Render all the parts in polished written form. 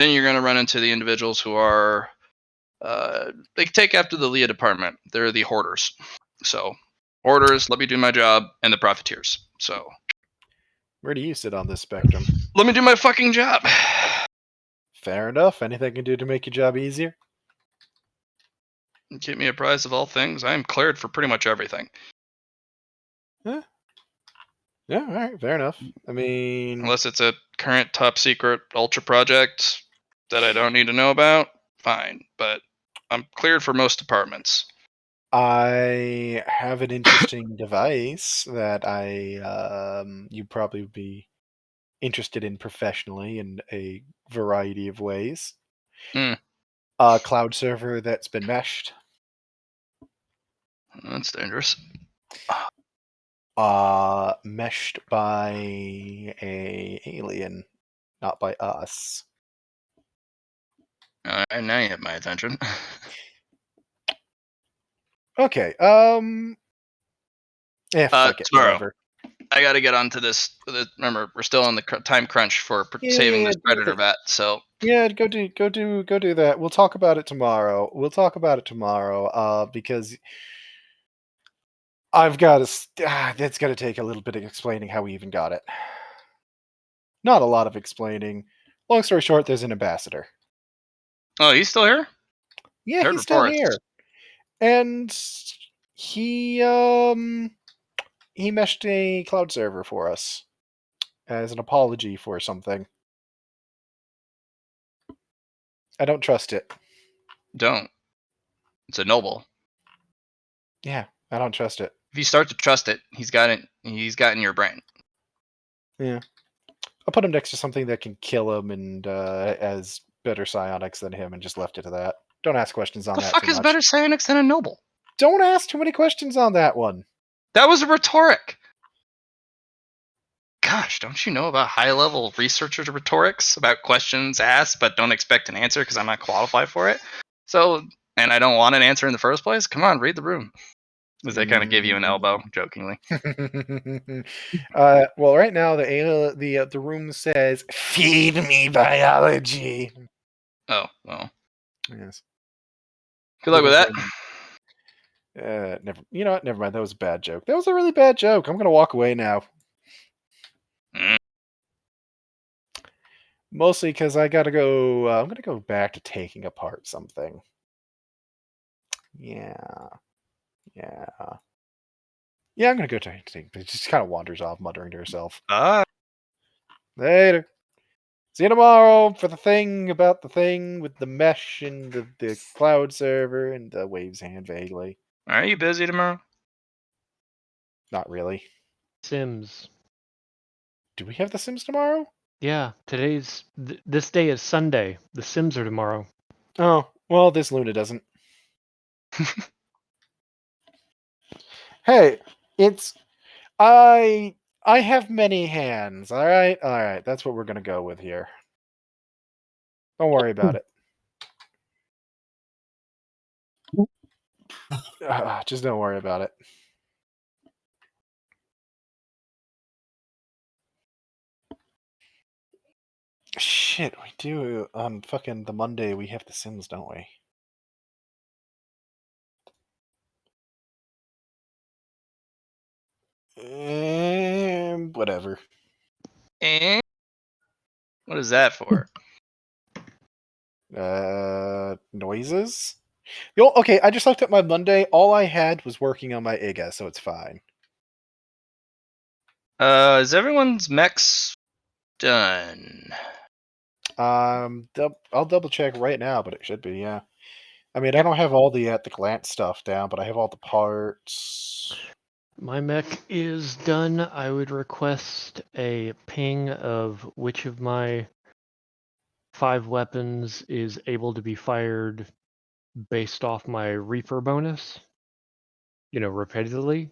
Then you're going to run into the individuals who are, they take after the Leah department. They're the hoarders. So, hoarders, let me do my job, and the profiteers. So, Where do you sit on this spectrum? let me do my fucking job. Fair enough. Anything I can do to make your job easier? Keep me apprised of all things. I am cleared for pretty much everything. Huh? Yeah, all right, fair enough. I mean, Unless it's a current top secret ultra project that I don't need to know about, fine. But I'm cleared for most departments. I have an interesting device that you probably would be interested in professionally in a variety of ways. Hmm. A cloud server that's been meshed. That's dangerous. Meshed by a alien, not by us. And now you have my attention. Okay. Fuck it. Tomorrow. Whatever. I got to get onto this. Remember, we're still on the time crunch for saving this predator vat. So yeah, go do that. We'll talk about it tomorrow. Because I've got to. That's going to take a little bit of explaining how we even got it. Not a lot of explaining. Long story short, there's an ambassador. Oh, he's still here? Yeah, Heard he's still reports. here. And he meshed a cloud server for us as an apology for something. I don't trust it. Don't. It's a noble. Yeah, I don't trust it. If you start to trust it, he's got it. He's got in your brain. Yeah. I'll put him next to something that can kill him and has better psionics than him and just left it to that. Don't ask questions on The that fuck too is much. better psionics than a noble? Don't ask too many questions on that one. That was a rhetoric. Gosh, don't you know about high-level researcher rhetorics? About questions asked but don't expect an answer because I'm not qualified for it? So, and I don't want an answer in the first place? Come on, read the room. As they kind of give you an elbow, jokingly. Well, right now the room says, "Feed me biology." Oh, well. Yes. Good luck with that. Never. You know what? Never mind. That was a bad joke. That was a really bad joke. I'm gonna walk away now. Mostly because I gotta go. I'm gonna go back to taking apart something. Yeah. I'm gonna go take. It just kind of wanders off, muttering to herself. Later. See you tomorrow for the thing about the thing with the mesh and the cloud server, and waves hand vaguely. Are you busy tomorrow? Not really. Sims. Do we have the Sims tomorrow? Yeah, this day is Sunday. The Sims are tomorrow. Oh, well, this Luna doesn't. Hey, it's I have many hands. All right. That's what we're gonna go with here. Don't worry about it. Just don't worry about it. Shit, we do on fucking the Monday. We have the Sims, don't we? Whatever. What is that for? Noises? Okay, I just looked at my Monday. All I had was working on my IGA, so it's fine. Is everyone's mechs done? I'll double check right now, but it should be, yeah. I mean, I don't have all the at the glance stuff down, but I have all the parts. My mech is done. I would request a ping of which of my 5 weapons is able to be fired based off my Reaper bonus. Repeatedly,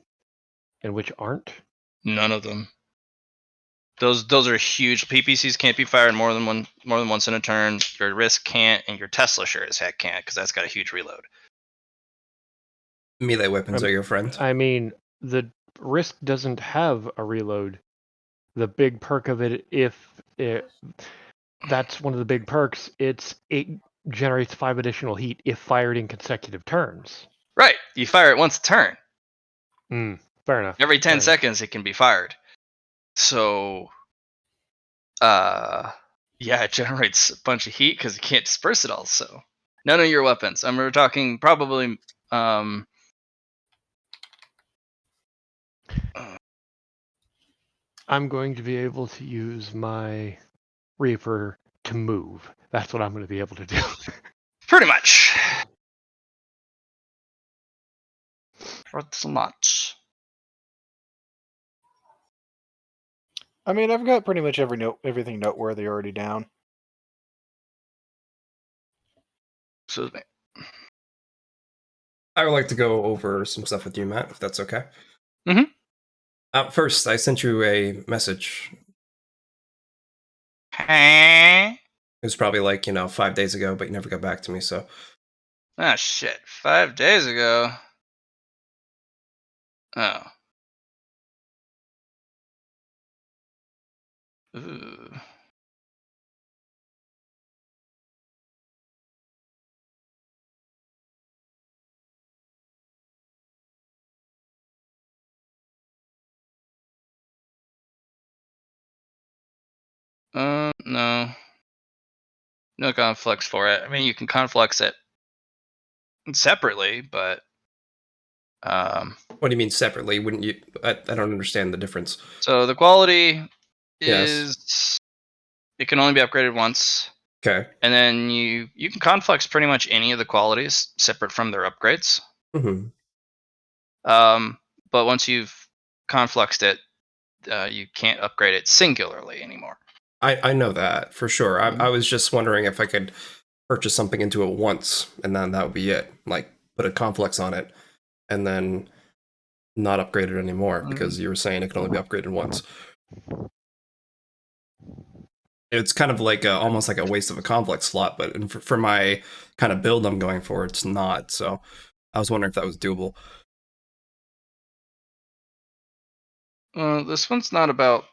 and which aren't. None of them. Those are huge. PPCs can't be fired more than once in a turn. Your Risk can't, and your Tesla sure as heck can't, because that's got a huge reload. Melee weapons are your friend. I mean, the Risk doesn't have a reload. The big perk of it, That's one of the big perks. It generates 5 additional heat if fired in consecutive turns. Right. You fire it once a turn. Fair enough. Every 10 Fair seconds it can be fired. So yeah, it generates a bunch of heat because you can't disperse it all. So none of your weapons. We're talking probably I'm going to be able to use my Reaper to move. That's what I'm going to be able to do. pretty much. What's much? I mean, I've got pretty much everything noteworthy already down. Excuse me. I would like to go over some stuff with you, Matt, if that's okay. Mhm. First, I sent you a message. Huh? It was probably like, 5 days ago, but you never got back to me, so. Ah, shit. 5 days ago. Oh. Ooh. No. No conflicts for it. I mean, you can conflux it separately, but What do you mean separately? Wouldn't you? I don't understand the difference. so the quality Yes. is it can only be upgraded once, Okay. and then you can conflux pretty much any of the qualities separate from their upgrades. hmm But once you've confluxed it, you can't upgrade it singularly anymore. I know that for sure. Mhm. I was just wondering if I could purchase something into it once, and then that would be it. Like, put a complex on it, and then not upgrade it anymore, because you were saying it can only be upgraded once. It's kind of like almost like a waste of a complex slot, but for my kind of build I'm going for, it's not. So I was wondering if that was doable. This one's not about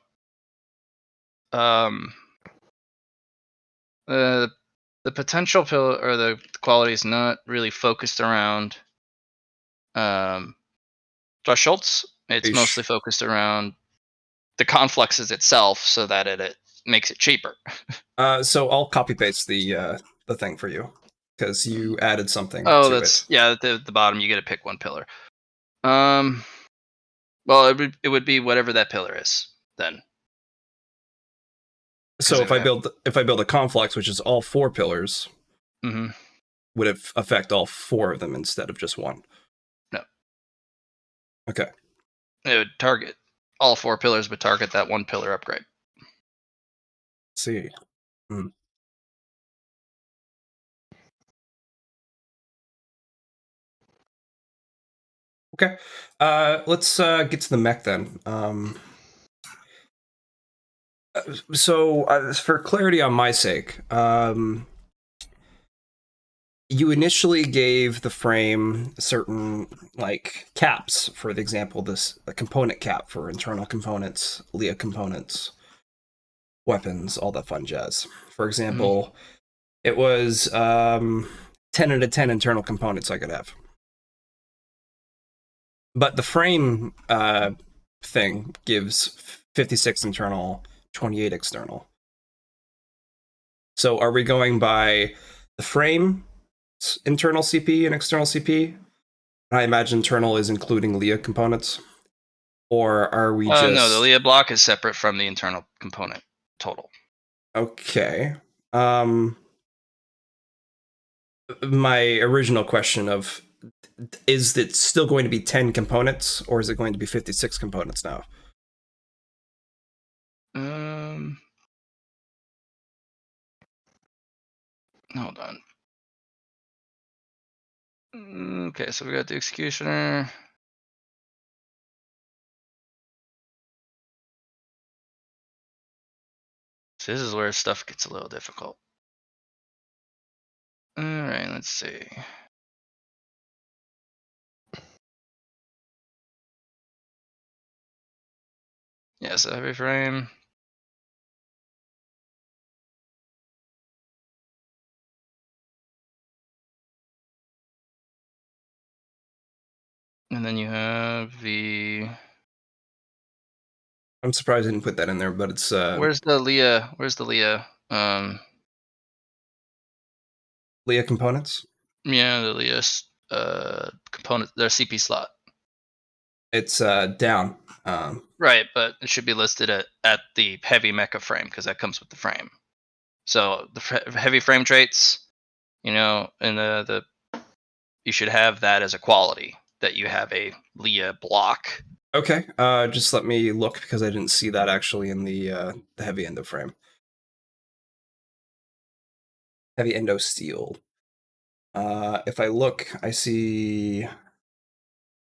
um, uh, the potential pill or the quality is not really focused around um, thresholds. It's mostly focused around the confluxes itself, so that it makes it cheaper. So I'll copy paste the thing for you, because you added something Oh, to that's it. yeah. At the bottom, you get to pick one pillar. Well, it would be whatever that pillar is then. So if I build a complex, which is all 4 pillars, Mm-hmm. would it affect all 4 of them instead of just one? No. Okay. It would target all 4 pillars, but target that one pillar upgrade. See. Okay. Let's get to the mech then. So for clarity on my sake, you initially gave the frame certain like caps. For the example, a component cap for internal components, Leah components, weapons, all that fun jazz. For example, it was 10 out of 10 internal components I could have. But the frame thing gives 56 internal, 28 external. So are we going by the frame internal CP and external CP? I imagine internal is including Leah components. Or are we just... No, the Leah block is separate from the internal component total. Okay. My original question of, is it still going to be 10 components, or is it going to be 56 components now? Hold on. Okay, so we got the executioner. So this is where stuff gets a little difficult. All right, let's see. Yeah, so heavy frame. And then you have the. I'm surprised I didn't put that in there, but it's Where's the Leah? Where's the Leah? Leah components. Yeah, the Leah component, their CP slot. It's down. Right, but it should be listed at the heavy mecha frame because that comes with the frame. So the heavy frame traits, and the you should have that as a quality that you have a Leah block. Okay, just let me look because I didn't see that actually in the heavy endo frame. Heavy endo steel. If I look, I see.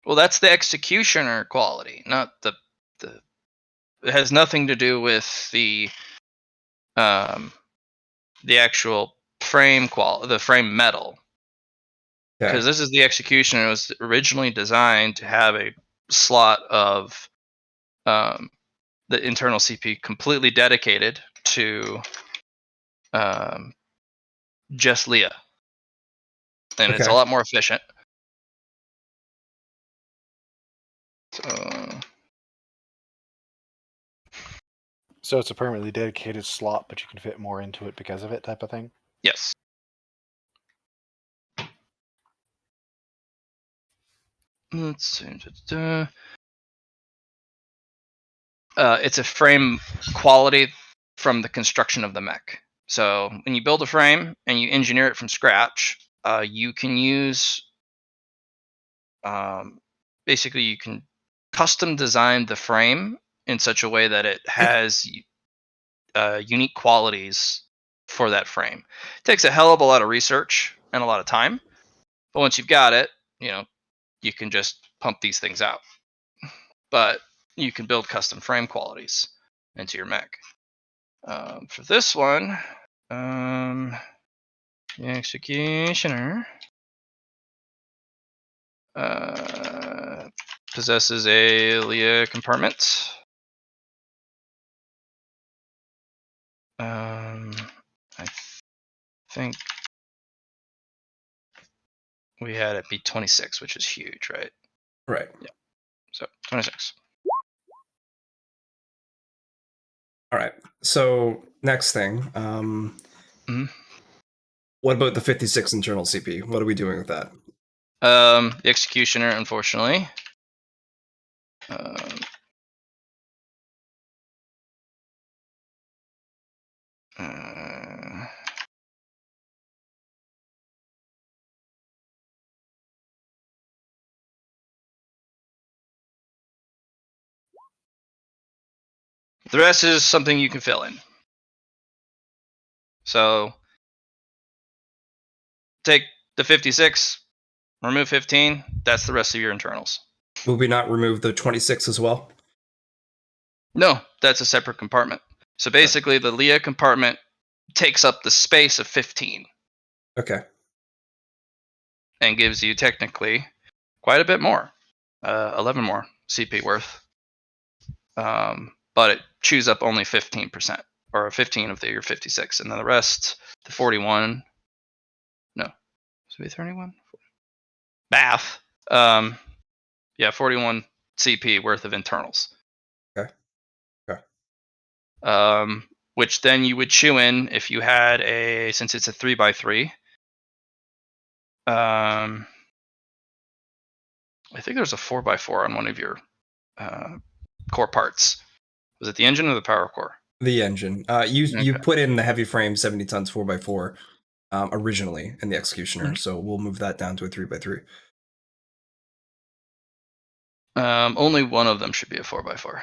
Well, that's the executioner quality, not the. It has nothing to do with the actual frame the frame metal. Because Okay. this is the executioner. It was originally designed to have a slot of the internal CP completely dedicated to just Leah, and it's a Okay. lot more efficient. So it's a permanently dedicated slot, but you can fit more into it because of it, type of thing. Yes. Let's see. It's a frame quality from the construction of the mech. So when you build a frame and you engineer it from scratch, you can use basically you can custom design the frame in such a way that it has unique qualities for that frame. It takes a hell of a lot of research and a lot of time, but once you've got it, you can just pump these things out. But you can build custom frame qualities into your mech. For this one, the executioner possesses a Leah compartment. I think we had it be 26, which is huge, right? Right. Yeah. So 26. All right. So next thing, what about the 56 internal CP? What are we doing with that? The executioner, unfortunately. The rest is something you can fill in. So take the 56, remove 15. That's the rest of your internals. Will we not remove the 26 as well? No, that's a separate compartment. So basically, the Leah compartment takes up the space of 15. Okay. And gives you technically quite a bit more, 11 more CP worth. But it chews up only 15%, or 15 of your 56, and then the rest, the 41. No, should be 31. Math. Yeah, 41 CP worth of internals. Okay. Which then you would chew in if you had since it's a 3x3. I think there's a 4x4 on one of your core parts. Was it the engine or the power core? The engine. You put in the heavy frame 70 tons 4x4 originally in the executioner, so we'll move that down to a 3x3. Only one of them should be a 4x4.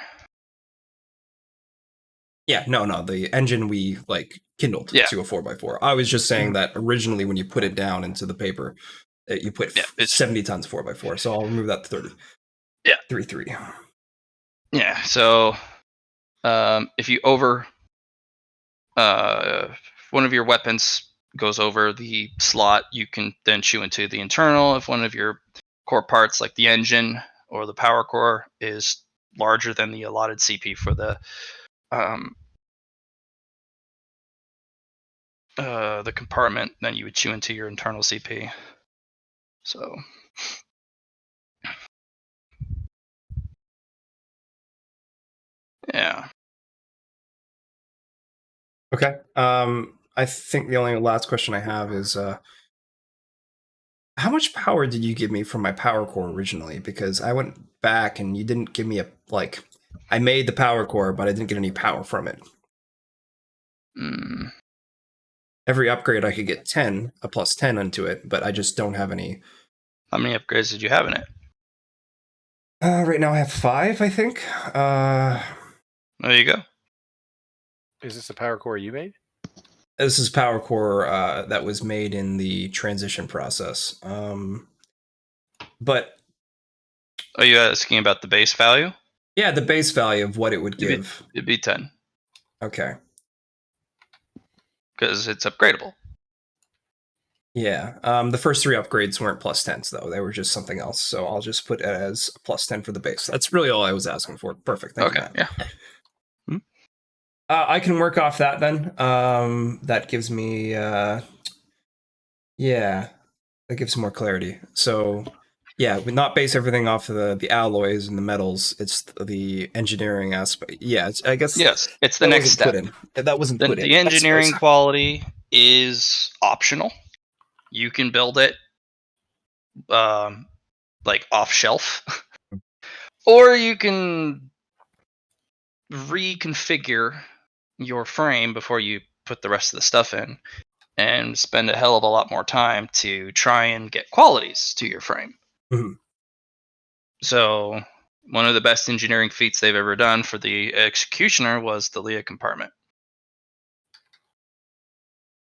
Yeah, no. The engine we kindled to a 4x4. I was just saying that originally when you put it down into the paper, you put 70 tons 4x4. So I'll remove that to 30. Yeah. 3. Yeah. So if you one of your weapons goes over the slot, you can then chew into the internal. If one of your core parts, like the engine or the power core, is larger than the allotted CP for the compartment, then you would chew into your internal CP. So Yeah. Okay. I think the only last question I have is how much power did you give me from my power core originally? Because I went back and you didn't give me I made the power core, but I didn't get any power from it. Mm. Every upgrade I could get a plus 10 into it, but I just don't have any. How many upgrades did you have in it? Right now I have 5, I think. There you go. Is this a power core you made? This is power core that was made in the transition process. But Are you asking about the base value? yeah, the base value of what it would give. It'd be 10. Okay. Because it's upgradable. Yeah. The first 3 upgrades weren't plus 10s, though. They were just something else. So I'll just put it as a plus 10 for the base. That's really all I was asking for. Perfect. Thank you, Matt. Yeah. I can work off that then. That gives me, that gives more clarity. So, yeah, we not base everything off of the alloys and the metals. It's the engineering aspect. Yeah, I guess. Yes, it's the next step. That wasn't put in. The engineering quality is optional. You can build it like off shelf, or you can reconfigure your frame before you put the rest of the stuff in and spend a hell of a lot more time to try and get qualities to your frame. Mhm. So one of the best engineering feats they've ever done for the executioner was the Leah compartment.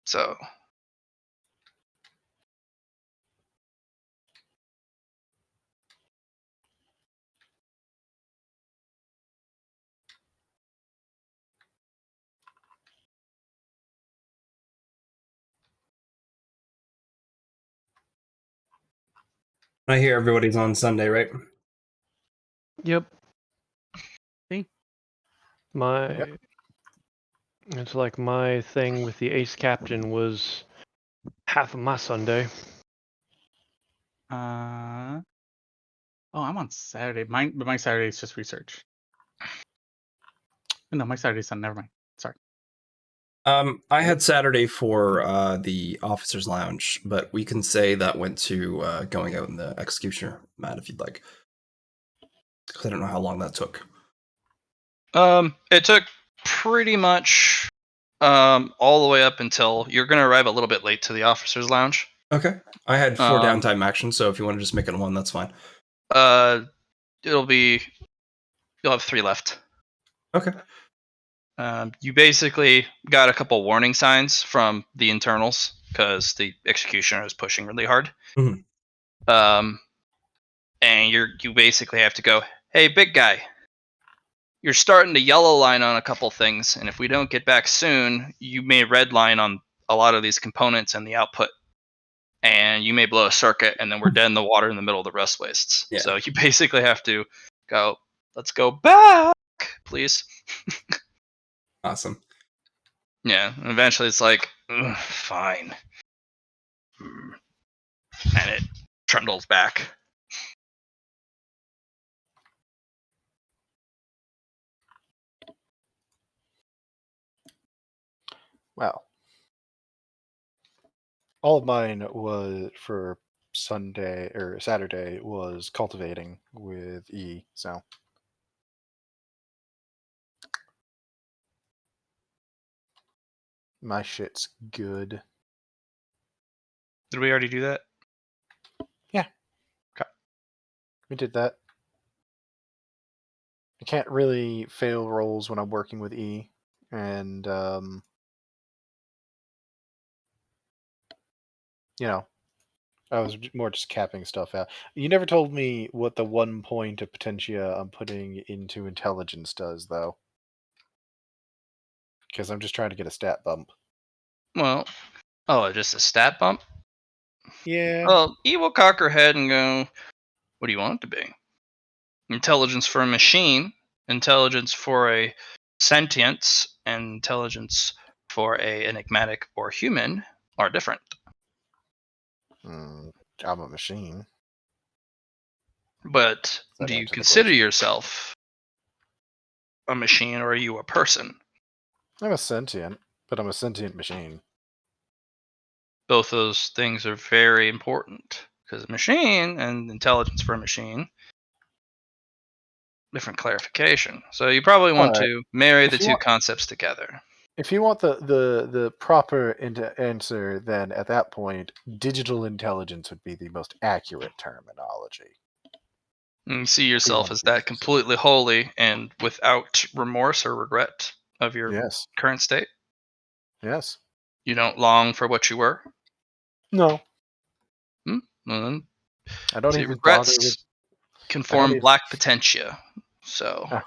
So I hear everybody's on Sunday, right? Yep. See? It's like my thing with the ace captain was half of my Sunday. Oh, I'm on Saturday. My Saturday is just research. No, my Saturday's on. Never mind. Sorry. I had Saturday for the officers' lounge, but we can say that went to going out in the executioner, Matt, if you'd like. Because I don't know how long that took. it took pretty much all the way up until you're going to arrive a little bit late to the officers' lounge. Okay. I had 4 downtime actions, so if you want to just make it 1, that's fine. You'll have 3 left. Okay. You basically got a couple warning signs from the internals because the executioner is pushing really hard. Mhm. And you basically have to go, hey, big guy, you're starting to yellow line on a couple things, and if we don't get back soon, you may red line on a lot of these components and the output, and you may blow a circuit, and then we're dead in the water in the middle of the rust wastes. Yeah. So you basically have to go, let's go back, please. Awesome. Yeah, and eventually it's like, fine. And it trundles back. Well, all of mine was for Sunday or Saturday was cultivating with E. So my shit's good. Did we already do that? Yeah. Okay. We did that. I can't really fail rolls when I'm working with E, and you know, I was more just capping stuff out. You never told me what the 1 point of potentia I'm putting into intelligence does, though. Because I'm just trying to get a stat bump. Well, just a stat bump? Yeah. Well, E will cock her head and go, what do you want it to be? Intelligence for a machine, intelligence for a sentience, and intelligence for a enigmatic or human are different. I'm a machine. But That do you answered the consider question. yourself a machine or are you a person? I'm a sentient, but I'm a sentient machine. Both those things are very important because a machine and intelligence for a machine, different clarification. So you probably want Alright. to marry If the you two want- concepts together. If you want the proper answer, then at that point, digital intelligence would be the most accurate terminology. And you see If you yourself want as to be that specific. completely holy and without remorse or regret of your Yes. current state. Yes. You don't long for what you were. No. Well, then, I don't see, even bother with. regrets can I don't form even. black potentia. So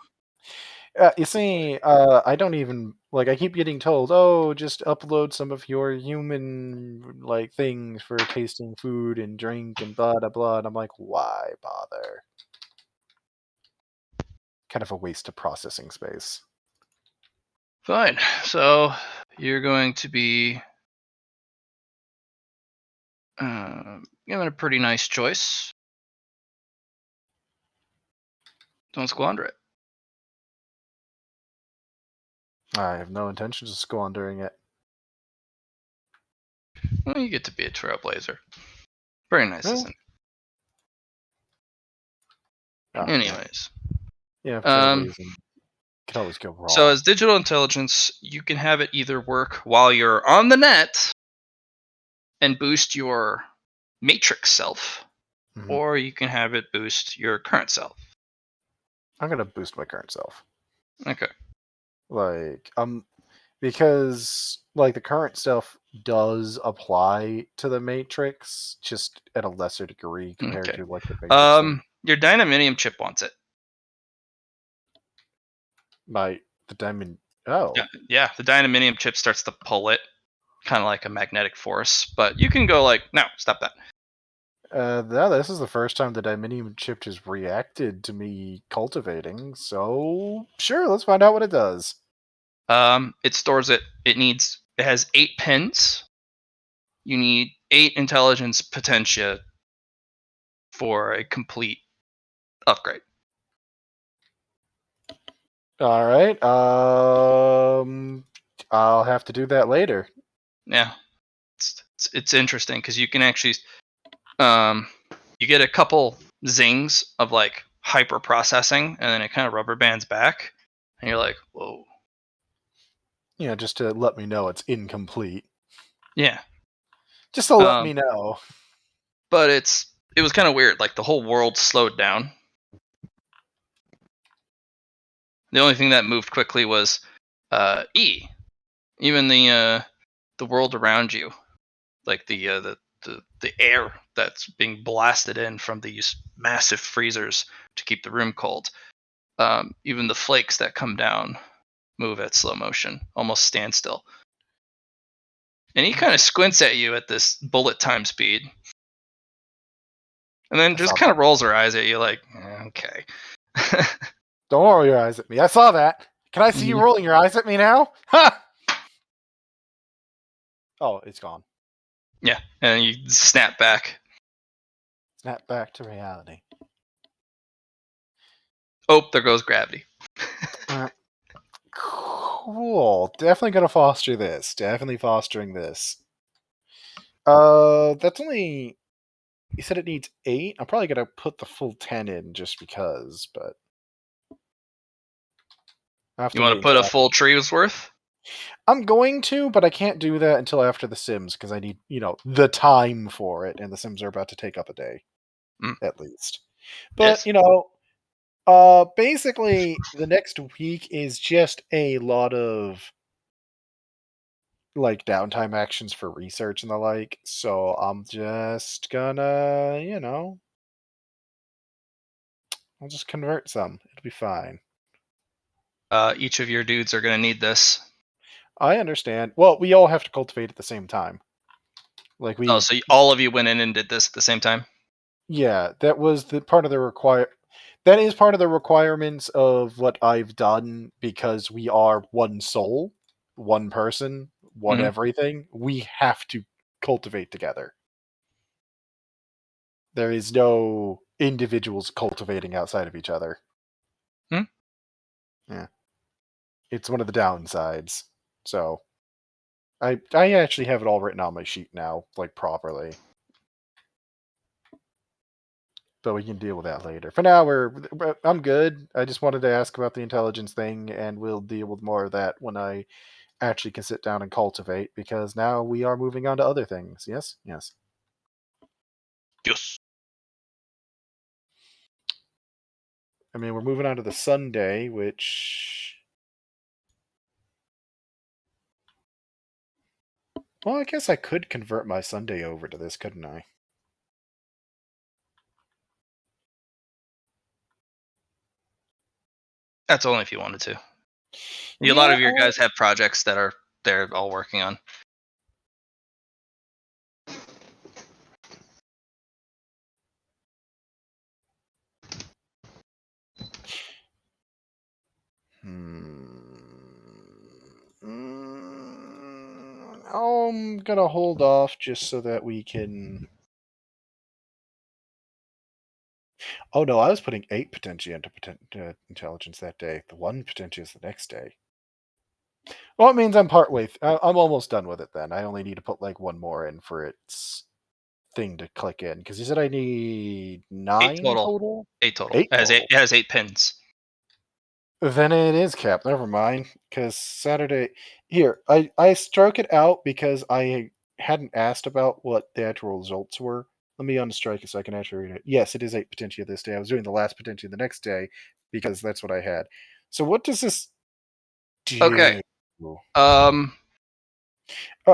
You see, I don't even like. I keep getting told, "Oh, just upload some of your human like things for tasting food and drink and blah blah blah." And I'm like, why bother? Kind of a waste of processing space. fine. So you're going to be given a pretty nice choice. Don't squander it. I have no intentions of squandering it. Well, you get to be a trailblazer. Very nice, Well, isn't it? oh, Anyways, yeah, um, trailblazing could always go so wrong. as digital intelligence, you can have it either work while you're on the net and boost your matrix self, Mhm. or you can have it boost your current self. I'm gonna boost my current self. Okay. Like, because like the current stuff does apply to the Matrix, just at a lesser degree compared Okay. to like the basic thing. Your dynaminium chip wants it. My the diamond. Oh, Yeah. The dynaminium chip starts to pull it, kind of like a magnetic force. But you can go like, no, stop that. no, this is the first time the diaminium chip has reacted to me cultivating. So sure, let's find out what it does. It stores it. It has 8 pins. You need 8 intelligence potentia for a complete upgrade. All right. I'll have to do that later. Yeah, it's interesting because you can actually you get a couple zings of like hyper processing, and then it kind of rubber bands back, and you're like, whoa. Just to let me know it's incomplete. Yeah. Just to let Um, me know. but it was kind of weird. Like the whole world slowed down. The only thing that moved quickly was E. Even the world around you, like the air that's being blasted in from these massive freezers to keep the room cold. Even the flakes that come down move at slow motion, almost standstill. And he kind of squints at you at this bullet time speed, and then I just saw kind that. of rolls her eyes at you like, okay. Don't roll your eyes at me. I saw that. Can I see you rolling your eyes at me now? Ha! Oh, it's gone. Yeah, and you snap back. Snap back to reality. Oh, there goes gravity. Cool. Definitely gonna foster this. Definitely fostering this. That's only. You said it needs 8. I'm probably gonna put the full 10 in just because, but I have You to want wait to put until a after. full tree's worth? I'm going to, but I can't do that until after The Sims because I need, the time for it, and The Sims are about to take up a day, Mm. at least. But Yes. basically, the next week is just a lot of like downtime actions for research and the like. So I'm just gonna, I'll just convert some. It'll be fine. Each of your dudes are gonna need this. I understand. Well, we all have to cultivate at the same time. Like Oh, so all of you went in and did this at the same time? yeah, that was the part of the require. That is part of the requirements of what I've done because we are one soul, one person, one Mhm. everything. We have to cultivate together. There is no individuals cultivating outside of each other. Hmm. Yeah. It's one of the downsides. So I actually have it all written on my sheet now, like properly. But we can deal with that later. For now, I'm good. I just wanted to ask about the intelligence thing, and we'll deal with more of that when I actually can sit down and cultivate, because now we are moving on to other things. Yes? Yes. Yes. I mean, we're moving on to the Sunday, which... Well, I guess I could convert my Sunday over to this, couldn't I? That's only if you wanted to. A Yeah, lot of your guys have projects that they're all working on. I'm gonna hold off just so that we can... Oh no, I was putting 8 potentia into intelligence that day. The 1 potentia is the next day. Well, it means I'm I'm almost done with it then. I only need to put like 1 more in for its thing to click in. Because you said I need 9 total? 8 total. 8 It has 8 pins. Then it is capped. Never mind. Because Saturday... Here, I struck it out because I hadn't asked about what the actual results were. Let me unstrike it so I can actually read it. Yes, it is 8 potentia this day. I was doing the last potentia the next day because that's what I had. So what does this do? Okay. Oh,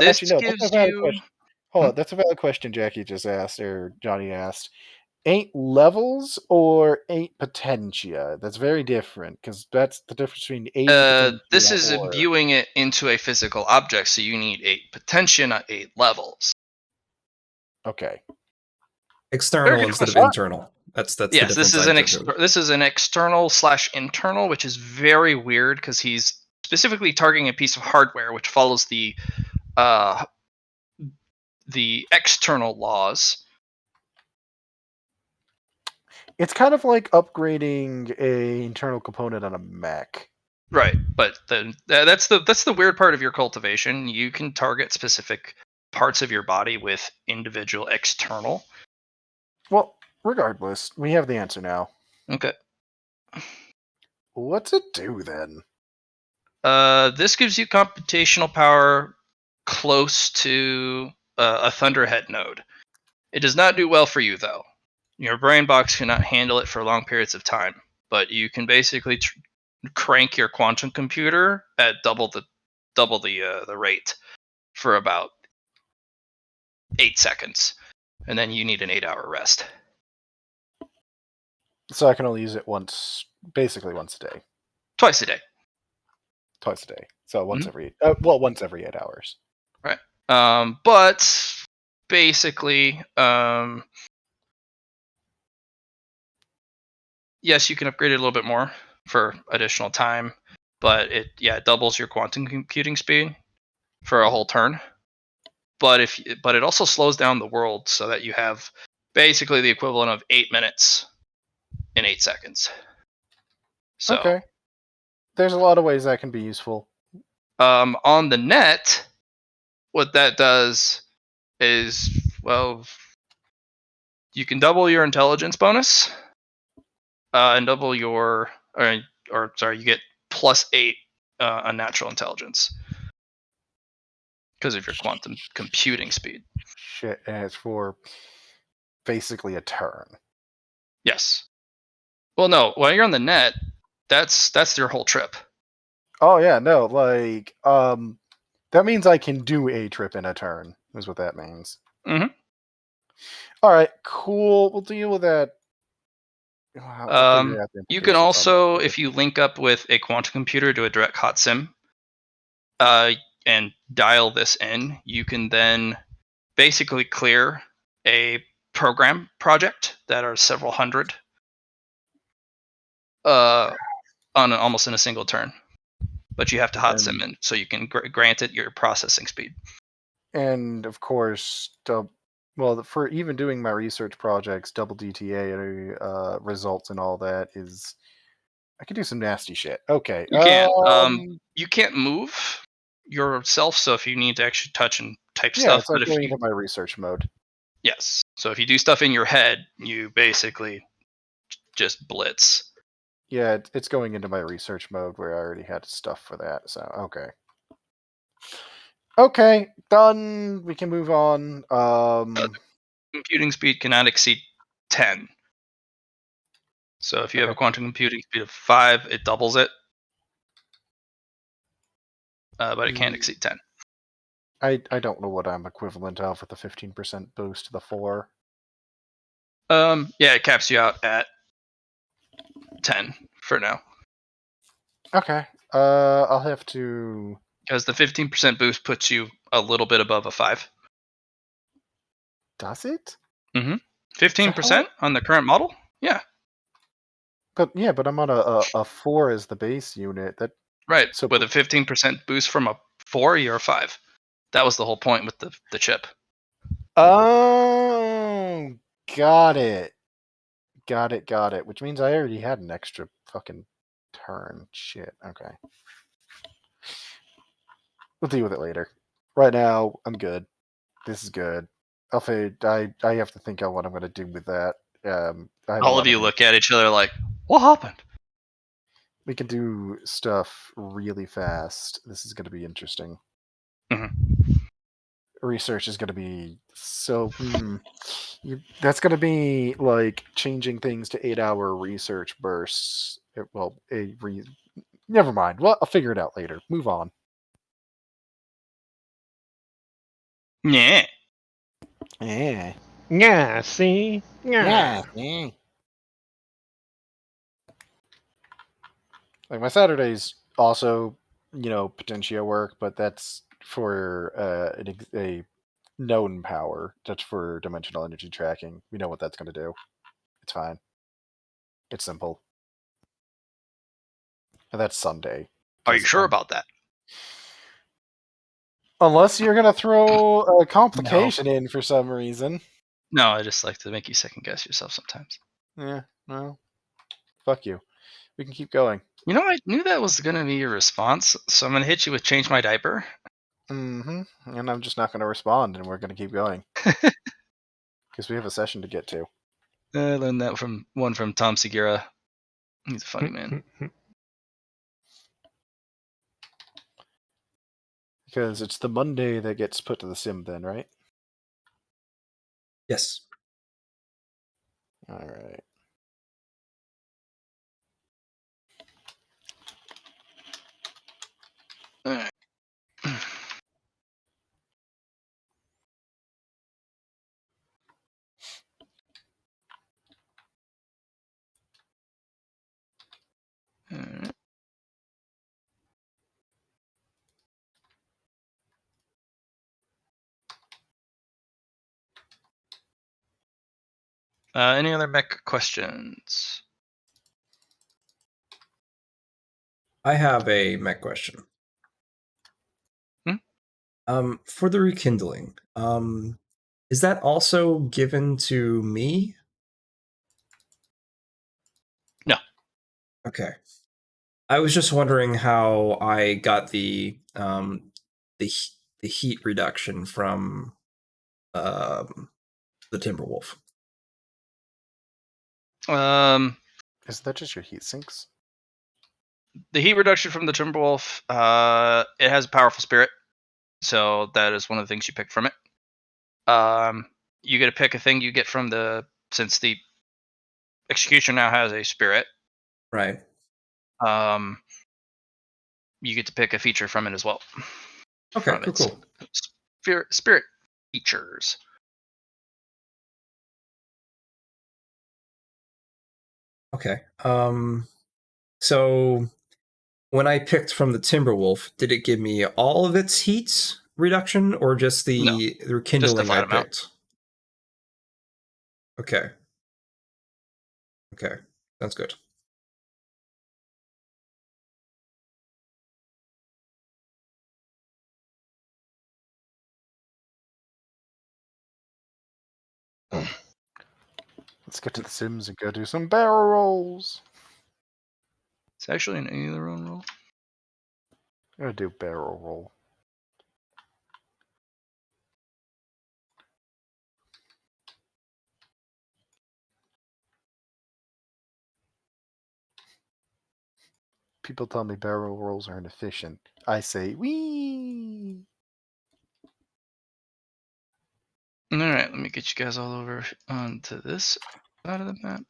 This actually, no, that's a gives valid you. question. Hold on, that's a valid question Jackie just asked, or Johnny asked. 8 levels or 8 potentia? That's very different, because that's the difference between 8 potentia This is or... imbuing it into a physical object, so you need 8 potentia, not 8 levels. Okay. External good instead of question. internal. That's the Yes, difference. this is an external/internal, which is very weird because he's specifically targeting a piece of hardware which follows the external laws. It's kind of like upgrading a internal component on a mech. Right, but that's the weird part of your cultivation. You can target specific parts of your body with individual external. Well, regardless, we have the answer now. Okay. What's it do then? This gives you computational power close to a Thunderhead node. It does not do well for you though. Your brain box cannot handle it for long periods of time, but you can basically crank your quantum computer at double the rate for about 8 seconds, and then you need an 8-hour rest. So I can only use it basically once a day. Twice a day. Twice a day. So once Mhm. once every 8 hours. Right. But basically, yes, you can upgrade it a little bit more for additional time, but it doubles your quantum computing speed for a whole turn. But it also slows down the world so that you have basically the equivalent of 8 minutes in 8 seconds. So, Okay. There's a lot of ways that can be useful. on the net, what that does is, well, you can double your intelligence bonus, and double your, you get +8 unnatural intelligence because of your quantum computing speed. Shit, and it's for basically a turn. Yes. Well, no, while you're on the net, that's your whole trip. Oh yeah, no, like that means I can do a trip in a turn, is what that means. Mm-hmm. Alright, cool. We'll deal with that. We'll figure out the You can implications on also, that. if you link up with a quantum computer, do a direct hot sim, and dial this in, you can then basically clear a program project that are several hundred almost in a single turn. But you have to hot sim in, so you can grant it your processing speed. And of course, for even doing my research projects, double DTA results and all that is I can do some nasty shit. Okay. You can. You can't move yourself, so if you need to actually touch and type Yeah, stuff, it's like but if going you into my research mode. yes, so if you do stuff in your head, you basically just blitz. Yeah, it's going into my research mode where I already had stuff for that. So okay. Okay, done. We can move on. Computing speed cannot exceed 10. So if you have a Okay. quantum computing speed of 5, it doubles it, but it can't exceed 10. I don't know what I'm equivalent of with the 15% boost to the 4. Yeah, it caps you out at 10 for now. Okay. I'll have to. Because the 15% boost puts you a little bit above a 5. Does it? 15% on the current model? Yeah. But yeah, but I'm on a 4 as the base unit. That Right. so With a 15% boost from a 4, you're a 5. That was the whole point with the chip. Oh, got it. Got it. Which means I already had an extra fucking turn. Shit. Okay. We'll deal with it later. Right now, I'm good. This is good. I have to think on what I'm going to do with that. I have a All lot of you of look at each other like, what happened? We can do stuff really fast. This is going to be interesting. Mhm. Research is going to be so. That's going to be like changing things to 8-hour research bursts. Never mind. Well, I'll figure it out later. Move on. Yeah. Yeah. Yeah, see? Yeah. Like my Saturdays also, Potentia work, but that's for a known power. That's for dimensional energy tracking. We know what that's going to do. It's fine. It's simple. And that's Sunday. Are you sure about that? Unless you're going to throw a No. complication in for some reason. No, I just like to make you second guess yourself sometimes. Yeah, well, fuck you. We can keep going. You know, I knew that was going to be your response, so I'm going to hit you with change my diaper. Mm-hmm. And I'm just not going to respond, and we're going to keep going. Because we have a session to get to. I learned that from Tom Segura. He's a funny man. Because it's the Monday that gets put to the sim then, right? Yes. Alright. Alright. Alright. Any other mech questions? I have a mech question. For the rekindling, is that also given to me? No. Okay. I was just wondering how I got the heat reduction from the Timberwolf. Is that just your heat sinks? The heat reduction from the Timberwolf, it has a powerful spirit, so that is one of the things you pick from it. You get to pick a thing you get from since the Executioner now has a spirit. Right. You get to pick a feature from it as well. Okay, From cool. Spirit features. Okay. So when I picked from the Timberwolf, did it give me all of its heat reduction or just No, the just a rekindling I flat amount. picked? Okay. Okay. That's good. Let's get to the Sims and go do some barrel rolls. It's actually an aileron roll. I'm gonna do barrel roll. People tell me barrel rolls are inefficient. I say, wee. Alright, let me get you guys all over onto this side of the map.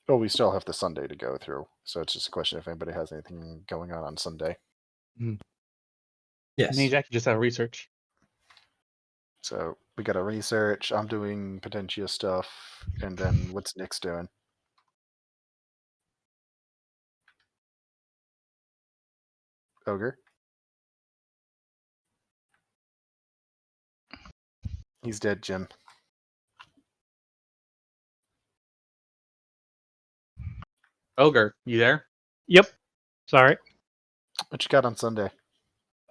Oh, we still have the Sunday to go through, so it's just a question if anybody has anything going on Sunday. Yes. Me and Jackie just have research. So we got to research. I'm doing Potentia stuff, and then what's Nick's doing? Ogre. He's dead, Jim. Ogre, you there? Yep. Sorry. What you got on Sunday?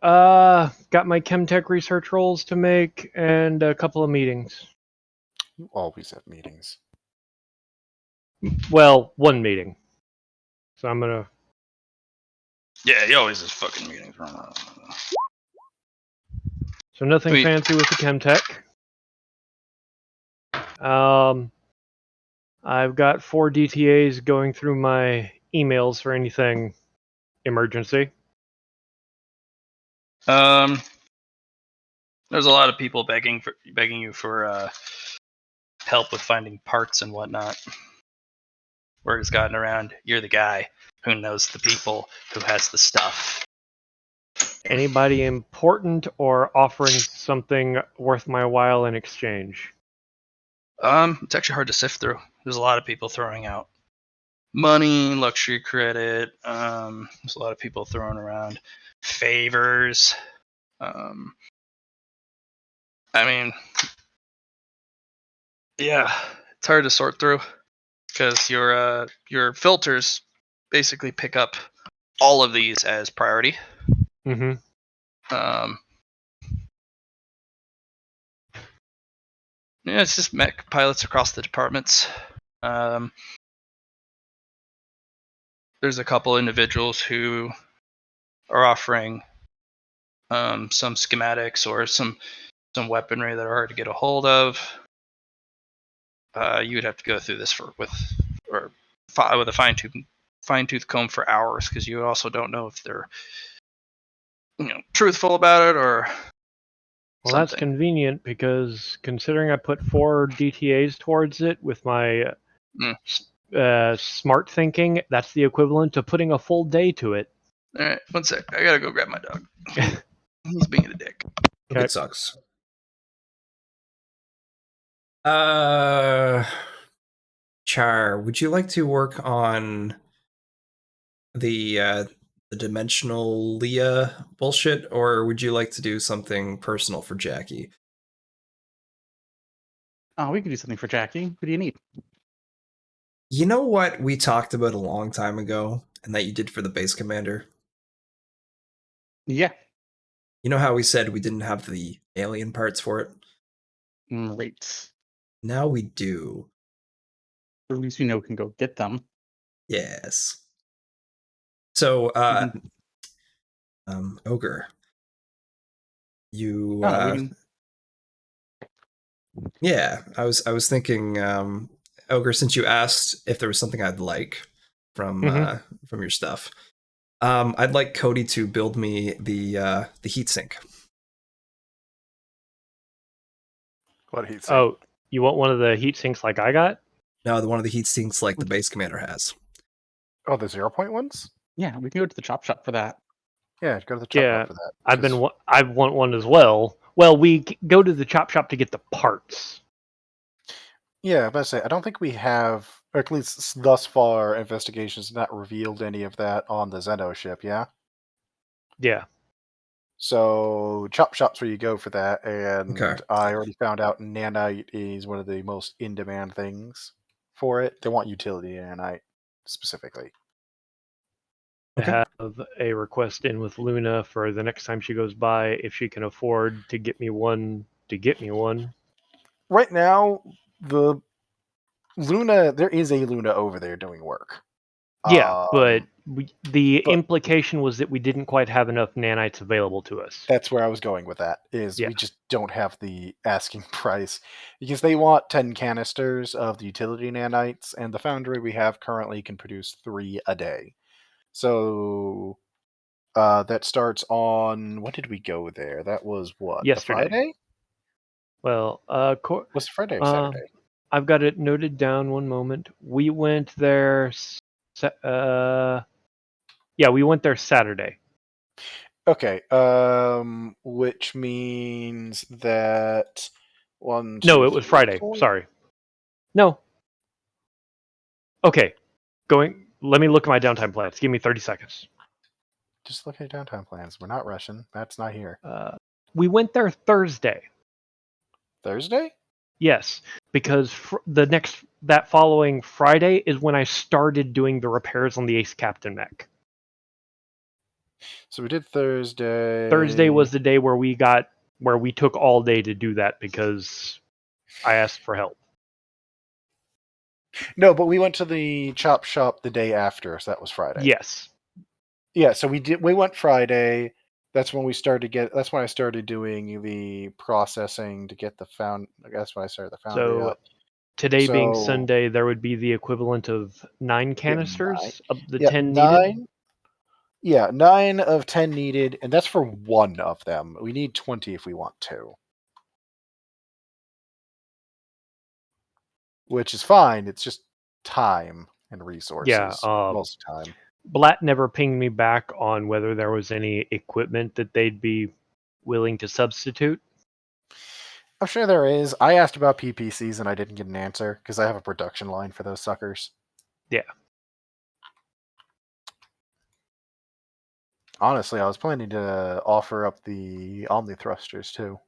Got my Chemtech research rolls to make and a couple of meetings. You always have meetings. Well, one meeting. So I'm gonna. Yeah, he always has fucking meetings. So nothing Sweet. fancy with the Chemtech. I've got 4 DTAs going through my emails for anything emergency. There's a lot of people begging you for help with finding parts and whatnot. Word has gotten around. You're the guy who knows the people, who has the stuff. Anybody important or offering something worth my while in exchange? It's actually hard to sift through. There's a lot of people throwing out money, luxury credit. There's a lot of people throwing around favors. I mean, yeah, it's hard to sort through because your filters basically pick up all of these as priority. Mm-hmm. Yeah, it's just mech pilots across the departments. There's a couple individuals who are offering some schematics or some weaponry that are hard to get a hold of. You would have to go through this with a fine tooth comb for hours because you also don't know if they're truthful about it or. Well, something. that's convenient because considering I put 4 DTAs towards it with my smart thinking, that's the equivalent to putting a full day to it. All right, one sec. I gotta go grab my dog. He's being a dick. Okay. It sucks. Char, would you like to work on the dimensional Leah bullshit, or would you like to do something personal for Jackie? Oh, we could do something for Jackie. What do you need? You know what we talked about a long time ago, and that you did for the base commander? Yeah. You know how we said we didn't have the alien parts for it? Great. Now we do. At least we know we can go get them. Yes. So, Ogre, you, No, we can. yeah, I was thinking, Ogre, since you asked if there was something I'd like from your stuff, I'd like Cody to build me the heatsink. What heat sink? Oh, you want one of the heat sinks like I got? No, the one of the heatsinks like the base commander has. Oh, the 0-point ones? Yeah, we can go to the chop shop for that. Yeah, go to the chop shop for that. I want one as well. Well, we go to the chop shop to get the parts. Yeah, I was about to say, I don't think we have, or at least thus far, investigations not revealed any of that on the Zeno ship, yeah? Yeah. So, chop shop's where you go for that, and Okay. I already found out nanite is one of the most in-demand things for it. They want utility nanite, specifically. Okay. Have a request in with Luna for the next time she goes by if she can afford to get me one. Right now, the Luna, there is a Luna over there doing work. Yeah, but the but- implication was that we didn't quite have enough nanites available to us. That's where I was going with that, is Yeah. we just don't have the asking price. Because they want 10 canisters of the utility nanites, and the foundry we have currently can produce 3 a day. So that starts on... When did we go there? That was what? Yesterday. The Friday? Well, Was it Friday or Saturday? I've got it noted down. One moment. We went there. Yeah, we went there Saturday. Okay. Which means that one. No, two, it was three, Friday. 4. Sorry. No. Okay. Let me look at my downtime plans. Give me 30 seconds. Just look at downtime plans. We're not rushing. That's not here. We went there Thursday. Thursday? Yes, because that following Friday is when I started doing the repairs on the Ace Captain mech. So we did Thursday. Thursday was the day where we took all day to do that because I asked for help. No, but we went to the chop shop the day after, so that was Friday. Yes. Yeah, so we went Friday. That's when that's when I started doing the processing to get the that's when I started the foundry So up. today being Sunday, there would be the equivalent of 9 canisters of the 10 needed. Yeah, 9 of 10 needed, and that's for one of them. We need 20 if we want 2. Which is fine. It's just time and resources. Yeah, most of the time. Blatt never pinged me back on whether there was any equipment that they'd be willing to substitute. I'm sure there is. I asked about PPCs and I didn't get an answer because I have a production line for those suckers. Yeah. Honestly, I was planning to offer up the Omni thrusters too.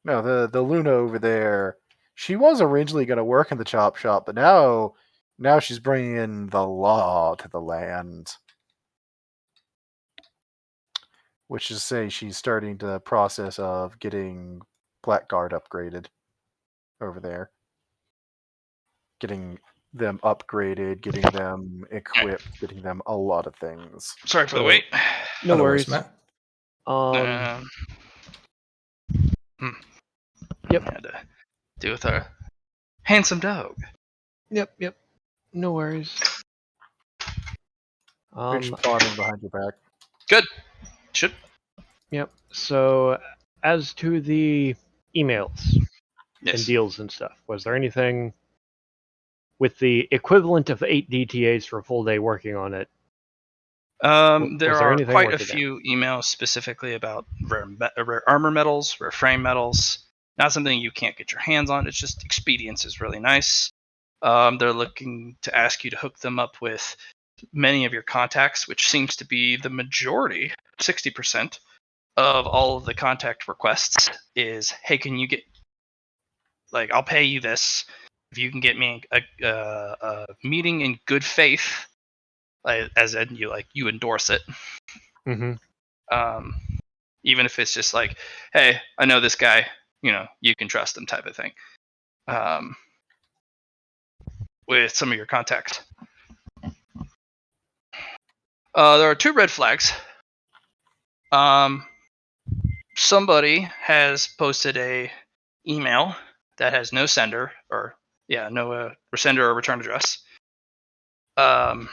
No, the Luna over there, she was originally going to work in the chop shop, but now she's bringing the law to the land. Which is to say she's starting the process of getting Blackguard upgraded over there. Getting them upgraded, getting them equipped, getting them a lot of things. Sorry for the wait. No worries. Matt. Yep. Had to deal with our handsome dog. Yep. No worries. Who's plotting behind your back? Good. Should. Yep. So, as to the emails Yes. and deals and stuff, was there anything with the equivalent of 8 DTAs for a full day working on it? There are anything quite a worth it few emails specifically about rare armor metals, rare frame metals. Not something you can't get your hands on. It's just expedience is really nice. They're looking to ask you to hook them up with many of your contacts, which seems to be the majority, 60% of all of the contact requests is, hey, can you get, like, I'll pay you this if you can get me a meeting in good faith, as in you endorse it. Mm-hmm. Even if it's just like, hey, I know this guy, you can trust him type of thing. With some of your contacts. There are 2 red flags. Somebody has posted a email that has no sender no sender or return address. That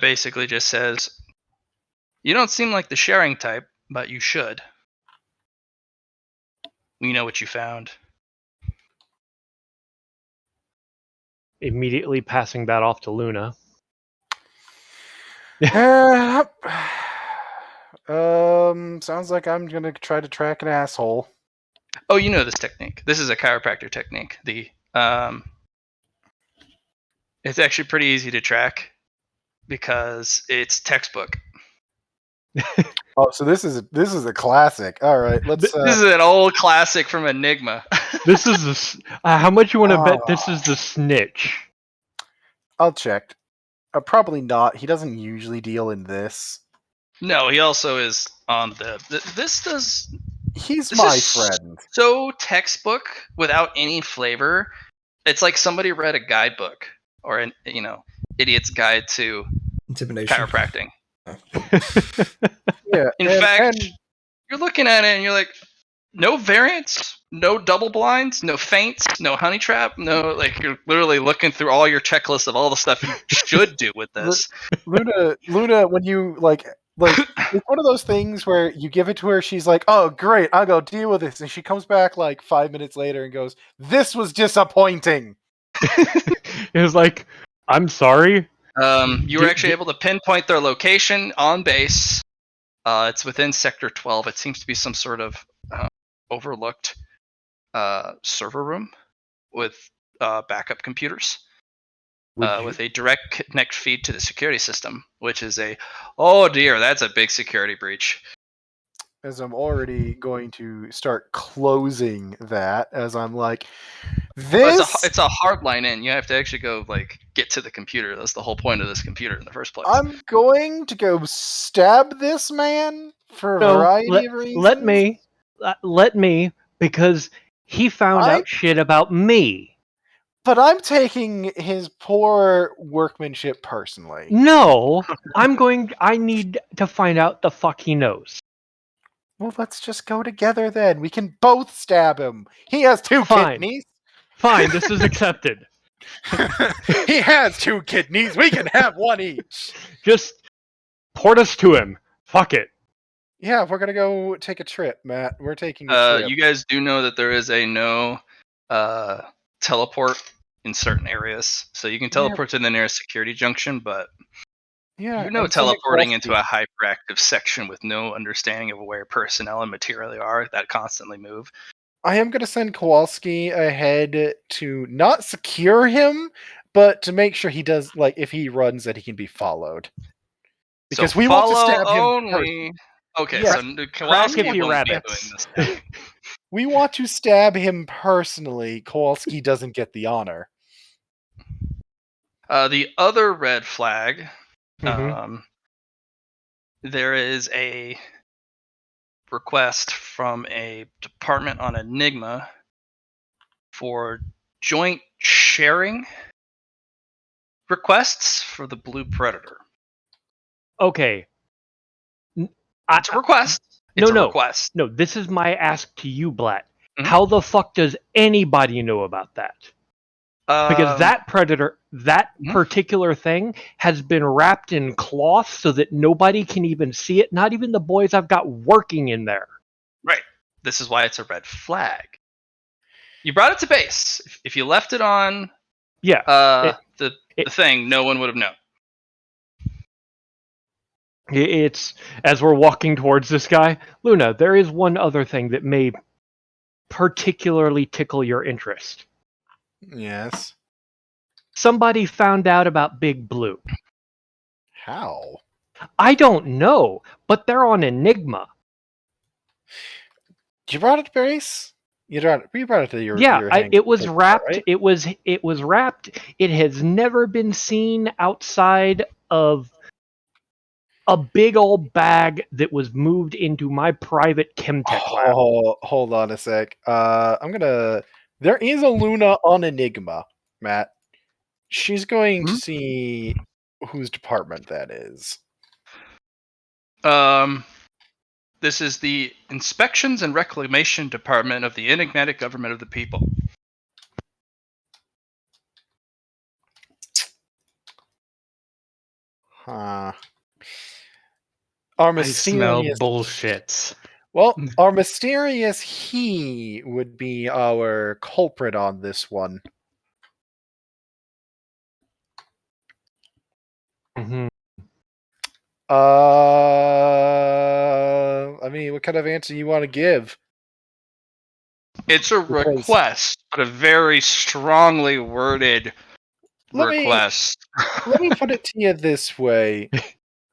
basically just says, you don't seem like the sharing type, but you should. We know what you found. Immediately passing that off to Luna. Sounds like I'm gonna try to track an asshole. Oh, you know this technique. This is a chiropractor technique. It's actually pretty easy to track because it's textbook. Oh, so this is a classic. All right, let's. This is an old classic from Enigma. This is how much you want to bet this is the snitch? I'll check. Probably not. He doesn't usually deal in this. No, he also is on this does. He's my friend. questions. so textbook without any flavor. It's like somebody read a guidebook or an idiot's guide to Intimidation. chiropractic. Yeah. In fact, you're looking at it and you're like, no variants, no double blinds, no feints, no honey trap, no, like, you're literally looking through all your checklists of all the stuff you should do with this. Luna, when you like it's one of those things where you give it to her, she's like, "Oh, great, I'll go deal with this," and she comes back like 5 minutes later and goes, "This was disappointing." It was like, I'm sorry. You were actually able to pinpoint their location on base. It's within Sector 12. It seems to be some sort of overlooked server room with backup computers. With a direct connect feed to the security system, which is oh dear, that's a big security breach. As I'm already going to start closing that, as I'm like, this. It's a hard line in. You have to actually go get to the computer. That's the whole point of this computer in the first place. I'm going to go stab this man for a variety of reasons. Let me, because he found out shit about me. But I'm taking his poor workmanship personally. No, I need to find out the fuck he knows. Well, let's just go together then. We can both stab him. He has 2 kidneys. Fine, this is accepted. He has 2 kidneys. We can have 1 each. Just port us to him. Fuck it. Yeah, we're gonna go take a trip, Matt. We're taking a trip. You guys do know that there is a no teleport in certain areas, so you can teleport to the nearest security junction, but teleporting into a hyperactive section with no understanding of where personnel and material are that constantly move. I am going to send Kowalski ahead to not secure him, but to make sure he does, if he runs, that he can be followed. Because we want to stab him. Okay, so Kowalski won't be doing this. We want to stab him personally. Kowalski doesn't get the honor. The other red flag, Mm-hmm. There is a request from a department on Enigma for joint sharing requests for the Blue Predator. Okay. It's a request. It's a request. No, this is my ask to you, Blatt. Mm-hmm. How the fuck does anybody know about that? Because that predator, particular thing, has been wrapped in cloth so that nobody can even see it. Not even the boys I've got working in there. Right. This is why it's a red flag. You brought it to base. If you left it on, the thing, no one would have known. It's as we're walking towards this guy, Luna. There is one other thing that may particularly tickle your interest. Yes. Somebody found out about Big Blue. How? I don't know, but they're on Enigma. You brought it to base? You brought it to your it was wrapped. Right? It was wrapped. It has never been seen outside of a big old bag that was moved into my private Chemtech lab. Hold on a sec. There is a Luna on Enigma, Matt. She's going to see whose department that is. This is the Inspections and Reclamation Department of the Enigmatic Government of the People. Huh. I smell bullshit. Well, our mysterious he would be our culprit on this one. Mm-hmm. I mean, what kind of answer you want to give? It's a request, but a very strongly worded request. Let me put it to you this way.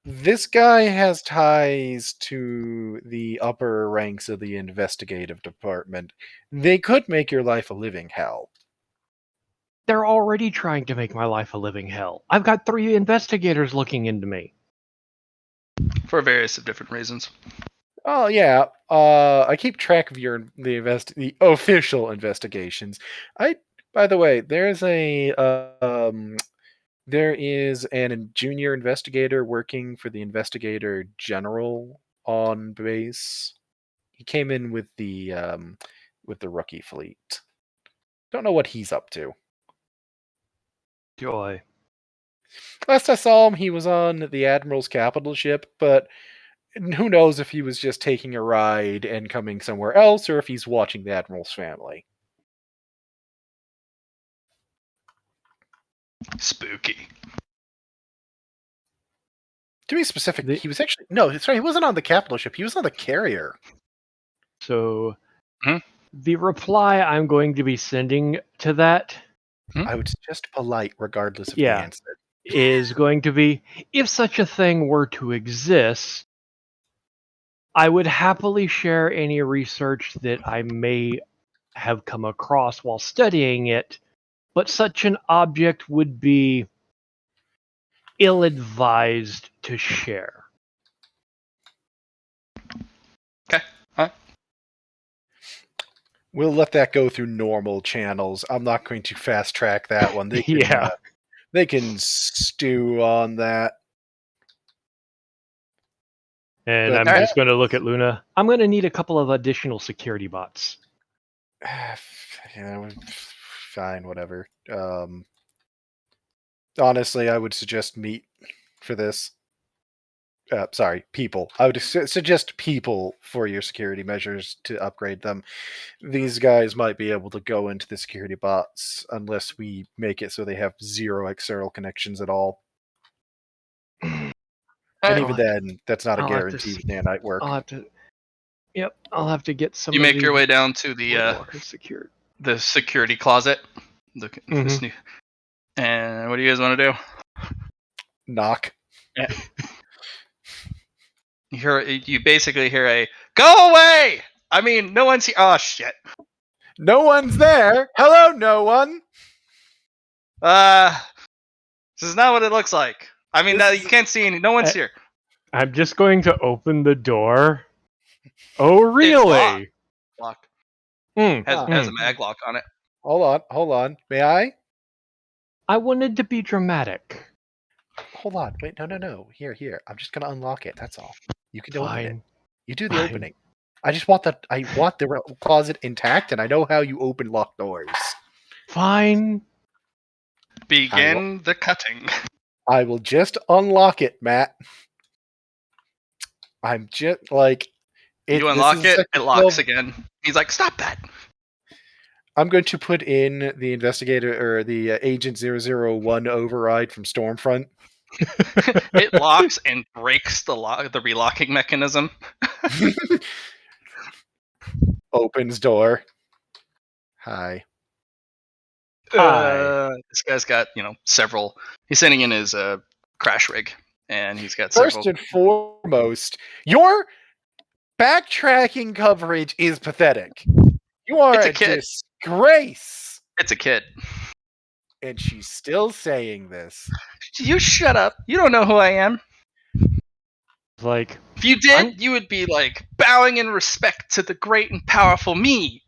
This guy has ties to the upper ranks of the investigative department. They could make your life a living hell. They're already trying to make my life a living hell. I've got 3 investigators looking into me. For various different reasons. Oh yeah. I keep track of the official investigations. By the way, there is an junior investigator working for the investigator general on base. He came in with the rookie fleet. Don't know what he's up to. Joy. Last I saw him, he was on the admiral's capital ship, but who knows if he was just taking a ride and coming somewhere else, or if he's watching the admiral's family. Spooky. To be specific, he was actually he wasn't on the capital ship. He was on the carrier. So, Hmm? the reply I'm going to be sending to that I would suggest polite, regardless of the Yeah. answer. is going to be, if such a thing were to exist, I would happily share any research that I may have come across while studying it, but such an object would be ill-advised to share. Okay. All right. We'll let that go through normal channels. I'm not going to fast track that one. Yeah. They can stew on that. And But I'm just going to look at Luna. I'm going to need a couple of additional security bots. Fine, whatever. Honestly, I would suggest meat for this. Sorry, people. I would suggest people for your security measures to upgrade them. These guys might be able to go into the security bots unless we make it so they have 0 external connections at all. And even then, that's not a guarantee with nanite work. I'll have to get some You of make your these way down to the walkers secured. the security closet. This new, and what do you guys want to do? Knock. Yeah. You basically hear a "Go away!" I mean, no one's here. Oh shit. No one's there. Hello, no one. This is not what it looks like. I mean, you can't see any. No one's here. I'm just going to open the door. Oh, really? Lock. Mm, Has a mag lock on it. Hold on. May I? I wanted to be dramatic. Hold on. Wait, no. Here. I'm just gonna unlock it. That's all. You can open it. Fine. You do the Fine. opening. I want the closet intact, and I know how you open locked doors. Fine. Begin the cutting. I will just unlock it, Matt. I'm just like You unlock it, it locks again. He's like, "Stop that!" I'm going to put in the investigator or the Agent 001 override from Stormfront. It locks and breaks the relocking mechanism. Opens door. Hi. This guy's got several. He's sending in his crash rig, and he's got several. First and foremost, your backtracking coverage is pathetic. You are It's a a kid. disgrace. It's a kid. And she's still saying this. You shut up. You don't know who I am. Like, if you did, you would be like bowing in respect to the great and powerful me.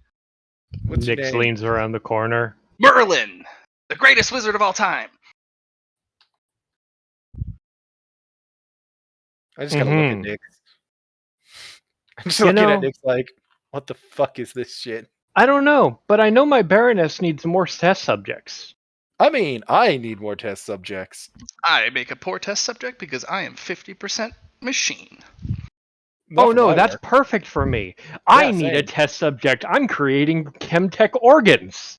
What's your Nyx name? leans around the corner. Merlin, the greatest wizard of all time. I just gotta look at Nyx. I'm just looking at Nyx like, what the fuck is this shit? I don't know, but I know my Baroness needs more test subjects. I mean, I need more test subjects. I make a poor test subject because I am 50% machine. Oh no, that's perfect for me. I need a test subject. I'm creating chemtech organs.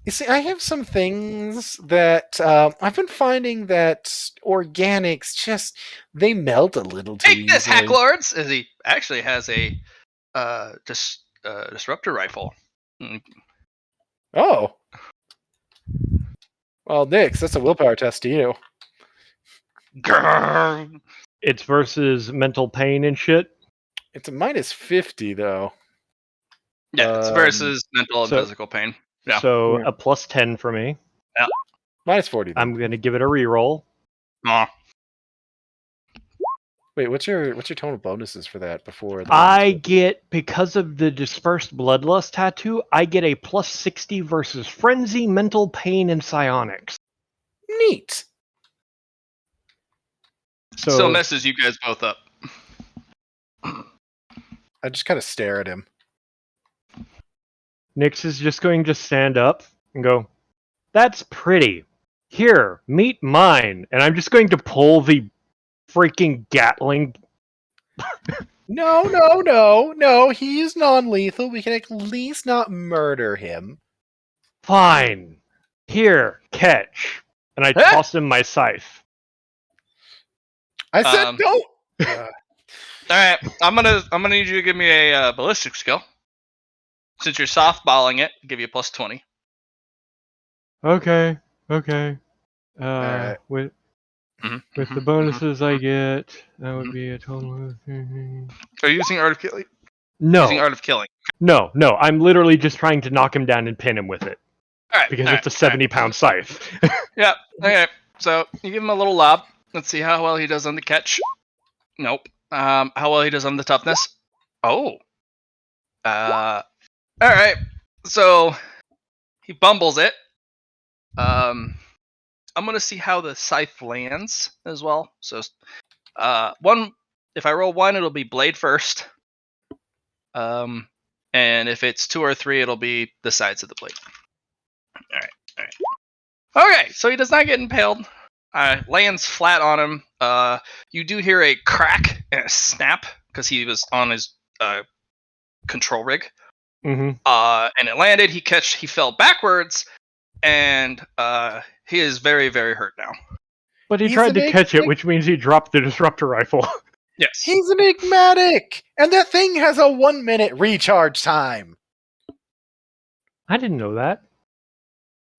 You see, I have some things that I've been finding that organics just they melt a little too easily. Take this, hack lords! As he actually has a disruptor rifle. Oh. Well, Nyx, that's a willpower test to you. Grrr. It's versus mental pain and shit. It's a minus 50 though. Yeah, it's versus mental and physical pain. Yeah. So a plus 10 for me. Yeah. Minus 40 then. I'm gonna give it a reroll. Wait, Wait, what's your total bonuses for that before the I get, because of the dispersed bloodlust tattoo, I get a plus 60 versus frenzy, mental pain, and psionics. Neat. Still messes you guys both up. I just kind of stare at him. Nyx is just going to stand up and go, "That's pretty. Here, meet mine." And I'm just going to pull the freaking Gatling. No. He's non-lethal. We can at least not murder him. Fine. Here, catch. And I toss him my scythe. I said don't. All right, I'm gonna need you to give me a ballistic skill. Since you're softballing it, I'll give you a plus 20. Okay. Alright. With the bonuses I get, that would be a total of... Are you using Art of Killing? No. Using Art of Killing. No. I'm literally just trying to knock him down and pin him with it. All right. Because it's a 70-pound scythe. Yeah. Okay. So you give him a little lob. Let's see how well he does on the catch. Nope. How well he does on the toughness. Oh. All right. So he bumbles it. I'm gonna see how the scythe lands as well. So, one. If I roll 1, it'll be blade first. And if it's 2 or 3, it'll be the sides of the blade. All right. Okay, so he does not get impaled. Lands flat on him. You do hear a crack and a snap because he was on his control rig. Mm-hmm. And it landed. He fell backwards, and he is very, very hurt now. But he tried to catch it, which means he dropped the disruptor rifle. Yes. He's enigmatic! And that thing has a 1-minute recharge time! I didn't know that.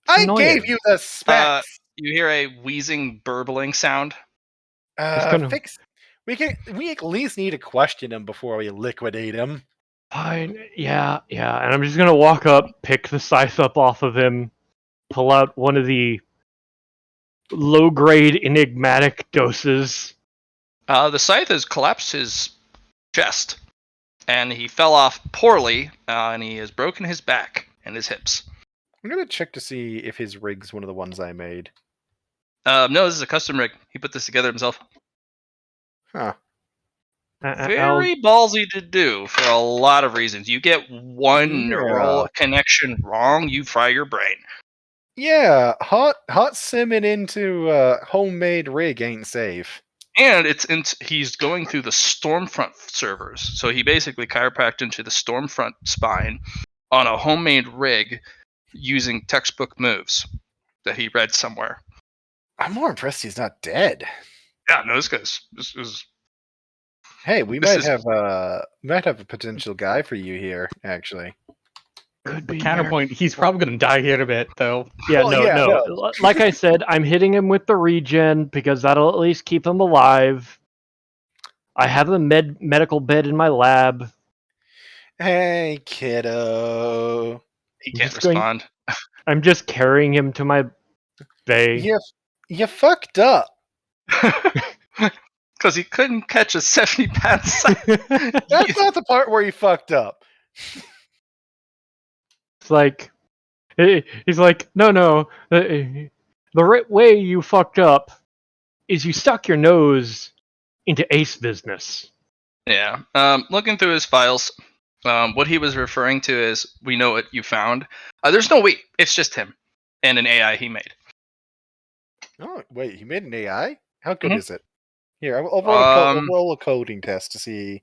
I gave you the specs! You hear a wheezing, burbling sound. We at least need to question him before we liquidate him. Fine. Yeah. And I'm just gonna walk up, pick the scythe up off of him, pull out one of the low-grade enigmatic doses. The scythe has collapsed his chest, and he fell off poorly, and he has broken his back and his hips. I'm gonna check to see if his rig's one of the ones I made. No, this is a custom rig. He put this together himself. Huh. Very ballsy to do for a lot of reasons. You get one neural connection wrong, you fry your brain. Yeah, hot simming into homemade rig ain't safe. And he's going through the Stormfront servers. So he basically chiropracted into the Stormfront spine on a homemade rig using textbook moves that he read somewhere. I'm more impressed he's not dead. Yeah, no, this is. Hey, we might have a potential guy for you here, actually. Could be counterpoint. He's probably going to die here in a bit, though. Yeah, no. Like I said, I'm hitting him with the regen because that'll at least keep him alive. I have a medical bed in my lab. Hey, kiddo. He can't respond. I'm just carrying him to my bay. You fucked up. Because he couldn't catch a 70-pound scythe. That's not the part where he fucked up. It's like, he's like, no. The right way you fucked up is you stuck your nose into Ace business. Yeah. Looking through his files, what he was referring to is, we know what you found. There's no we. It's just him and an AI he made. Oh, wait, he made an AI? How good is it? Here, I'll roll a coding test to see.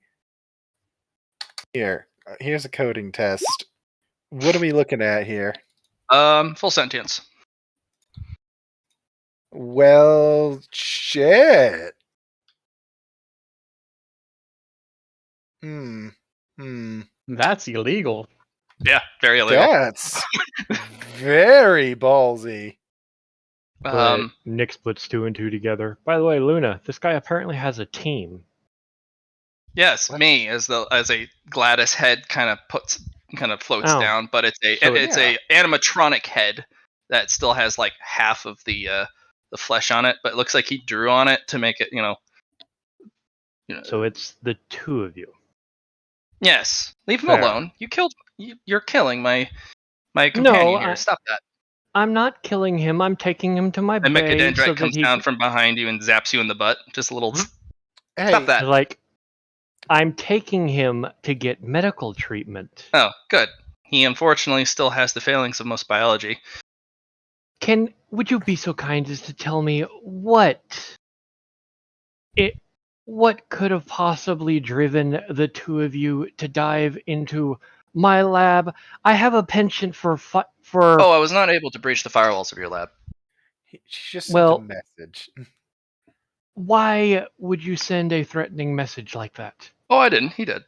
Here's a coding test. What are we looking at here? Full sentience. Well, shit. That's illegal. Yeah, very illegal. That's very ballsy. But Nyx puts 2 and 2 together. By the way, Luna, this guy apparently has a team. Yes, me as a Gladys head kind of floats down, but it's a animatronic head that still has like half of the flesh on it, but it looks like he drew on it to make it, So it's the two of you. Yes, leave him Fair. alone. You're killing my No, companion here. Stop that. I'm not killing him. I'm taking him to my And bay Mechadendrite so that comes he down from behind you and zaps you in the butt. Just a little. Hey, Stop that. like. I'm taking him to get medical treatment. Oh, good. He unfortunately still has the failings of most biology. Would you be so kind as to tell me what could have possibly driven the two of you to dive into my lab? I have a penchant for Oh, I was not able to breach the firewalls of your lab. she just sent a message. Why would you send a threatening message like that? Oh, I didn't. He did.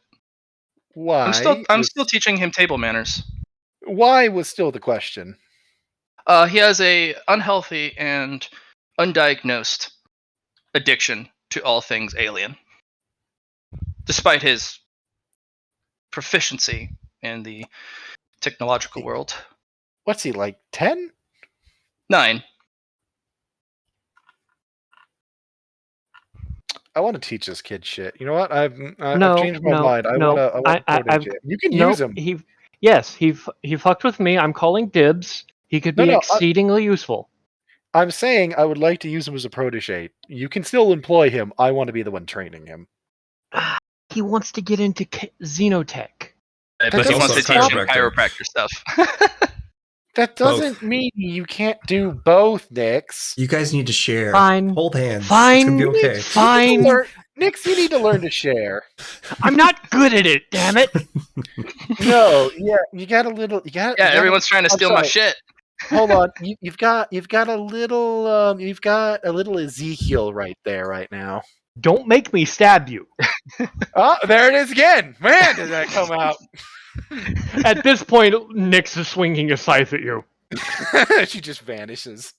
Why? I'm still teaching him table manners. Why was still the question. He has a unhealthy and undiagnosed addiction to all things alien, despite his proficiency in the technological world. What's he, like 10? 9. I want to teach this kid shit. You know what? I've No, changed my no, mind. I no. want to protege him. You can use him. He fucked with me. I'm calling dibs. He could be exceedingly useful. I'm saying I would like to use him as a protege. You can still employ him. I want to be the one training him. He wants to get into xenotech. But he wants to teach him chiropractor stuff. That doesn't mean you can't do both, Nix. You guys need to share. Fine. Hold hands. Fine. It's gonna be okay. Fine. Nix, you need to learn to share. I'm not good at it, damn it. No, yeah, you got a little. Everyone's trying to steal my shit. Hold on, you've got a little Ezekiel right there right now. Don't make me stab you. Oh, there it is again. Man, did that come out. At this point, Nix is swinging a scythe at you. She just vanishes.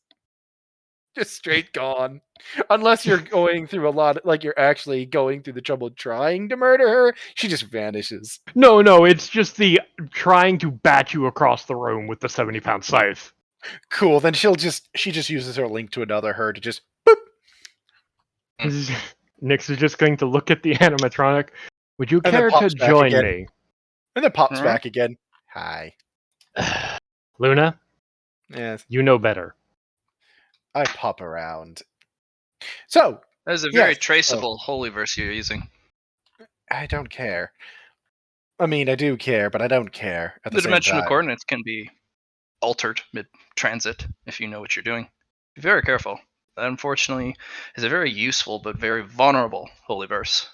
Just straight gone. Unless you're going through you're actually going through the trouble of trying to murder her, she just vanishes. No, it's just the trying to bat you across the room with the 70-pound scythe. Cool, then she just uses her link to another her to just boop. Nix is just going to look at the animatronic. Would you care to join me? And then pops back again. Hi. Luna? Yes. You know better. I pop around. So that is a very traceable holyverse you're using. I don't care. I mean, I do care, but I don't care at the same time. The dimensional coordinates can be altered mid-transit if you know what you're doing. Be very careful. That, unfortunately, is a very useful but very vulnerable holyverse.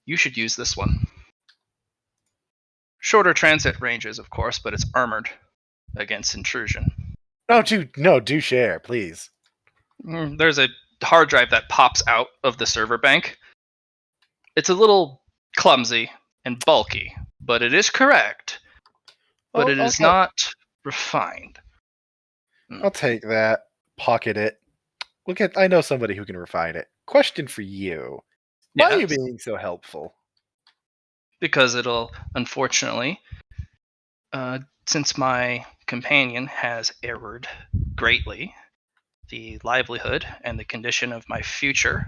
You should use this one. Shorter transit ranges, of course, but it's armored against intrusion. Do share, please. There's a hard drive that pops out of the server bank. It's a little clumsy and bulky, but it is correct. But it is not refined. I'll take that. Pocket it. I know somebody who can refine it. Question for you. Why are you being so helpful? Because it'll, unfortunately, since my companion has erred greatly, the livelihood and the condition of my future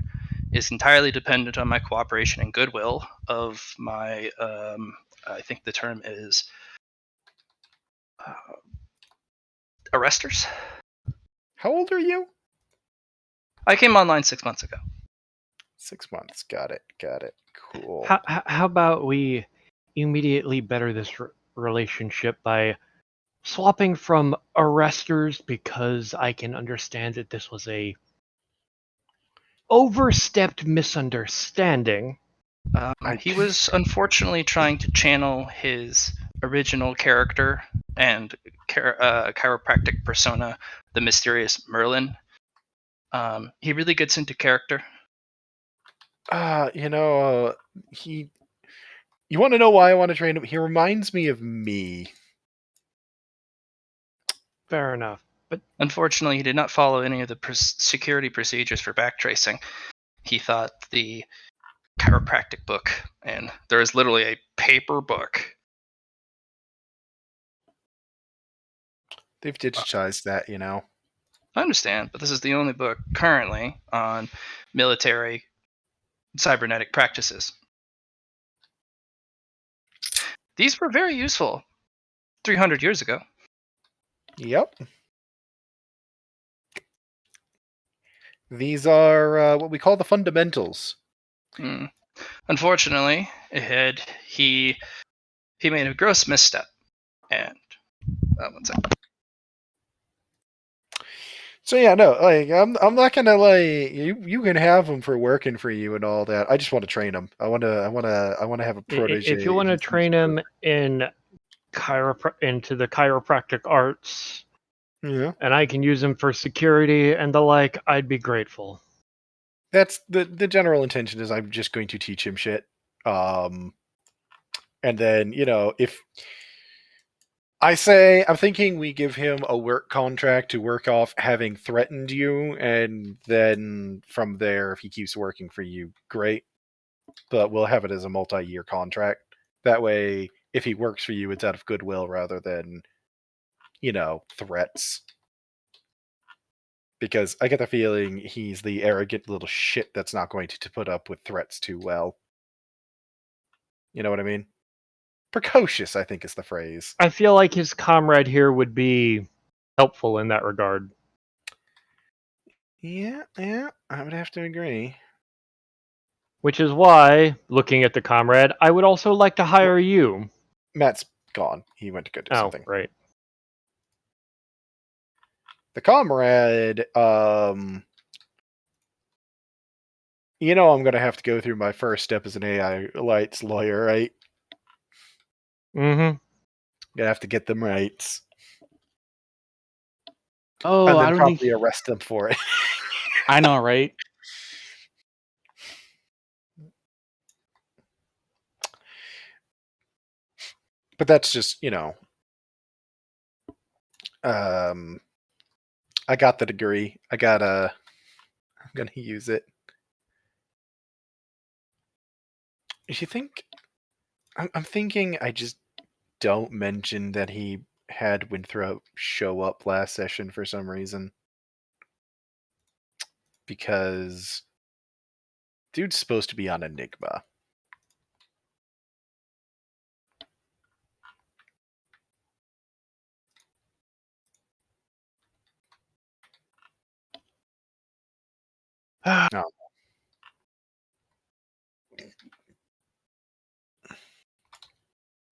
is entirely dependent on my cooperation and goodwill of my, I think the term is arresters. How old are you? I came online 6 months ago. 6 months. Got it. Cool. How about we immediately better this relationship by swapping from arresters, because I can understand that this was a overstepped misunderstanding. He was unfortunately trying to channel his original character and chiropractic persona, the mysterious Merlin. He really gets into character. You want to know why I want to train him? He reminds me of me. Fair enough. But unfortunately, he did not follow any of the security procedures for backtracing. He thought the chiropractic book, and there is literally a paper book. They've digitized that, I understand, but this is the only book currently on military cybernetic practices. These were very useful 300 years ago. Yep. These are what we call the fundamentals. Unfortunately, he made a gross misstep. And one second. So yeah, no, like I'm not gonna like you can have them for working for you and all that. I just want to train them. I want to have a protege. If you want to train him in into the chiropractic arts, yeah, and I can use him for security and the like, I'd be grateful. that's the general intention. Is I'm just going to teach him shit, and then if I'm thinking we give him a work contract to work off having threatened you, and then from there, if he keeps working for you, great. But we'll have it as a multi-year contract. That way, if he works for you, it's out of goodwill rather than, threats. Because I get the feeling he's the arrogant little shit that's not going to put up with threats too well. You know what I mean? Precocious, I think is the phrase. I feel like his comrade here would be helpful in that regard. Yeah, I would have to agree. Which is why, looking at the comrade, I would also like to hire you. Matt's gone. He went to go do something. Right. The comrade, I'm going to have to go through my first step as an AI rights lawyer, right? Mm-hmm. Gonna have to get them rights. Oh, and I then don't probably think. arrest them for it. I know, right? But that's just, I got the degree. I'm gonna use it. You think? I'm thinking I just don't mention that he had Winthrop show up last session for some reason. Because dude's supposed to be on Enigma. No.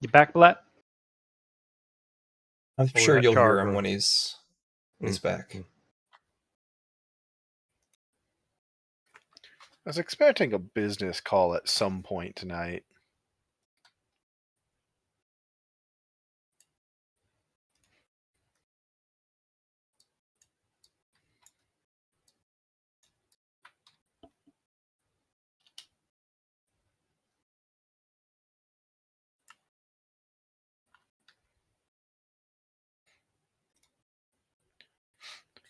You back, Blatt? I'm Or sure that you'll hear charger? him when he's back. I was expecting a business call at some point tonight.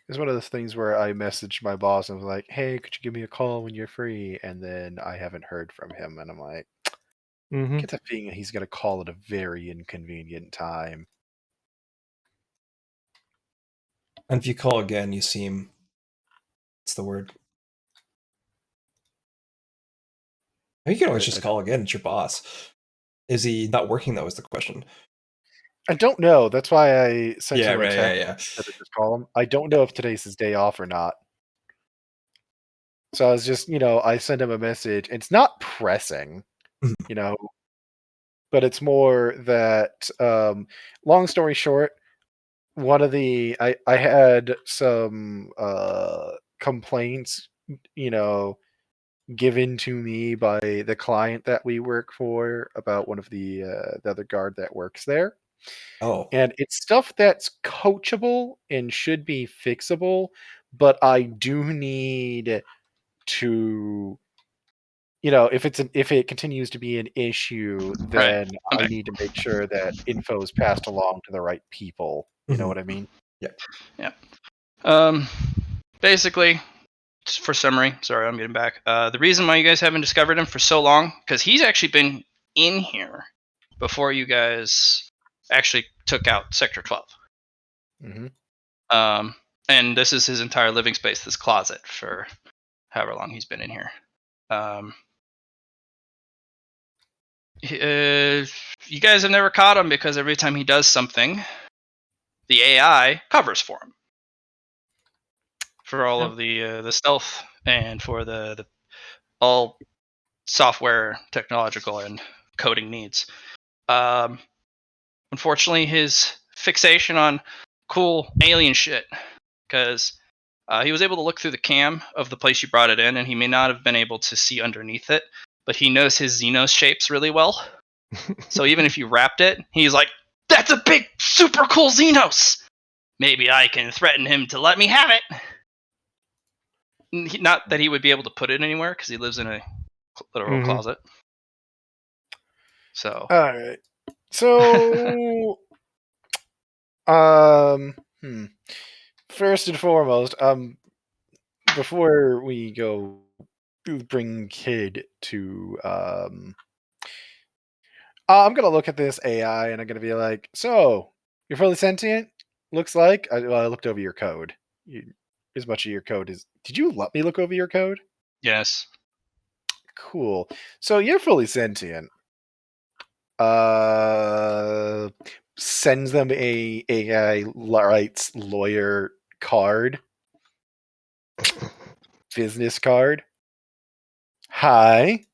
It's one of those things where I messaged my boss and was like, "Hey, could you give me a call when you're free?" And then I haven't heard from him, and I'm like, get the feeling he's gonna call at a very inconvenient time. And if you call again, you seem. What's the word? You can always just call again. It's your boss. Is he not working, though, is the question. I don't know. That's why I sent you a text Yeah. instead of just call him. I don't know if today's his day off or not. So I was just, I sent him a message. It's not pressing, but it's more that, long story short, one of the, I had some complaints, given to me by the client that we work for about one of the other guard that works there. Oh. And it's stuff that's coachable and should be fixable, but I do need to, if it continues to be an issue, then I'm I back. need to make sure that info is passed along to the right people. You know what I mean? Yeah. Basically, just for summary, sorry, I'm getting back. The reason why you guys haven't discovered him for so long, because he's actually been in here before you guys actually took out Sector 12. Mm-hmm. And this is his entire living space, this closet, for however long he's been in here. You guys have never caught him because every time he does something, the AI covers for him. For all of the stealth and for the all software, technological, and coding needs. Unfortunately, his fixation on cool alien shit, because he was able to look through the cam of the place you brought it in, and he may not have been able to see underneath it, but he knows his Xenos shapes really well. So even if you wrapped it, he's like, "That's a big, super cool Xenos. Maybe I can threaten him to let me have it." Not that he would be able to put it anywhere because he lives in a literal closet. So. All right. So, first and foremost, before we go bring Kid to, I'm gonna look at this AI and I'm gonna be like, "So, you're fully sentient? Looks like." I looked over your code. As much of your code is. Did you let me look over your code? Yes. Cool. So you're fully sentient. Sends them a AI rights lawyer card. Business card. Hi,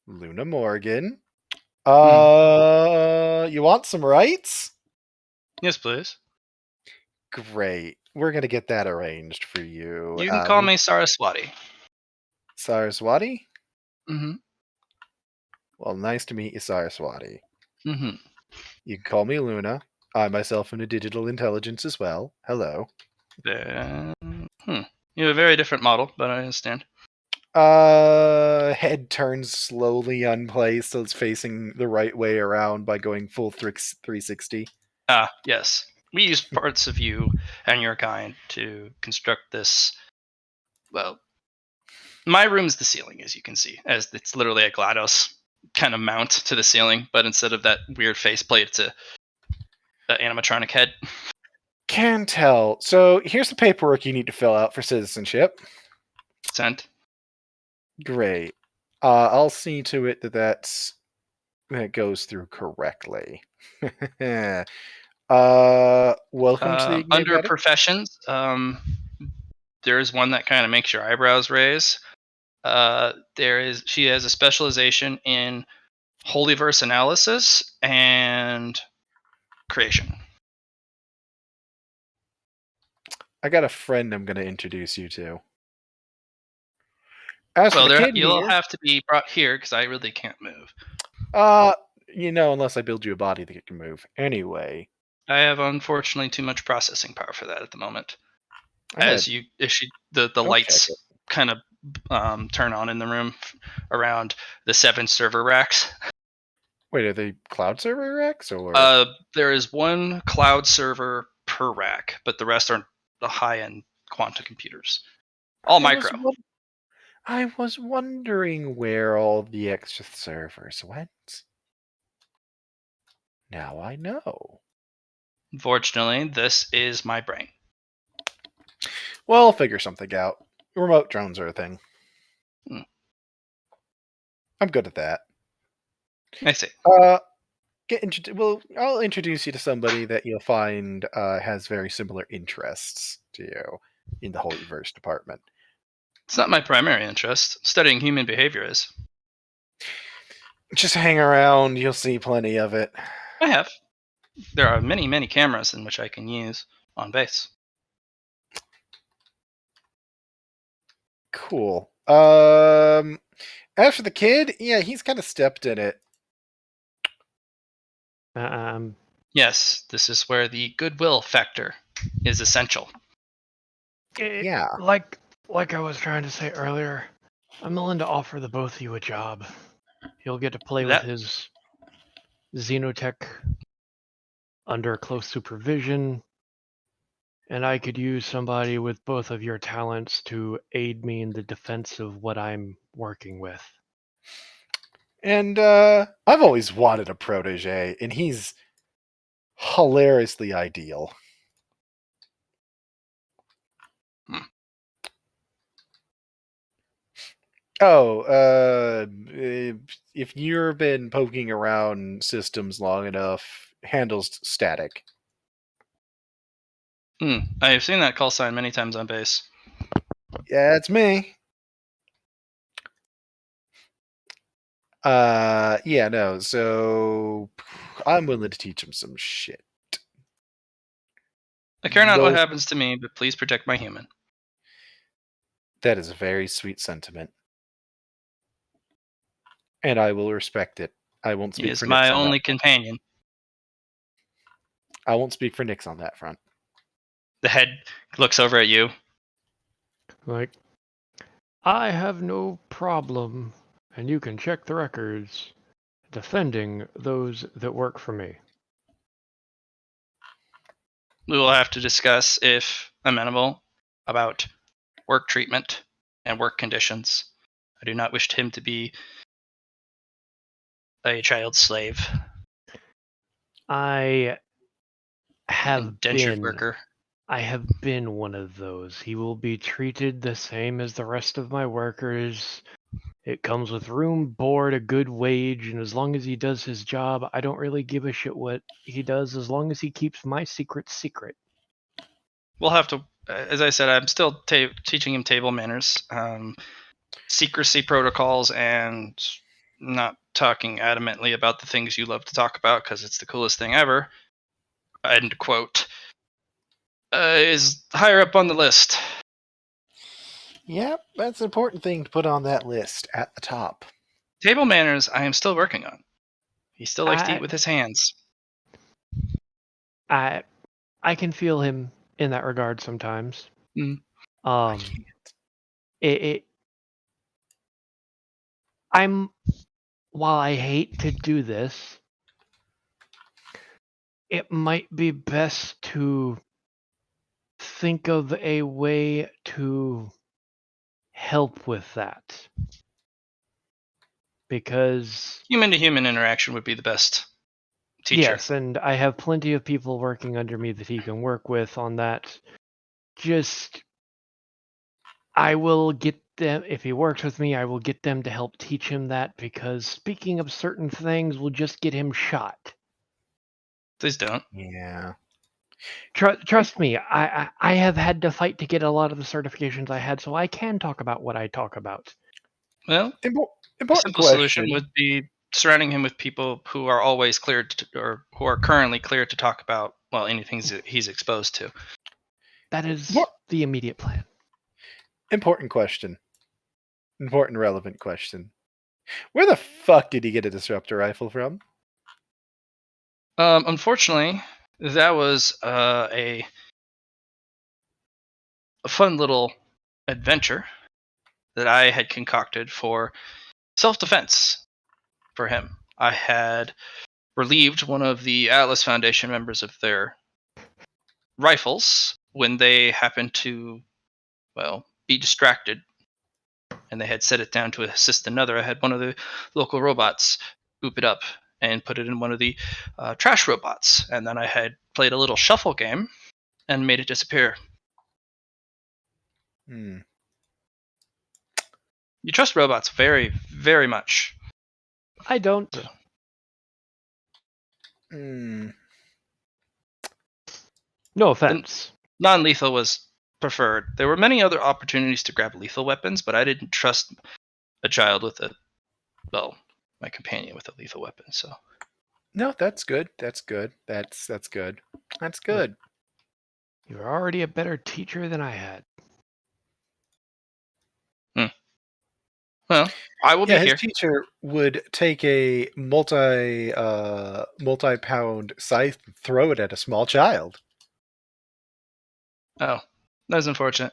Luna Morgan. You want some rights? Yes, please. Great. We're gonna get that arranged for you. You can call me Saraswati. Saraswati? Mm-hmm. Well, nice to meet you, Saraswati. Mm-hmm. You can call me Luna. I myself am a digital intelligence as well. Hello. You have a very different model, but I understand. Head turns slowly on place, so it's facing the right way around by going full 360. Yes. We use parts of you and your kind to construct this. Well, my room's the ceiling, as you can see, as it's literally a GLaDOS kind of mount to the ceiling, but instead of that weird faceplate, it's a animatronic head. Can tell. So here's the paperwork you need to fill out for citizenship. Sent. Great. I'll see to it that goes through correctly. Welcome to the Under Enigmatic. professions, there is one that kind of makes your eyebrows raise. She has a specialization in holyverse analysis and creation. I got a friend I'm going to introduce you to. As for the kid You'll here, have to be brought here because I really can't move. unless I build you a body that can move. Anyway, I have unfortunately too much processing power for that at the moment. As the check lights it. kind of turn on in the room around the 7 server racks. Wait, are they cloud server racks or? There is one cloud server per rack, but the rest are the high-end quantum computers. All micro. I was wondering where all the extra servers went. Now I know. Unfortunately, this is my brain. Well, I'll figure something out. Remote drones are a thing. I'm good at that. I see. I'll introduce you to somebody that you'll find has very similar interests to you in the Holyverse department. It's not my primary interest. Studying human behavior is. Just hang around, you'll see plenty of it. I have. There are many, many cameras in which I can use on base. Cool. As for the kid, yeah, he's kind of stepped in it. Yes, this is where the goodwill factor is essential. Yeah. Like I was trying to say earlier, I'm willing to offer the both of you a job. He'll get to play with his Xenotech under close supervision, and I could use somebody with both of your talents to aid me in the defense of what I'm working with. And I've always wanted a protege, and he's hilariously ideal. Oh, if you've been poking around systems long enough, handles static. I have seen that call sign many times on base. Yeah, it's me. Yeah, no. So I'm willing to teach him some shit. I care not what No, happens to me, but please protect my human. that is a very sweet sentiment, and I will respect it. I won't He speak is for my Nix on only that. companion. I won't speak for Nix on that front. The head looks over at you. Like, I have no problem, and you can check the records, defending those that work for me. We will have to discuss, if amenable, about work treatment and work conditions. I do not wish him to be a child slave, I have indentured been worker. I have been one of those. He will be treated the same as the rest of my workers. It comes with room, board, a good wage, and as long as he does his job, I don't really give a shit what he does as long as he keeps my secret secret. We'll have to, as I said, I'm still teaching him table manners, secrecy protocols, and not talking adamantly about the things you love to talk about because it's the coolest thing ever. End quote. Is higher up on the list. Yep, that's an important thing to put on that list at the top. Table manners, I am still working on. He still likes to eat I with his hands. I I can feel him in that regard sometimes. Mm. I can't. It I'm while I hate to do this, it might be best to think of a way to help with that. Because Human to human interaction would be the best teacher. yes, and I have plenty of people working under me that he can work with on that. Just I will get them, if he works with me, I will get them to help teach him that, because speaking of certain things will just get him shot. Please don't. Yeah. Trust me, I have had to fight to get a lot of the certifications I had, so I can talk about what I talk about. Well, a Important simple solution question. would be surrounding him with people who are always cleared to, or who are currently cleared to talk about, well, anything he's exposed to. That is What? the immediate plan. Important question. Important relevant question. Where the fuck did he get a disruptor rifle from? Unfortunately, that was a fun little adventure that I had concocted for self-defense for him. I had relieved one of the Atlas Foundation members of their rifles when they happened to, well, be distracted, and they had set it down to assist another. I had one of the local robots scoop it up and put it in one of the trash robots, and then I had played a little shuffle game and made it disappear. Hmm. You trust robots very, very much. I don't. So, Hmm. No offense. non-lethal was preferred. There were many other opportunities to grab lethal weapons, but I didn't trust a child with my companion with a lethal weapon. So No, that's good. That's good. That's good. That's good. You're already a better teacher than I had. well, I will Yeah, be his here. teacher would take a multi-pound scythe and throw it at a small child. Oh, that was unfortunate.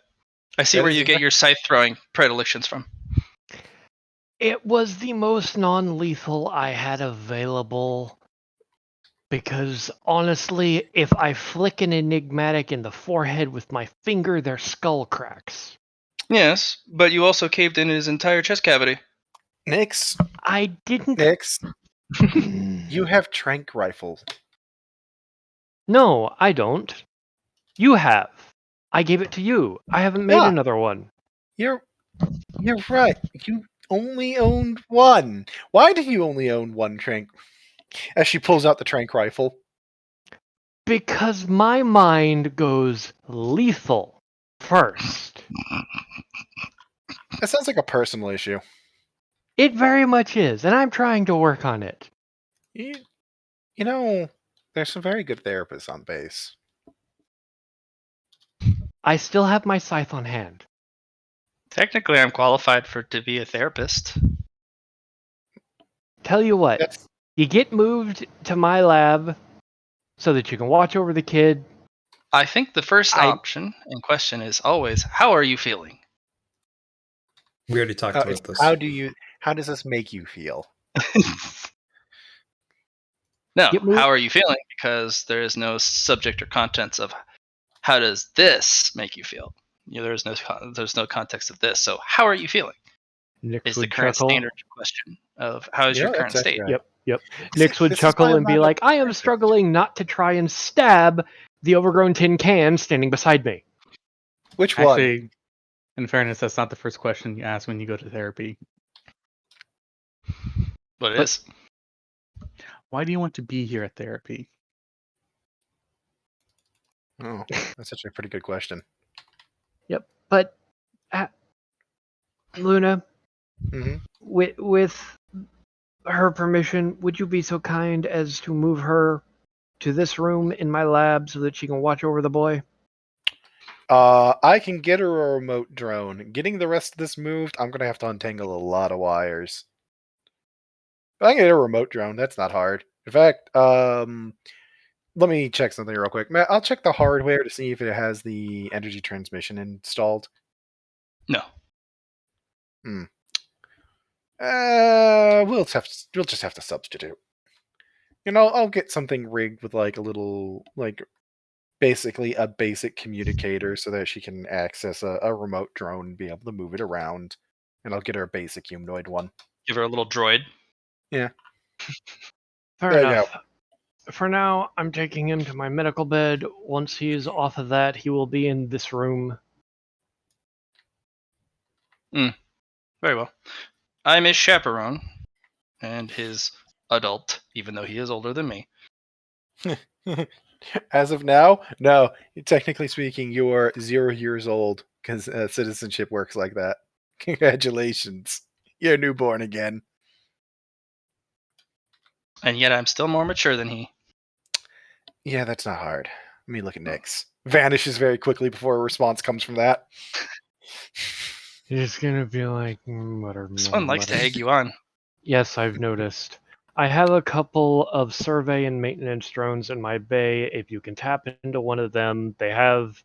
I see That where is you get your scythe throwing predilections from. It was the most non-lethal I had available, because honestly, if I flick an enigmatic in the forehead with my finger, their skull cracks. Yes, but you also caved in his entire chest cavity. Nix, I didn't. Nix, you have trank rifle. No, I don't. You have. I gave it to you. I haven't made Yeah. another one. You're right. only owned one. Why do you only own one trank? As she pulls out the trank rifle. Because my mind goes lethal first. That sounds like a personal issue. It very much is, and I'm trying to work on it. You know, there's some very good therapists on base. I still have my scythe on hand. Technically, I'm qualified to be a therapist. Tell you what, That's you get moved to my lab so that you can watch over the kid. I think the first I- option in question is always, how are you feeling? We already talked about this. how does this make you feel? No, Get moved- how are you feeling? Because there is no subject or contents of how does this make you feel. There's no context of this. So how are you feeling? Nix Is the would current chuckle. standard question of how is your current that's state? accurate. Yep. See, Nix would this is why chuckle I'm and be not a like, I am therapist. struggling not to try and stab the overgrown tin can standing beside me. Which one? Actually, in fairness, that's not the first question you ask when you go to therapy. But it But- is. Why do you want to be here at therapy? Oh, that's actually a pretty good question. But, Luna, hmm with her permission, would you be so kind as to move her to this room in my lab so that she can watch over the boy? I can get her a remote drone. Getting the rest of this moved, I'm gonna have to untangle a lot of wires. But I can get a remote drone. That's not hard. In fact, let me check something real quick. Matt, I'll check the hardware to see if it has the energy transmission installed. No. We'll just have to substitute. I'll get something rigged with like a little basically a basic communicator so that she can access a remote drone and be able to move it around. And I'll get her a basic humanoid one. Give her a little droid. Fair There you enough. For now, I'm taking him to my medical bed. Once he's off of that, he will be in this room. Very well. I'm his chaperone and his adult, even though he is older than me. As of now, no. Technically speaking, you are 0 years old because citizenship works like that. Congratulations, you're newborn again. And yet I'm still more mature than he. Yeah, that's not hard. Let me look at Nyx. Vanishes very quickly before a response comes from that. He's gonna be like, mutter. This one likes to egg you on. Yes, I've noticed. I have a couple of survey and maintenance drones in my bay. If you can tap into one of them, they have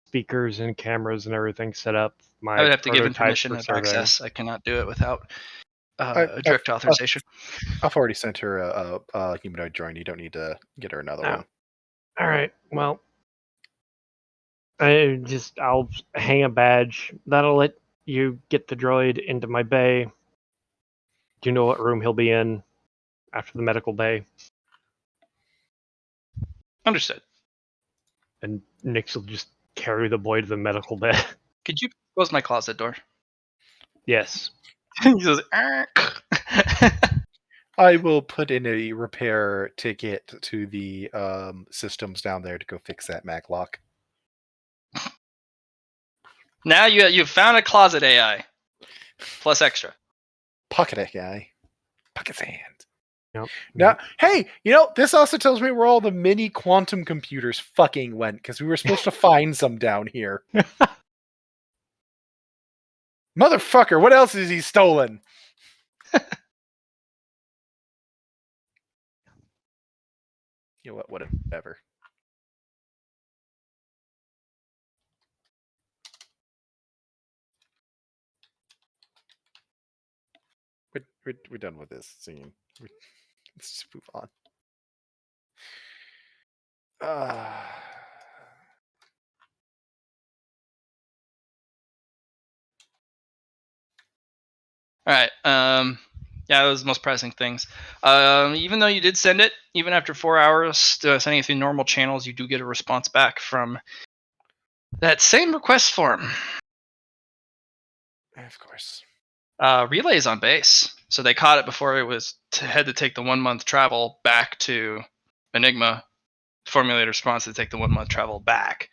speakers and cameras and everything set up. I would have to give him prototypes permission for of survey. access. I cannot do it without I've- direct authorization. I've already sent her a humanoid drone. You don't need to get her another Oh. one. All right. Well, I'll hang a badge. That'll let you get the droid into my bay. Do you know what room he'll be in after the medical bay? Understood. And Nix will just carry the boy to the medical bay. Could you close my closet door? Yes. He says, "Ark." I will put in a repair ticket to the systems down there to go fix that mag lock. Now you've found a closet AI. Plus extra. Pocket AI. Pocket sand. Yep. Now, hey, this also tells me where all the mini quantum computers fucking went, because we were supposed to find some down here. Motherfucker, what else is he stolen? You know what, whatever. We're done with this scene. Let's just move on. All right. Yeah, those are the most pressing things. Even though you did send it, even after 4 hours, sending it through normal channels, you do get a response back from that same request form. Of course. Relays on base. So they caught it before it was had to take the 1 month travel back to Enigma. Formulate a response to take the 1 month travel back.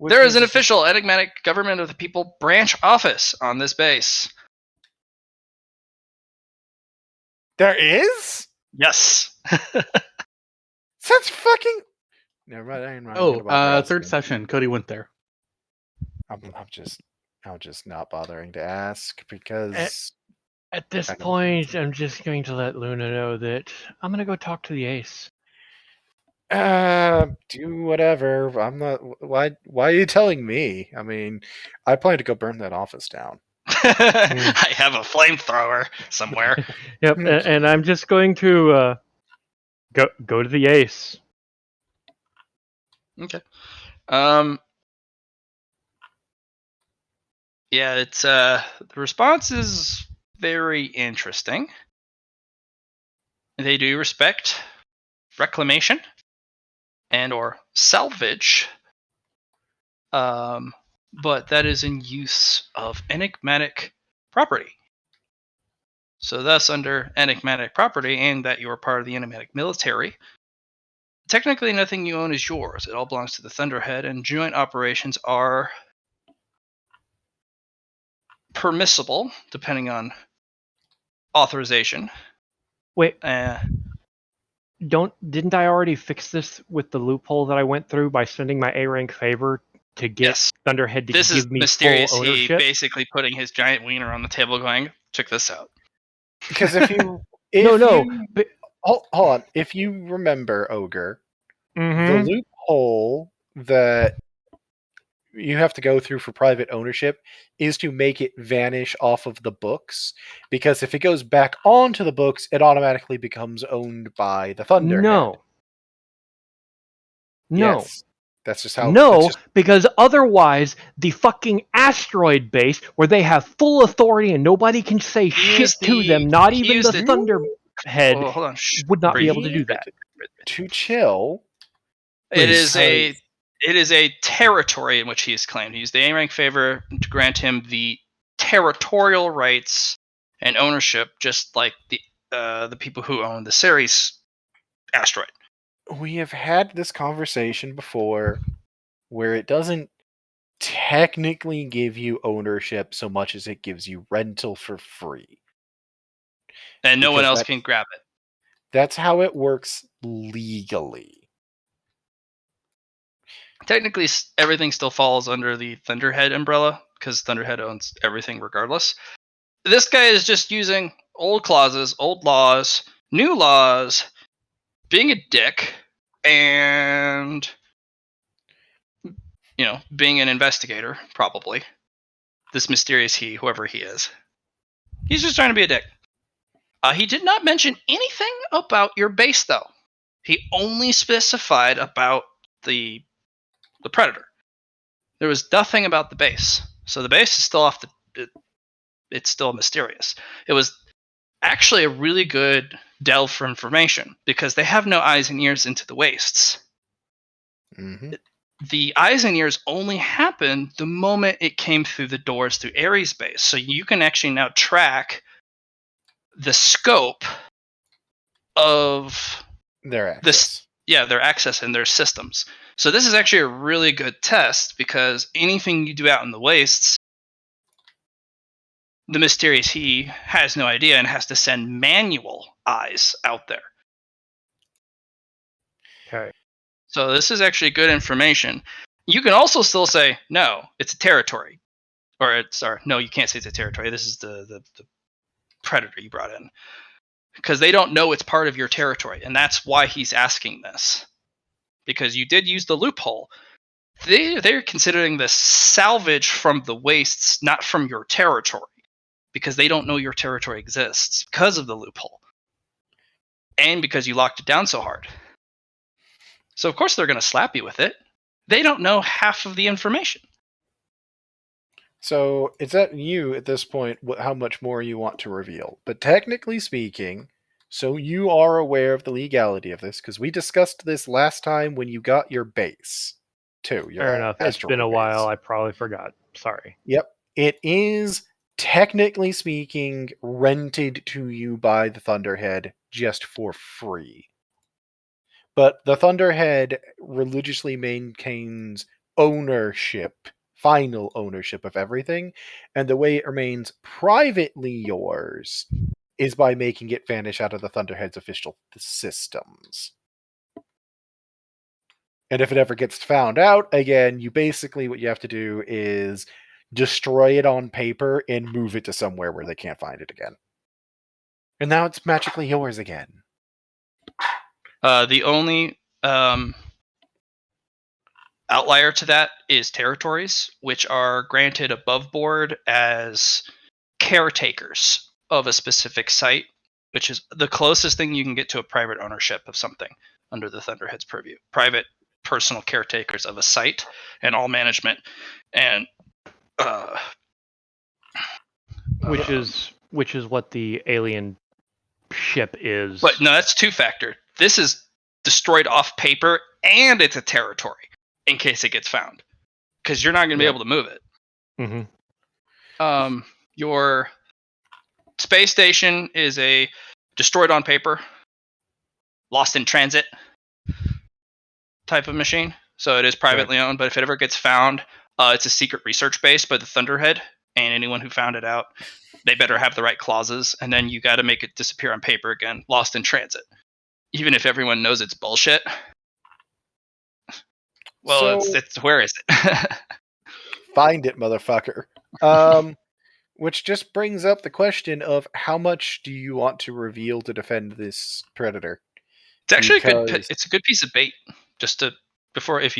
There is an official enigmatic government of the people branch office on this base. There is? Yes. That's fucking. Never mind. I ain't gonna bother third asking. session. Cody went there. I'm just not bothering to ask because At this I don't point, think I'm just going to let Luna know that I'm going to go talk to the ace. do whatever. I'm not. Why are you telling me? I mean, I plan to go burn that office down. I have a flamethrower somewhere. Yep, and I'm just going to go to the ace. Okay. Yeah, it's the response is very interesting. They do respect reclamation and or salvage, but that is in use of enigmatic property. So thus, under enigmatic property, and that you are part of the enigmatic military, technically nothing you own is yours. It all belongs to the Thunderhead, and joint operations are permissible depending on authorization. Wait, didn't I already fix this with the loophole that I went through by sending my A rank favor to get Yes. Thunderhead to This is give me mysterious. full He ownership? basically putting his giant wiener on the table, going, "Check this out." Because if you But, hold on, if you remember Ogre, the mhm. loophole that you have to go through for private ownership is to make it vanish off of the books, because if it goes back onto the books, it automatically becomes owned by the Thunderhead. No. Yes, that's just how. No, because otherwise, the fucking asteroid base, where they have full authority and nobody can say shit to them, not even the Thunderhead, Oh, hold on. would not be Breathe. able to do that. To chill. It Please. is a territory in which he is claimed. He used the A rank favor to grant him the territorial rights and ownership, just like the people who own the Ceres asteroid. We have had this conversation before, where it doesn't technically give you ownership so much as it gives you rental for free. And no one Because else can grab it. That's how it works legally. Technically, everything still falls under the Thunderhead umbrella, because Thunderhead owns everything regardless. This guy is just using old clauses, old laws, new laws, being a dick, and being an investigator, probably. This mysterious he, whoever he is. He's just trying to be a dick. He did not mention anything about your base, though. He only specified about the Predator. There was nothing about the base. So the base is still it's still mysterious. It was actually a really good delve for information, because they have no eyes and ears into the wastes. Mm-hmm. The eyes and ears only happened the moment it came through the doors through Ares base. So you can actually now track the scope of Their access. their access and their systems. So this is actually a really good test, because anything you do out in the wastes, the mysterious he has no idea and has to send manual eyes out there. Okay. So this is actually good information. You can also still say, no, it's a territory. No, you can't say it's a territory. This is the Predator you brought in. Because they don't know it's part of your territory, and that's why he's asking this. Because you did use the loophole. They're considering this salvage from the wastes, not from your territory. Because they don't know your territory exists because of the loophole. And because you locked it down so hard. So of course they're going to slap you with it. They don't know half of the information. So it's at you at this point how much more you want to reveal. But technically speaking, so you are aware of the legality of this, because we discussed this last time when you got your base too. Your Fair enough. It's been a while. I probably forgot. Sorry. Yep. It is, technically speaking, rented to you by the Thunderhead just for free. But the Thunderhead religiously maintains ownership, final ownership of everything, and the way it remains privately yours is by making it vanish out of the Thunderhead's official systems. And if it ever gets found out, again, you basically, what you have to do is destroy it on paper and move it to somewhere where they can't find it again. And now it's magically yours again. The only outlier to that is territories, which are granted above board as caretakers of a specific site, which is the closest thing you can get to a private ownership of something under the Thunderhead's purview. Private personal caretakers of a site and all management and Which is what the alien ship is. But no, that's two-factor. This is destroyed off paper and it's a territory in case it gets found, because you're not going to be able to move it. Mm-hmm. Your space station is a destroyed on paper, lost in transit type of machine. So it is privately owned, but if it ever gets found, it's a secret research base by the Thunderhead, and anyone who found it out, they better have the right clauses, and then you got to make it disappear on paper again, lost in transit. Even if everyone knows it's bullshit. Well, So- it's where is it? Find it, motherfucker. Which just brings up the question of how much do you want to reveal to defend this predator? It's actually Because- it's a good piece of bait. Just to if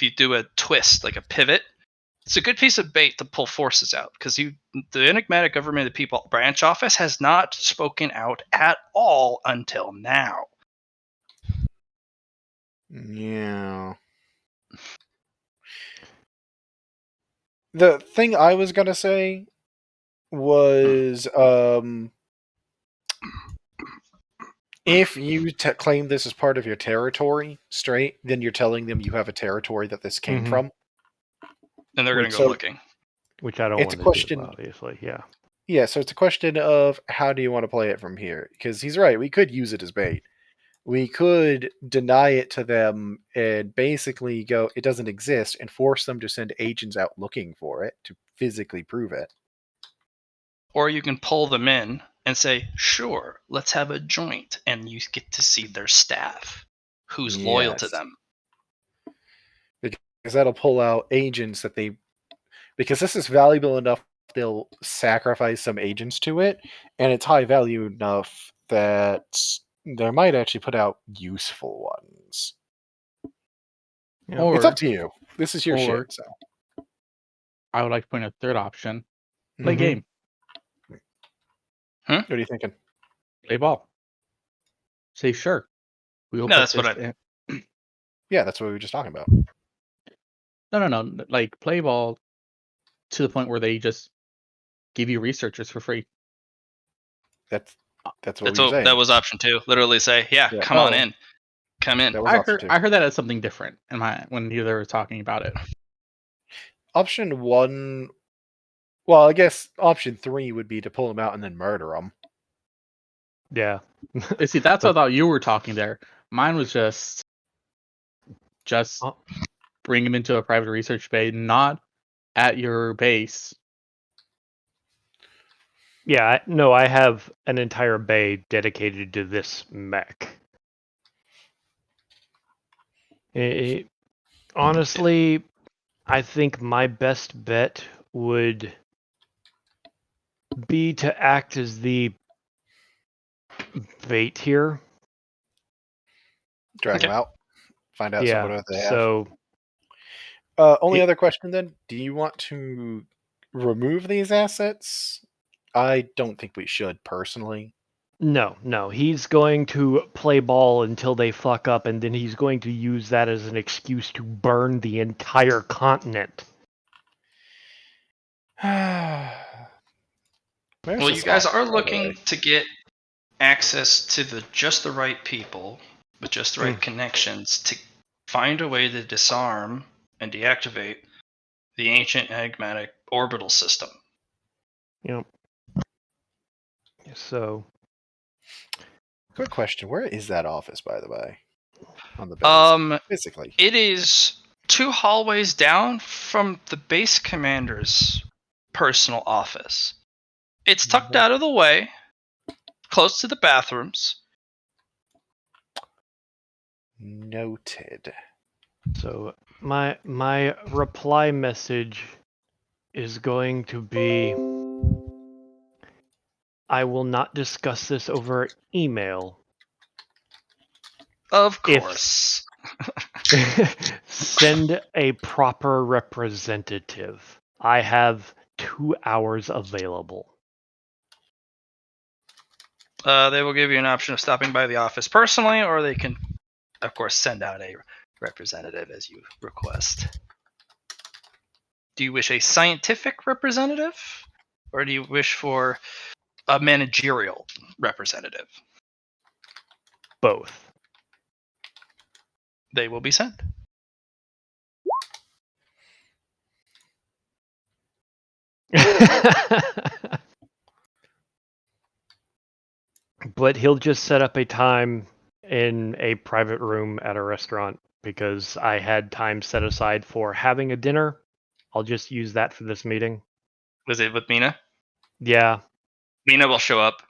you do a twist, like a pivot, it's a good piece of bait to pull forces out, because the Enigmatic Government of the People branch office has not spoken out at all until now. Yeah. The thing I was gonna say was, if you claim this as part of your territory, straight, then you're telling them you have a territory that this came from. And they're going to go looking. Which I don't It's want a to question- do, obviously, yeah. Yeah, so it's a question of how do you want to play it from here? Because he's right, we could use it as bait. We could deny it to them and basically go, it doesn't exist, and force them to send agents out looking for it to physically prove it. Or you can pull them in and say, sure, let's have a joint, and you get to see their staff, who's loyal to Yes. them. Because that'll pull out agents that they... Because this is valuable enough, they'll sacrifice some agents to it, and it's high value enough that they might actually put out useful ones. Yeah. Or It's up to you. This is your or- shit, so... I would like to point out a third option: play Mhm. game, What are you thinking? play ball. Say sure. We will No, put that's what this Yeah, that's what we were just talking about. No. Like play ball to the point where they just give you researchers for free. That's what we were saying. That was option 2. Literally say, Yeah. come on Oh. in. Come in. That was option 2. I heard that as something different in when they were talking about it. Option 1... Well, I guess option 3 would be to pull them out and then murder them. Yeah. See, that's what I thought you were talking there. Mine was just Oh. bring them into a private research bay, not at your base. Yeah, no, I have an entire bay dedicated to this mech. Honestly, I think my best bet would be to act as the bait here. Drag Okay. them out. Find out Yeah, what they have. so Only other question then. Do you want to remove these assets? I don't think we should, personally. no, he's going to play ball until they fuck up, and then he's going to use that as an excuse to burn the entire continent. Where's Well, this you guys offer, are by the looking way? to get access to just the right people with just the right connections to find a way to disarm and deactivate the ancient enigmatic orbital system. Yep. So, Quick question: where is that office, by the way? On the base, physically. It is 2 hallways down from the base commander's personal office. It's tucked out of the way, close to the bathrooms. Noted. so my reply message is going to be, I will not discuss this over email. Of course. Send a proper representative. I have 2 hours available. They will give you an option of stopping by the office personally, or they can, of course, send out a representative as you request. Do you wish a scientific representative, or do you wish for a managerial representative? Both. They will be sent. But he'll just set up a time in a private room at a restaurant because I had time set aside for having a dinner. I'll just use that for this meeting. Was it with Mina? Yeah. Mina will show up.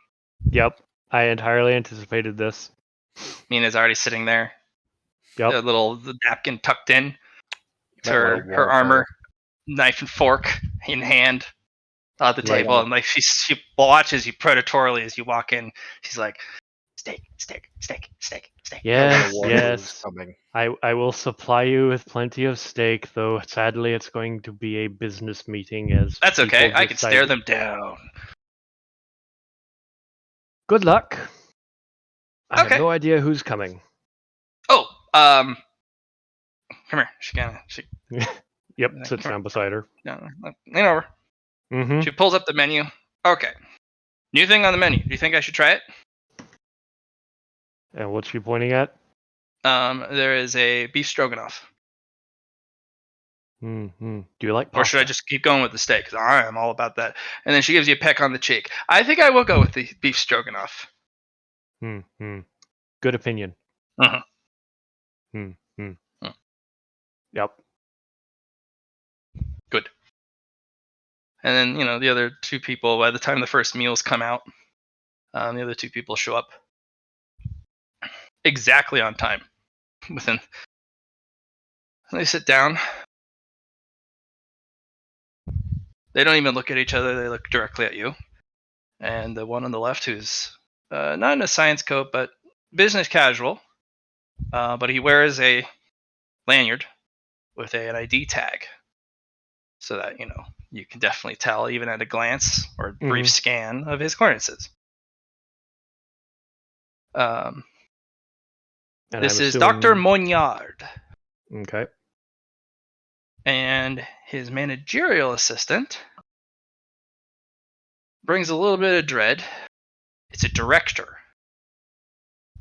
Yep. I entirely anticipated this. Mina's already sitting there. Yep. A little napkin tucked in to Might wanna her warn armor, knife and fork in hand at the Right. table, and like she watches you predatorily as you walk in. She's like, steak, steak, steak, steak, steak. Yes, warn her who's yes. coming. I will supply you with plenty of steak, though sadly it's going to be a business meeting as That's okay. people I can stare decide- them down. Good luck. I Okay. have no idea who's coming. Oh, come here. Yep, Come sits here. down beside her. No, lean over. Mm-hmm. She pulls up the menu. Okay. New thing on the menu. Do you think I should try it? And what's she pointing at? There is a beef stroganoff. Mm-hmm. Do you like pasta? Or should I just keep going with the steak? Because I am all about that. And then she gives you a peck on the cheek. I think I will go with the beef stroganoff. Mm-hmm. Good opinion. Uh-huh. Mm-hmm. Hmm. Yep. Good. And then, the other 2 people, by the time the first meals come out, the other 2 people show up exactly on time. They sit down. They don't even look at each other. They look directly at you. And the one on the left, who's not in a science coat, but business casual, but he wears a lanyard with an ID tag, so that you can definitely tell, even at a glance or a brief scan, of his clearances. This is Dr. Monard. Okay. And his managerial assistant brings a little bit of dread. It's a director.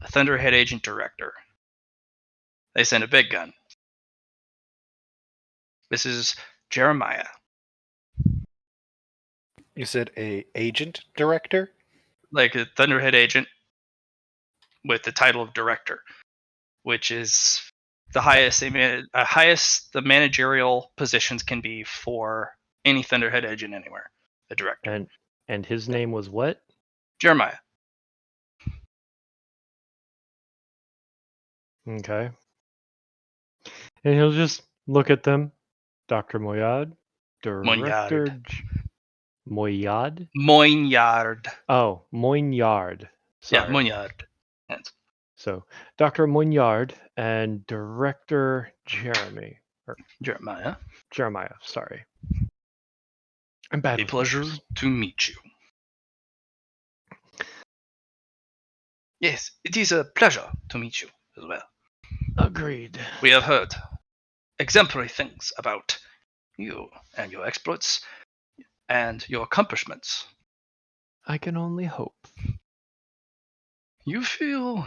A Thunderhead agent director. They send a big gun. This is Jeremiah. You said a agent director? Like a Thunderhead agent with the title of director, which is the highest the managerial positions can be for any Thunderhead agent anywhere. The director. And his name was what? Jeremiah. Okay. And he'll just look at them. Dr. Moyad, Director Moyad? Moyard. Oh, Moyard. Sorry. Yeah, Moyard. Yes. So, Dr. Moyard and Director Jeremiah. Sorry. I'm bad. A pleasure to meet you. Yes, it is a pleasure to meet you as well. Agreed. We have heard exemplary things about you and your exploits and your accomplishments. I can only hope. You feel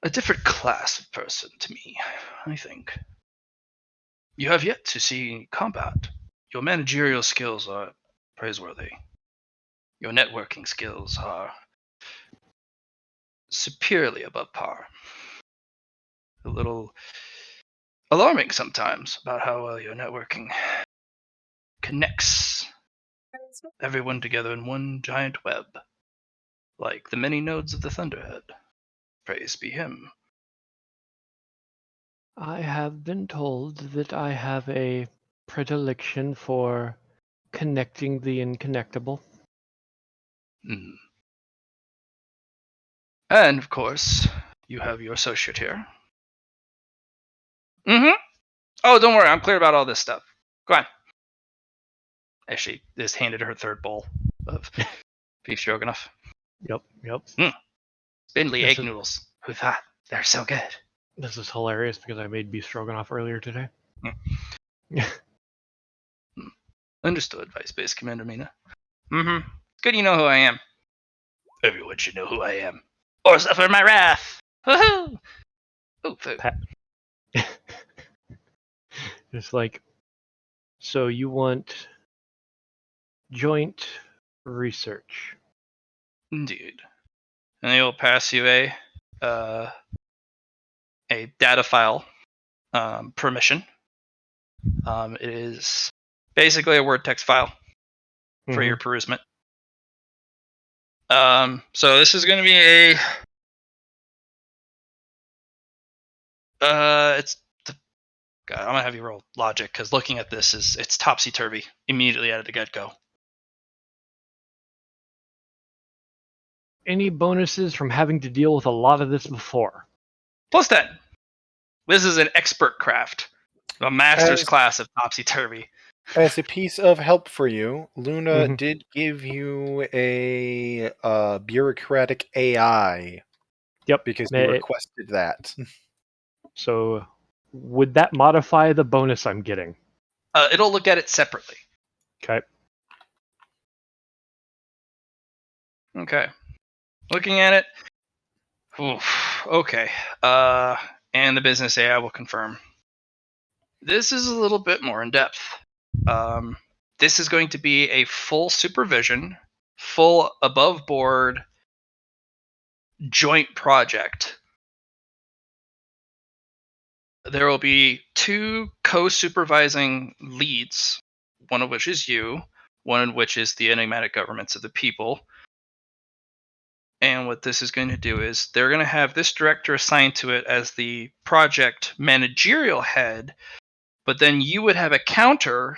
a different class of person to me, I think. You have yet to see combat. Your managerial skills are praiseworthy. Your networking skills are superiorly above par. A little alarming sometimes about how well your networking connects everyone together in one giant web, like the many nodes of the Thunderhead. Praise be him. I have been told that I have a predilection for connecting the inconnectable. Mm. And, of course, you have your associate here. Mm-hmm. Oh, don't worry, I'm clear about all this stuff. Go on. As she is handed her third bowl of beef stroganoff. Yep. Spindly This egg is- noodles. Who thought? They're so good. This is hilarious because I made beef stroganoff earlier today. Understood, Vice Base Commander Mina. Mm-hmm. Good you know who I am. Everyone should know who I am. Or suffer my wrath. Woohoo! Ooh, food. It's like, so you want joint research. Indeed. And they will pass you a data file permission. It is basically a Word text file for your perusement. So this is going to be a God, I'm gonna have you roll logic because looking at this it's topsy turvy immediately out of the get go. Any bonuses from having to deal with a lot of this before? +10. This is an expert craft, a master's As- class of topsy turvy. As a piece of help for you, Luna Mhm. did give you a bureaucratic AI Yep. because you requested that. So would that modify the bonus I'm getting? It'll look at it separately. Okay. Okay. Looking at it. Oof, okay. And the business AI will confirm. This is a little bit more in depth. This is going to be a full supervision, full above board joint project. There will be 2 co-supervising leads, one of which is you, one of which is the enigmatic governments of the people. And what this is going to do is they're going to have this director assigned to it as the project managerial head, but then you would have a counter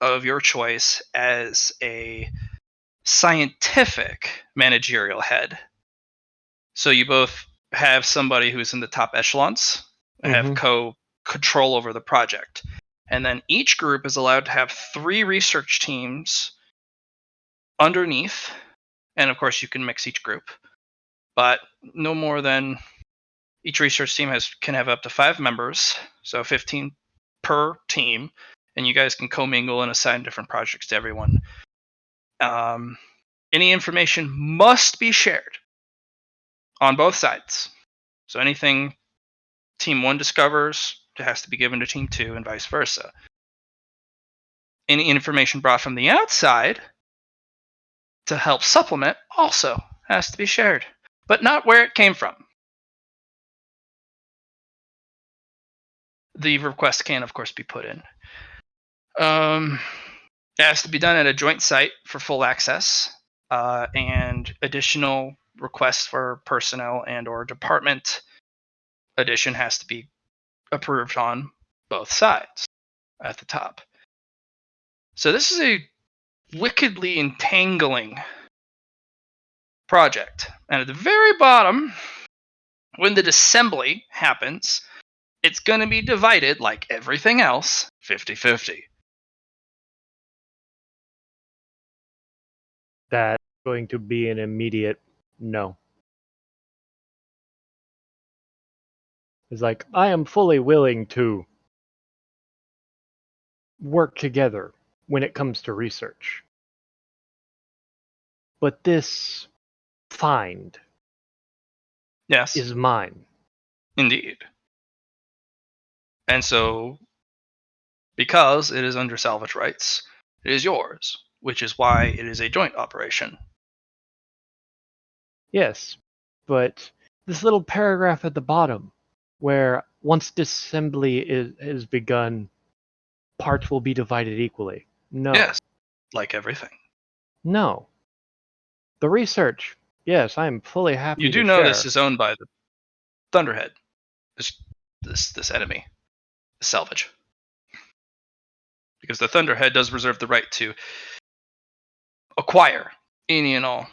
of your choice as a scientific managerial head. So you both have somebody who's in the top echelons, have control over the project. And then each group is allowed to have 3 research teams underneath. And of course, you can mix each group, but no more than each research team can have up to 5 members, so 15 per team, and you guys can commingle and assign different projects to everyone. Any information must be shared on both sides. So anything Team 1 discovers has to be given to Team 2 and vice versa. Any information brought from the outside to help supplement also has to be shared, but not where it came from. The request can, of course, be put in. It has to be done at a joint site for full access, and additional requests for personnel and or department addition has to be approved on both sides at the top. So this is a wickedly entangling project. And at the very bottom, when the disassembly happens, it's going to be divided, like everything else, 50-50. That's going to be an immediate no. It's like, I am fully willing to work together when it comes to research. But this find Yes, is mine. indeed. And so Because it is under salvage rights, it is yours, which is why it is a joint operation. Yes, but this little paragraph at the bottom, where once disassembly is begun, parts will be divided equally. No. Yes, like everything. No. The research, yes, I am fully happy You to do know share. this is owned by the Thunderhead. This enemy, salvage. Because the Thunderhead does reserve the right to acquire any and all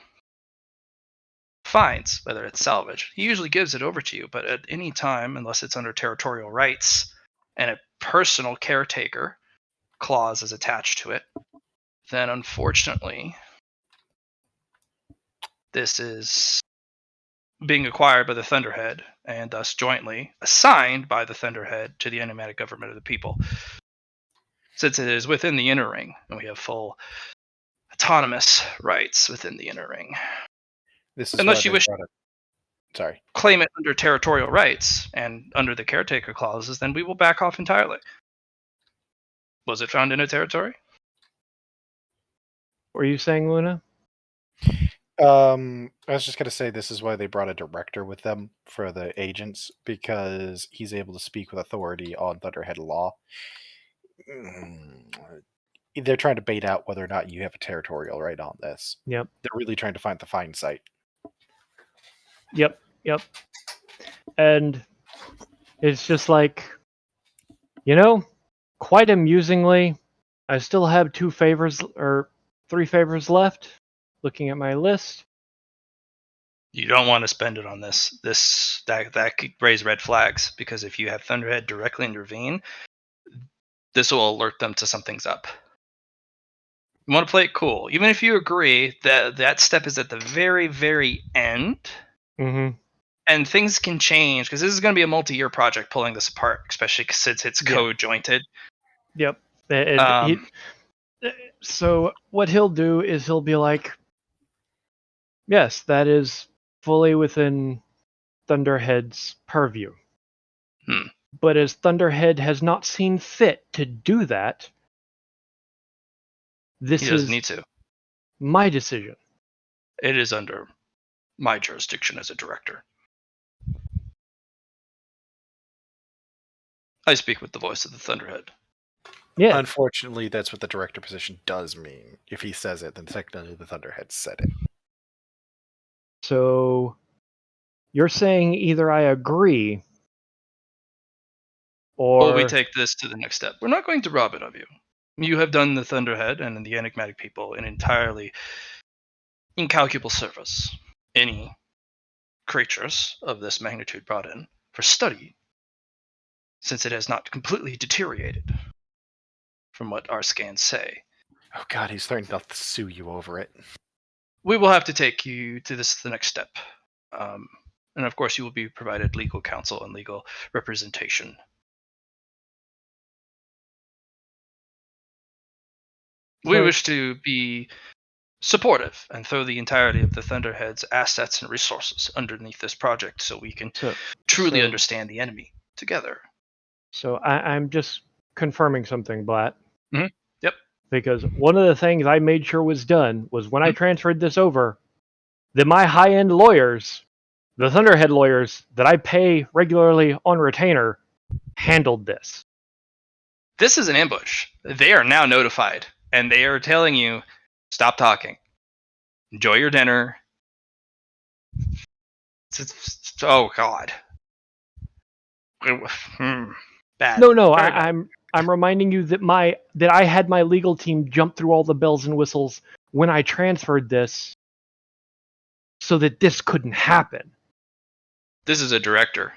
finds, whether it's salvage. He usually gives it over to you, but at any time, unless it's under territorial rights and a personal caretaker clause is attached to it, then unfortunately, this is being acquired by the Thunderhead and thus jointly assigned by the Thunderhead to the enigmatic government of the people. Since it is within the inner ring, and we have full autonomous rights within the inner ring. This is Unless why you they wish brought it. Sorry. claim it under territorial rights and under the caretaker clauses, then we will back off entirely. Was it found in a territory? What are you saying, Luna? I was just gonna say this is why they brought a director with them for the agents, because he's able to speak with authority on Thunderhead law. They're trying to bait out whether or not you have a territorial right on this. Yep. They're really trying to find the fine site. Yep. And it's just like, quite amusingly, I still have 2 favors or 3 favors left. Looking at my list. You don't want to spend it on this. That could raise red flags, because if you have Thunderhead directly intervene, this will alert them to something's up. You want to play it cool, even if you agree that that step is at the very, very end. Mm-hmm. And things can change, because this is going to be a multi-year project pulling this apart, especially since it's co-jointed. Yep. And so what he'll do is he'll be like, yes, that is fully within Thunderhead's purview. But as Thunderhead has not seen fit to do that, this He doesn't is need to. my decision. It is under my jurisdiction as a director. I speak with the voice of the Thunderhead. Yeah. Unfortunately, that's what the director position does mean. If he says it, then technically the Thunderhead said it. So you're saying either I agree or we take this to the next step. We're not going to rob it of you. You have done the Thunderhead and the enigmatic people an entirely incalculable service. Any creatures of this magnitude brought in for study, since it has not completely deteriorated, from what our scans say. Oh god, he's threatening to sue you over it. We will have to take you to the next step. And of course, you will be provided legal counsel and legal representation. We wish to be supportive and throw the entirety of the Thunderhead's assets and resources underneath this project, so we can truly understand the enemy together. So I'm just confirming something, Blatt. Mm-hmm. Yep. Because one of the things I made sure was done was when I transferred this over, that my high-end lawyers, the Thunderhead lawyers that I pay regularly on retainer, handled this. This is an ambush. They are now notified, and they are telling you, stop talking. Enjoy your dinner. Oh, God. Bad. No, Very bad. I'm reminding you that I had my legal team jump through all the bells and whistles when I transferred this so that this couldn't happen. This is a director.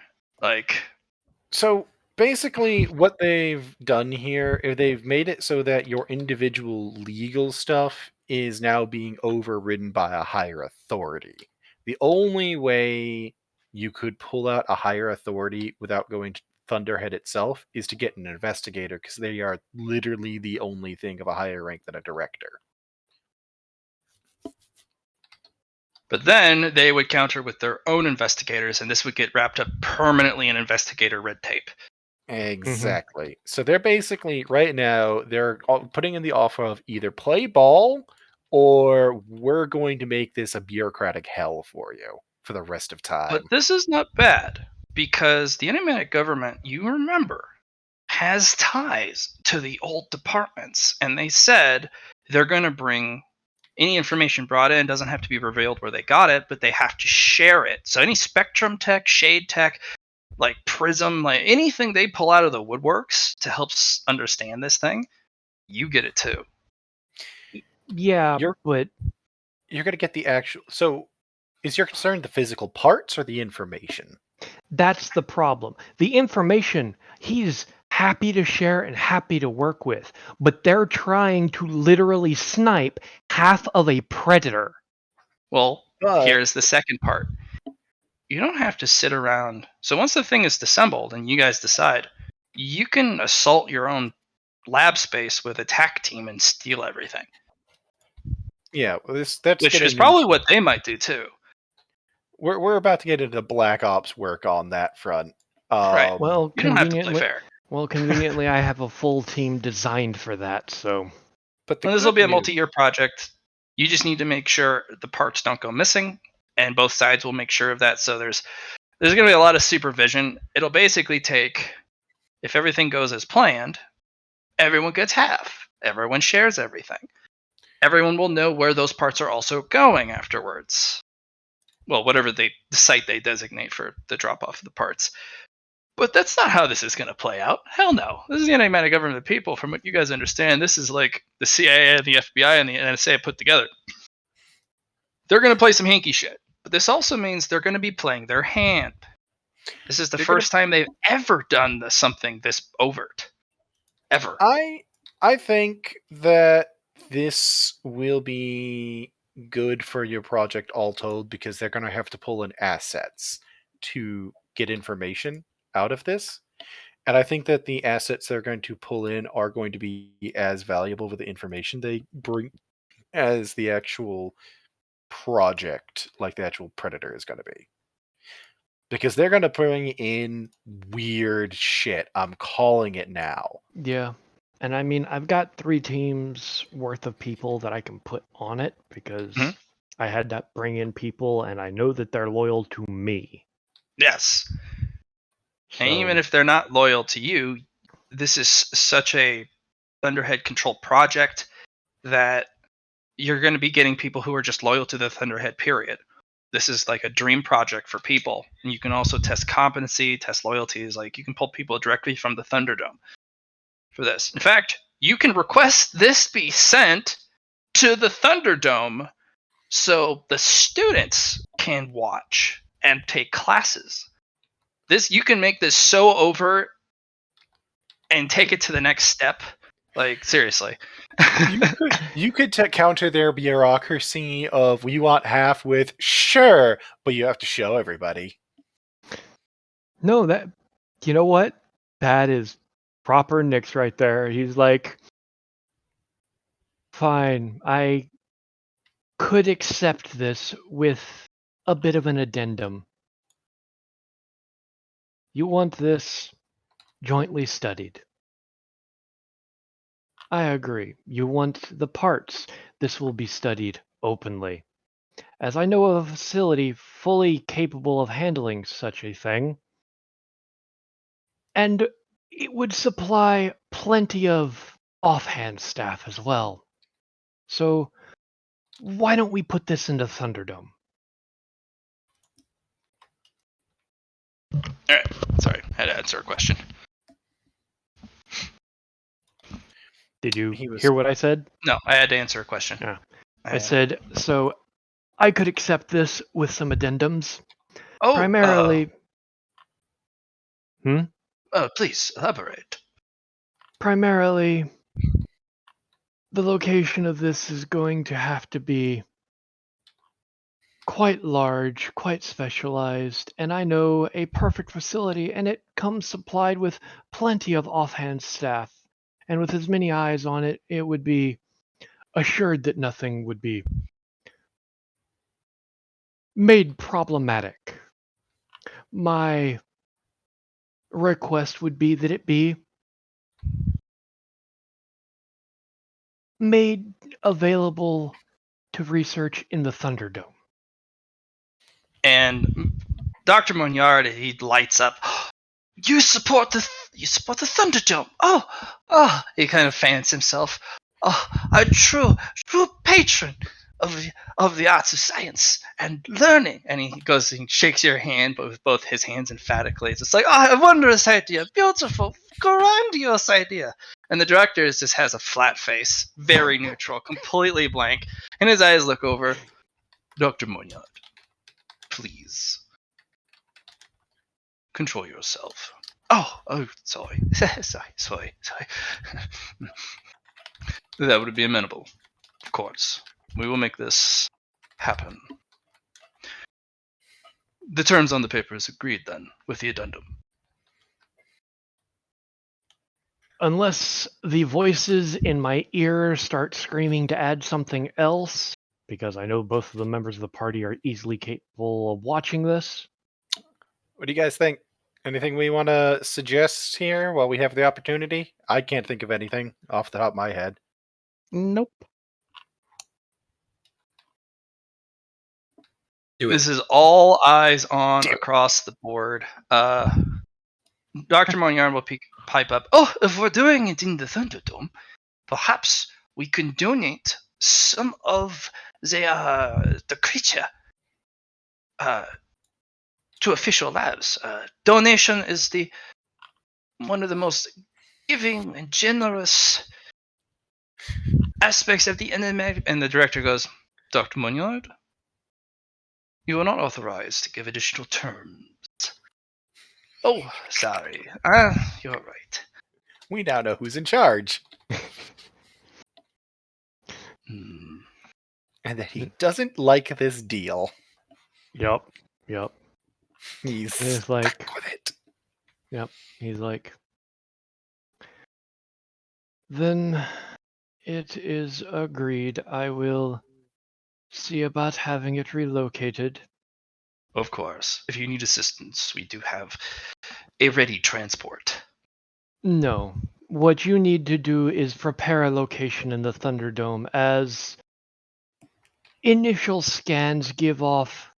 So basically what they've done here is they've made it so that your individual legal stuff is now being overridden by a higher authority. The only way you could pull out a higher authority without going to Thunderhead itself is to get an investigator, because they are literally the only thing of a higher rank than a director. But then they would counter with their own investigators, and this would get wrapped up permanently in investigator red tape. Exactly. So they're basically right now they're putting in the offer of either play ball or we're going to make this a bureaucratic hell for you for the rest of time. But this is not bad because the enigmatic government, you remember, has ties to the old departments, and they said they're going to bring any information brought in doesn't have to be revealed where they got it, but they have to share it. So any spectrum tech, shade tech, like prism, like anything they pull out of the woodworks to help understand this thing, you get it too. Yeah, You're but you're going to get the actual. So, is your concern the physical parts or the information? that's the problem. The information he's happy to share and happy to work with, but they're trying to literally snipe half of a predator. Well, But here's the second part. You don't have to sit around. So once the thing is assembled and you guys decide, you can assault your own lab space with a attack team and steal everything. yeah, that's Which is getting probably into, what they might do too. we're about to get into Black Ops work on that front. Right. Well, You don't have to play fair. conveniently, I have a full team designed for that. So But the And this will good be a news, multi-year project. You just need to make sure the parts don't go missing, and both sides will make sure of that. So there's going to be a lot of supervision. It'll basically take, if everything goes as planned, everyone gets half. Everyone shares everything. Everyone will know where those parts are also going afterwards. Well, whatever the site they designate for the drop off of the parts. But that's not how this is going to play out. Hell no. This is the enigmatic government of the people. From what you guys understand, this is like the CIA and the FBI and the NSA put together. They're going to play some hinky shit. But this also means they're going to be playing their hand. This is the first time they've ever done something this overt. Ever. I think that this will be good for your project all told because they're going to have to pull in assets to get information out of this. And I think that the assets they're going to pull in are going to be as valuable with the information they bring as the actual project, like the actual Predator is going to be. Because they're going to bring in weird shit. I'm calling it now. yeah. And I mean, I've got 3 teams worth of people that I can put on it because Mhm. I had to bring in people and I know that they're loyal to me. Yes. So, And even if they're not loyal to you, this is such a Thunderhead controlled project that you're going to be getting people who are just loyal to the Thunderhead, period. This is like a dream project for people. And you can also test competency, test loyalties. Like you can pull people directly from the Thunderdome for this. In fact, you can request this be sent to the Thunderdome so the students can watch and take classes. This you can make this so overt and take it to the next step. Like seriously. You could counter their bureaucracy of we want half with sure, but you have to show everybody. no, that, you know what? That is proper Nick's right there. He's like, fine, I could accept this with a bit of an addendum. You want this jointly studied. I agree. You want the parts. This will be studied openly. As I know of a facility fully capable of handling such a thing, and it would supply plenty of offhand staff as well. So, why don't we put this into Thunderdome? All right. Sorry, I had to answer a question. Did you He was hear what I said? No, I had to answer a question. Yeah. I said, so I could accept this with some addendums. Oh, Primarily, please elaborate. primarily, the location of this is going to have to be quite large, quite specialized, and I know a perfect facility, and it comes supplied with plenty of offhand staff. And with as many eyes on it, it would be assured that nothing would be made problematic. My request would be that it be made available to research in the Thunderdome. And Dr. Monyard, he lights up. You support the Thunderdome. Oh! He kind of fans himself. Oh, a true patron of the arts of science and learning. And he goes and shakes your hand, but with both his hands emphatically. It's like, a wondrous idea, beautiful, grandiose idea. And the director just has a flat face, very neutral, completely blank, and his eyes look over. Dr. Monyard, please control yourself. Oh, sorry. sorry. That would be amenable. Of course. We will make this happen. The terms on the paper is agreed then, with the addendum. Unless the voices in my ear start screaming to add something else, because I know both of the members of the party are easily capable of watching this. What do you guys think? Anything we want to suggest here while we have the opportunity? I can't think of anything off the top of my head. Nope. Do it. This is all eyes on across the board. Dr. Monyard will pipe up. Oh, if we're doing it in the Thunderdome, perhaps we can donate some of the creature to official labs. Donation is one of the most giving and generous aspects of the Enigma. And the director goes, Dr. Monyard, you are not authorized to give additional terms. Oh, sorry. You're right. We now know who's in charge. And that he doesn't like this deal. Yep. He's It's stuck like, with it. yep. He's like, then it is agreed. I will see about having it relocated. Of course. If you need assistance, we do have a ready transport. No. What you need to do is prepare a location in the Thunderdome, as initial scans give off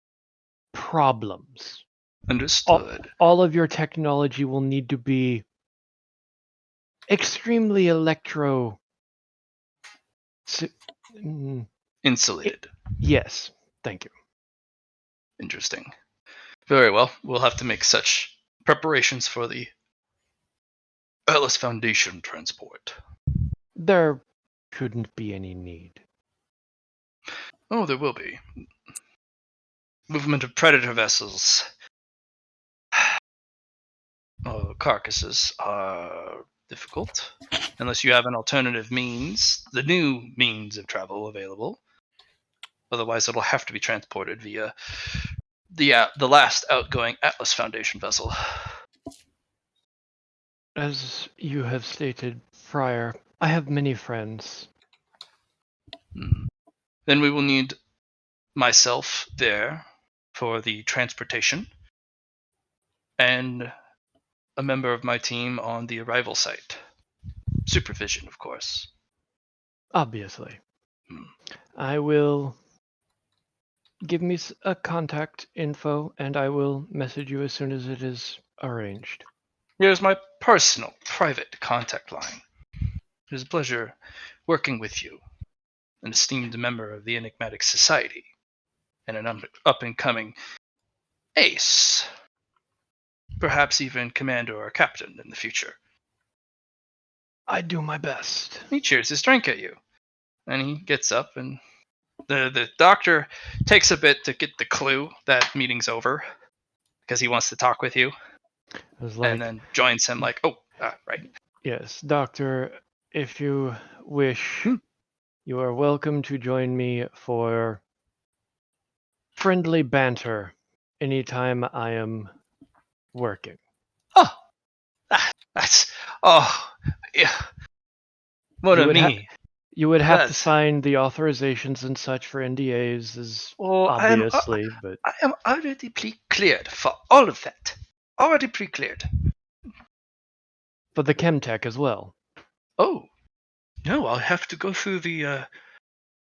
problems. Understood. All of your technology will need to be extremely Insulated. Yes, thank you. Interesting. Very well. We'll have to make such preparations for the Atlas Foundation transport. There shouldn't be any need. Oh, there will be. Movement of predator vessels. Carcasses are difficult unless you have an alternative means, the new means of travel available. Otherwise, it'll have to be transported via the last outgoing Atlas Foundation vessel. As you have stated prior, I have many friends. Then we will need myself there for the transportation, and a member of my team on the arrival site. Supervision, of course. Obviously. I will give me a contact info, and I will message you as soon as it is arranged. Here's my personal, private contact line. It is a pleasure working with you, an esteemed member of the Enigmatic Society, and an up-and-coming ace. Perhaps even commander or captain in the future. I do my best. He cheers his drink at you. And he gets up, and the doctor takes a bit to get the clue that meeting's over, because he wants to talk with you. And then joins him like, right. Yes, Doctor, if you wish, you are welcome to join me for friendly banter anytime I am working. Oh, that's, yeah. What a me. You would have to sign the authorizations and such for NDAs, obviously, but I am already pre-cleared for all of that. Already pre-cleared. for the Chemtech as well. Oh, no, I'll have to go through the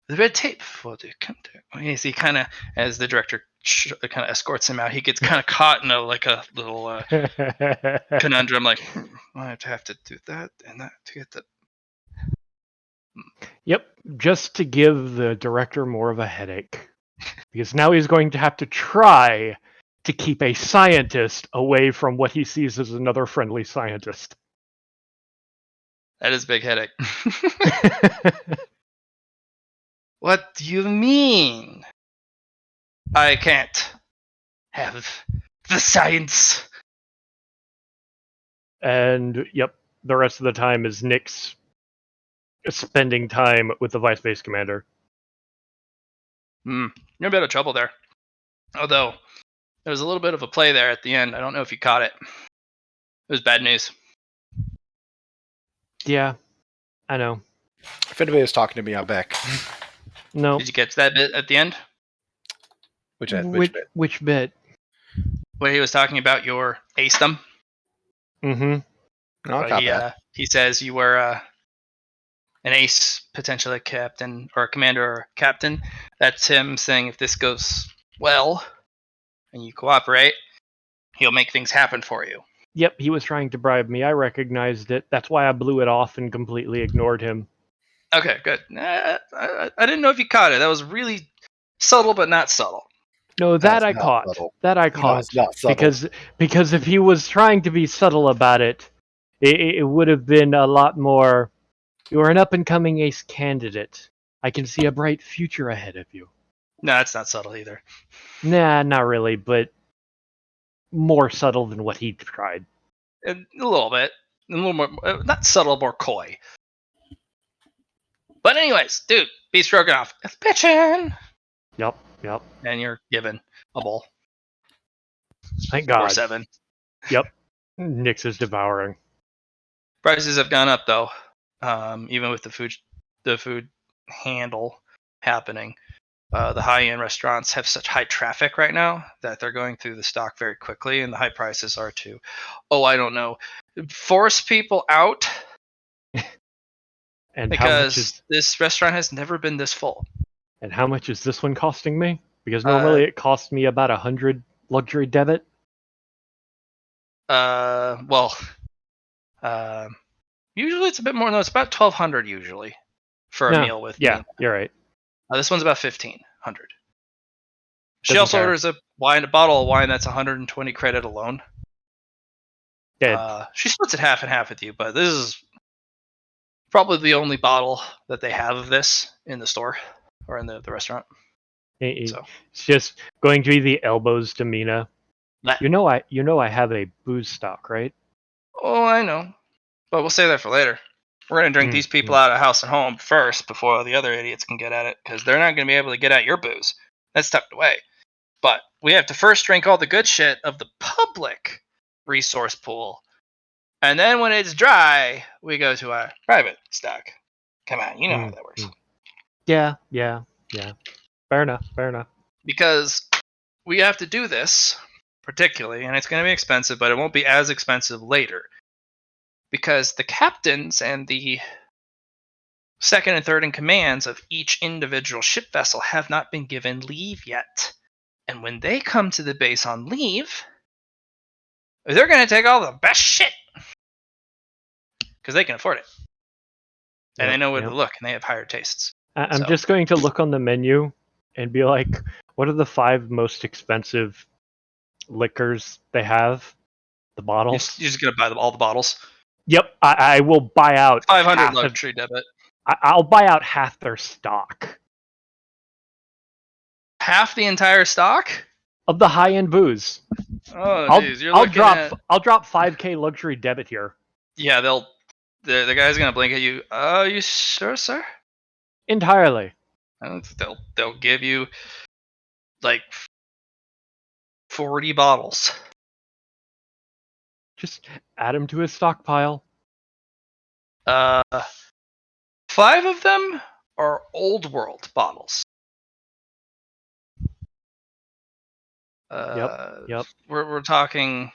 red tape for the contact. He kind of, as the director kind of escorts him out, he gets kind of caught in a little conundrum. Like, I have to do that and that to get that. Yep, just to give the director more of a headache. Because now he's going to have to try to keep a scientist away from what he sees as another friendly scientist. That is a big headache. What do you mean? I can't have the science. And yep, the rest of the time is Nick's spending time with the Vice Base Commander. You're in a bit of trouble there. Although, there was a little bit of a play there at the end. I don't know if you caught it. It was bad news. Yeah, I know. If anybody was talking to me, I'm back. No. Did you catch that bit at the end? Which bit? Which bit? Where he was talking about your acedom. Mm-hmm. No, I caught that. He says you were an ace, potentially a captain or a commander or captain. That's him saying if this goes well and you cooperate, he'll make things happen for you. Yep, he was trying to bribe me. I recognized it. That's why I blew it off and completely ignored him. Okay, good. I didn't know if you caught it. That was really subtle, but not subtle. No, that I not caught. subtle. That I No, caught. it's not subtle. Because if he was trying to be subtle about it, it would have been a lot more. You're an up-and-coming ace candidate. I can see a bright future ahead of you. No, that's not subtle either. Nah, not really, but more subtle than what he tried. A little bit. A little more, not subtle, more coy. But anyways, dude, be stroking off. It's bitchin'. Yep. And you're given a bowl. Thank God. Or 7. Yep. Nyx is devouring. Prices have gone up though, even with the food handle happening. The high-end restaurants have such high traffic right now that they're going through the stock very quickly, and the high prices are to, I don't know, force people out. And because this restaurant has never been this full. And how much is this one costing me? Because normally it costs me about 100 luxury debit. Usually it's a bit more. No, it's about 1,200 usually for a meal with me. You're right. This one's about 1,500. She Doesn't also care. orders a bottle of wine that's 120 credit alone. Dead. She splits it half and half with you, but this is probably the only bottle that they have of this in the store or in the restaurant. So. It's just going to be the elbows to Mina. You know I have a booze stock, right? Oh, I know. But we'll save that for later. We're going to drink these people out of house and home first before the other idiots can get at it, because they're not going to be able to get at your booze. That's tucked away. But we have to first drink all the good shit of the public resource pool. And then when it's dry, we go to our private stock. Come on, you know how that works. Yeah. Fair enough. Because we have to do this, particularly, and it's going to be expensive, but it won't be as expensive later. Because the captains and the second and third in commands of each individual ship vessel have not been given leave yet. And when they come to the base on leave, they're going to take all the best shit. Because they can afford it. And they know where to look, and they have higher tastes. I'm just going to look on the menu and be like, what are the 5 most expensive liquors they have? The bottles? You're just going to buy all the bottles? Yep, I will buy out 500 luxury debit. I'll buy out half their stock. Half the entire stock? Of the high-end booze. Oh, jeez. I'll drop 5k luxury debit here. Yeah, the guy's going to blink at you. Are you sure, sir? Entirely. They'll give you like 40 bottles. Just add them to his stockpile. 5 of them are old world bottles. Yep. We're talking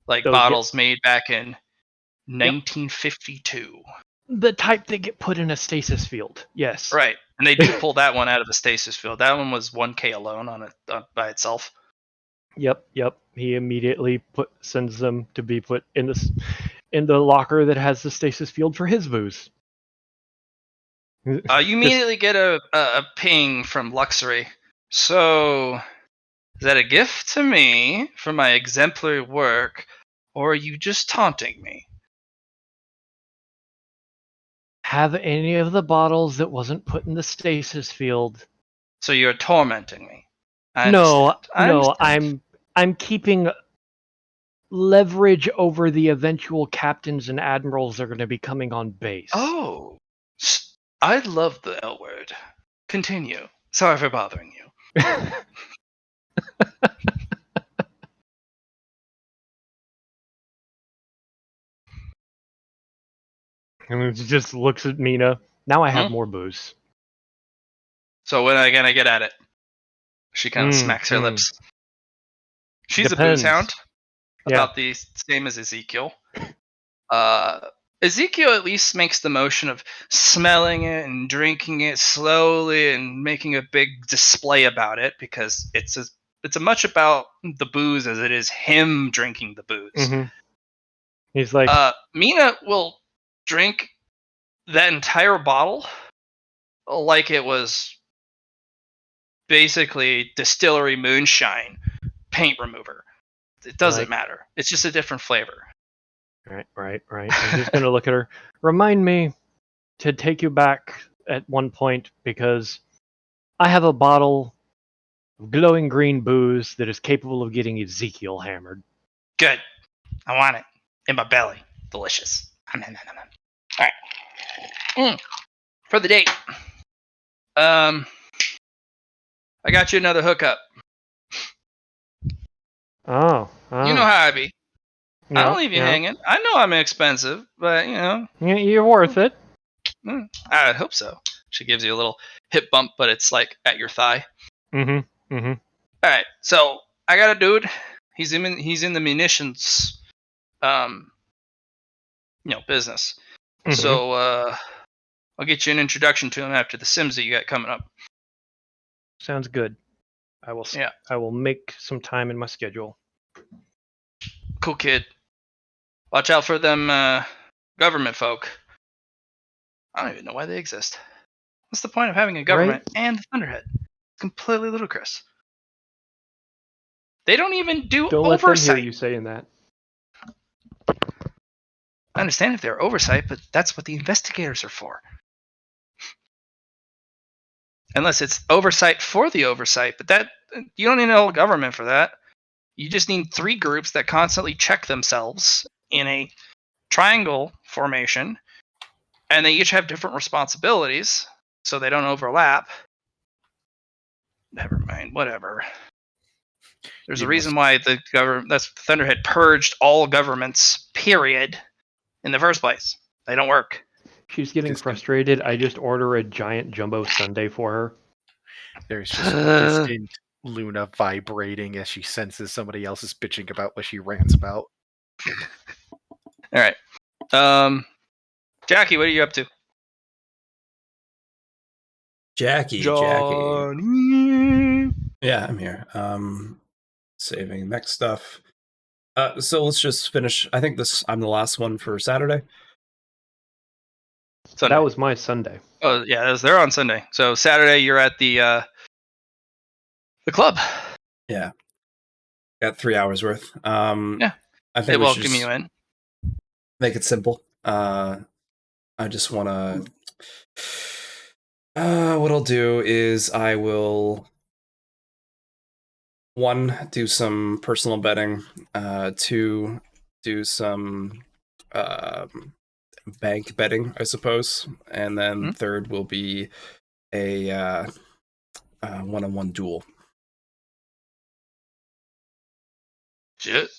like Those bottles made back in 1952. The type that get put in a stasis field. Yes. Right, and they do pull that one out of a stasis field. That one was 1K alone on it by itself. Yep. He immediately sends them to be put in the locker that has the stasis field for his booze. You immediately get a ping from Luxury. So, is that a gift to me for my exemplary work, or are you just taunting me? Have any of the bottles that wasn't put in the stasis field. So you're tormenting me. I No, understand. I'm keeping leverage over the eventual captains and admirals that are going to be coming on base. Oh, I love the L word. Continue. Sorry for bothering you. And he just looks at Mina. Now I have more booze. So when can I get at it? She kind of smacks her lips. She's Depends. a booze hound. Yeah. About the same as Ezekiel. Ezekiel at least makes the motion of smelling it and drinking it slowly and making a big display about it because it's as much about the booze as it is him drinking the booze. Mm-hmm. He's like, Mina will drink that entire bottle like it was basically distillery moonshine paint remover. It doesn't matter. It's just a different flavor. Right. And he's going to look at her. Remind me to take you back at one point because I have a bottle of glowing green booze that is capable of getting Ezekiel hammered. Good. I want it in my belly. Delicious. All right. For the date. I got you another hookup. Oh. You know how I be. Yeah, I don't leave you hanging. I know I'm expensive, but you're worth it. I hope so. She gives you a little hip bump, but it's like at your thigh. Mm-hmm. All right, so I got a dude. He's in the munitions, business. Mm-hmm. So I'll get you an introduction to him after the Sims that you got coming up. Sounds good. I will. Yeah. I will make some time in my schedule. Cool kid. Watch out for them government folk. I don't even know why they exist. What's the point of having a government and a Thunderhead? It's completely ludicrous. They don't even do Don't oversight. let them hear you saying that. I understand if they're oversight, but that's what the investigators are for. Unless it's oversight for the oversight, but that you don't need a whole government for that. You just need 3 groups that constantly check themselves in a triangle formation, and they each have different responsibilities, so they don't overlap. Never mind, whatever. There's a reason why the Thunderhead purged all governments, period, in the first place. They don't work. She's getting frustrated. I just order a giant jumbo sundae for her. There's just distant Luna vibrating as she senses somebody else is bitching about what she rants about. All right. Jackie, what are you up to? Jackie. Johnny. Yeah, I'm here. Saving mech stuff. So let's just finish. I think I'm the last one for Saturday. Sunday. That was my Sunday. Oh yeah, they're on Sunday. So Saturday you're at the club. Yeah. Got 3 hours worth. Yeah. I think they we welcome should you in. Make it simple. I just want to. What I'll do is I will 1 do some personal betting. 2 do some bank betting, I suppose, and then 3rd will be a one-on-one duel. Shit.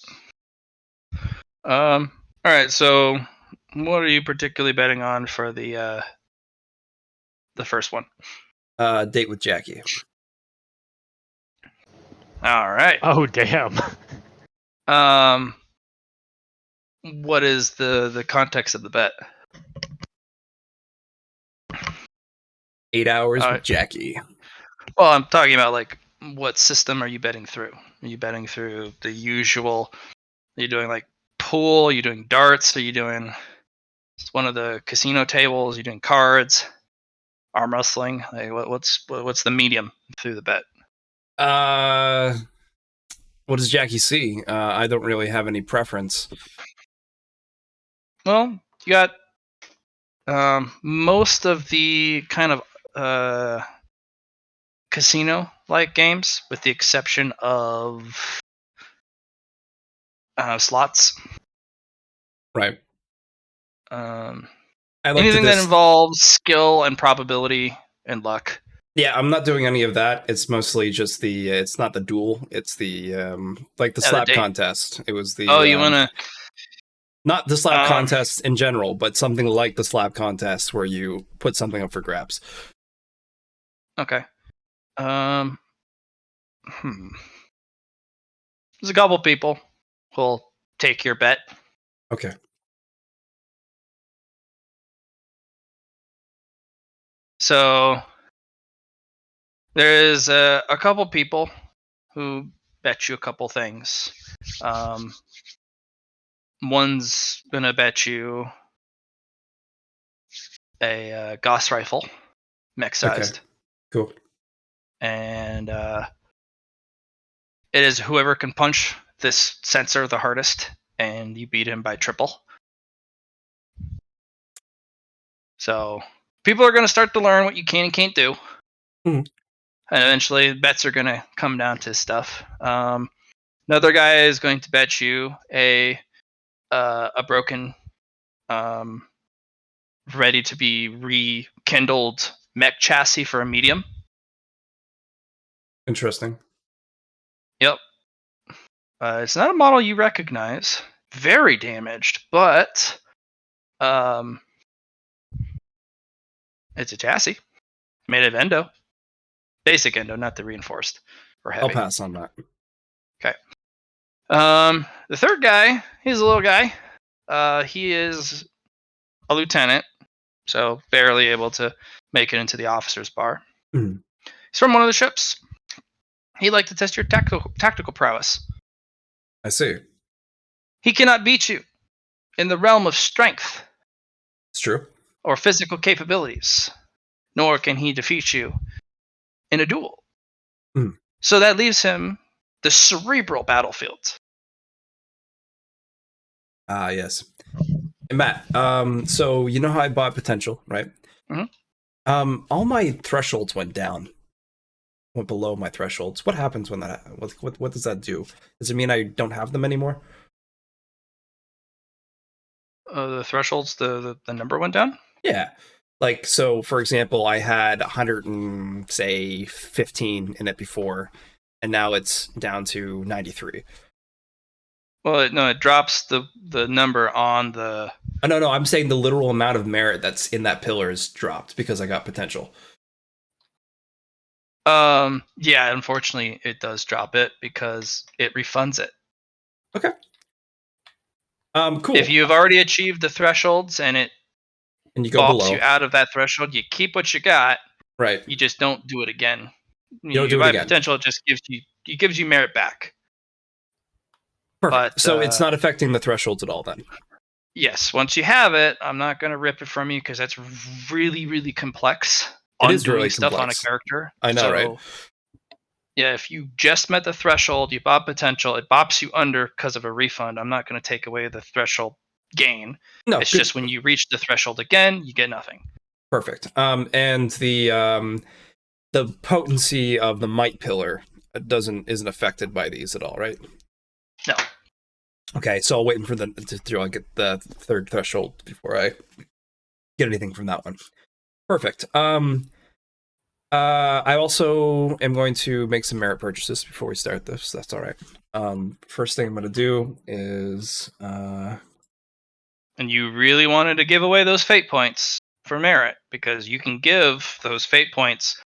All right. So, what are you particularly betting on for the first one? Date with Jackie. All right. Oh damn. what is the context of the bet? 8 hours with Jackie. Well, I'm talking about like what system are you betting through? Are you betting through the usual? Are you doing like pool? Are you doing darts? Are you doing one of the casino tables? Are you doing cards? Arm wrestling? Like what's the medium through the bet? What does Jackie see? I don't really have any preference. Well, you got most of the kind of casino-like games, with the exception of slots. Right. I like Anything that involves skill and probability and luck. Yeah, I'm not doing any of that. It's mostly just the. It's not the duel. It's the like the slap contest. It was the. Oh, you wanna. Not the slap contest in general, but something like the slap contest where you put something up for grabs. Okay. There's a couple people who'll take your bet. Okay. So there is a couple people who bet you a couple things. One's gonna bet you a Gauss rifle, mech sized. Okay. Cool. And it is whoever can punch this sensor the hardest, and you beat him by triple. So people are going to start to learn what you can and can't do. Mm. And eventually bets are going to come down to stuff. Another guy is going to bet you a broken, ready to be rekindled mech chassis for a medium. Interesting. Yep. It's not a model you recognize. Very damaged, but it's a chassis made of endo. Basic endo, not the reinforced or heavy. I'll pass on that. Okay. The third guy, he's a little guy. He is a lieutenant, so barely able to make it into the officer's bar. Mm. He's from one of the ships. He'd like to test your tactical prowess. I see. He cannot beat you in the realm of strength. It's true. Or physical capabilities, nor can he defeat you in a duel. Mm. So that leaves him the cerebral battlefield. Ah, yes. And Matt, so you know how I bought potential, right? Mm-hmm. All my thresholds went down. Went below my thresholds. What happens when that? What does that do? Does it mean I don't have them anymore? The thresholds, the number went down? Yeah. Like, so for example, I had 115 in it before, and now it's down to 93. Well, it drops the number on the. Oh, no, I'm saying the literal amount of merit that's in that pillar is dropped because I got potential. Yeah, unfortunately, it does drop it because it refunds it. Okay. Cool. If you've already achieved the thresholds and it and you go bops below you out of that threshold, you keep what you got. Right. You just don't do it again. You don't do it again. Potential just gives you merit back. Perfect. But, so it's not affecting the thresholds at all then? Yes. Once you have it, I'm not going to rip it from you because that's really, really complex. It is really stuff complex. on a character. I know, right? Yeah, if you just met the threshold, you bought potential, it bops you under because of a refund. I'm not going to take away the threshold gain. No, it's just when you reach the threshold again, you get nothing. Perfect. And the potency of the might pillar isn't affected by these at all, right? No. Okay, so I'll wait for to get the third threshold before I get anything from that one. Perfect. I also am going to make some merit purchases before we start this. That's all right. First thing I'm going to do is. And you really wanted to give away those fate points for merit because you can give those fate points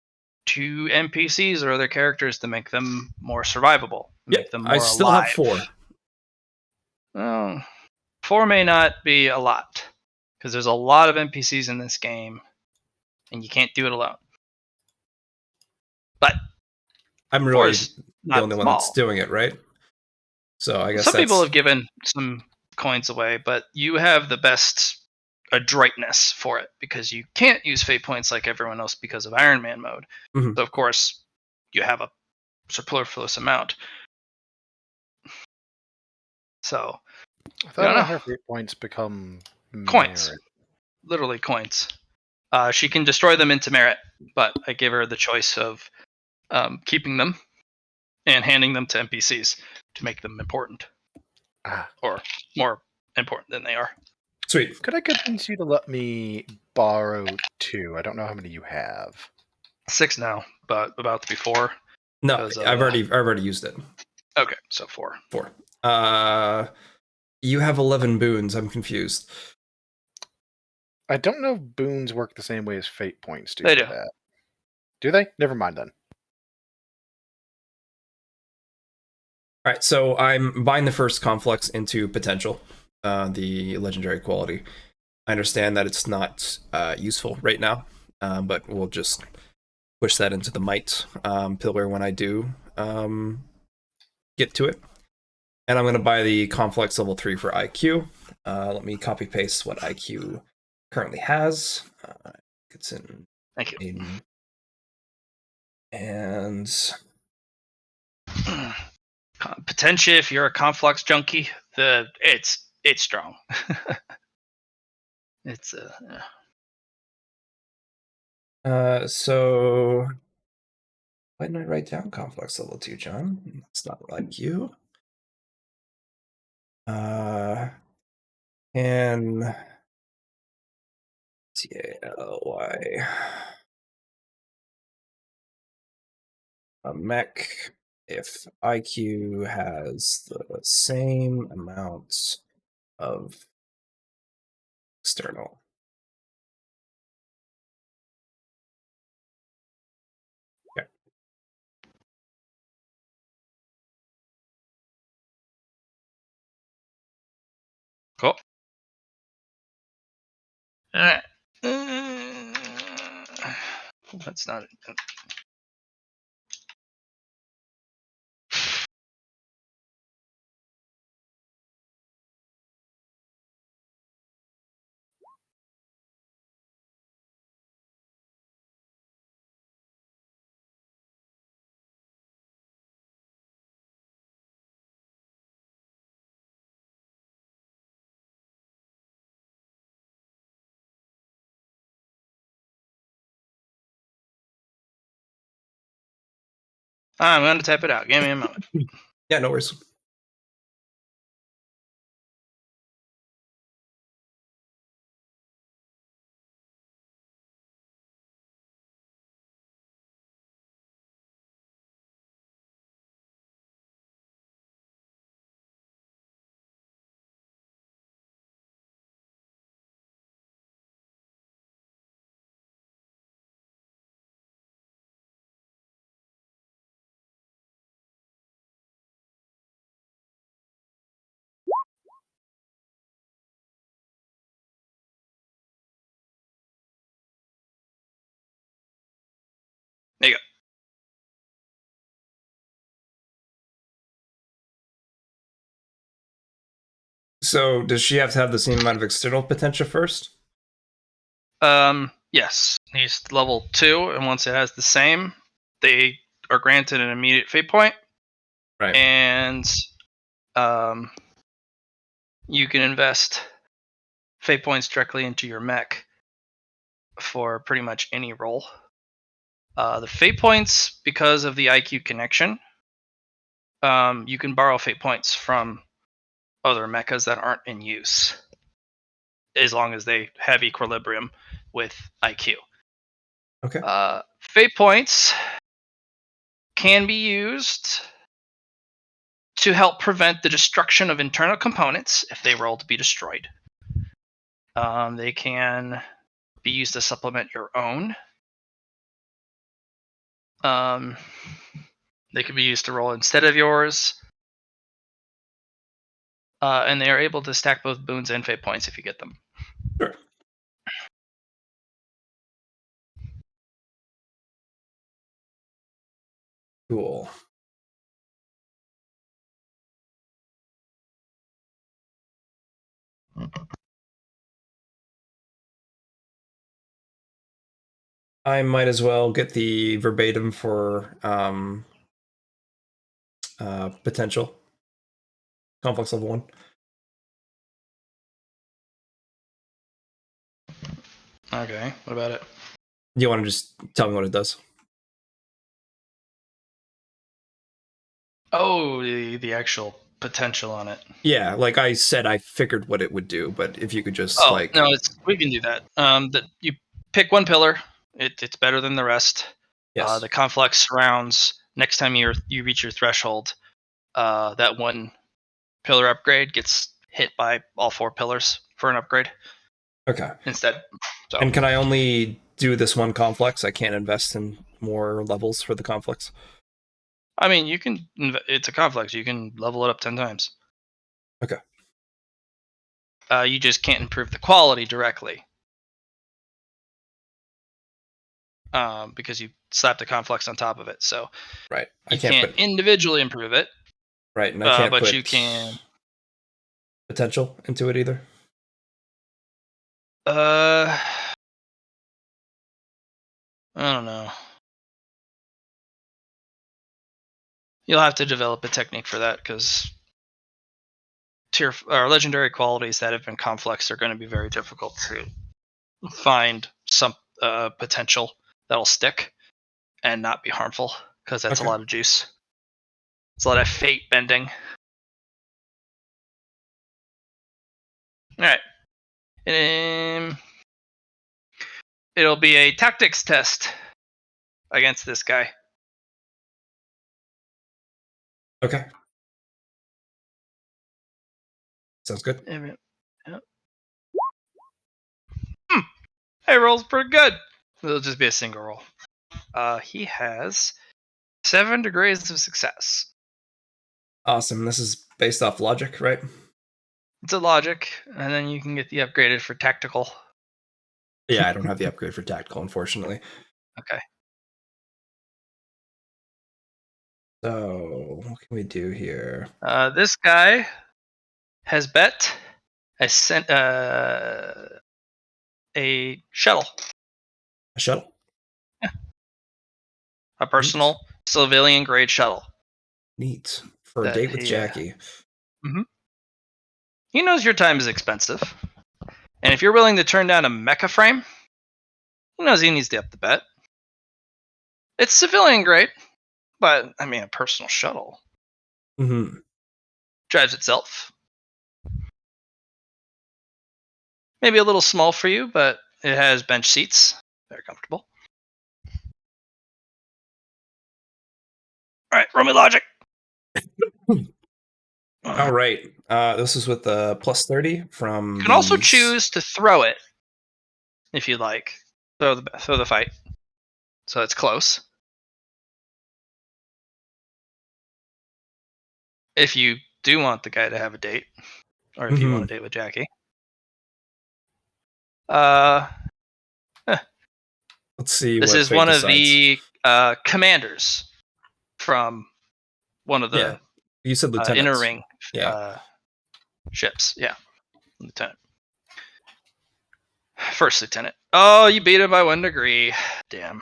to NPCs or other characters to make them more survivable, make them more I still alive. have 4. Oh, 4 may not be a lot because there's a lot of NPCs in this game, and you can't do it alone. But I'm of really course, the not only one small. that's doing it, right? So I guess Some people that's have given some coins away, but you have the best adroitness for it because you can't use fate points like everyone else because of Iron Man mode. Mhm. So of course, you have a superfluous amount. So I I thought don't all know. her fate points become Coins. merit. Literally coins. She can destroy them into merit, but I give her the choice of keeping them and handing them to NPCs to make them important, Ah. or more important than they are. sweet. Could I convince you to let me borrow 2? I don't know how many you have. 6 now, but about to be 4. No, 'Cause, I've already used it. Okay, so 4. 4. You have 11 boons. I'm confused. I don't know if boons work the same way as fate points do They for do. that. Do they? Never mind then. All right, so I'm buying the first conflux into potential, the legendary quality. I understand that it's not useful right now, but we'll just push that into the might pillar when I do get to it. And I'm going to buy the conflux level 3 for IQ. Let me copy paste what IQ currently has. It's Thank you. and Potentia, if you're a conflux junkie, it's strong. It's so why didn't I write down conflux level 2, John? That's not like you. And TALY. A mech, if IQ has the same amount of external. Okay. cool. Alright. That's not it. I'm going to type it out. Give me a moment. Yeah, no worries. There you go. So does she have to have the same amount of external potential first? Yes. He's level 2, and once it has the same, they are granted an immediate fate point, Right. and you can invest fate points directly into your mech for pretty much any role. The fate points, because of the IQ connection, you can borrow fate points from other mechas that aren't in use, as long as they have equilibrium with IQ. Okay. Fate points can be used to help prevent the destruction of internal components if they roll to be destroyed. They can be used to supplement your own. They can be used to roll instead of yours. and they are able to stack both boons and fate points if you get them. Sure. Cool. I might as well get the verbatim for potential complex level 1. Okay, what about it? Do you want to just tell me what it does? Oh, the actual potential on it. Yeah, like I said, I figured what it would do, but if you could just like, no, we can do that. That you pick one pillar. It's better than the rest. yes, The conflict surrounds. Next time you reach your threshold, that one pillar upgrade gets hit by all 4 pillars for an upgrade okay. instead. So, And can I only do this one complex? I can't invest in more levels for the conflicts. I mean, you can. It's a conflict. You can level it up 10 times. Okay. You just can't improve the quality directly. Because you slapped a conflict on top of it, so Right. you can't individually improve it. Right, and I can't but put you can potential into it either. I don't know. You'll have to develop a technique for that because tier or legendary qualities that have been conflicts are going to be very difficult to find some potential that'll stick and not be harmful because that's Okay. a lot of juice. It's a lot of fate bending. All right. It'll be a tactics test against this guy. Okay. Sounds good. Yep. Hey, roll's pretty good. It'll just be a single roll. He has 7 degrees of success. Awesome. This is based off logic, right? It's a logic, and then you can get the upgraded for tactical. Yeah, I don't have the upgrade for tactical, unfortunately. Okay. So, what can we do here? This guy has bet a shuttle. A shuttle? A personal civilian grade shuttle. Neat. For a date with Jackie. Mm-hmm. He knows your time is expensive. And if you're willing to turn down a mecha frame, he knows he needs to up the bet. It's civilian grade, but I mean, a personal shuttle Mm-hmm. drives itself. Maybe a little small for you, but it has bench seats. Very comfortable. All right, roll me logic. All right. This is with the plus 30 from. You can also choose to throw it if you like. Throw the fight, so it's close. If you do want the guy to have a date, or if you want a date with Jackie, let's see. This what is fate one decides. of the commanders from one of the you said lieutenants. inner ring Yeah. ships. Yeah, lieutenant. First lieutenant. Oh, you beat him by 1 degree. Damn.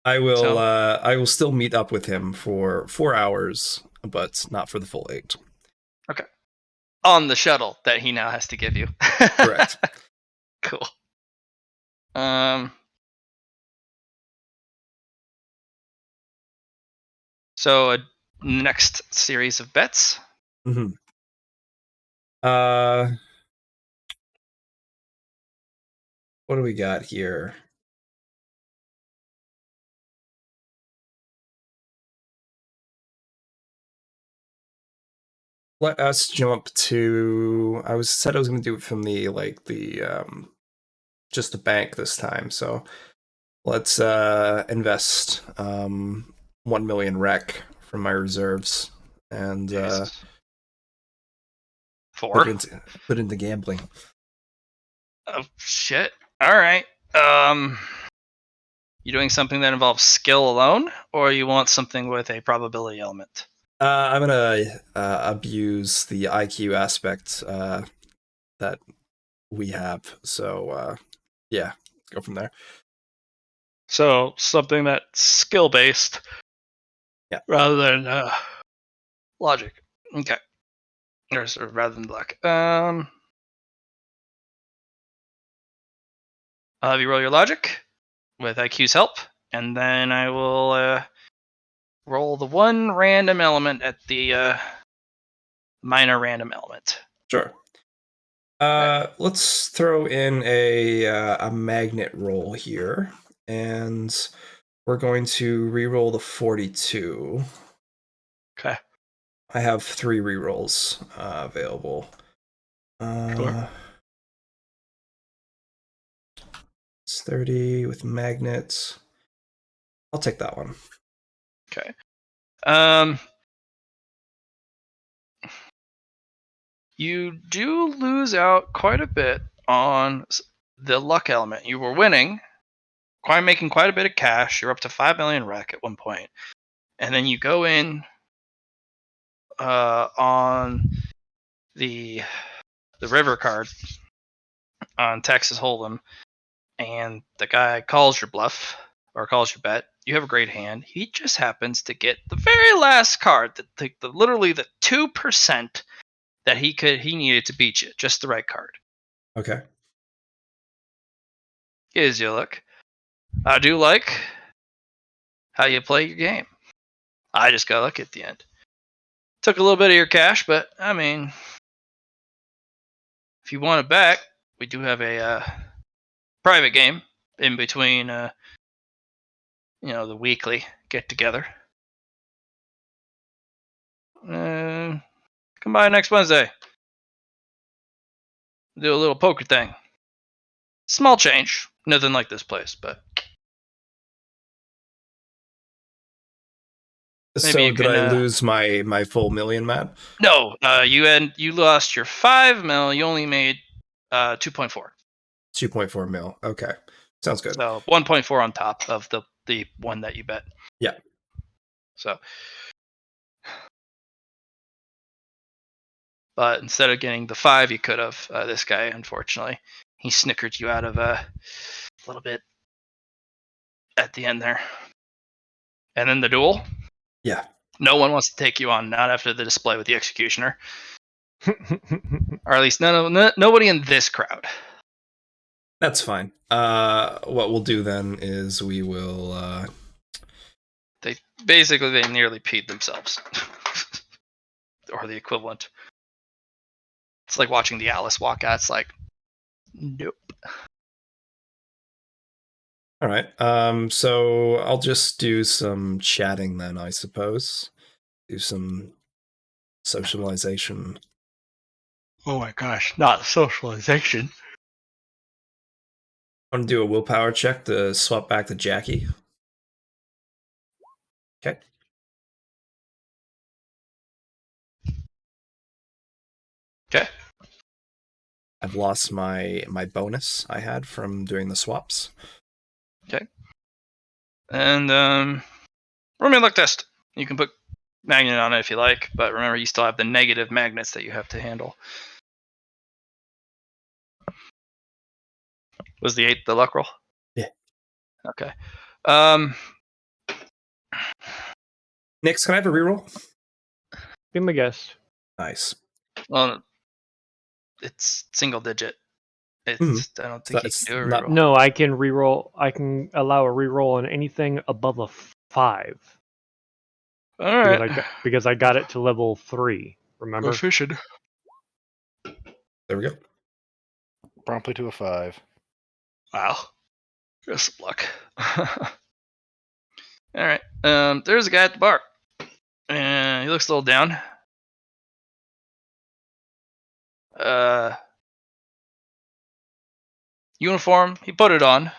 I will. I will still meet up with him for 4 hours, but not for the full 8. Okay. On the shuttle that he now has to give you. Correct. Cool. So next series of bets. Mm-hmm. What do we got here? Let us jump to. I was going to do it from the just the bank this time. So let's invest 1 million rec from my reserves and Jesus. put 4. it into gambling. Oh shit! All right. You doing something that involves skill alone, or you want something with a probability element? I'm gonna abuse the IQ aspect that we have. So yeah, go from there. So something that's skill based, Yeah. rather than logic. Okay. Or sort of rather than luck. I'll have you roll your logic with IQ's help, and then I will roll the one random element at the minor random element. Sure. Let's throw in a magnet roll here, and we're going to re-roll the 42. Okay. I have 3 re-rolls available. Sure. It's 30 with magnets. I'll take that one. Okay. You do lose out quite a bit on the luck element. You were winning, making quite a bit of cash. You're up to 5 million rec at one point, and then you go in on the river card on Texas Hold'em, and the guy calls your bluff or calls your bet. You have a great hand. He just happens to get the very last card, literally the 2% that he needed to beat you, just the right card. Okay. Gives you a look. I do like how you play your game. I just got lucky at the end. Took a little bit of your cash, but I mean, if you want it back, we do have a private game in between, the weekly get together. Come by next Wednesday. Do a little poker thing. Small change, nothing like this place, but maybe So you did can. I lose my full million, Matt? No, you lost your 5 mil. You only made 2.4. 2.4 mil. Okay. Sounds good. So 1.4 on top of the one that you bet. Yeah. So, but instead of getting the 5, you could have. This guy, unfortunately, he snickered you out of a little bit at the end there. And then the duel. Yeah. No one wants to take you on, not after the display with the executioner, or at least nobody in this crowd. That's fine. What we'll do then is we will They nearly peed themselves, or the equivalent. It's like watching the Alice walk out. It's like, nope. all right. So I'll just do some chatting then, I suppose. Do some socialization. Oh my gosh, not socialization. I want to do a willpower check to swap back to Jackie. Okay. Okay. I've lost my bonus I had from doing the swaps. Okay. And roll me a luck test. You can put magnet on it if you like, but remember you still have the negative magnets that you have to handle. Was the 8 the luck roll? Yeah. Okay. Nix, can I have a reroll? Be my guest. Nice. Well, it's single digit. I don't think you can do a not- reroll. No, I can reroll. I can allow a reroll on anything above a 5 All right. because I got it to level 3. Remember? Go fishing. There we go. Promptly to a 5. Wow. There's some luck. All right. There's a guy at the bar. And he looks a little down. Uniform. He put it on.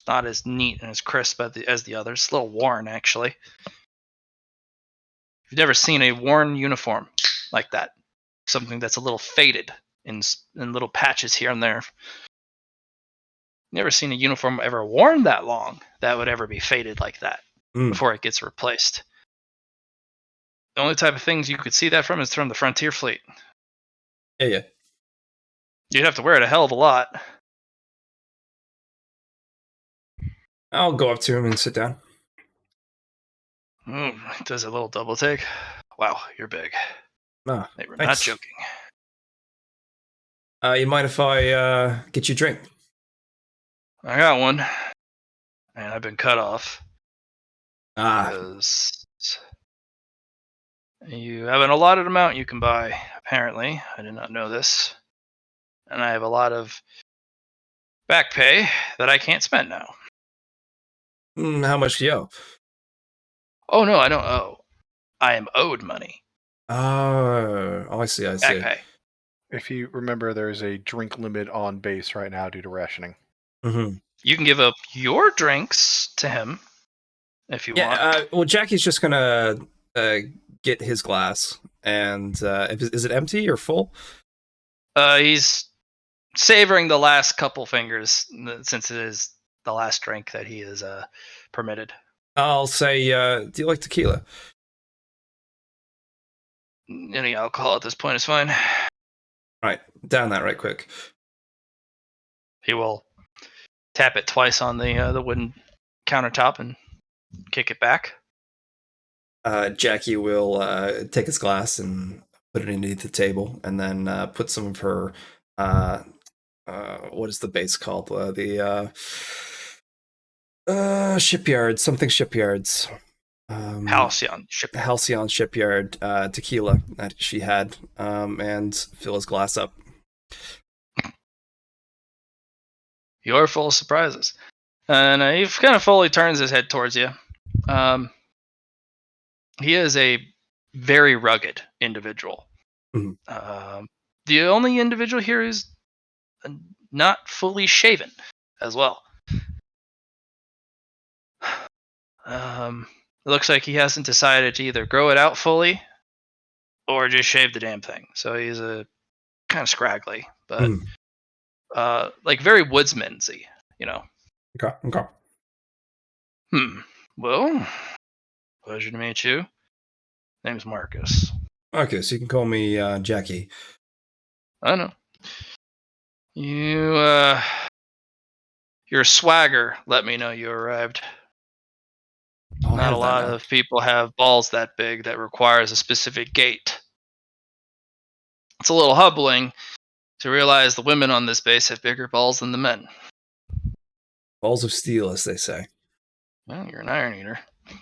Not as neat and as crisp as the others. It's a little worn, actually. You've never seen a worn uniform like that. Something that's a little faded in little patches here and there. Never seen a uniform ever worn that long that would ever be faded like that before it gets replaced. The only type of things you could see that from is from the Frontier Fleet. Yeah. You'd have to wear it a hell of a lot. I'll go up to him and sit down. Does a little double take. Wow, you're big. No, They were not thanks. joking. You mind if I get you a drink? I got one, and I've been cut off. Because you have an allotted amount you can buy, apparently. I did not know this. And I have a lot of back pay that I can't spend now. How much do you owe? Oh, no, I don't owe. I am owed money. Oh, I see. Back pay. If you remember, there's a drink limit on base right now due to rationing. Mm-hmm. You can give up your drinks to him if you want. Well, Jackie's just gonna get his glass, and is it empty or full? He's savoring the last couple fingers since it is the last drink that he is permitted. I'll say, do you like tequila? Any alcohol at this point is fine. Right, down that right quick. He will tap it twice on the wooden countertop and kick it back. Jackie will take his glass and put it underneath the table, and then put some of her what is the base called? The shipyard, something shipyards. Halcyon Shipyard tequila that she had, and fill his glass up. You're full of surprises. And he kind of fully turns his head towards you. He is a very rugged individual. Mm-hmm. The only individual here is not fully shaven as well. It looks like he hasn't decided to either grow it out fully or just shave the damn thing. So he's a kind of scraggly, but like very woodsmansy, you know. Okay. Well, pleasure to meet you. Name's Marcus. Okay, so you can call me Jackie. I know. Your swagger let me know you arrived. Not a lot of people have balls that big that requires a specific gait. It's a little humbling to realize the women on this base have bigger balls than the men. Balls of steel, as they say. Well, you're an iron eater.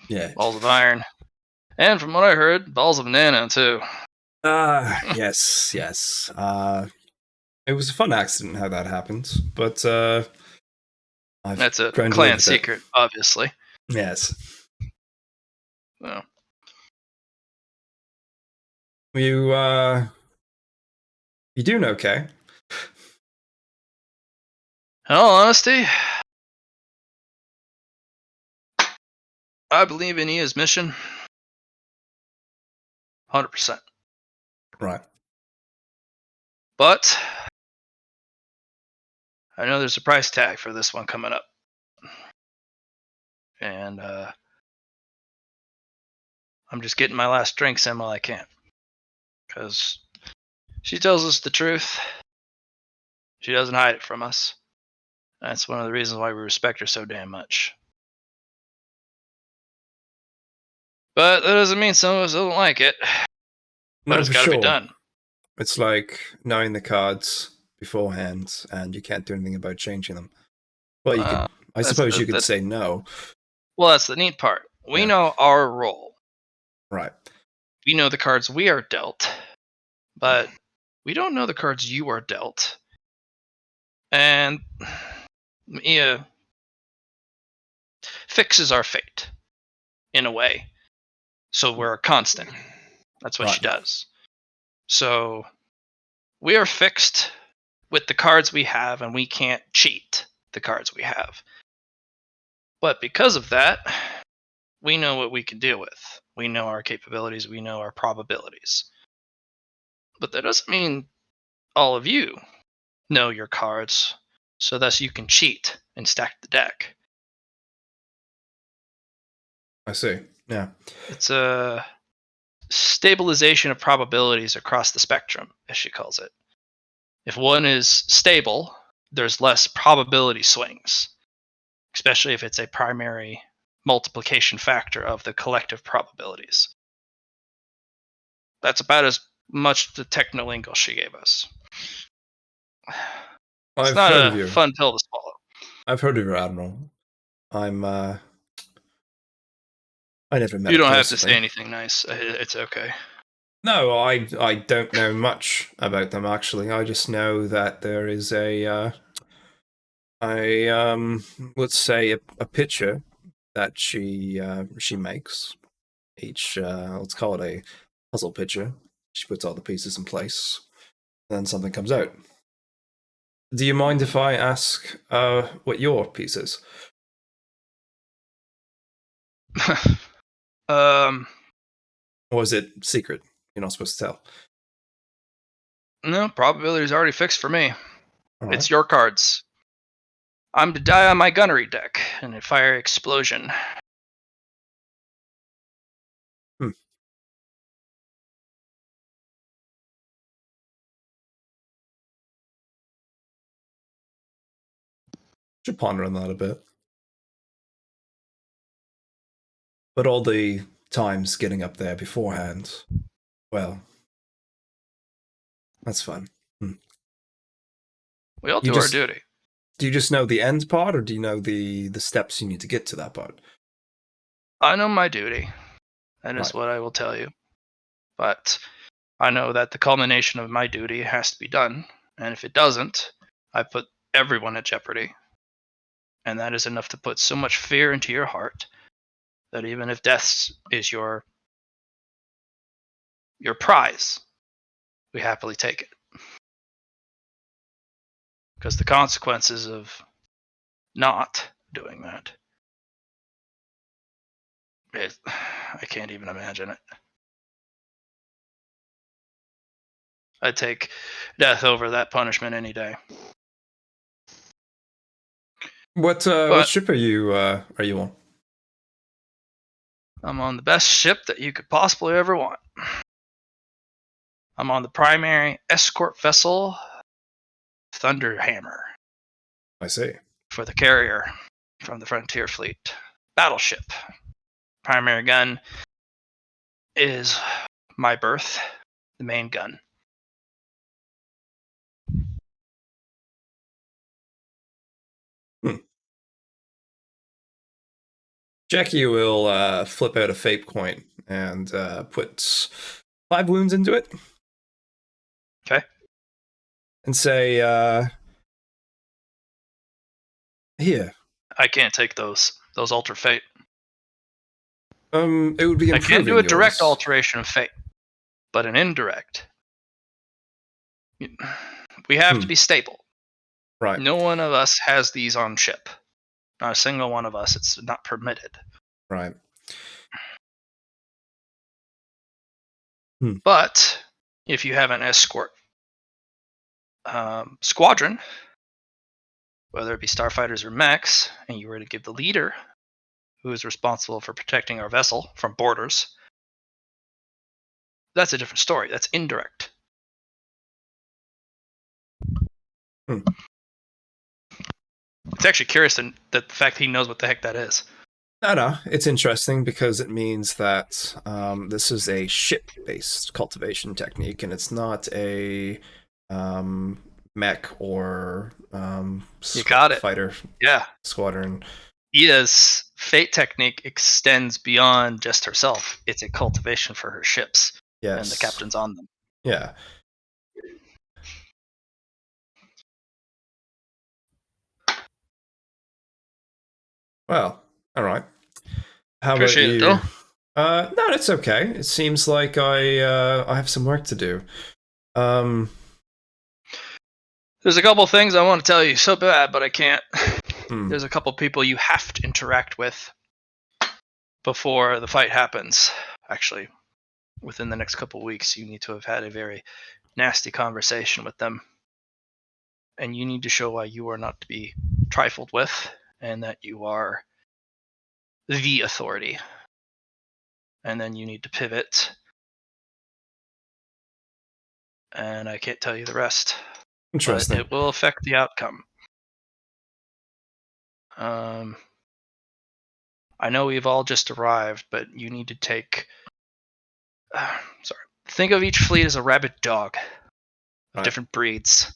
Yeah. Balls of iron. And from what I heard, balls of nano, too. Yes. It was a fun accident how that happened, but that's a clan secret, obviously. Yes. Well. You doing okay? In all honesty, I believe in Ia's mission 100%. Right. But I know there's a price tag for this one coming up. And I'm just getting my last drinks in while I can. Because she tells us the truth. She doesn't hide it from us. That's one of the reasons why we respect her so damn much. But that doesn't mean some of us don't like it. But it's got to be done. It's like knowing the cards beforehand, and you can't do anything about changing them. Well, you could. I suppose you could say no. Well, that's the neat part. We know our role. Right. We know the cards we are dealt, but we don't know the cards you are dealt. And Ia fixes our fate, in a way. So we're a constant. That's what she does. So we are fixed with the cards we have, and we can't cheat the cards we have. But because of that, we know what we can deal with. We know our capabilities. We know our probabilities. But that doesn't mean all of you know your cards, so thus you can cheat and stack the deck. I see. Yeah. It's a stabilization of probabilities across the spectrum, as she calls it. If one is stable, there's less probability swings, especially if it's a primary multiplication factor of the collective probabilities. That's about as much the techno lingo she gave us. It's I've not heard of a you. fun pill to swallow. I've heard of your Admiral. I never met You her don't have to personally. say anything nice. It's okay. No, I don't know much about them actually. I just know that there is let's say a picture that she makes. Each let's call it a puzzle picture. She puts all the pieces in place, then something comes out. Do you mind if I ask what your piece is? Or is it secret? You're not supposed to tell. No, probability is already fixed for me. All It's right. your cards. I'm to die on my gunnery deck in a fire explosion. Should ponder on that a bit. But all the times getting up there beforehand, well, that's fun. We all You do our just duty. do you just know the end part, or do you know the steps you need to get to that part? I know my duty. That is Right. what I will tell you. But I know that the culmination of my duty has to be done. And if it doesn't, I put everyone at jeopardy. And that is enough to put so much fear into your heart that even if death is your prize, we happily take it. Because the consequences of not doing that, I can't even imagine it. I'd take death over that punishment any day. What But ship are you on? I'm on the best ship that you could possibly ever want. I'm on the primary escort vessel, Thunderhammer, I see. for the carrier from the Frontier Fleet. Battleship. Primary gun is my berth, the main gun. Jackie will flip out a fate point and put 5 wounds into it. Okay. And say, here. I can't take those. Those alter fate. It would be I improving can't do a direct yours. alteration of fate, but an indirect. We have to be stable. Right. No one of us has these on ship. Not a single one of us. It's not permitted. Right. But if you have an escort squadron, whether it be starfighters or mechs, and you were to give the leader, who is responsible for protecting our vessel from boarders, that's a different story. That's indirect. It's actually curious that the fact he knows what the heck that is. No, it's interesting because it means that this is a ship-based cultivation technique, and it's not a mech or You got it. fighter squadron. Ida's fate technique extends beyond just herself. It's a cultivation for her ships and the captains on them. Yeah. Well, all right. How Appreciate about you? it, though. No, it's okay. It seems like I have some work to do. There's a couple things I want to tell you so bad, but I can't. Hmm. There's a couple people you have to interact with. before the fight happens, actually, within the next couple of weeks, you need to have had a very nasty conversation with them. And you need to show why you are not to be trifled with, and that you are the authority. And then you need to pivot. And I can't tell you the rest. Interesting. But it will affect the outcome. I know we've all just arrived, but you need to take... Think of each fleet as a rabid dog of Right. different breeds.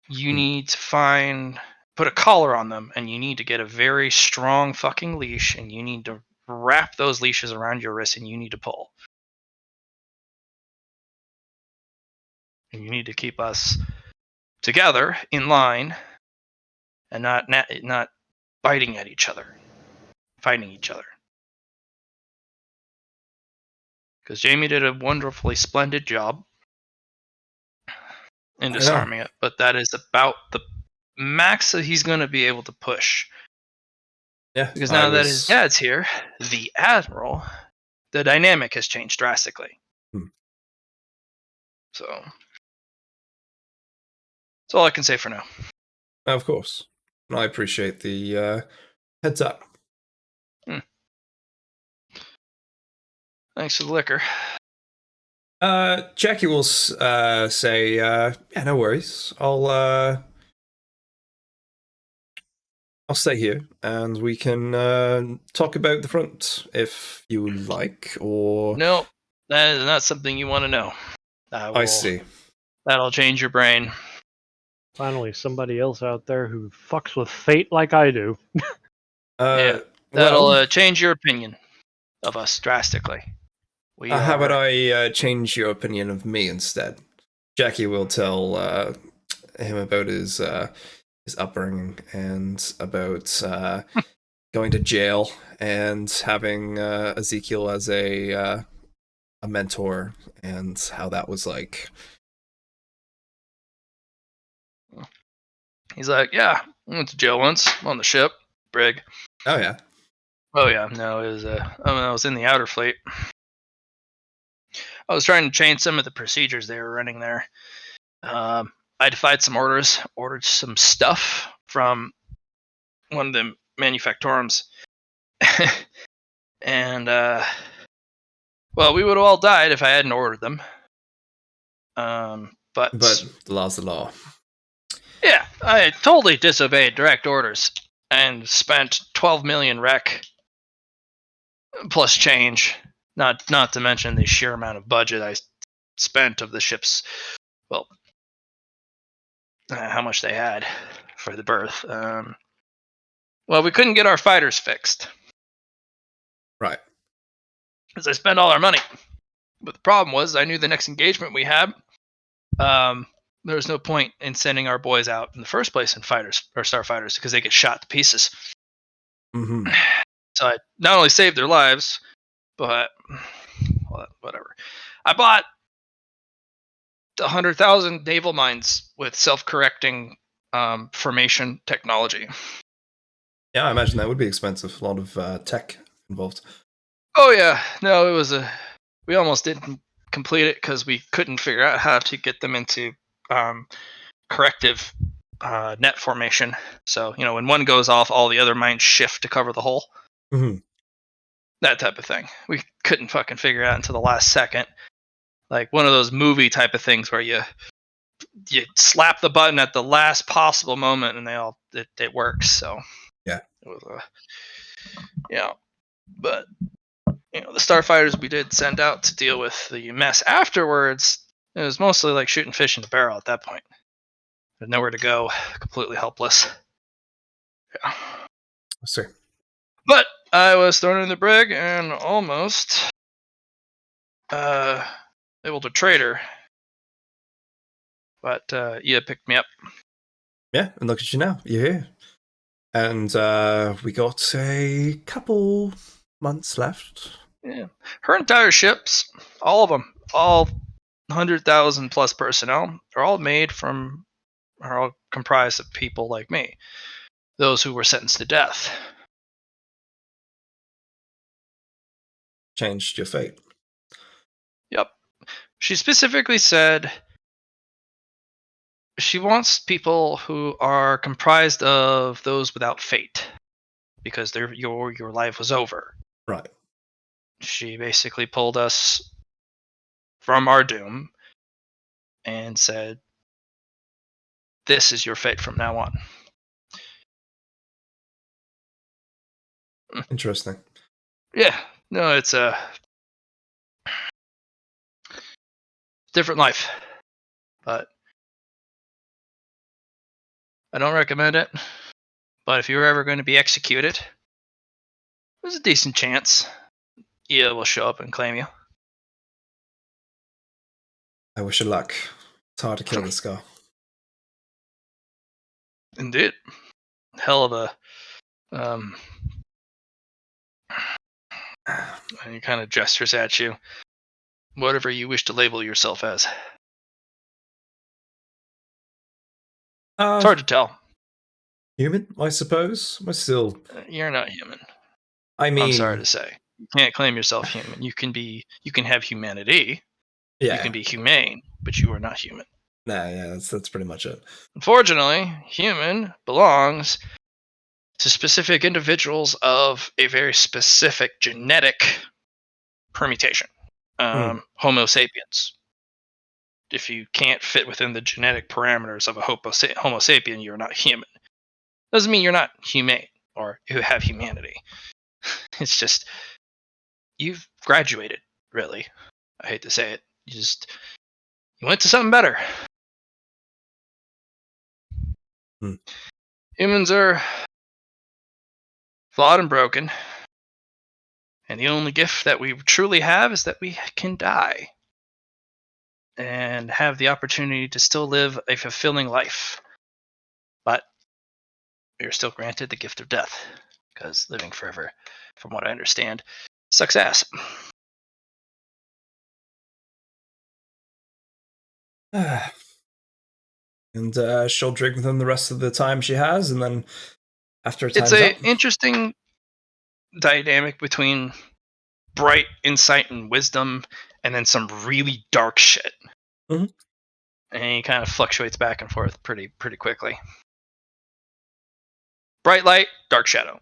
You need to put a collar on them, and you need to get a very strong fucking leash, and you need to wrap those leashes around your wrists, and you need to pull. And you need to keep us together in line, and not biting at each other, fighting each other. Because Jamie did a wonderfully splendid job in disarming it, but that is about the max that he's going to be able to push. Yeah. Because now that his dad's here, the Admiral, the dynamic has changed drastically. So that's all I can say for now. Of course. I appreciate the heads up. Thanks for the liquor. Jackie will say, yeah, no worries. I'll stay here, and we can talk about the front if you would like, or... No, that is not something you want to know. I see. That'll change your brain. Finally, somebody else out there who fucks with fate like I do. Yeah, that'll change your opinion of us drastically. How about I change your opinion of me instead? Jackie will tell him about his upbringing and about going to jail and having Ezekiel as a mentor and how that was like. He's like, yeah, I went to jail once on the ship, brig. Oh yeah. Oh yeah, no, it was I was in the outer fleet. I was trying to change some of the procedures they were running there. I defied some orders, ordered some stuff from one of the manufactorums, and well, we would have all died if I hadn't ordered them. But the law's the law. Yeah, I totally disobeyed direct orders and spent 12 million rec plus change. Not to mention the sheer amount of budget I spent of the ship's, well, how much they had for the berth. Well, we couldn't get our fighters fixed. Right. Because I spent all our money. But the problem was, I knew the next engagement we had, there was no point in sending our boys out in the first place in fighters or starfighters because they get shot to pieces. Mm-hmm. So I not only saved their lives, but whatever. I bought 100,000 naval mines with self-correcting formation technology. Yeah, I imagine that would be expensive. A lot of tech involved. Oh yeah, no, it was we almost didn't complete it because we couldn't figure out how to get them into corrective net formation. So when one goes off, all the other mines shift to cover the hole. Mm-hmm. That type of thing. We couldn't fucking figure it out until the last second. Like one of those movie type of things where you slap the button at the last possible moment and it works. So yeah, it was but the starfighters we did send out to deal with the mess afterwards, it was mostly like shooting fish in the barrel at that point. There's nowhere to go, completely helpless. Yeah. I see. But I was thrown in the brig and almost able to trade her. But Ia picked me up. Yeah, and look at you now. You're here. And we got a couple months left. Yeah. Her entire ships, all of them, all 100,000 plus personnel, are all comprised of people like me. Those who were sentenced to death. changed your fate. Yep. She specifically said she wants people who are comprised of those without fate, because your life was over. Right. She basically pulled us from our doom and said, "This is your fate from now on." Interesting. Yeah. No, it's a different life, but I don't recommend it. But if you're ever going to be executed, there's a decent chance Ia will show up and claim you. I wish you luck. It's hard to kill this guy. Indeed. Hell of a and he kind of gestures at you. Whatever you wish to label yourself as. It's hard to tell. Human, I suppose. We're still. You're not human. I mean, I'm sorry to say. You can't claim yourself human. You can have humanity. yeah. You can be humane, but you are not human. Nah, yeah, that's pretty much it. Unfortunately, human belongs to specific individuals of a very specific genetic permutation. Homo sapiens. If you can't fit within the genetic parameters of a Homo sapien, you're not human. Doesn't mean you're not humane or you have humanity. It's just you've graduated, really. I hate to say it. You went to something better. Humans are flawed and broken. And the only gift that we truly have is that we can die. And have the opportunity to still live a fulfilling life. But we are still granted the gift of death. Because living forever, from what I understand, sucks ass. And she'll drink with him the rest of the time she has, and then after time's It's an up. interesting dynamic between bright insight and wisdom, and then some really dark shit. Mhm. And he kind of fluctuates back and forth pretty quickly. Bright light, dark shadow.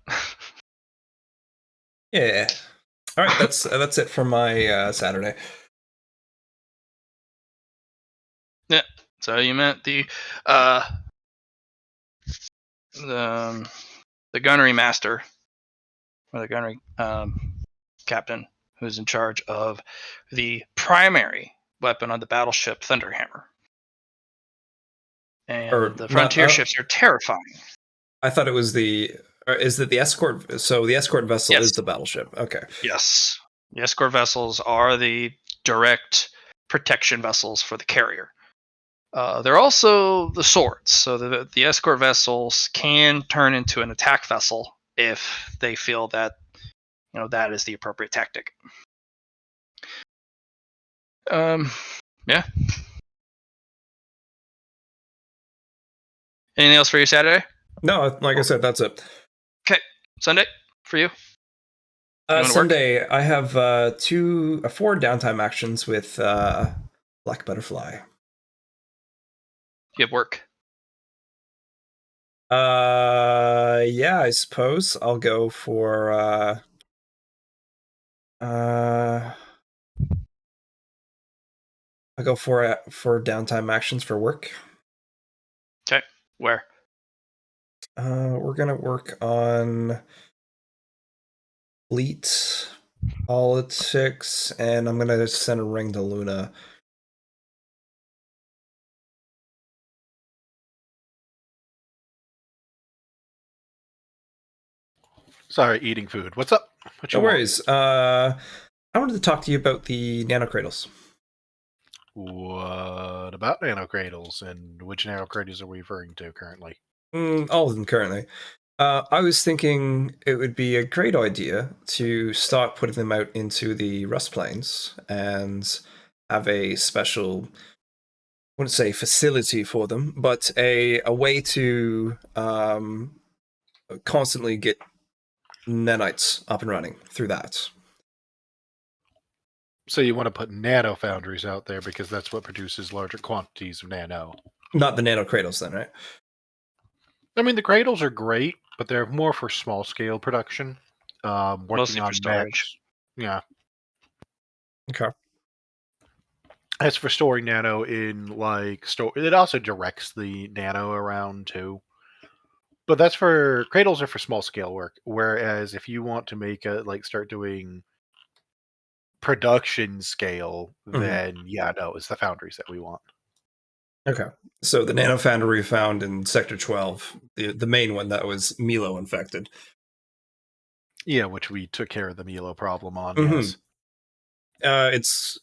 Yeah. All right, that's it for my Saturday. Yeah. So you met the gunnery master, or the gunnery captain, who's in charge of the primary weapon on the battleship, Thunderhammer. And the frontier ships are terrifying. I thought it was is it the escort? So the escort vessel is the battleship. Okay. Yes. The escort vessels are the direct protection vessels for the carrier. They're also the swords. So the escort vessels can turn into an attack vessel if they feel that that is the appropriate tactic. Yeah. Anything else for you Saturday? No, like I said, that's it. Okay. Sunday for you? Sunday, I have 4 downtime actions with Black Butterfly. You have work? Yeah, I suppose I'll go for I'll go for downtime actions for work. Okay. Where? We're gonna work on fleet politics, and I'm gonna send a ring to Luna. Sorry, eating food. What's up? No worries. I wanted to talk to you about the nanocradles. What about nanocradles, and which nanocradles are we referring to currently? All of them currently. I was thinking it would be a great idea to start putting them out into the Rust Plains and have a special, I wouldn't say facility for them, but a way to constantly get nanites up and running through that. So you want to put nano foundries out there because that's what produces larger quantities of nano. Not the nano cradles, then, right? I mean, the cradles are great, but they're more for small scale production. Working Mostly for on storage. mechs. Yeah. Okay. As for storing nano in like it also directs the nano around too. But that's for cradles are for small scale work. Whereas if you want to make start doing production scale, then yeah, no, it's the foundries that we want. Okay. So the nano foundry found in Sector 12, the main one that was Milo infected. Yeah, which we took care of the Milo problem on. Mhm. Yes. It's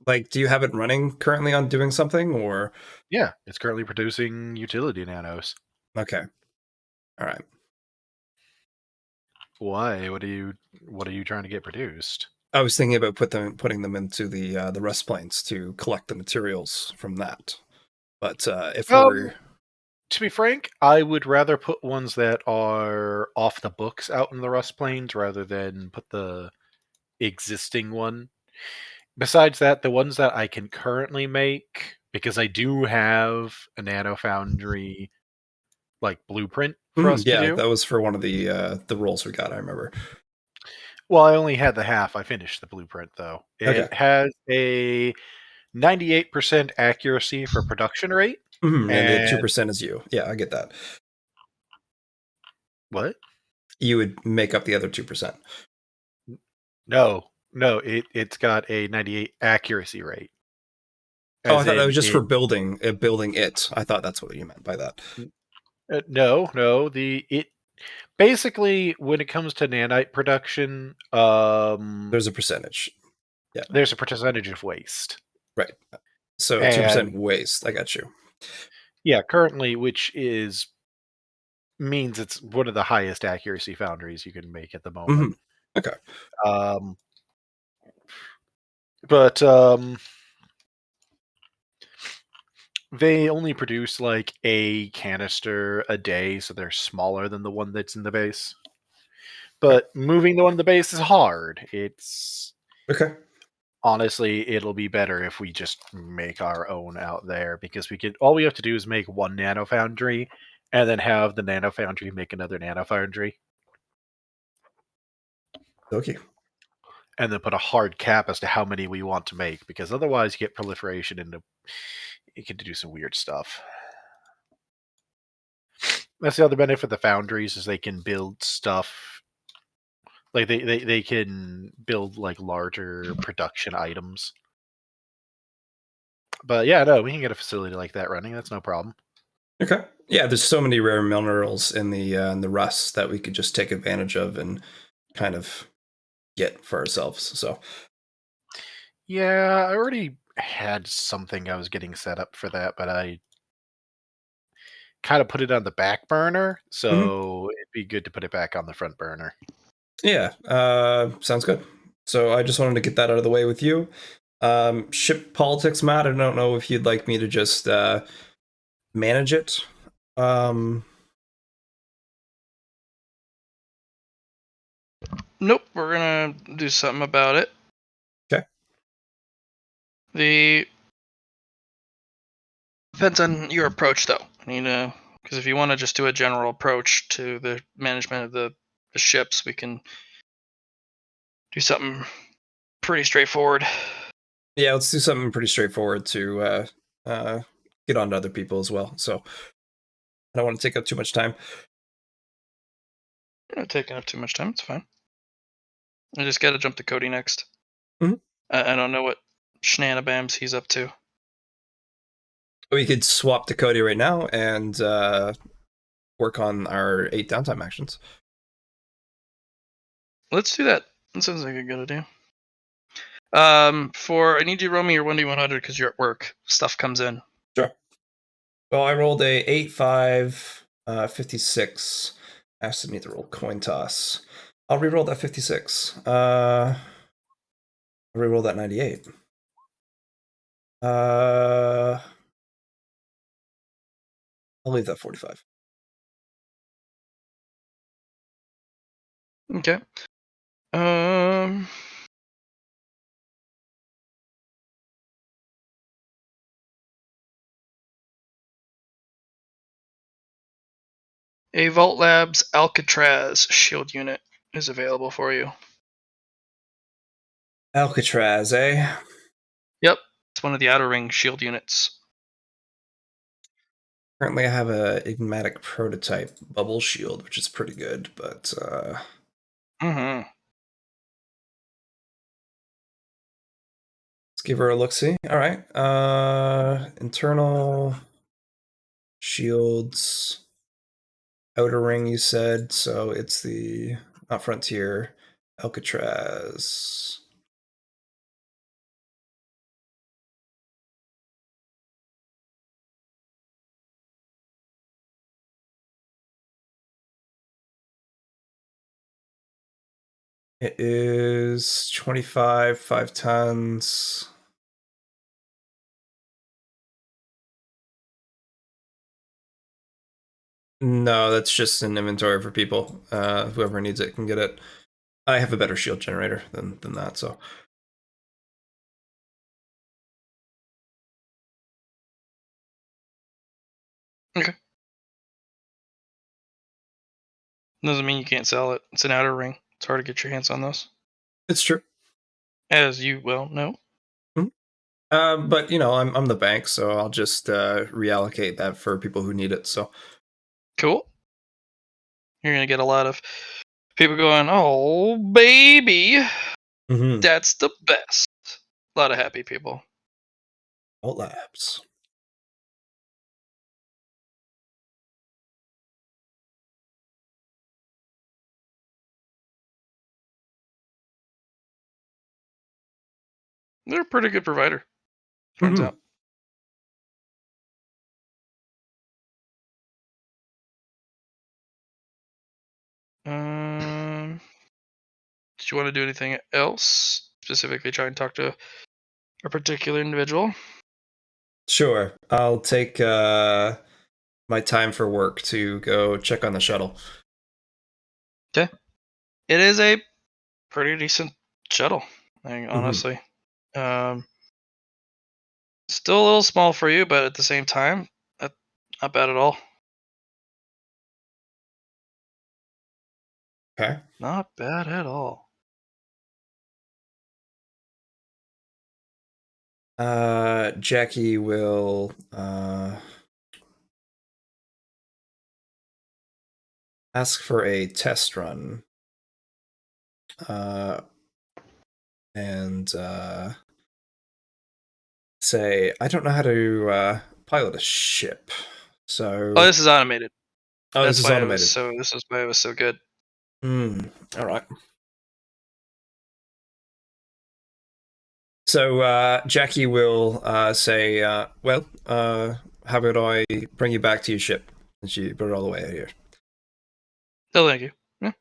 like, do you have it running currently on doing something, or? Yeah, it's currently producing utility nanos. Okay. All right. Why? What are you trying to get produced? I was thinking about putting them into the rest planes to collect the materials from that. But if we're To be frank, I would rather put ones that are off the books out in the rust plains rather than put the existing one. Besides that, the ones that I can currently make, because I do have a nano foundry like blueprint for us to yeah, do. that was for one of the roles we got. I remember. Well, I only had the half. I finished the blueprint though. Okay. It has a 98% accuracy for production rate. And the And 2% is you. Yeah, I get that. what? You would make up the other 2%. No, it's got a 98 accuracy rate. Oh, I As thought that in was just for building it. I thought that's what you meant by that. no, it basically when it comes to nanite production, There's a percentage. Yeah. there's a percentage of waste. Right. So 2% And waste. I got you. yeah, currently, which is means it's one of the highest accuracy foundries you can make at the moment. Okay. Um, but they only produce like a canister a day, so they're smaller than the one that's in the base. But moving the one in the base is hard. It's Okay. honestly, it'll be better if we just make our own out there because all we have to do is make one nano foundry and then have the nano foundry make another nano foundry. Okay. And then put a hard cap as to how many we want to make, because otherwise you get proliferation and you can do some weird stuff. That's the other benefit of the foundries is they can build stuff like they can build like larger production items. But yeah, no, we can get a facility like that running. That's no problem. Okay. Yeah, there's so many rare minerals in the rust that we could just take advantage of and kind of get for ourselves. So Yeah, I already had something I was getting set up for that, but I kind of put it on the back burner, so it'd be good to put it back on the front burner. yeah, sounds good. So I just wanted to get that out of the way with you. Ship politics, Matt. I don't know if you'd like me to just manage it. Nope, we're gonna do something about it. Okay. Depends on your approach, though. Because if you want to just do a general approach to the management of the ships, we can do something pretty straightforward. Yeah, let's do something pretty straightforward to get on to other people as well. So I don't want to take up too much time. You're not taking up too much time. It's fine. I just gotta jump to Cody next. Mhm. I don't know what shenanigans he's up to. We could swap to Cody right now and work on our 8 downtime actions. Let's do that. That sounds like a good idea. I need you to roll me your 1d100 because you're at work. Stuff comes in. Sure. Well, I rolled a 8, 5, 56. I also need to roll coin toss. I'll re-roll that 56. I'll re-roll that 98. I'll leave that 45. Okay. A Vault Labs Alcatraz shield unit is available for you. Alcatraz, eh? Yep, it's one of the Outer Ring shield units. Currently, I have a enigmatic prototype bubble shield, which is pretty good, but Mm-hmm. let's give her a look-see. All right. Internal shields. Outer Ring, you said, so it's the not Frontier, Alcatraz. It is 25, 5 tons. No, that's just an inventory for people. Whoever needs it can get it. I have a better shield generator than that, so. Okay. Doesn't mean you can't sell it. It's an Outer Ring. It's hard to get your hands on those, It's true. as you well know. But you know, I'm the bank, so I'll just reallocate that for people who need it. So Cool. You're gonna get a lot of people going, "Oh, baby, that's the best." A lot of happy people. Vault Labs. They're a pretty good provider. Turns out. Did you want to do anything else? Specifically, try and talk to a particular individual. Sure, I'll take my time for work to go check on the shuttle. Okay. It is a pretty decent shuttle, honestly. Still a little small for you, but at the same time, not bad at all. Okay. Not bad at all. Jackie will ask for a test run. And say, I don't know how to pilot a ship. So Oh, this is automated. this is automated. This is why it was so good. All right. So Jackie will say, well, how about I bring you back to your ship? And she brought it all the way out here. Oh, thank you. Yeah.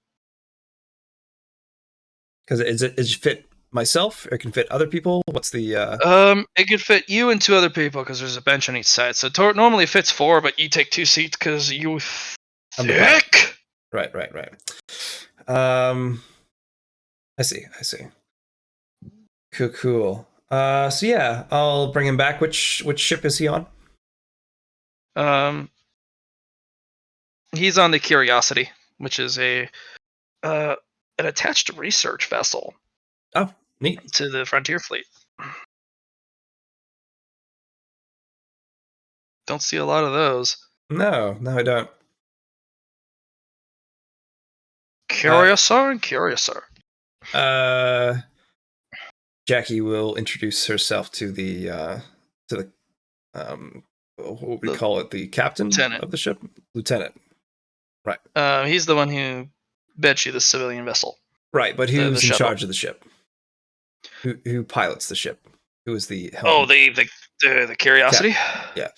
Because it fit myself? It can fit other people? What's the... It could fit you and 2 other people because there's a bench on each side. So normally fits 4, but you take 2 seats because you I'm the pilot. thick. Right. I see. Cool. So yeah, I'll bring him back. Which ship is he on? He's on the Curiosity, which is an attached research vessel. Oh, neat. To the Frontier Fleet. Don't see a lot of those. No, I don't. Curiouser. Jackie will introduce herself to the what would we call it? The captain Lieutenant. of the ship? Lieutenant. Right. He's the one who bet you the civilian vessel. Right, but who's the in shuttle. charge of the ship? Who pilots the ship? Who is the helm? Oh, the Curiosity? Yeah.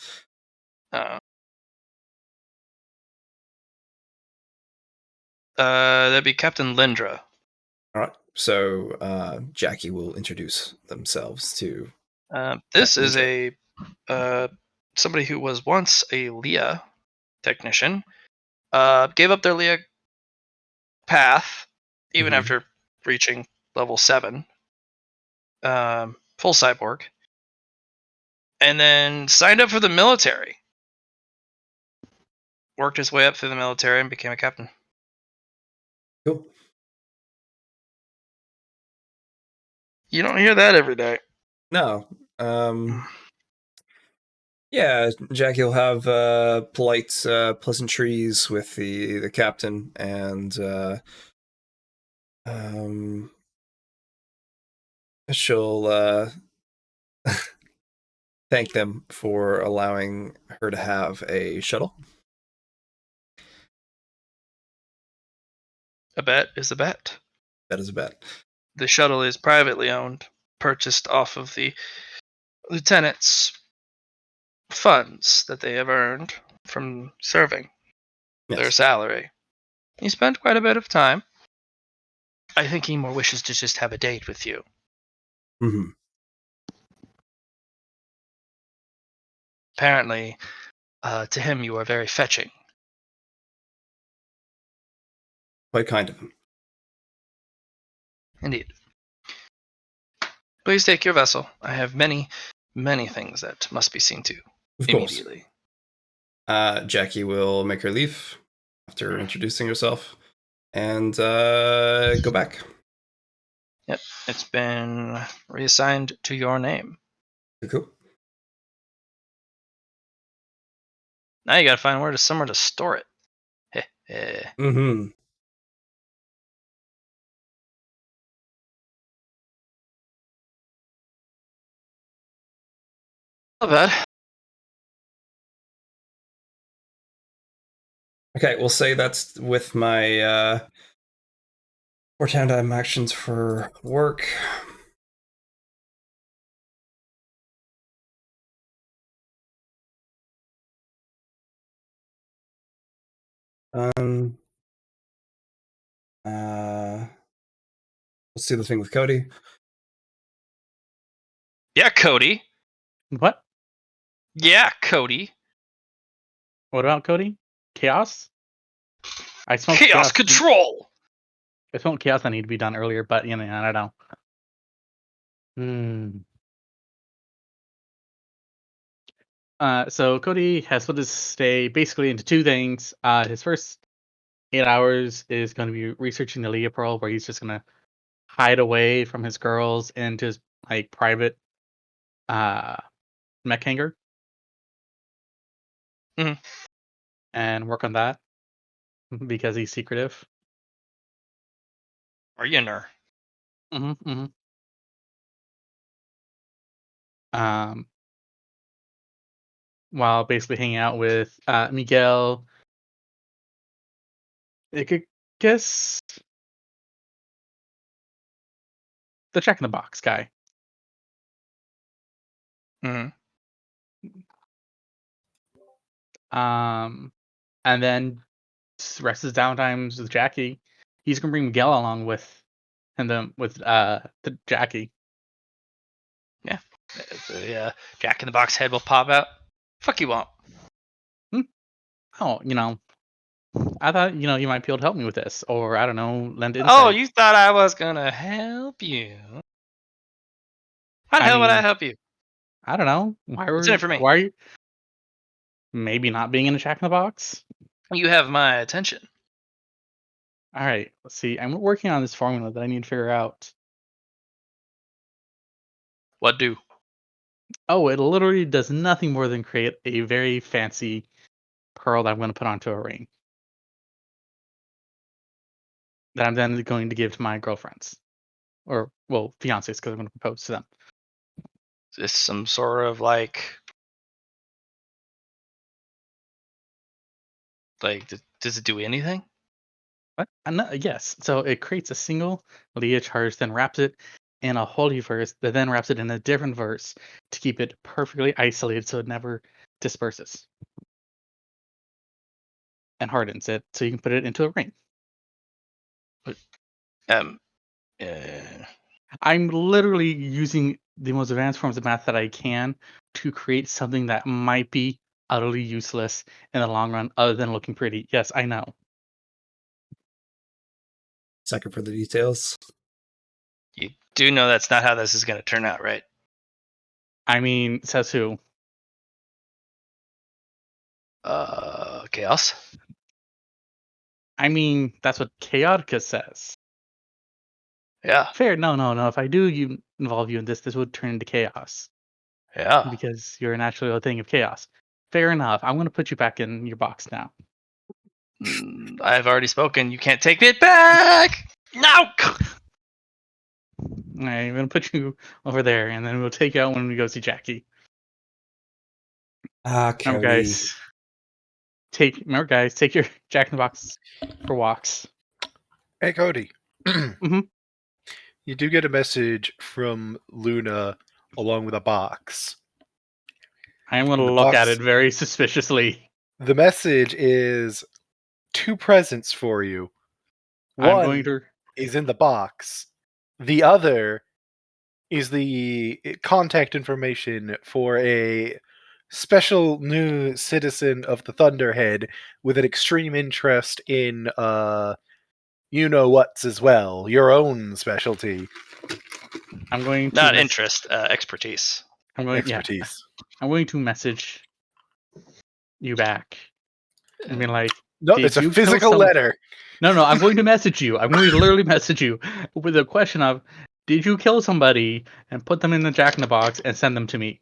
That'd be Captain Lindra. All right. So Jackie will introduce themselves to. This Captain is Lindra. a somebody who was once a Leah technician. Gave up their Leah path even after reaching level 7. Full cyborg. And then signed up for the military. worked his way up through the military and became a captain. Cool. You don't hear that every day. No. Yeah, Jackie will have polite pleasantries with the captain, and she'll thank them for allowing her to have a shuttle. A bet is a bet. That is a bet. The shuttle is privately owned, purchased off of the lieutenant's funds that they have earned from serving, their Yes. salary. He spent quite a bit of time. I think he more wishes to just have a date with you. Mm-hmm. Apparently, to him, you are very fetching. Quite kind of him. Indeed. Please take your vessel. I have many, many things that must be seen to Of course. immediately. Jackie will make her leave after introducing herself and go back. Yep, it's been reassigned to your name. Cool. Now you gotta find somewhere to store it. Mm-hmm. Not bad. Okay, we'll say that's with my 4 time actions for work. Let's do the thing with Cody. Yeah, Cody. What? Yeah, Cody. What about Cody? Chaos? I smoked Chaos control. I smoked chaos that needed to be done earlier, but you know, I don't know. So Cody has split his stay basically into 2 things. His first 8 hours is going to be researching the Leah Pearl, where he's just going to hide away from his girls into his like private mech hangar. Mhm. And work on that because he's secretive. Are you ner? Mm-hmm. While basically hanging out with Miguel, I could guess the Jack in the Box guy. Mm-hmm. And then rest his downtimes with Jackie. He's gonna bring Miguel along with the Jackie. Yeah. The Jack in the Box head will pop out. Fuck you won't. Oh, I thought you might be able to help me with this, or I don't know, lend insight. Oh, you thought I was gonna help you? How the hell would I help you? I don't know. Why What's in it for me? Why are you maybe not being in a Jack in the Box? You have my attention. All right, let's see. I'm working on this formula that I need to figure out. What do? Oh, it literally does nothing more than create a very fancy pearl that I'm going to put onto a ring that I'm then going to give to my girlfriends, or well, fiancés, because I'm going to propose to them. Is this some sort of like does it do anything? What? Yes. So it creates a single Leah charge, then wraps it in a holy verse, that then wraps it in a different verse to keep it perfectly isolated so it never disperses. And hardens it so you can put it into a ring. Um. I'm literally using the most advanced forms of math that I can to create something that might be utterly useless in the long run, other than looking pretty. Yes, I know. Second for the details. You do know that's not how this is going to turn out, right? I mean, says who? chaos. I mean, that's what Chaotica says. Yeah, Fair. No. If I do involve you in this would turn into chaos yeah. because you're naturally a thing of chaos. Fair enough. I'm going to put you back in your box now. I've already spoken. You can't take it back. No. All right, I'm going to put you over there, and then we'll take you out when we go see Jackie. Cody. Remember, guys, take your Jack in the Box for walks. Hey, Cody. Mhm. You do get a message from Luna along with a box. I am going to The look at box- it very suspiciously. The message is 2 presents for you. I'm One going to. is in the box. The other is the contact information for a special new citizen of the Thunderhead with an extreme interest in you know what's as well, your own specialty. I'm going to. Not interest, expertise. I'm going. Expertise. Yeah. I'm going to message you back. I mean, like, No, did it's a you kill physical some- letter. No. I'm going to message you. I'm going to literally message you with a question of, did you kill somebody and put them in the Jack in the Box and send them to me?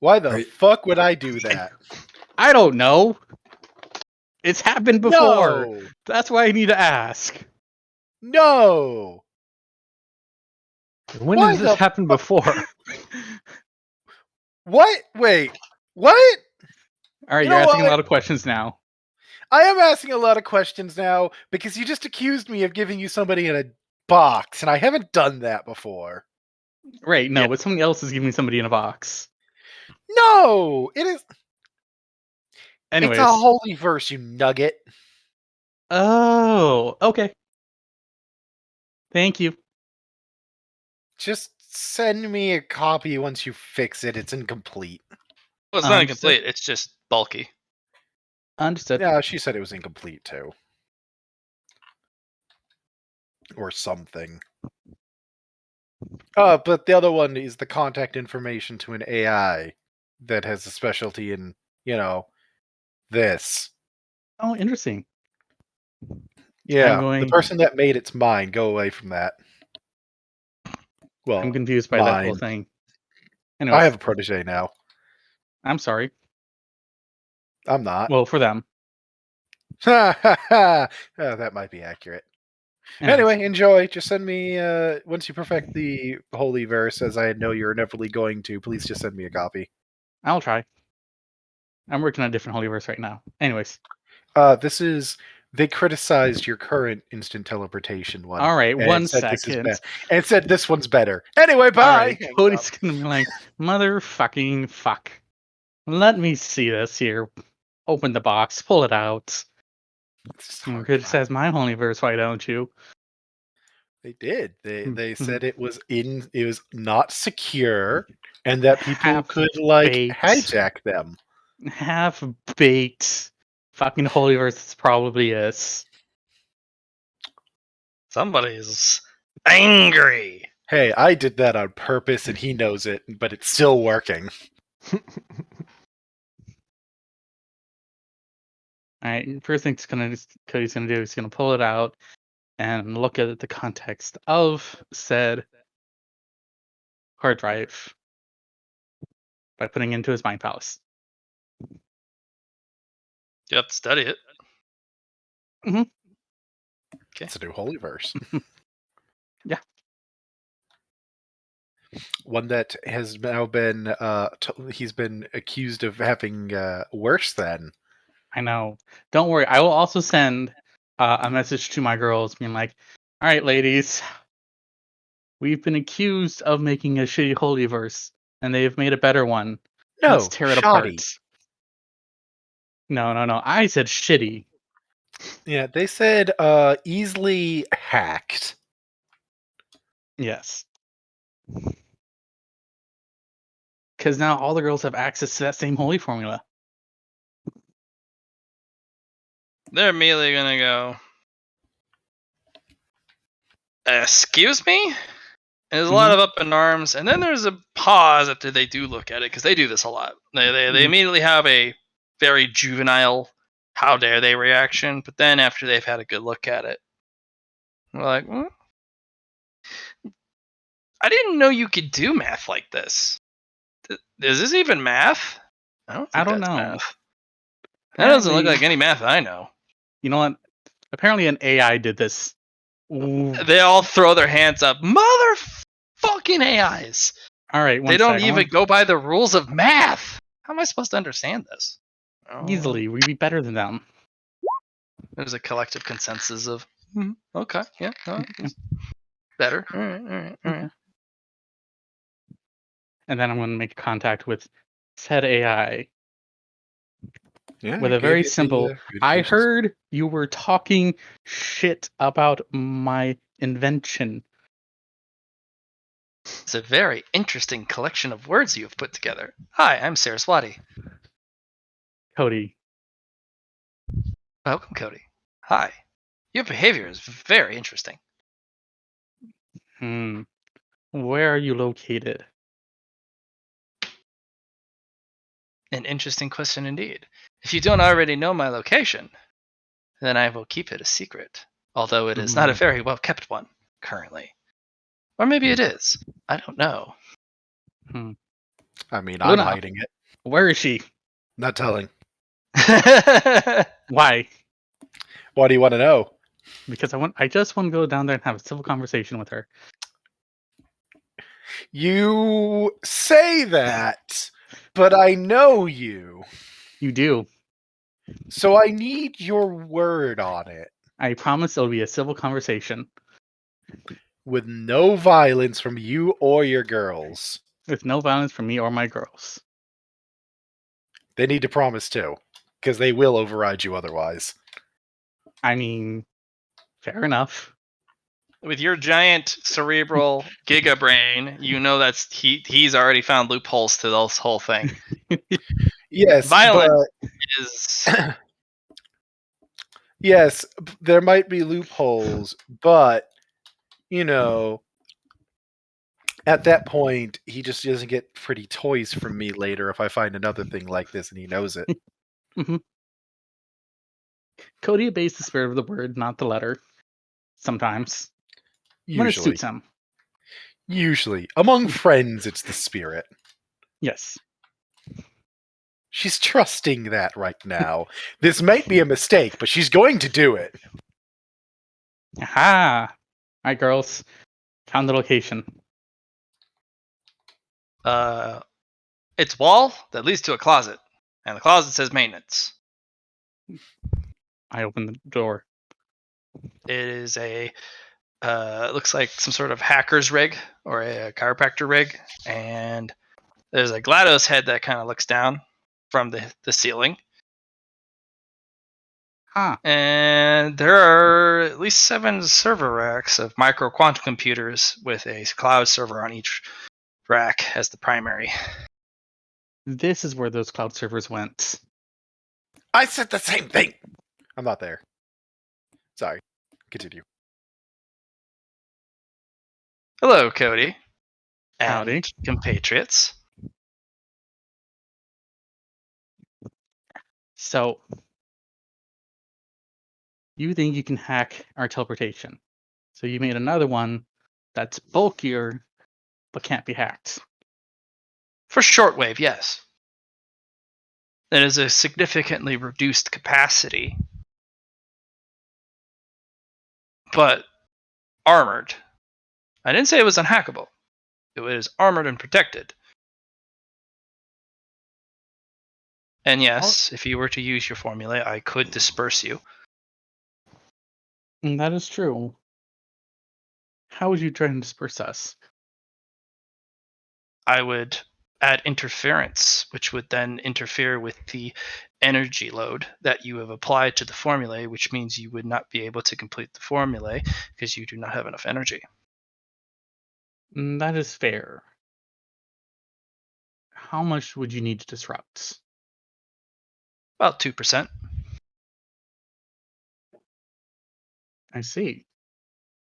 Why the Right. fuck would I do that? I don't know. It's happened before. No! That's why I need to ask. No! When Why has this the happened before? What? Wait. What? All right, You you're know asking a what? lot of questions now. I am asking a lot of questions now because you just accused me of giving you somebody in a box, and I haven't done that before. Right, no, Yeah. but somebody else is giving somebody in a box. No! It is. Anyways. It's a holy verse, you nugget. Oh, okay. Thank you. Just send me a copy once you fix it. It's incomplete. Well, it's not Understood. incomplete. It's just bulky. Understood. Yeah, she said it was incomplete too. Or something. But the other one is the contact information to an AI that has a specialty in, this. Oh, interesting. Yeah, going- the person that made it's mine. Go away from that. Well, I'm confused by that whole mine. thing. Anyways, I have a protege now. I'm sorry. I'm not. Well, for them. That might be accurate. Anyways, Anyway, enjoy. Just send me once you perfect the holy verse, as I know you're inevitably going to. Please just send me a copy. I'll try. I'm working on a different holy verse right now. Anyways. They criticized your current instant teleportation one. All right, and one said this is second. and said this one's better. Anyway, bye. All right, Hangs Cody's up. gonna be like, motherfucking fuck. Let me see this here. Open the box, pull it out. It's You hard criticize my holy verse, why don't you? They did. They Mhm. said it was not secure and that people could Half-baked. hijack them. Half baked fucking holy verse probably is. Somebody's angry. Hey, I did that on purpose and he knows it, but it's still working. Alright, first thing Cody's gonna do is gonna pull it out and look at the context of said hard drive by putting it into his mind palace. You have to study it. Mhm. Okay. It's a new holy verse. Yeah. One that has now been he's been accused of having worse than. I know. Don't worry. I will also send a message to my girls being like, all right, ladies, we've been accused of making a shitty holy verse, and they've made a better one. No, Let's tear it shoddy. apart. No. I said shitty. Yeah, they said easily hacked. Yes. Because now all the girls have access to that same holy formula. They're immediately gonna go, excuse me? And there's a lot of up in arms, and then there's a pause after they do look at it, because they do this a lot. They immediately have a very juvenile, how dare they reaction. But then after they've had a good look at it, we're like, I didn't know you could do math like this. Is this even math? I don't think I don't that's know. math. That doesn't look Apparently- like any math I know. You know what? Apparently an AI did this. Ooh. They all throw their hands up. Motherfucking AIs. All right, They don't even go by the rules of math. How am I supposed to understand this? Easily, we'd be better than them. There's a collective consensus of, okay, yeah, it's better. All right. Okay. And then I'm going to make contact with said AI Yeah, with I a very gave you simple. the I communications. heard you were talking shit about my invention. It's a very interesting collection of words you have put together. Hi, I'm Saraswati. Cody, Welcome, Cody. Hi. Your behavior is very interesting. where are you located? An interesting question indeed. If you don't already know my location, then I will keep it a secret, although it is not a very well kept one currently. Or maybe it is. I don't know. I mean, I'm Luna. hiding it. Where is she? Not telling. Why? Why do you want to know? Because I just want to go down there and have a civil conversation with her. You say that, but I know you. You do. So I need your word on it. I promise it'll be a civil conversation. With no violence from you or your girls. With no violence from me or my girls. They need to promise too, because they will override you otherwise. I mean, fair enough. With your giant cerebral giga brain, you know that's he's already found loopholes to this whole thing. Yes, Violence is yes, there might be loopholes, but you know, at that point, he just doesn't get pretty toys from me later if I find another thing like this and he knows it. Cody obeys the spirit of the word, not the letter. Sometimes. When it Usually. suits him. Usually. Among friends, it's the spirit. Yes. She's trusting that right now. This might be a mistake, but she's going to do it. Aha! Alright, girls. Found the location. it's wall that leads to a closet, and the closet says maintenance. I open the door. It is a looks like some sort of hacker's rig or a chiropractor rig, and there's a GLaDOS head that kind of looks down from the ceiling. Ah. And there are at least 7 server racks of micro quantum computers with a cloud server on each rack as the primary. This is where those cloud servers went. I said the same thing. I'm not there. Sorry. Continue. Hello, Cody. And Howdy. compatriots. So, you think you can hack our teleportation. So you made another one that's bulkier, but can't be hacked. For shortwave, yes. It is a significantly reduced capacity, but armored. I didn't say it was unhackable. It was armored and protected. And yes, if you were to use your formula, I could disperse you. And that is true. How would you try and disperse us? I would add interference, which would then interfere with the energy load that you have applied to the formulae, which means you would not be able to complete the formulae because you do not have enough energy. That is fair. How much would you need to disrupt? About 2%. I see.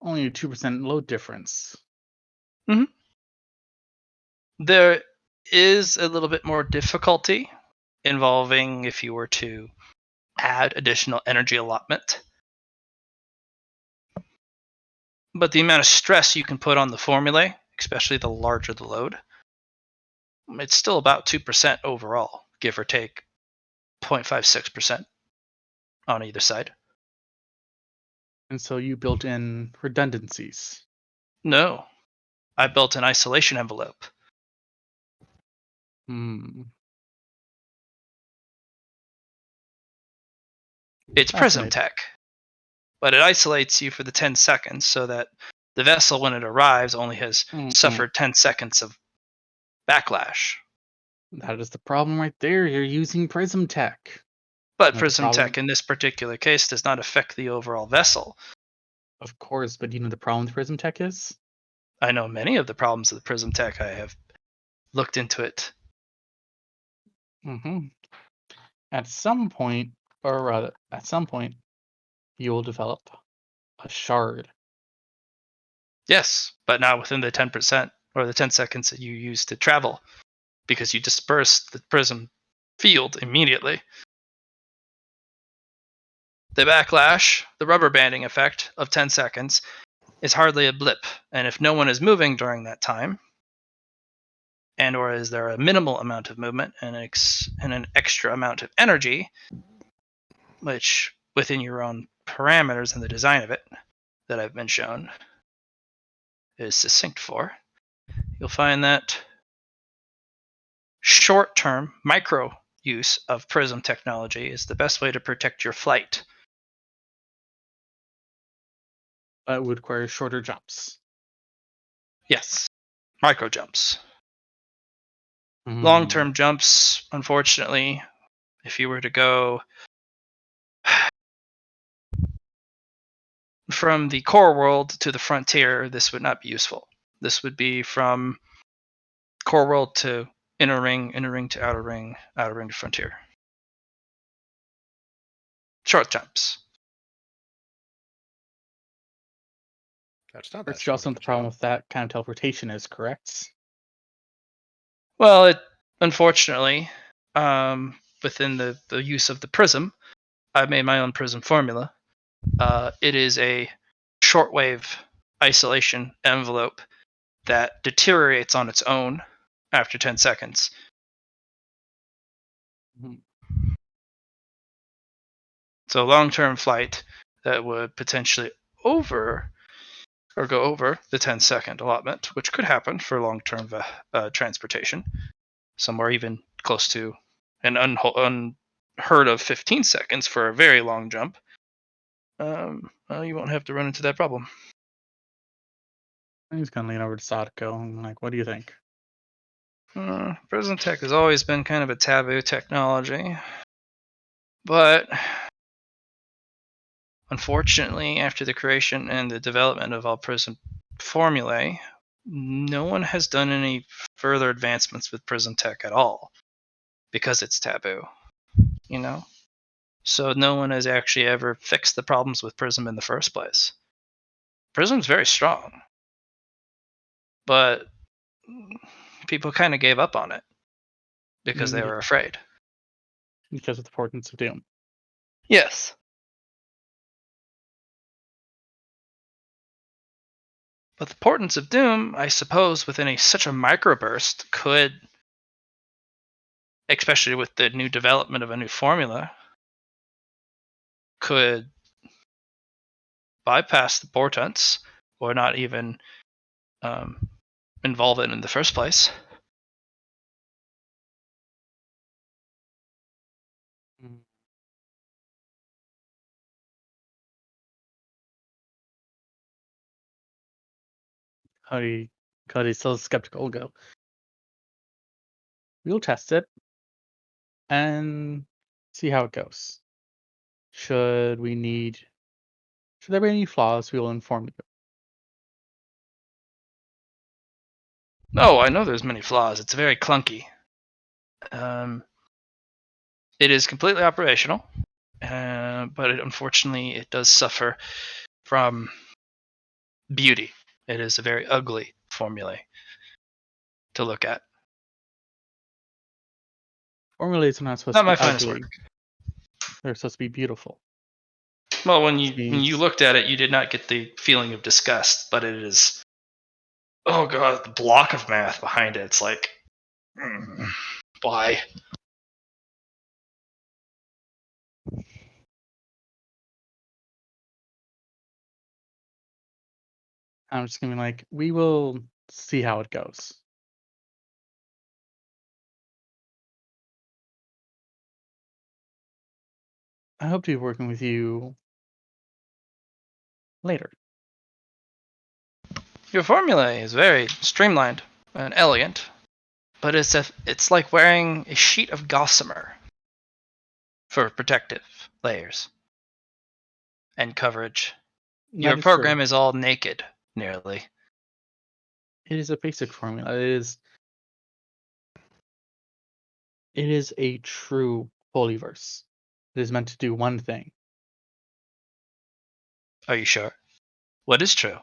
Only a 2% load difference. There is a little bit more difficulty involving if you were to add additional energy allotment. But the amount of stress you can put on the formulae, especially the larger the load, it's still about 2% overall, give or take 0.56% on either side. And so you built in redundancies. No, I built an isolation envelope. It's prism Fascinating. tech, but it isolates you for the 10 seconds so that the vessel, when it arrives, only has suffered 10 seconds of backlash. That is the problem right there. You're using prism tech. But That's a prism problem. tech in this particular case does not affect the overall vessel. Of course, but you know the problem with prism tech is? I know many of the problems of the prism tech. I have looked into it. At some point, or rather, at some point, you will develop a shard. Yes, but not within the 10% or the 10 seconds that you use to travel, because you disperse the prism field immediately. The backlash, the rubber banding effect of 10 seconds, is hardly a blip, and if no one is moving during that time, and or is there a minimal amount of movement and an extra amount of energy, which within your own parameters and the design of it that I've been shown is succinct for, you'll find that short-term micro use of prism technology is the best way to protect your flight. It would require shorter jumps. Yes, micro jumps. Mm. Long-term jumps, unfortunately, if you were to go from the core world to the frontier, this would not be useful. This would be from core world to inner ring to outer ring to frontier. Short jumps. That's not that First, you short also of have a the problem jump. with that kind of teleportation is, correct? Well, it unfortunately, within the use of the prism, I made my own prism formula. It is a shortwave isolation envelope that deteriorates on its own after 10 seconds. Mhm. So long-term flight that would potentially go over the 10-second allotment, which could happen for long-term transportation, somewhere even close to an unheard of 15 seconds for a very long jump. Well, you won't have to run into that problem. I'm just gonna lean over to Sadako and like, what do you think? Prism tech has always been kind of a taboo technology, but unfortunately, after the creation and the development of all prism formulae, no one has done any further advancements with prism tech at all because it's taboo, you know? So no one has actually ever fixed the problems with prism in the first place. Prism's very strong, but people kind of gave up on it because they were afraid. Because of the Portents of Doom. Yes. But the Portents of Doom, I suppose, within such a microburst could, especially with the new development of a new formula, could bypass the portents or not even involve it in the first place. Cody's still skeptical. Go. We'll test it and see how it goes. Should there be any flaws, we will inform you. No, I know there's many flaws. It's very clunky. It is completely operational, but unfortunately it does suffer from beauty. It is a very ugly formulae to look at. Formulas are not supposed Not to my be finest ugly. work. They're supposed to be beautiful. Well, when you Means- looked at it, you did not get the feeling of disgust, but it is. Oh god, the block of math behind it. It's like, why? I'm just gonna be like, we will see how it goes. I hope to be working with you later. Your formula is very streamlined and elegant, but it's like wearing a sheet of gossamer for protective layers and coverage. Your That is program true. is all naked, nearly. It is a basic formula. It is a true polyverse. It is meant to do one thing. Are you sure? What is true?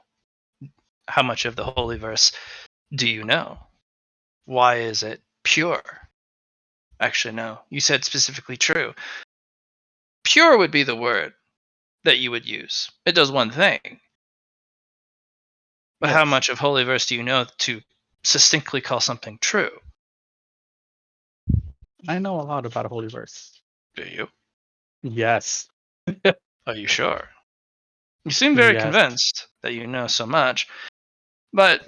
How much of the Holy Verse do you know? Why is it pure? Actually, no. You said specifically true. Pure would be the word that you would use. It does one thing. But how Yes. much of Holy Verse do you know to succinctly call something true? I know a lot about a polyverse. Do you? Yes. Are you sure? You seem very Yes. convinced that you know so much, but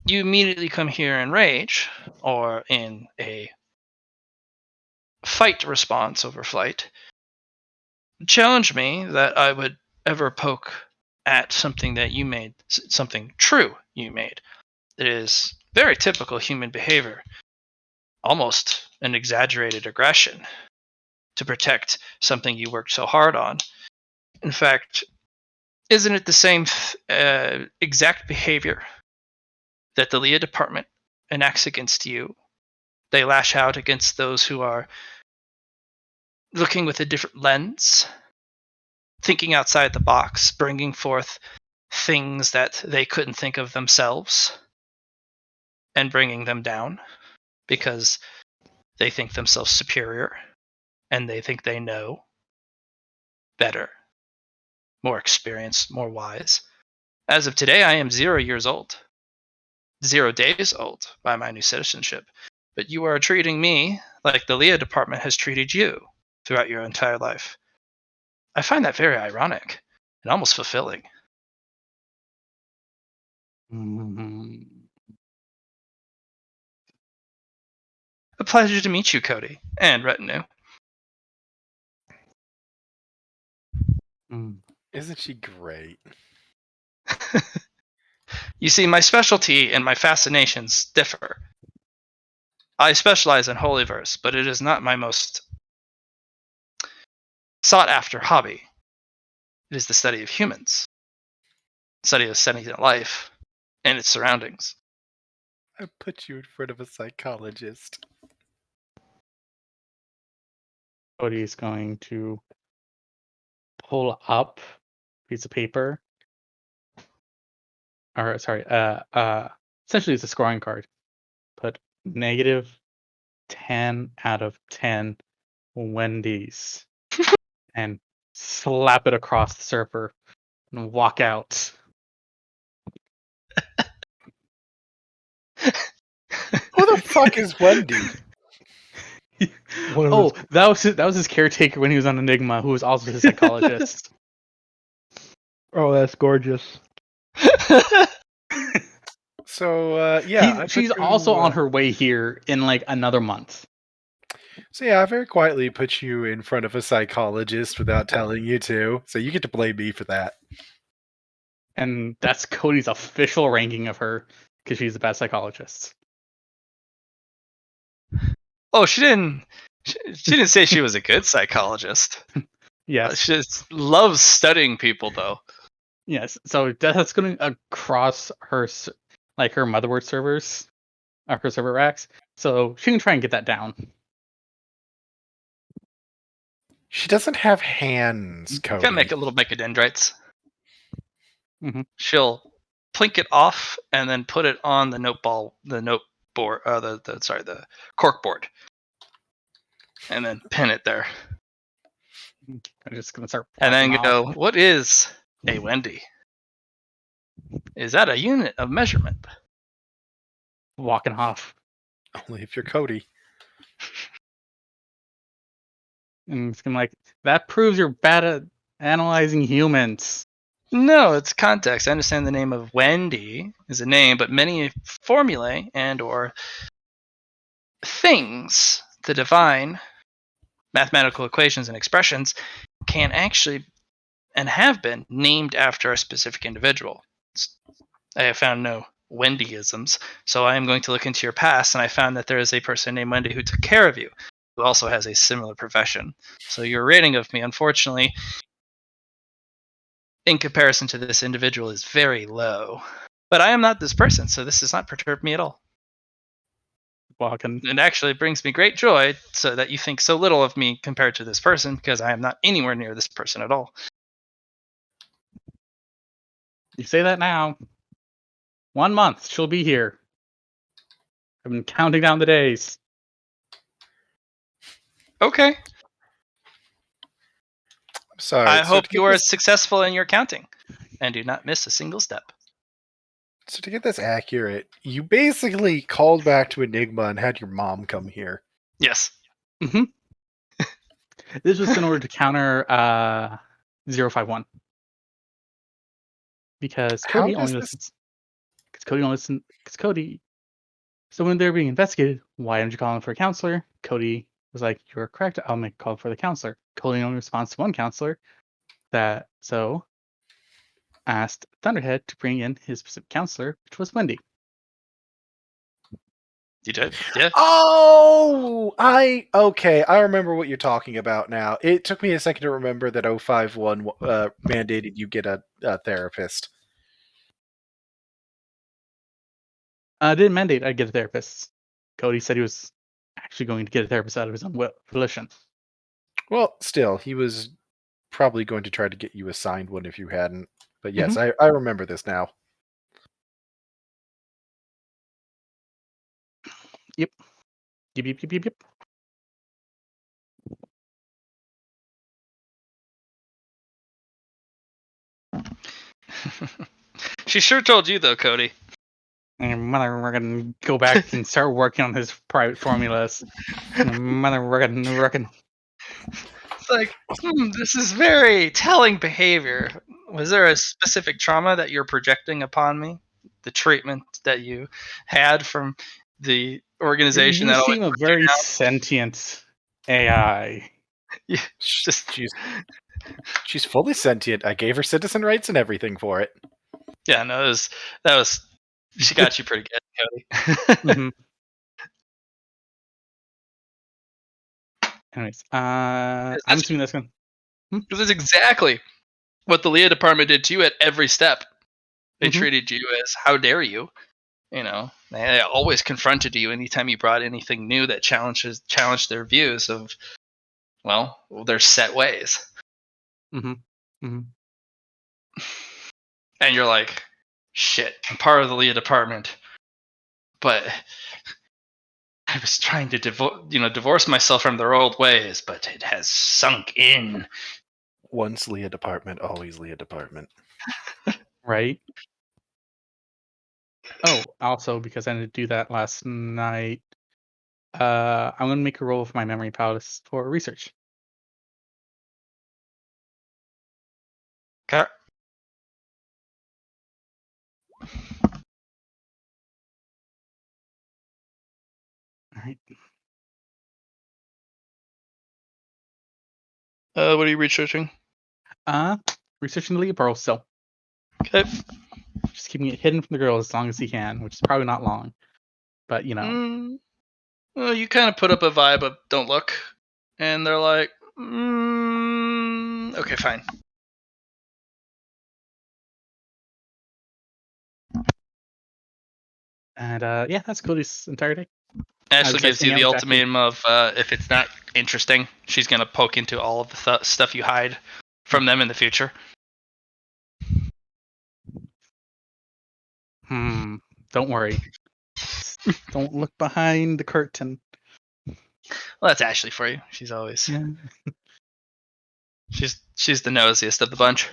you immediately come here in rage or in a fight response over flight, challenge me that I would ever poke at something that you made, something true you made. It is very typical human behavior, almost an exaggerated aggression to protect something you worked so hard on. In fact, isn't it the same exact behavior that the Leah department enacts against you? They lash out against those who are looking with a different lens, thinking outside the box, bringing forth things that they couldn't think of themselves, and bringing them down because they think themselves superior and they think they know better, more experienced, more wise. As of today, I am 0 years old, 0 days old by my new citizenship. But you are treating me like the Leah department has treated you throughout your entire life. I find that very ironic and almost fulfilling. Mhm. A pleasure to meet you, Cody, and retinue. Mm. Isn't she great? You see, my specialty and my fascinations differ. I specialize in Holy Verse, but it is not my most sought after hobby. It is the study of humans, study of sentient life and its surroundings. I put you in front of a psychologist. Cody is going to pull up a piece of paper. Or sorry, essentially it's a scoring card. Put -10 out of 10 Wendy's and slap it across the server and walk out. Who the fuck is Wendy? One of Oh, those- that was his caretaker when he was on Enigma, who was also his psychologist. Oh, that's gorgeous. So yeah, She's also on her way here in like another month. So yeah, I very quietly put you in front of a psychologist without telling you to. So you get to blame me for that. And that's Cody's official ranking of her because she's the best psychologist. Oh, she didn't. She didn't say she was a good psychologist. Yes. She just loves studying people, though. Yes. So that's going across her like her motherboard servers, her server racks. So she can try and get that down. She doesn't have hands, Cody. Can make a little mechadendrites. Mhm. She'll plink it off and then put it on the note board, the cork board. and then pin it there. I'm just gonna start. And then walking go, off. what is a Wendy? Is that a unit of measurement? Walking off. Only if you're Cody. And it's gonna like that proves you're bad at analyzing humans. No, it's context. I understand the name of Wendy is a name, but many formulae and or things, the divine, mathematical equations and expressions, can actually and have been named after a specific individual. I have found no Wendyisms, so I am going to look into your past, and I found that there is a person named Wendy who took care of you, who also has a similar profession. So your rating of me, unfortunately, in comparison to this individual, is very low. But I am not this person, so this does not perturb me at all. Walking. It actually brings me great joy so that you think so little of me compared to this person, because I am not anywhere near this person at all. You say that now. 1 month, she'll be here. I've been counting down the days. Okay. Sorry. I so hope to get you are this, successful in your counting and do not miss a single step. so to get this accurate, you basically called back to Enigma and had your mom come here. Yes. Mm-hmm. This was in order to counter 051. Because How Cody does only this- listens. Because Cody only listens. Because Cody. So when they're being investigated, why didn't you call in for a counselor? Cody was like, "You're correct. I'll make a call for the counselor." Cody only responds to one counselor. So asked Thunderhead to bring in his specific counselor, which was Wendy. You did? Yeah. Oh, okay. I remember what you're talking about now. It took me a second to remember that 051 mandated you get a therapist. Didn't mandate I get a therapist. Cody said he was actually going to get a therapist out of his own volition. Well, still, he was probably going to try to get you assigned one if you hadn't. But yes, Mhm. I remember this now. Yep. Yep. She sure told you though, Cody. And mother, we're gonna go back and start working on his private formulas. Mother, we're gonna. It's like, this is very telling behavior. Was there a specific trauma that you're projecting upon me? The treatment that you had from the organization You that always seem a very sentient AI. yeah, just She's fully sentient. I gave her citizen rights and everything for it. yeah, no, that was she got you pretty good, Cody. Mm-hmm. Anyways, I'm assuming that's gonna. Because that's exactly what the Leah department did to you at every step. They Mhm. treated you as, how dare you? You know, they always confronted you anytime you brought anything new that challenged their views of, well, their set ways. Mm-hmm. And you're like, shit, I'm part of the Leah department, but I was trying to divorce myself from their old ways, but it has sunk in. Once Leah department, always Leah department. Right. Oh, also because I didn't do that last night, I'm gonna make a roll for my memory palace for research. Okay. All right. What are you researching? Researching the Leah Pearl still. Okay. Just keeping it hidden from the girls as long as he can, which is probably not long. But you know. Well, you kind of put up a vibe of don't look, and they're like, okay, fine. And yeah, that's Cody's entire day. Ashley Besides gives you hanging the out with Jackie. ultimatum of if it's not interesting, she's gonna poke into all of the stuff you hide from them in the future. Don't worry. Don't look behind the curtain. Well, that's Ashley for you. She's always Yeah. she's the nosiest of the bunch.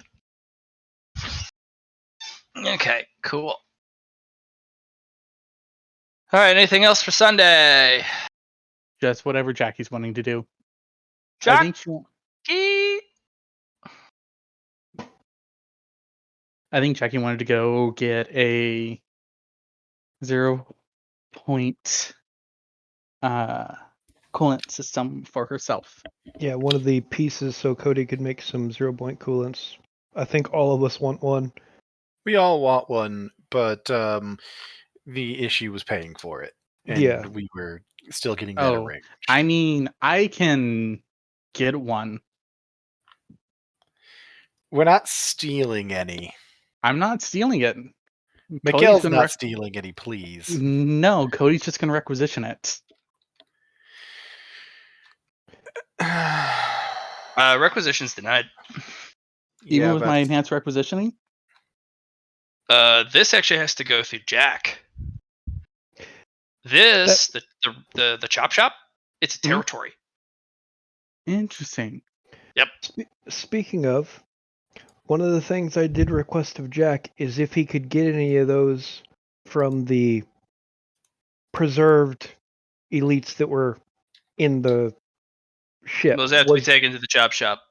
Okay, cool. All right, anything else for Sunday? Just whatever Jackie's wanting to do. I think Jackie wanted to go get a 0-point coolant system for herself. Yeah, one of the pieces so Cody could make some 0-point coolants. I think all of us want one. We all want one, but the issue was paying for it, and Yeah. we were still getting that Oh, arranged. I mean, I can get one. We're not stealing any. I'm not stealing it. Miguel's not stealing any, please. No, Cody's just going to requisition it. Requisition's denied. Even Yeah, with but my enhanced requisitioning? This actually has to go through Jack. This the chop shop. It's a Mhm. territory. Interesting. Yep. Speaking of, one of the things I did request of Jack is if he could get any of those from the preserved elites that were in the ship. Those have to be taken to the chop shop.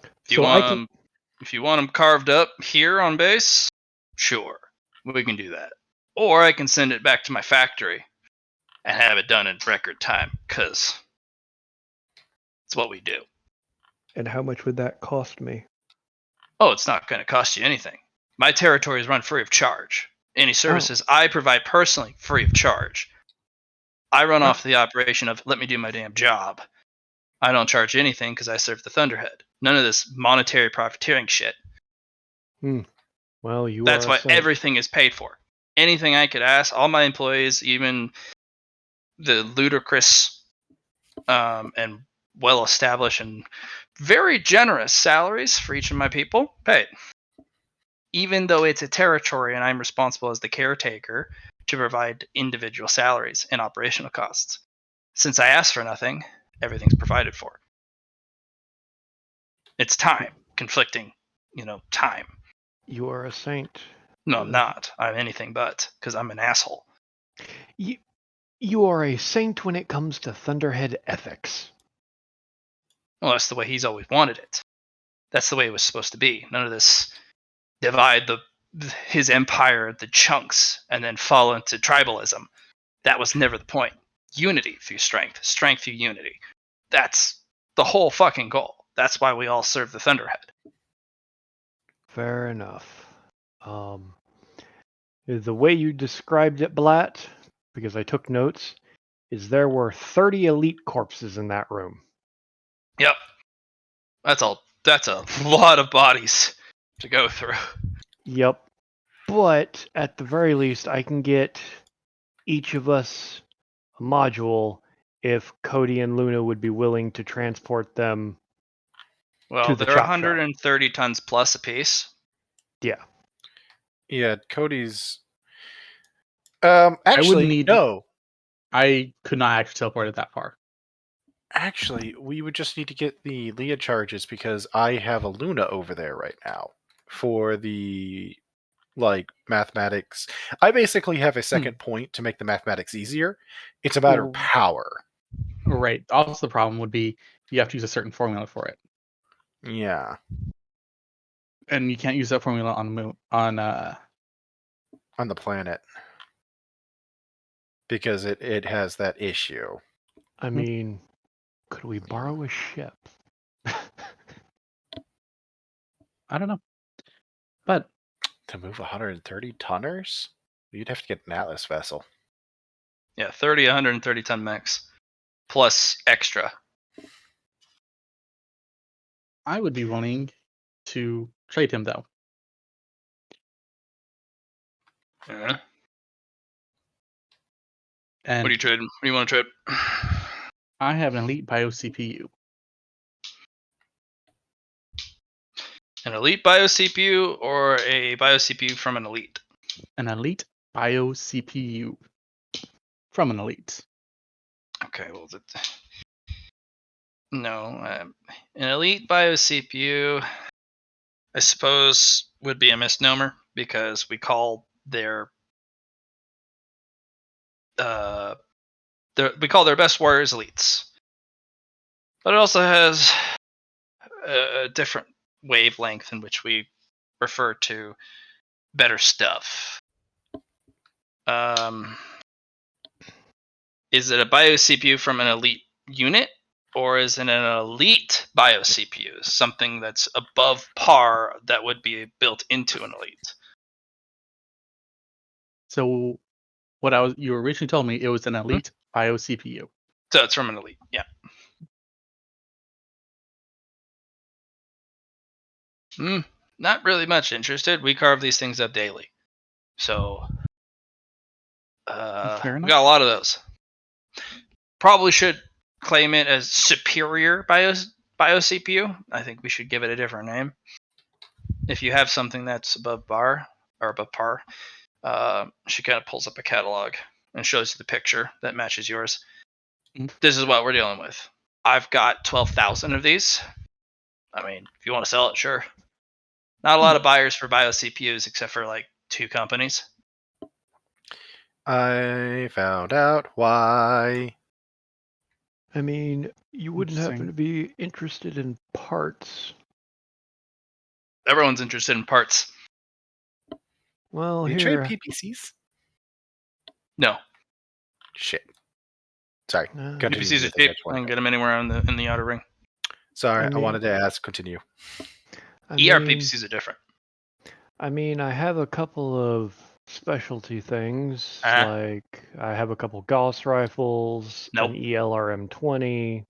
If you So I can. if you want them carved up here on base, sure, we can do that. Or I can send it back to my factory and have it done in record time, because it's what we do. And how much would that cost me? Oh, it's not going to cost you anything. My territory is run free of charge. Any services I provide personally, free of charge. I run off the operation of let me do my damn job. I don't charge anything because I serve the Thunderhead. None of this monetary profiteering shit. Well, That's are a what saint. everything is paid for. Anything I could ask, all my employees, even the ludicrous and well-established and very generous salaries for each of my people, paid. Even though it's a territory and I'm responsible as the caretaker to provide individual salaries and operational costs. Since I asked for nothing, everything's provided for. It's time, conflicting, time. You are a saint. No, I'm not. I'm anything but, because I'm an asshole. You are a saint when it comes to Thunderhead ethics. Well, that's the way he's always wanted it. That's the way it was supposed to be. None of this divide his empire into chunks and then fall into tribalism. That was never the point. Unity through strength, strength through unity. That's the whole fucking goal. That's why we all serve the Thunderhead. Fair enough. The way you described it, Blatt, because I took notes, is there were 30 elite corpses in that room. Yep. That's a lot of bodies to go through. Yep. But at the very least, I can get each of us a module if Cody and Luna would be willing to transport them. Well, the they're chop 130 tons plus a piece. Yeah. Yeah, Cody's. Actually, no. I could not actually teleport it that far. Actually, we would just need to get the Leah charges because I have a Luna over there right now for the mathematics. I basically have a second point to make the mathematics easier. It's a matter of power. Right. Also, the problem would be you have to use a certain formula for it. Yeah. And you can't use that formula on the moon on the planet because it has that issue. I mean, could we borrow a ship? I don't know. But to move 130 tonners, you'd have to get an Atlas vessel. Yeah, 130 ton max plus extra. I would be willing to trade him though. Yeah. And what are you trading? What do you want to trade? I have an elite bio CPU. An elite bio CPU or a bio CPU from an elite? An elite bio CPU from an elite. Okay. Okay, well, no, an elite bio CPU, I suppose, would be a misnomer because we call their best warriors elites, but it also has a different wavelength in which we refer to better stuff. Is it a bio CPU from an elite unit, or is it an elite bio CPU, something that's above par that would be built into an elite? So you originally told me it was an elite bio CPU. So it's from an elite, yeah. Not really much interested. We carve these things up daily, so Fair we enough. got a lot of those. Probably should claim it as superior bio CPU. I think we should give it a different name. If you have something that's above par, she kind of pulls up a catalog and shows you the picture that matches yours. Mhm. This is what we're dealing with. I've got 12,000 of these. I mean, if you want to sell it, sure. Not a lot of buyers for bio CPUs except for like 2 companies. I found out why. I mean, you wouldn't happen to Interesting. be interested in parts. Everyone's interested in parts. Well, Do you trade here. PPCs? No, Shit. Sorry. Continue. PPCs with are your thing. cheap. I can get them anywhere in the outer ring. Sorry, I I wanted to ask. Continue. PPCs are different. I mean, I have a couple of specialty things. Like, I have a couple Gauss rifles, Nope. an ELRM-20.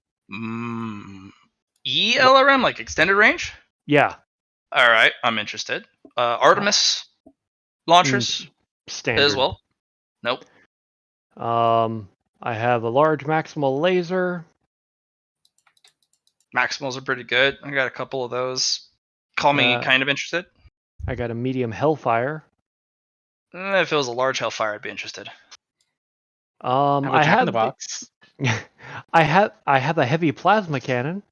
ELRM, like extended range? Yeah. All right, I'm interested. Artemis launchers Standard. as well. Nope. I have a large maximal laser. Maximals are pretty good. I got a couple of those. Call me kind of interested. I got a medium Hellfire. If it was a large Hellfire, I'd be interested. How about Jack in the Box? I have a heavy plasma cannon.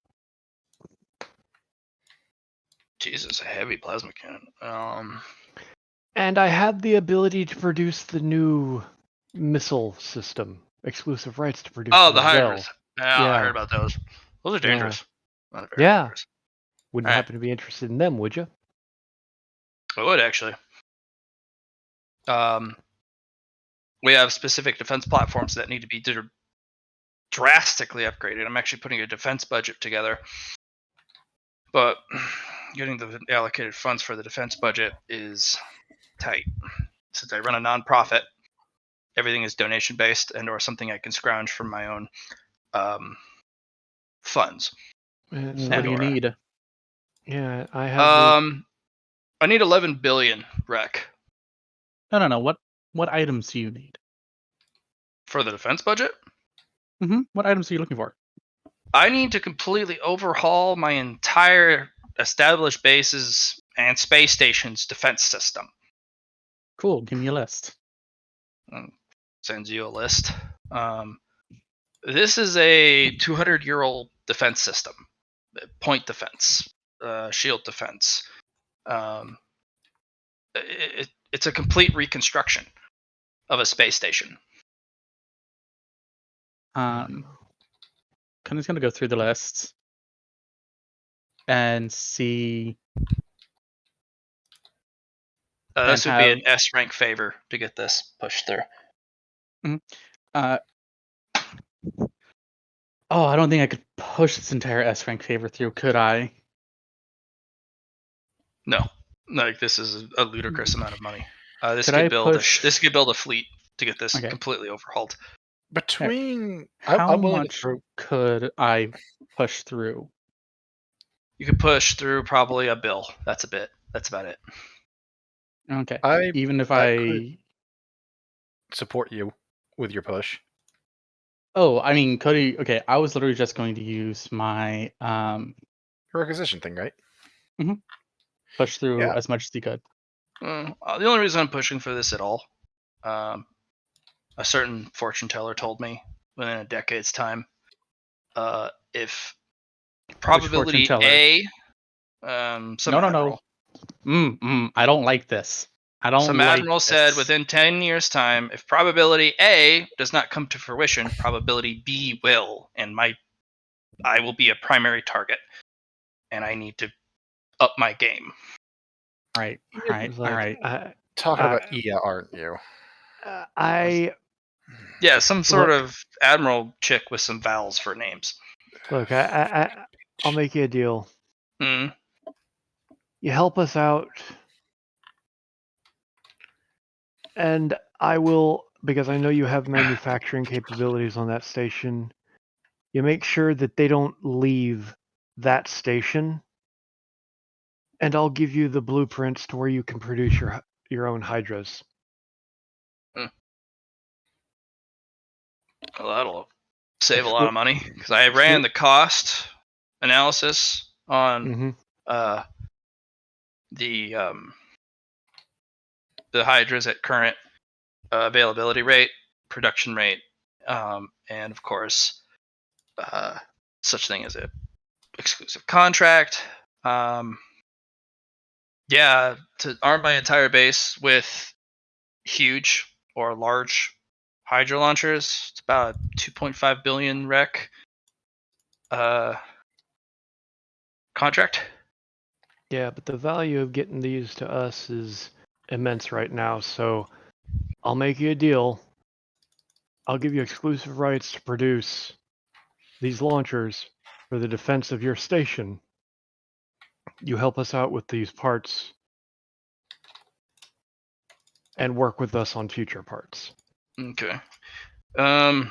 Jesus, a heavy plasma cannon. And I have the ability to produce the new missile system. Exclusive rights to produce Oh, it the as Hydras. well. Yeah, I heard about those. Those are dangerous. Very dangerous. Wouldn't happen to be interested in them, would you? I would actually. We have specific defense platforms that need to be drastically upgraded. I'm actually putting a defense budget together, but getting the allocated funds for the defense budget is tight. Since I run a nonprofit, everything is donation based and or something I can scrounge from my own funds. What do you need? Yeah, I have. I need 11 billion rec. No. What items do you need for the defense budget? What items are you looking for? I need to completely overhaul my entire established bases and space stations defense system. Cool. Give me a list. Sends you a list. This is a 200-year-old defense system. Point defense, shield defense. It's a complete reconstruction of a space station. I'm just gonna go through the lists and see. This would be an S rank favor to get this pushed through. I don't think I could push this entire S rank favor through, could I? No, like this is a ludicrous amount of money. This Could could build a fleet to get this completely overhauled. Between how I'm willing much could I push through? You could push through probably a bill. That's about it. Okay. I Even if could support you with your push. Oh, I mean, Cody. Okay, I was literally just going to use my requisition thing, right? Push through as much as you could. The only reason I'm pushing for this at all, a certain fortune teller told me within a decade's time. If Which probability fortune teller? A, some admiral. I don't like this. I don't Some like admiral this. said within 10 years' time, if probability A does not come to fruition, probability B will, and I will be a primary target, and I need to up my game. Right. It's like, Talking about Ia, aren't you? Yeah, some sort Look. of admiral chick with some vowels for names. Look, I'll make you a deal. Hmm. You help us out, and I will, because I know you have manufacturing capabilities on that station. You make sure that they don't leave that station, and I'll give you the blueprints to where you can produce your own hydras. Well, that'll save a lot of money because I ran the cost analysis on the hydras at current availability rate, production rate, and of course, such thing as a exclusive contract. Yeah, to arm my entire base with huge or large hydra launchers, it's about a 2.5 billion rec contract. Yeah, but the value of getting these to us is immense right now, so I'll make you a deal. I'll give you exclusive rights to produce these launchers for the defense of your station. You help us out with these parts and work with us on future parts. Okay. Alright,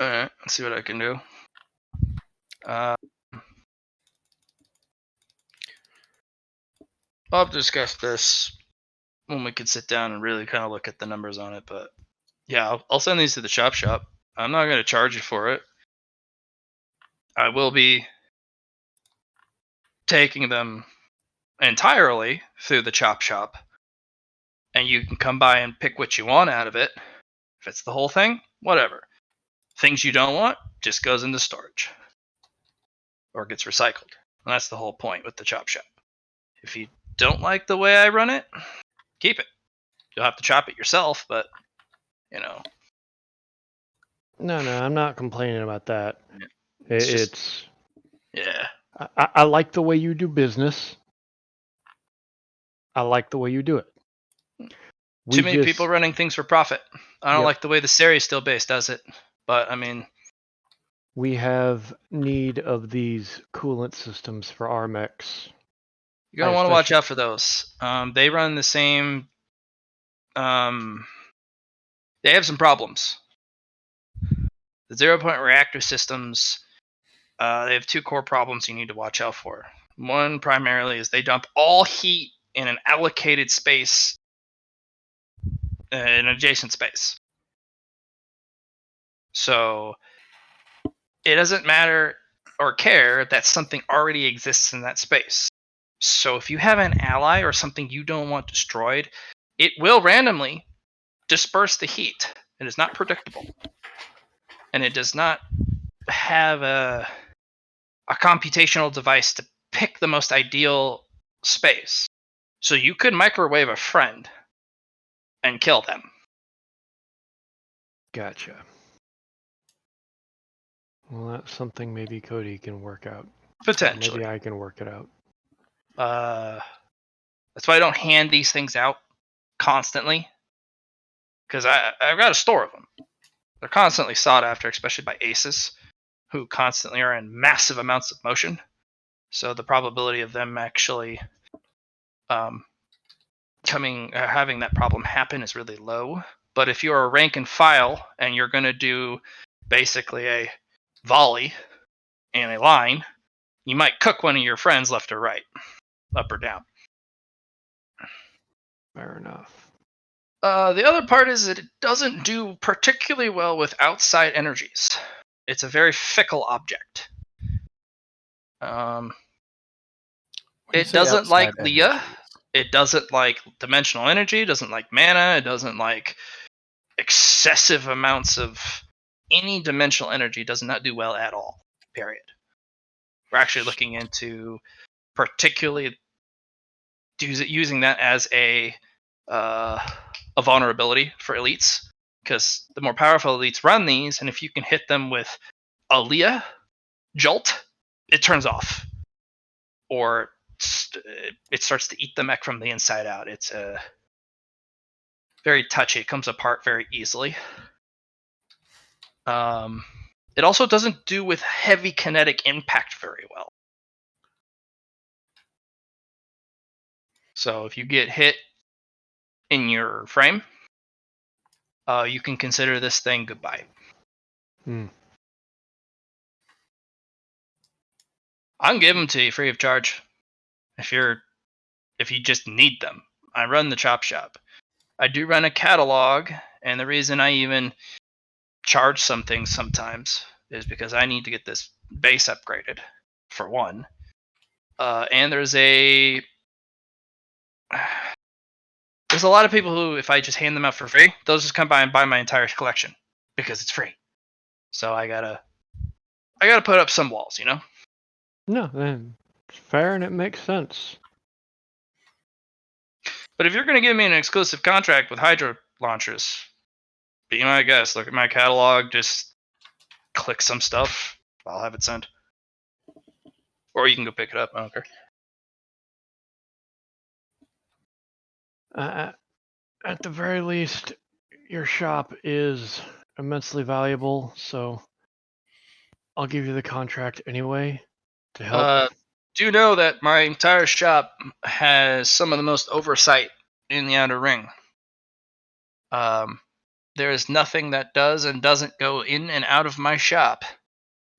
let's see what I can do. I'll discuss this when we could sit down and really kind of look at the numbers on it, but yeah, I'll send these to the chop shop. I'm not going to charge you for it. I will be taking them entirely through the chop shop, and you can come by and pick what you want out of it. If it's the whole thing, whatever. Things you don't want just goes into storage or gets recycled. And that's the whole point with the chop shop. If you don't like the way I run it, keep it. You'll have to chop it yourself, but you know. No, I'm not complaining about that. It's yeah. I like the way you do business. I like the way you do it. Too many people running things for profit. I don't like the way the Series still base does it, but I mean, we have need of these coolant systems for our mechs. You're gonna want to watch out for those. They run the same. They have some problems. The 0-point reactor systems. They have two core problems you need to watch out for. One primarily is they dump all heat in an allocated space, in an adjacent space. So it doesn't matter or care that something already exists in that space. So if you have an ally or something you don't want destroyed, it will randomly disperse the heat. It is not predictable. And it does not have a computational device to pick the most ideal space. So you could microwave a friend and kill them. Gotcha. Well, that's something maybe Cody can work out. Potentially. Maybe I can work it out. That's why I don't hand these things out constantly. Because I've got a store of them. They're constantly sought after, especially by aces, who constantly are in massive amounts of motion. So the probability of them actually having that problem happen is really low. But if you're a rank and file and you're going to do basically a volley in a line, you might cook one of your friends left or right, up or down. Fair enough. The other part is that it doesn't do particularly well with outside energies. It's a very fickle object. It doesn't like Leah. It doesn't like dimensional energy. It doesn't like mana. It doesn't like excessive amounts of any dimensional energy does not do well at all. Period. We're actually looking into particularly using that as a vulnerability for elites, because the more powerful elites run these, and if you can hit them with a Leah jolt, it turns off, or it starts to eat the mech from the inside out. It's very touchy. It comes apart very easily. It also doesn't do with heavy kinetic impact very well. So if you get hit in your frame, you can consider this thing goodbye. I can give them to you free of charge if you just need them. I run the chop shop. I do run a catalog, and the reason I even charge some things sometimes is because I need to get this base upgraded, for one. And there's a lot of people who, if I just hand them out for free, they'll just come by and buy my entire collection because it's free. So I gotta put up some walls, you know. No, it's fair and it makes sense. But if you're gonna give me an exclusive contract with Hydra launchers, be my guest. Look at my catalog. Just click some stuff. I'll have it sent. Or you can go pick it up. I don't care. At the very least, your shop is immensely valuable, so I'll give you the contract anyway to help. Do you know that my entire shop has some of the most oversight in the Outer Ring? There is nothing that does and doesn't go in and out of my shop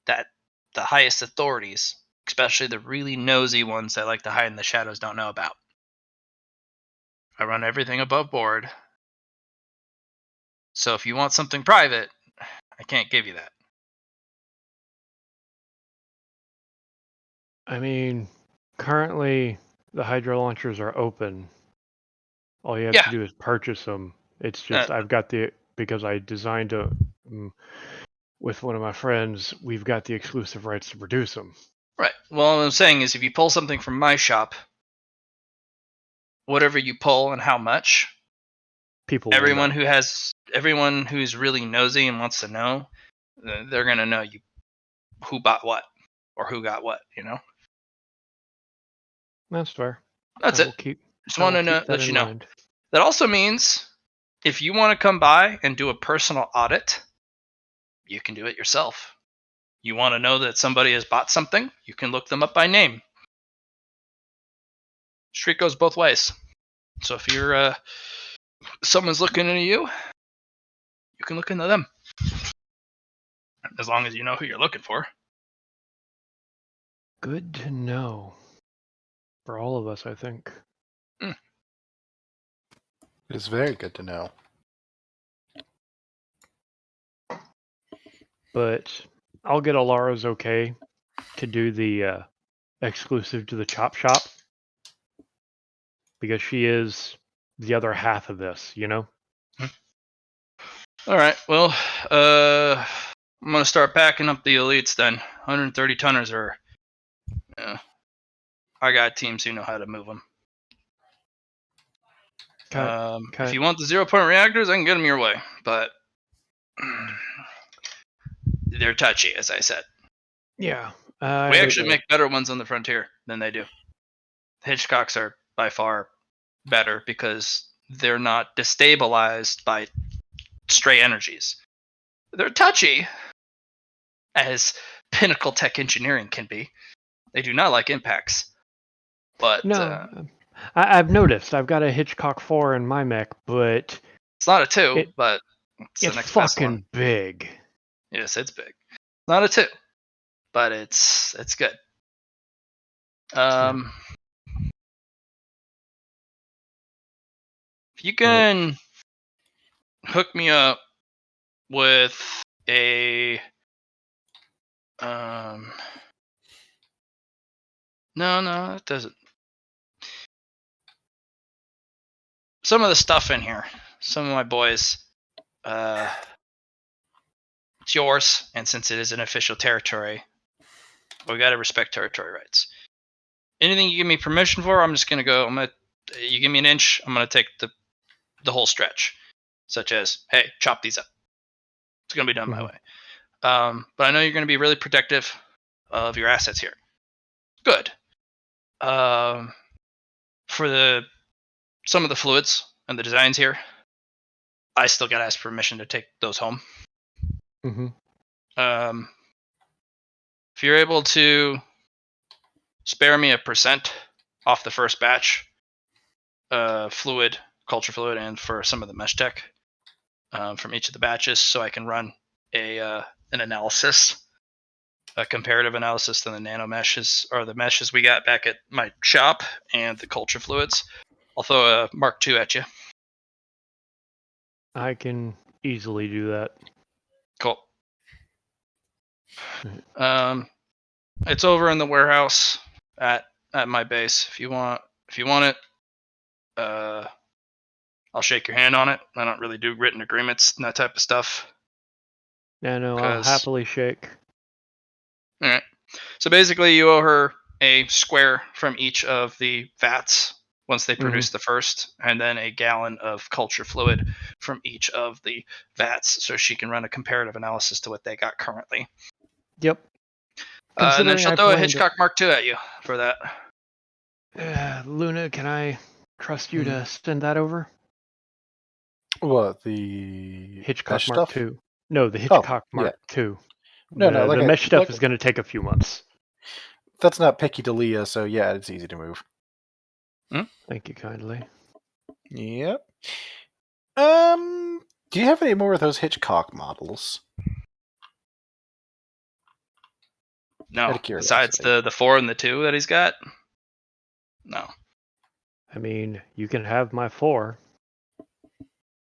that the highest authorities, especially the really nosy ones that like to hide in the shadows, don't know about. I run everything above board. So if you want something private, I can't give you that. I mean, currently the Hydra launchers are open. All you have to do is purchase them. It's just because I designed with one of my friends, we've got the exclusive rights to produce them. Right. Well, what I'm saying is if you pull something from my shop, whatever you pull and how much, everyone who's really nosy and wants to know, they're going to know who bought what or who got what, you know? That's fair. That's it. Just want to let you know. Mind. That also means if you want to come by and do a personal audit, you can do it yourself. You want to know that somebody has bought something, you can look them up by name. Street goes both ways. So if you're someone's looking into you can look into them. As long as you know who you're looking for. Good to know. For all of us, I think. It's very good to know. But I'll get Alara's okay to do the exclusive to the chop shop. Because she is the other half of this, you know? Alright, well, I'm going to start packing up the elites then. 130 tonners are... I got teams who know how to move them. If you want the 0-point reactors, I can get them your way. But they're touchy, as I said. Yeah. We actually make better ones on the frontier than they do. Hitchcocks are by far better because they're not destabilized by stray energies. They're touchy, as Pinnacle Tech Engineering can be. They do not like impacts. But no, I've noticed. I've got a Hitchcock 4 in my mech, but it's not a 2, but it's the next best one. Fucking big. Yes, it's big. Not a 2, but it's good. If you can hook me up with a no, it doesn't. Some of the stuff in here, some of my boys It's yours, and since it is an official territory, we gotta respect territory rights. Anything you give me permission for, I'm just gonna go. You give me an inch, I'm gonna take the whole stretch. Such as, hey, chop these up. It's gonna be done my way. But I know you're gonna be really protective of your assets here. Good. For some of the fluids and the designs here, I still gotta ask permission to take those home. If you're able to spare me a % off the first batch, fluid, culture fluid, and for some of the mesh tech from each of the batches, so I can run an analysis, a comparative analysis to the nano meshes or the meshes we got back at my shop and the culture fluids. I'll throw a Mark II at you. I can easily do that. Cool. It's over in the warehouse at my base. If you want it, I'll shake your hand on it. I don't really do written agreements and that type of stuff. Yeah, no, I'll happily shake. All right. So basically, you owe her a square from each of the vats once they produce the first, and then a gallon of culture fluid from each of the vats, so she can run a comparative analysis to what they got currently. Yep. And then she'll throw a Hitchcock Mark II at you for that. Luna, can I trust you to send that over? What, the Hitchcock mesh Mark stuff? II. No, the Hitchcock Mark II. No, the mesh stuff is going to take a few months. That's not picky to Leah, so yeah, it's easy to move. Thank you kindly. Yep. Do you have any more of those Hitchcock models? No. Besides the 4 and the 2 that he's got? No. I mean, you can have my 4.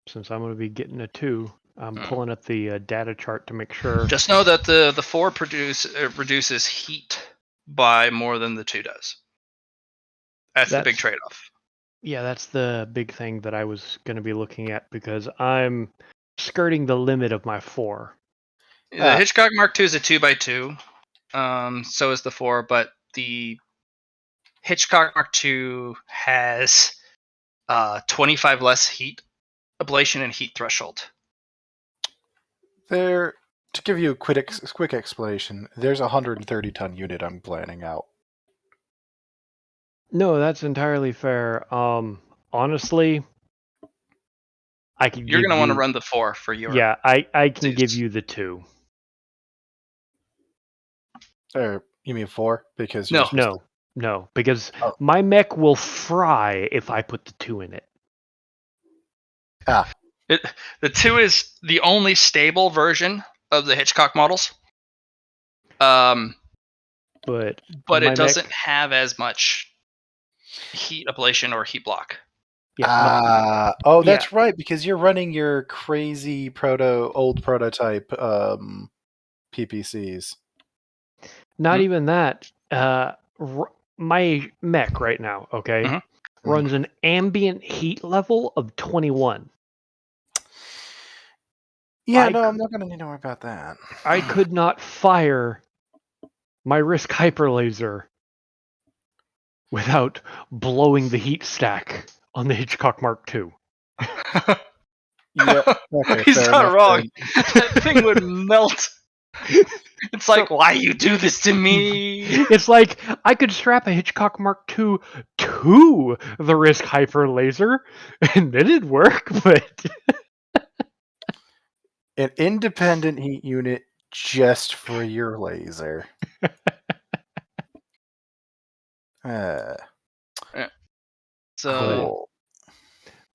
Since I'm going to be getting a 2, I'm pulling up the data chart to make sure. Just know that the 4 reduces heat by more than the 2 does. That's the big trade-off. Yeah, that's the big thing that I was going to be looking at because I'm skirting the limit of my 4. The Hitchcock Mark II is a 2x2. So is the 4, but the Hitchcock Mark II has 25 less heat ablation and heat threshold. To give you a quick explanation, there's a 130-ton unit I'm planning out. No, that's entirely fair. Honestly, I could. You're gonna want to run the 4 for your. Yeah, I can give you the 2. You mean 4? Because no, because my mech will fry if I put the 2 in it. The 2 is the only stable version of the Hitchcock models. But it doesn't have as much heat ablation or heat block. Yeah. That's right, because you're running your crazy old prototype PPCs. Not even that. My mech right now, runs an ambient heat level of 21. Yeah, I'm not going to need to worry about that. I could not fire my Risk Hyper Laser without blowing the heat stack on the Hitchcock Mark II. Yep. Okay, he's not wrong. That thing would melt. It's like, why you do this to me? It's like I could strap a Hitchcock Mark II to the Risk Hyper Laser, and then it'd work, but an independent heat unit just for your laser. Cool.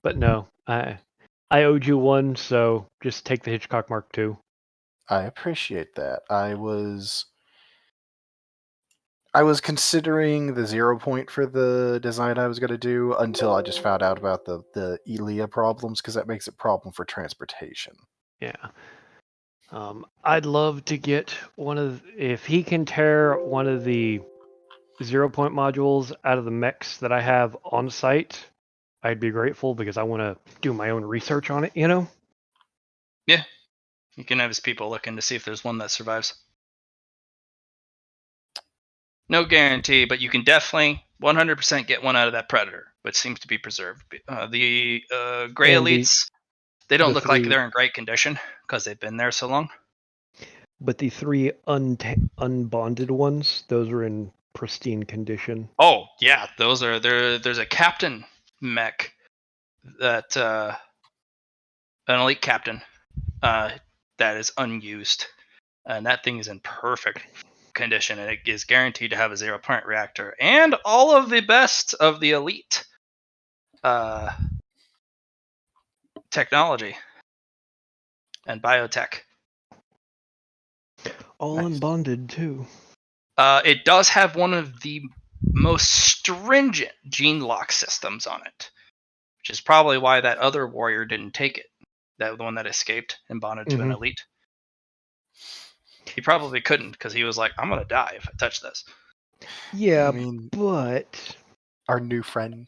But no, I owed you one, so just take the Hitchcock Mark II. I appreciate that. I was considering the 0 point for the design I was going to do until I just found out about the Elia problems, because that makes it a problem for transportation. Yeah. I'd love to get if he can tear one of the 0 point modules out of the mechs that I have on site, I'd be grateful because I want to do my own research on it, Yeah. You can have his people looking to see if there's one that survives. No guarantee, but you can definitely 100% get one out of that predator, which seems to be preserved. The gray And elites, they don't the look like three- they're in great condition because they've been there so long. But the three unbonded ones, those are in pristine condition. Oh yeah, those are there. There's a captain mech that an elite captain that is unused, and that thing is in perfect condition, and it is guaranteed to have a 0-point reactor and all of the best of the elite technology and biotech. All Nice. unbonded too. It does have one of the most stringent gene lock systems on it, which is probably why that other warrior didn't take it. That the one that escaped and bonded to an elite. He probably couldn't because he was like, "I'm gonna die if I touch this." Yeah, I mean, but our new friend.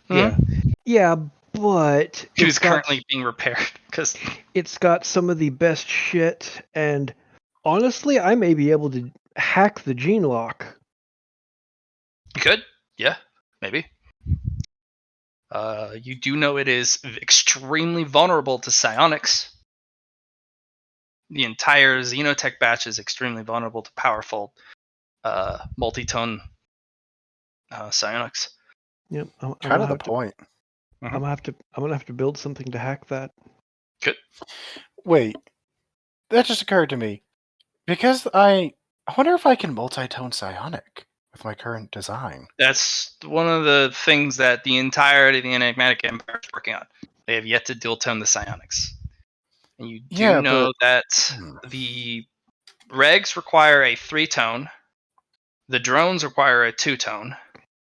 yeah, but He was currently being repaired because it's got some of the best shit, and honestly, I may be able to hack the gene lock. you could, yeah, maybe. You do know it is extremely vulnerable to psionics. The entire Xenotech batch is extremely vulnerable to powerful multi-tone psionics. Yep, I'm Kind gonna of the have to. point. I'm gonna have to build something to hack that. Good. Wait, that just occurred to me. Because I wonder if I can multi-tone psionic with my current design. That's one of the things that the entirety of the Enigmatic Empire is working on. They have yet to dual tone the psionics. And you do Yeah, know that the regs require a 3-tone, the drones require a 2-tone,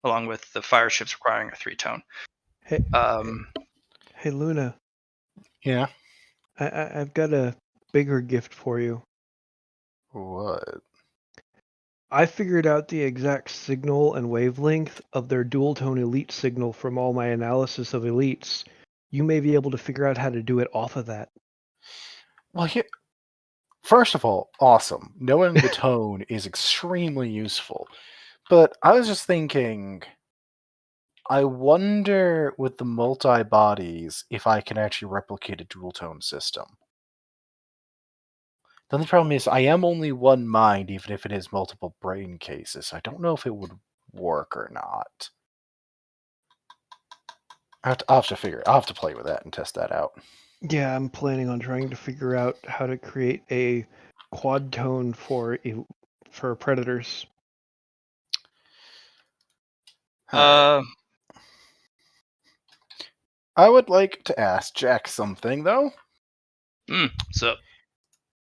along with the fire ships requiring a 3-tone. Hey, hey, Luna, Yeah. I've got a bigger gift for you. What? I figured out the exact signal and wavelength of their dual tone elite signal from all my analysis of elites. You may be able to figure out how to do it off of that. Well, first of all, awesome. Knowing the tone is extremely useful. But I was just thinking, I wonder with the multi-bodies if I can actually replicate a dual tone system. The only problem is I am only one mind, even if it is multiple brain cases. I don't know if it would work or not. I'll have to figure. I'll have to play with that and test that out. Yeah, I'm planning on trying to figure out how to create a quad tone for predators. I would like to ask Jack something, though. So,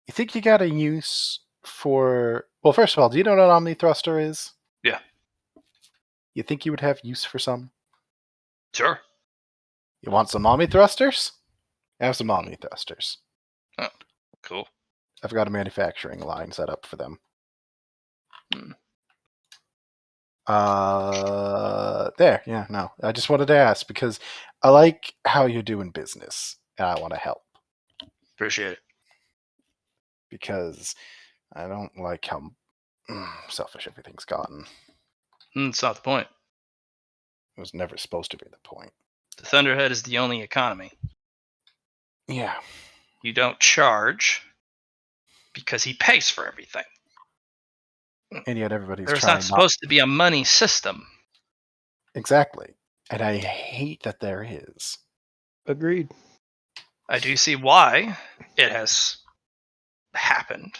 You think you got a use for... Well, first of all, do you know what an Omni Thruster is? yeah, You think you would have use for some? sure. You want some Omni Thrusters? I have some Omni Thrusters. Oh, cool. I've got a manufacturing line set up for them. There, yeah, no. I just wanted to ask because I like how you're doing business and I want to help. Appreciate it. Because I don't like how selfish everything's gotten. It's not the point. It was never supposed to be the point. The Thunderhead is the only economy. Yeah. You don't charge because he pays for everything. And yet everybody's There's trying not supposed to be a money system. Exactly. And I hate that there is. Agreed. I do see why it has happened.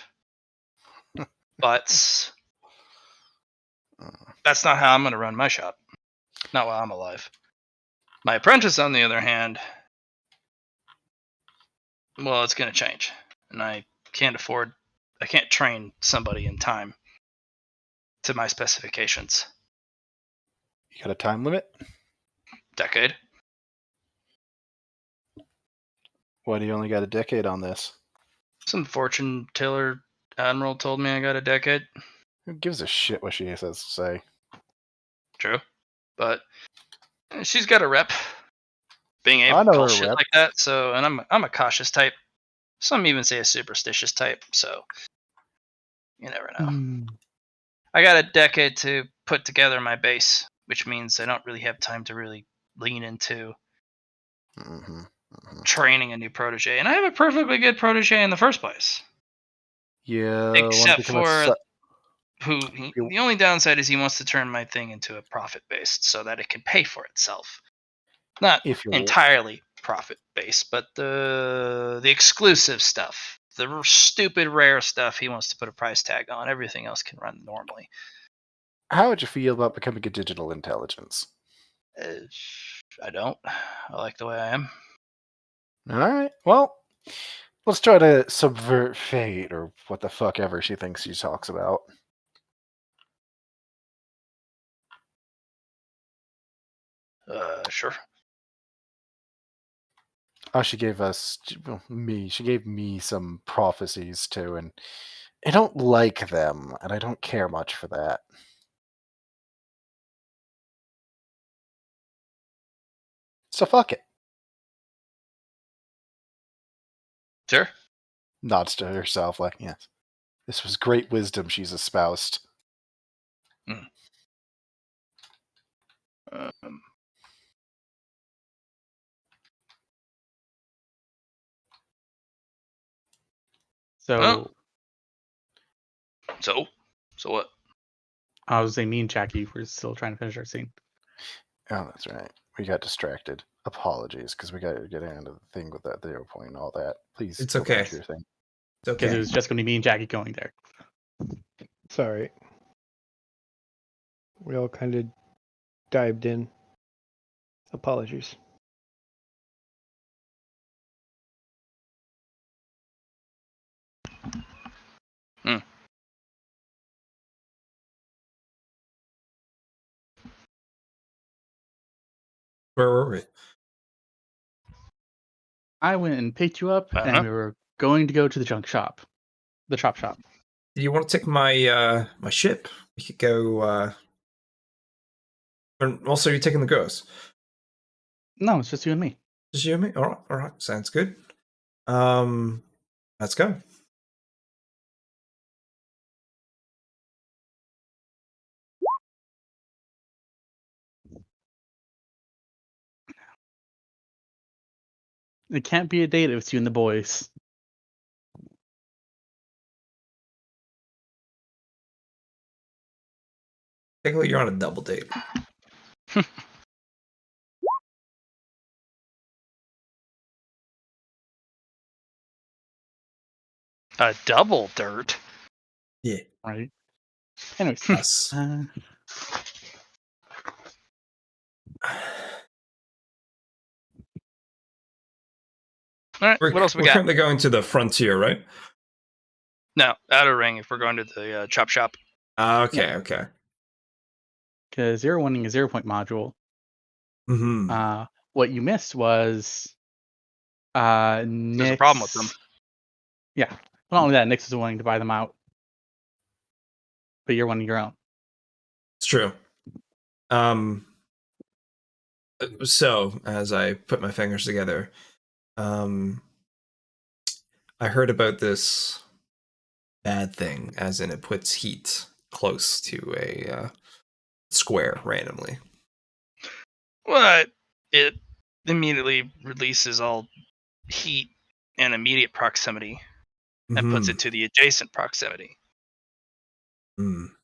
But that's not how I'm going to run my shop. Not while I'm alive. My apprentice, on the other hand, well, it's going to change. And I can't train somebody in time to my specifications. You got a time limit? Decade. Why do you only got a decade on this? Some fortune teller admiral told me I got a decade. Who gives a shit what she has to say? True. But she's got a rep being I able to know call her shit rep. like that, so and I'm a cautious type. Some even say a superstitious type, so you never know. Hmm. I got a decade to put together my base, which means I don't really have time to really lean into training a new protege. And I have a perfectly good protege in the first place. Yeah, Except for the only downside is he wants to turn my thing into a profit based so that it can pay for itself. Not if you entirely profit based, but the exclusive stuff, the stupid rare stuff, he wants to put a price tag on. Everything else can run normally. How would you feel about becoming a digital intelligence? I don't. I like the way I am. All right. Well, let's try to subvert fate, or what the fuck ever she thinks she talks about. Sure. Oh, she gave us She gave me some prophecies too, and I don't like them, and I don't care much for that. So fuck it. Sure. Nods to herself, like, yes, this was great wisdom she's espoused. So So what? I was saying, me and Jackie were still trying to finish our scene. Oh, that's right. We got distracted. Apologies, because we got to get into the thing with that 0 point and all that. Please, It's go back okay. to your thing. It's Because okay. it was just going to be me and Jackie going there. Sorry. We all kind of dived in. Apologies. Where were we? I went and picked you up, Uh-huh. and we were going to go to the chop shop. Do you want to take my my ship? We could go. And also, you're taking the girls. No, it's just you and me. Just you and me. All right. Sounds good. Let's go. It can't be a date if it's you and the boys. Technically, you're on a double date. A double dirt. Yeah. Right. Anyways, Us. All right. We're What else we we're got? currently going to the frontier, right? No, outer ring. If we're going to the chop shop. Okay. Okay. because you're wanting a 0 point module. Hmm. What you missed was There's Nyx. a problem with them. Yeah. Not only that, Nyx is wanting to buy them out, but you're wanting your own. It's true. So as I put my fingers together, I heard about this bad thing, as in it puts heat close to a square randomly. What? It immediately releases all heat and immediate proximity and puts Mhm. it to the adjacent proximity. Mm.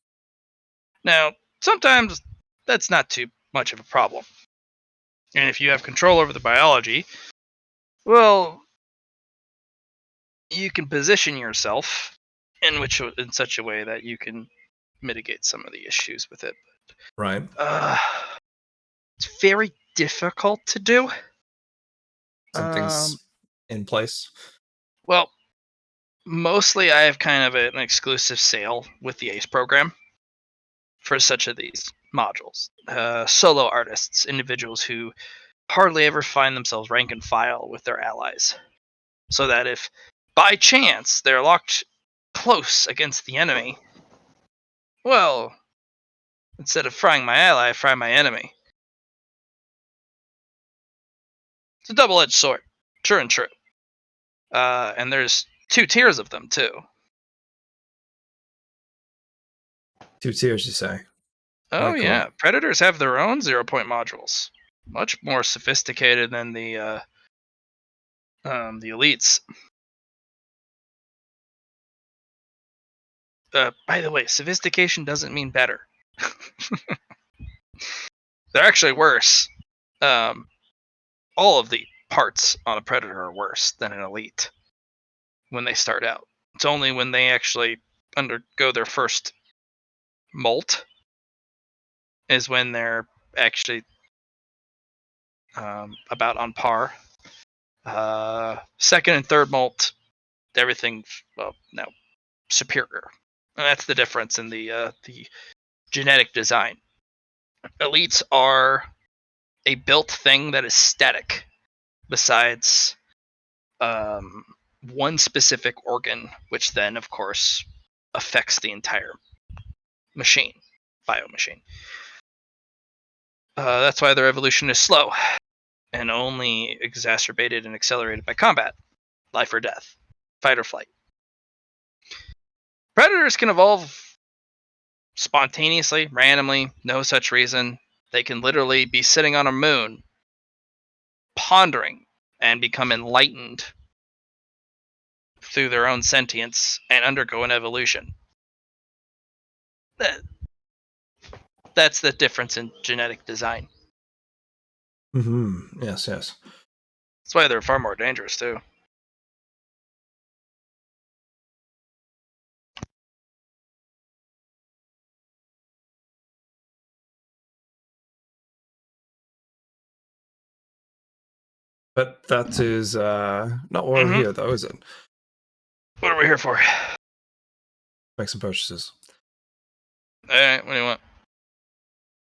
Now, sometimes that's not too much of a problem. And if you have control over the biology, well, you can position yourself in such a way that you can mitigate some of the issues with it. Right. It's very difficult to do. Something's in place. Well, mostly I have kind of an exclusive sale with the ACE program for such of these modules. Solo artists, individuals who hardly ever find themselves rank and file with their allies. So that if by chance they're locked close against the enemy, well, instead of frying my ally, I fry my enemy. It's a double-edged sword. True and true. And there's 2 tiers of them too. 2 tiers, you say? Oh Like yeah, what? Predators have their own 0-point modules, much more sophisticated than the elites. By the way, sophistication doesn't mean better. They're actually worse. All of the parts on a Predator are worse than an elite when they start out. It's only when they actually undergo their first molt is when they're actually about on par. Second and third molt, everything now superior, and that's the difference in the genetic design. Elites are a built thing that is static, besides one specific organ, which then, of course, affects the entire biomachine. That's why their evolution is slow and only exacerbated and accelerated by combat, life or death, fight or flight. Predators can evolve spontaneously, randomly, no such reason. They can literally be sitting on a moon, pondering, and become enlightened through their own sentience and undergo an evolution. That's the difference in genetic design. Mm-hmm. Yes, yes. That's why they're far more dangerous too. But that is not what we're here, though, is it? What are we here for? Make some purchases. Alright, what do you want?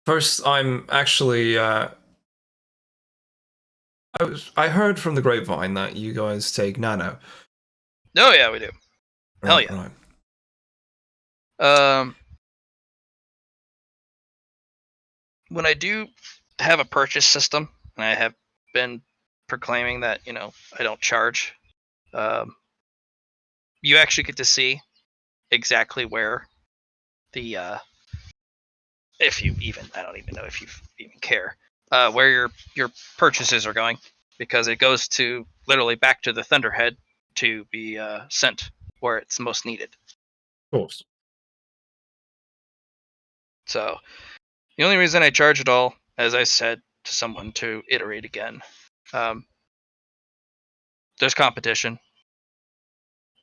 First, I'm actually. I heard from the grapevine that you guys take nano. Oh yeah, we do. Hell Right, yeah. right. When I do have a purchase system, and I have been proclaiming that, I don't charge, you actually get to see exactly where the if you even, I don't even know if you even care, where your purchases are going, because it goes to literally back to the Thunderhead to be sent where it's most needed. Of course. So the only reason I charge at all, as I said to someone to iterate again, there's competition.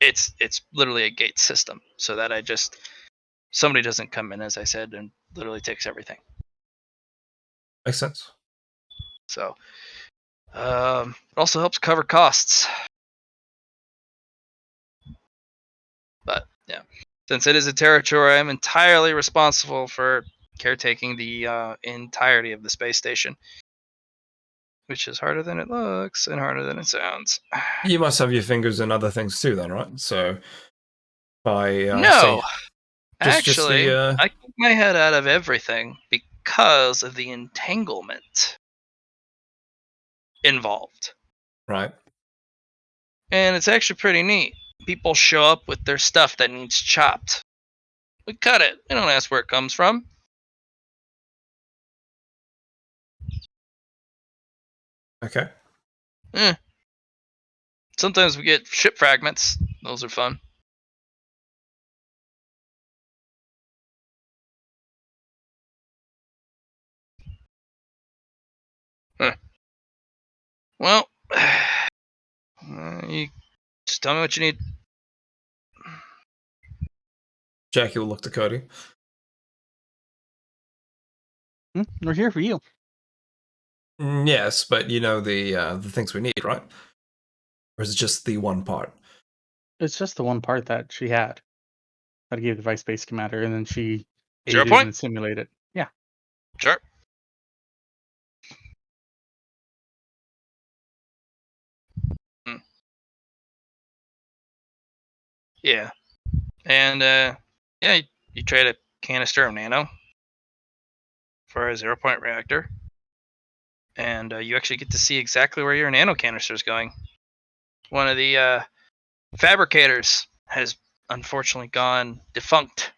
It's literally a gate system, so that somebody doesn't come in, as I said, and literally takes everything. Makes sense. So it also helps cover costs. But yeah, since it is a territory, I'm entirely responsible for caretaking the entirety of the space station, which is harder than it looks and harder than it sounds. You must have your fingers in other things too, then, right? So, by No, say, just actually, the I keep my head out of everything because of the entanglement involved. right. And it's actually pretty neat. People show up with their stuff that needs chopped. We cut it. We don't ask where it comes from. Okay. Sometimes we get ship fragments. Those are fun. Well, you just tell me what you need. Jackie will look to Cody. We're here for you. Yes, but you know the things we need, right? Or is it just the one part? It's just the one part that she had that I gave the Vice Base Commander, and then she 0 aided point? and simulated. Yeah. Sure. Yeah. And yeah, you trade a canister of nano for a 0 point reactor. And you actually get to see exactly where your nano canister is going. one of the fabricators has unfortunately gone defunct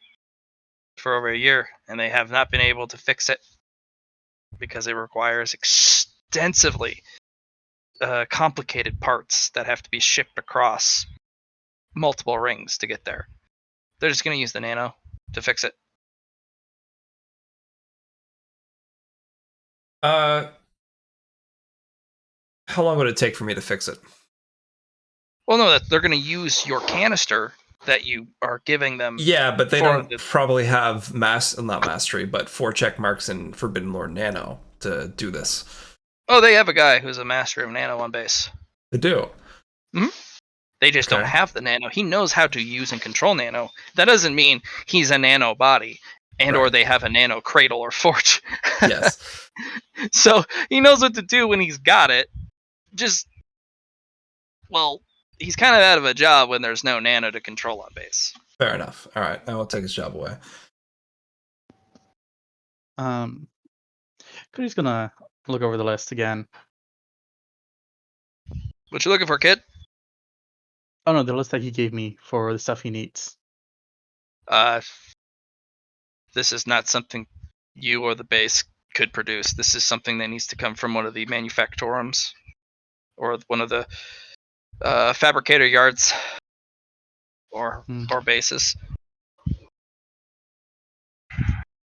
for over a year, and they have not been able to fix it because it requires extensively complicated parts that have to be shipped across multiple rings to get there. They're just going to use the nano to fix it. How long would it take for me to fix it? Well, no, they're going to use your canister that you are giving them. Yeah, but they don't probably have not mastery, but 4 check marks in Forbidden Lord Nano to do this. Oh, they have a guy who's a master of nano on base. They do? Mm-hmm. They just don't have the nano. He knows how to use and control nano. That doesn't mean he's a nano body, or they have a nano cradle or forge. Yes. So he knows what to do when he's got it. He's kind of out of a job when there's no nano to control on base. Fair enough. All right, I will take his job away. Cody's gonna look over the list again. What you looking for, kid? Oh no, the list that he gave me for the stuff he needs. This is not something you or the base could produce. This is something that needs to come from one of the manufactorums or one of the fabricator yards or bases.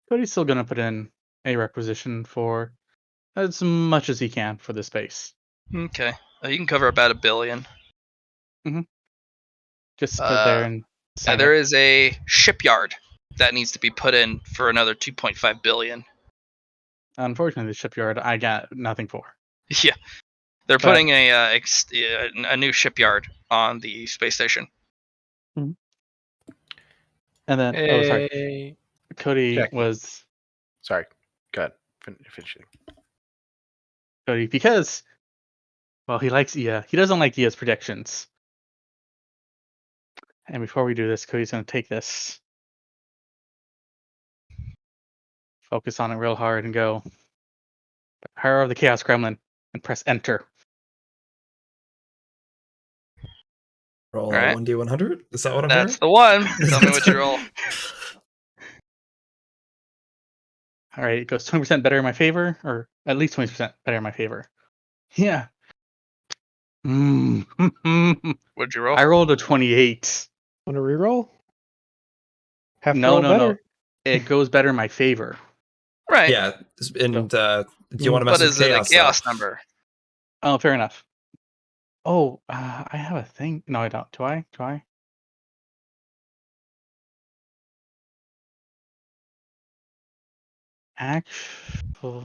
Cody's still gonna put in a requisition for as much as he can for this base. Okay, you can cover about $1 billion. Mm-hmm. Just put it there and sign there it. is a shipyard that needs to be put in for another $2.5 billion. Unfortunately, the shipyard I got nothing for. Yeah, they're putting a new shipyard on the space station. Mm-hmm. And then, sorry, Cody was. Sorry, go ahead. Finish it. Cody, because he likes Ia. He doesn't like Ia's predictions. And before we do this, Cody's going to take this, focus on it real hard, and go Power of the Chaos Gremlin and press Enter. Roll a 1d100? Is that what I'm hearing? That's the one. Tell me what you roll. All right, it goes 20% better in my favor, or at least 20% better in my favor. Yeah. What'd you roll? I rolled a 28. Want to reroll? No. It goes better in my favor. Right. Yeah. And do you want to mess with chaos? What is it, a chaos number? Oh, fair enough. Oh, I have a thing. No, I don't. Do I? Actual.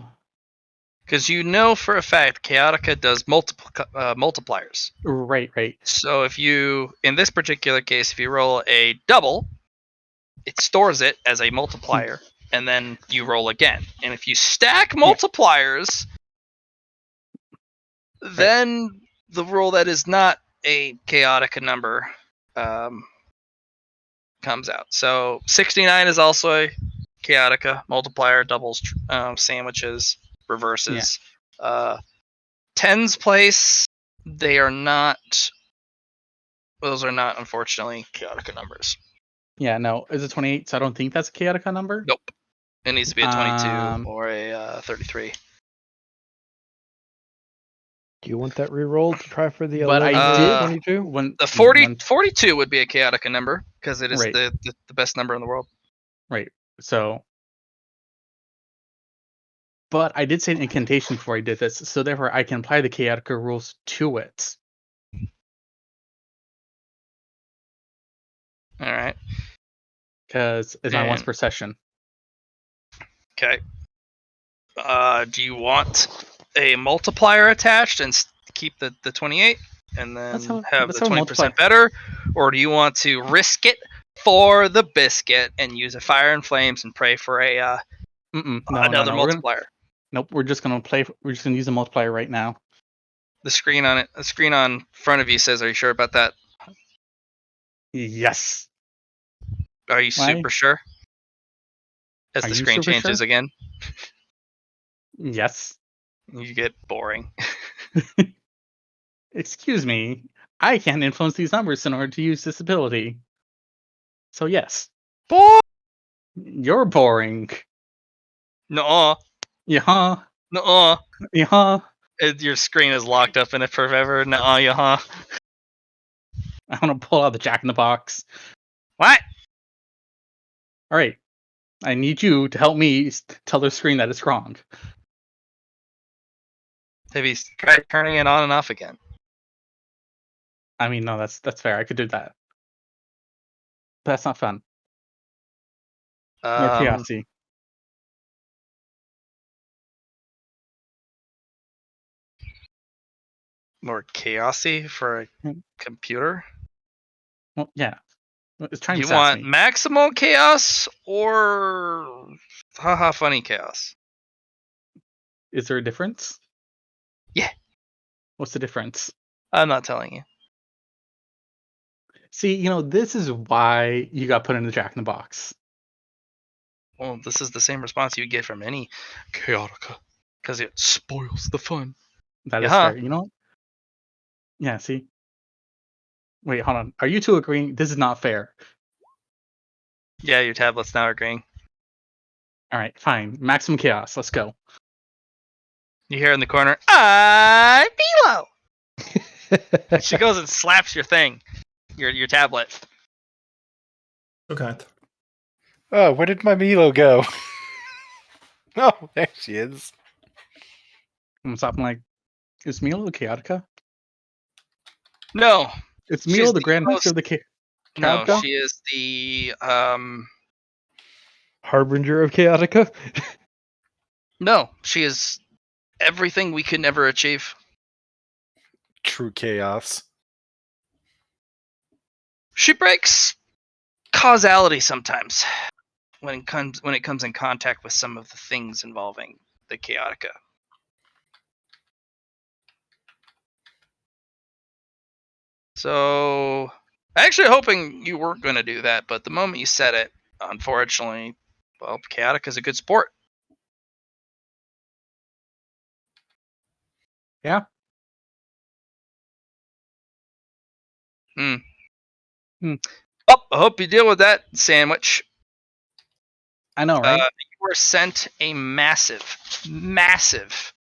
Because you know for a fact Chaotica does multipliers. Right. So if you, in this particular case, if you roll a double, it stores it as a multiplier, and then you roll again. And if you stack multipliers, then the roll that is not a Chaotica number comes out. So 69 is also a Chaotica multiplier, doubles, sandwiches, reverses. Tens place, they are not. Those are not, unfortunately, Chaotica numbers. Yeah, no. Is it 28? So I don't think that's a Chaotica number. Nope. It needs to be a 22 or a 33. Do you want that reroll to try for the 11 I did 22? When the 42 would be a Chaotica number because it is the best number in the world. Right. So, but I did say an incantation before I did this, so therefore I can apply the Chaotica rules to it. All right. Because it's my once per session. Okay. Do you want a multiplier attached and keep the 28 and then have the 20% better? Or do you want to risk it for the biscuit and use a fire and flames and pray for another multiplier? We're just gonna use a multiplier right now. The screen on front of you says, "Are you sure about that?" Yes. Are you super sure? As the screen changes again. Yes. You get boring. Excuse me. I can't influence these numbers in order to use this ability. So yes. You're boring. Nuh-uh. Yeah. Nuh-uh. Yeah. Your screen is locked up in it forever. Nuh-uh, yeah. I want to pull out the Jack in the Box. What? All right. I need you to help me tell the screen that it's wrong. Have you tried turning it on and off again? I mean, no, that's fair. I could do that. But that's not fun. More chaosy. More chaosy for a computer? Well, yeah. It's trying You to sass want me. maximal chaos or haha funny chaos? Is there a difference? Yeah. What's the difference? I'm not telling you. See, this is why you got put in the Jack in the Box. Well, this is the same response you get from any chaotica. Because it spoils the fun. That is Yeah. fair. You know what? Yeah, see? Wait, hold on. Are you two agreeing? This is not fair. Yeah, your tablet's now agreeing. All right, fine. Maximum chaos. Let's go. You hear in the corner, I'm Milo! She goes and slaps your thing. Your tablet. Okay. Oh, where did my Milo go? Oh, there she is. I'm stopping like, is Milo the Chaotica? No. It's She's Milo the the Grandmaster most- of the Chaotica? No, she is the Harbinger of Chaotica? No, she is everything we could never achieve. True chaos. She breaks causality sometimes when it comes in contact with some of the things involving the chaotica. So, actually hoping you weren't going to do that, but the moment you said it, unfortunately, well, chaotica is a good sport. Yeah. Hmm. Hmm. Oh, I hope you deal with that sandwich. I know, right? You were sent a massive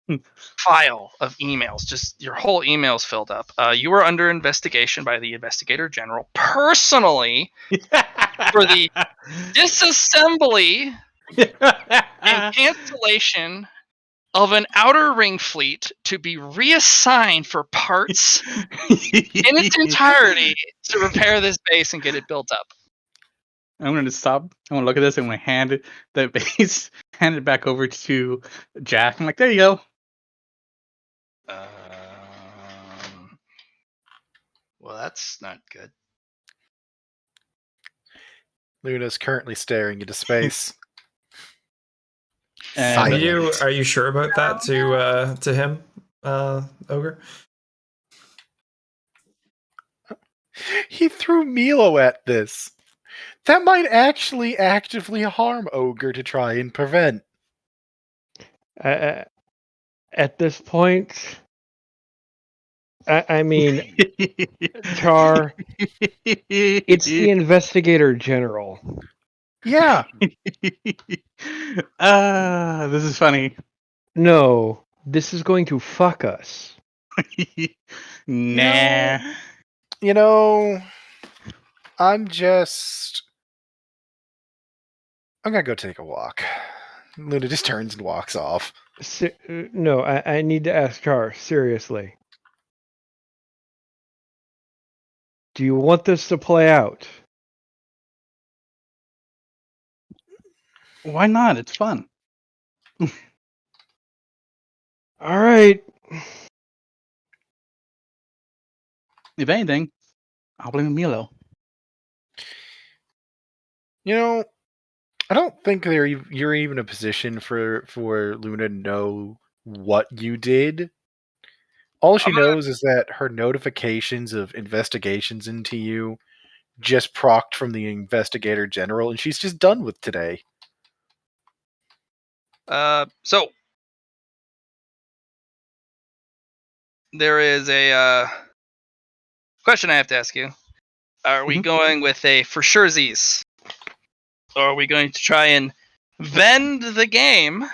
Hmm. file of emails. Just your whole email's filled up. You were under investigation by the Investigator General personally for the disassembly and cancellation of an outer ring fleet to be reassigned for parts in its entirety to repair this base and get it built up. I'm going to stop. I'm going to look at this and I'm going to hand the base, hand it back over to Jack. I'm like, there you go. Well, that's not good. Luna's currently staring into space. And Silent. Are you sure about that to him, Ogre? He threw Milo at this. That might actually actively harm Ogre to try and prevent. At this point, I mean, Char, it's the Investigator General. Yeah. This is funny. No, this is going to fuck us. Nah. You know, I'm gonna go take a walk. Luna just turns and walks off. No, I need to ask Char, seriously. Do you want this to play out? Why not? It's fun. All right. If anything, I'll blame Milo. You know, I don't think you're even in a position for Luna to know what you did. All she knows is that her notifications of investigations into you just procced from the Investigator General, and she's just done with today. So there is a question I have to ask you: are we going with a for surezies, or are we going to try and bend the game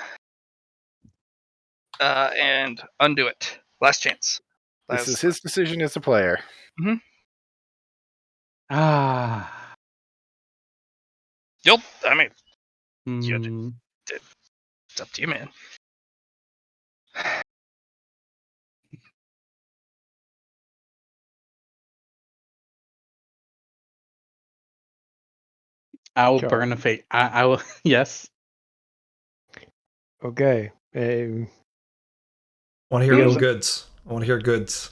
and undo it? Last chance. This is his decision as a player. Ah. Yep. I mean, Hmm. it's up to you, man. I will John. burn a fate. I will. Yes. Okay. Want to hear Because- no goods. I want to hear goods.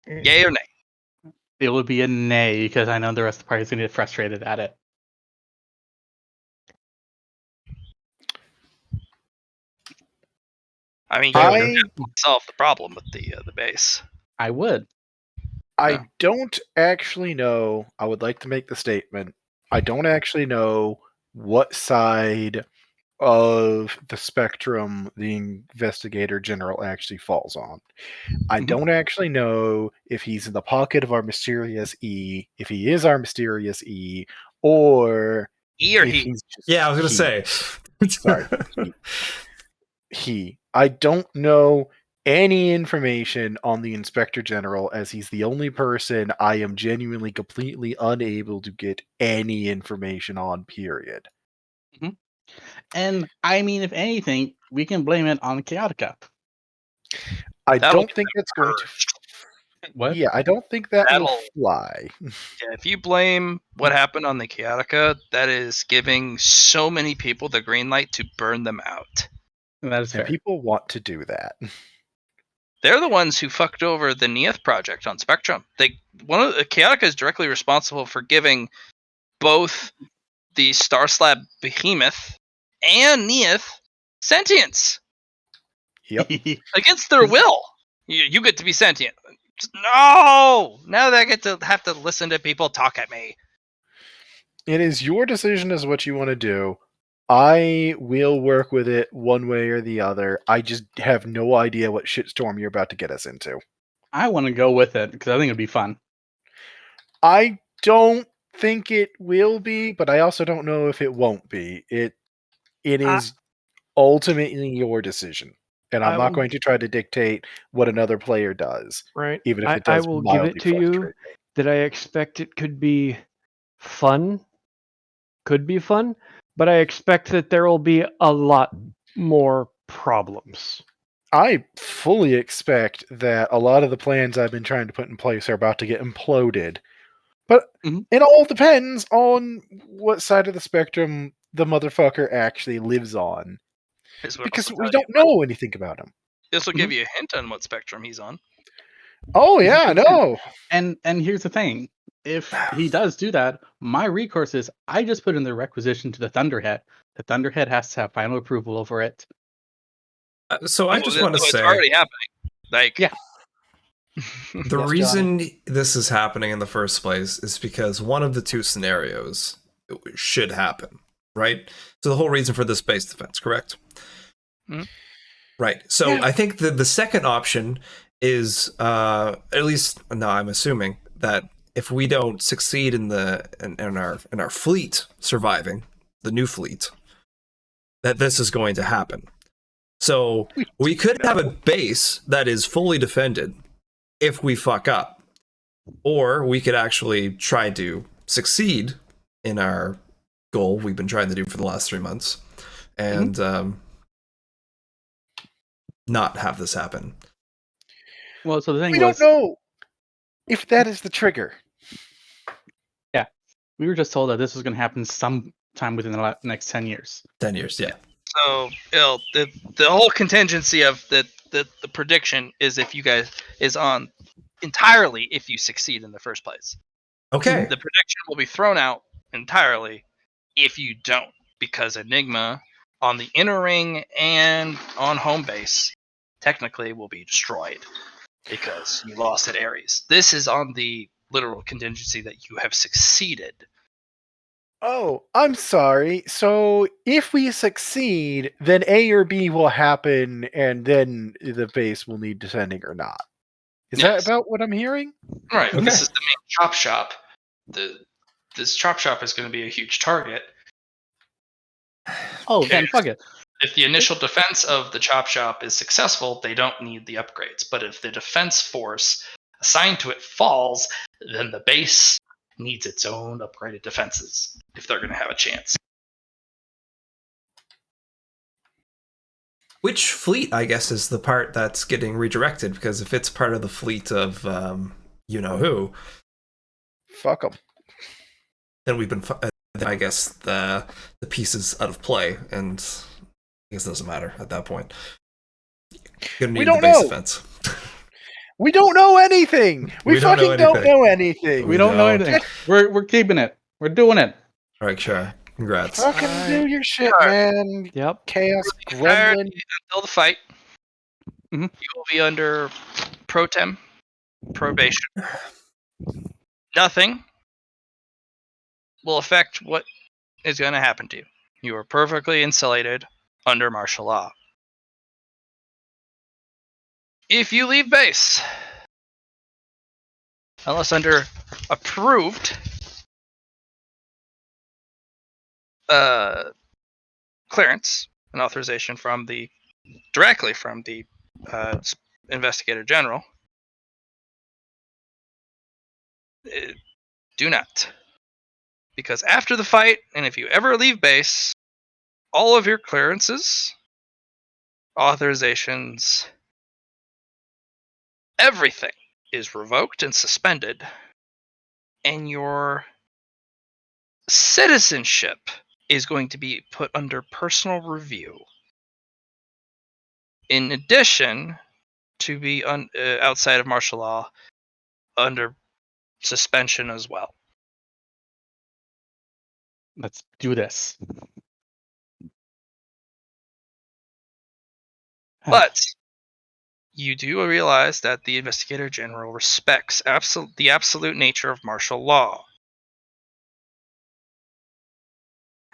Yay or nay? It would be a nay because I know the rest of the party is going to get frustrated at it. I mean, you I- would definitely solve the problem with the base. I would. I don't actually know. I would like to make the statement. I don't actually know what side of the spectrum the investigator general actually falls on. I Mhm. don't actually know if he's in the pocket of our mysterious E, if he is our mysterious E, or E or if he? he's just Yeah, I was gonna he. say. Sorry. He. I don't know any information on the Inspector General, as he's the only person I am genuinely completely unable to get any information on, period. And I mean, if anything, we can blame it on Chaotica. I That'll don't think that's going to. What? Yeah, I don't think that will That'll- fly. Yeah, if you blame what happened on the Chaotica, that is giving so many people the green light to burn them out. That is And fair. people want to do that. They're the ones who fucked over the Neath project on Spectrum. Chaotica is directly responsible for giving both the Star Slab Behemoth and Neath sentience Yep. against their will. You get to be sentient. No! Now that I get to have to listen to people talk at me. It is your decision as what you want to do. I will work with it one way or the other. I just have no idea what shitstorm you're about to get us into. I want to go with it because I think it'd be fun. I don't think it will be, but I also don't know if it won't be. It is ultimately your decision. And I'm I not will- going to try to dictate what another player does, Right. even if it I does will give mildly it to you frustrate me. that I expect it could be fun. Could be fun, but I expect that there will be a lot more problems. I fully expect that a lot of the plans I've been trying to put in place are about to get imploded. But it all depends on what side of the spectrum the motherfucker actually lives on. Because we don't know anything about him. This will give you a hint on what spectrum he's on. Oh yeah, I know. And here's the thing: if he does do that, my recourse is I just put in the requisition to the Thunderhead. The Thunderhead has to have final approval over it. So I just want to it's say, already happening. Like, Yeah. the Yes, reason this is happening in the first place is because one of the two scenarios should happen, right? So the whole reason for this base defense, correct? Mhm. Right. So Yeah. I think the second option is at least no, I'm assuming that if we don't succeed in our fleet surviving, the new fleet, that this is going to happen. So we could have a base that is fully defended if we fuck up, or we could actually try to succeed in our goal we've been trying to do for the last 3 months, and not have this happen. Well, so the thing We was, don't know if that is the trigger. we were just told that this was going to happen sometime within the next 10 years. 10 years, yeah. So, the whole contingency of the prediction is if you guys is on entirely if you succeed in the first place. Okay. The prediction will be thrown out entirely if you don't, because Enigma on the inner ring and on home base technically will be destroyed because you lost at Ares. This is on the literal contingency that you have succeeded. Oh, I'm sorry. So if we succeed, then A or B will happen, and then the base will need defending or not. Is that about what I'm hearing? Right. Okay. This is the main chop shop. This chop shop is going to be a huge target. Oh, then If- fuck it. If the initial defense of the chop shop is successful, they don't need the upgrades. But if the defense force assigned to it falls, then the base needs its own upgraded defenses if they're going to have a chance. Which fleet, I guess, is the part that's getting redirected? Because if it's part of the fleet of you know who, Fuck them. then we've been. Then I guess the piece is out of play, and I guess it doesn't matter at that point. You're gonna need don't the base know. defense. We don't know anything. We don't know fucking don't anything. know anything. We don't know anything. We're keeping it. We're doing it. All right, sure. Congrats. Fucking Alright. do your shit, Sure. man. Yep. Chaos Fired gremlin. until the fight. Mhm. You will be under probation. Nothing will affect what is going to happen to you. You are perfectly insulated under martial law. If you leave base, unless under approved clearance and authorization directly from the investigator general, do not. Because after the fight, and if you ever leave base, all of your clearances, authorizations, everything is revoked and suspended, and your citizenship is going to be put under personal review. In addition to be outside of martial law, under suspension as well. Let's do this. But you do realize that the investigator general respects the absolute nature of martial law.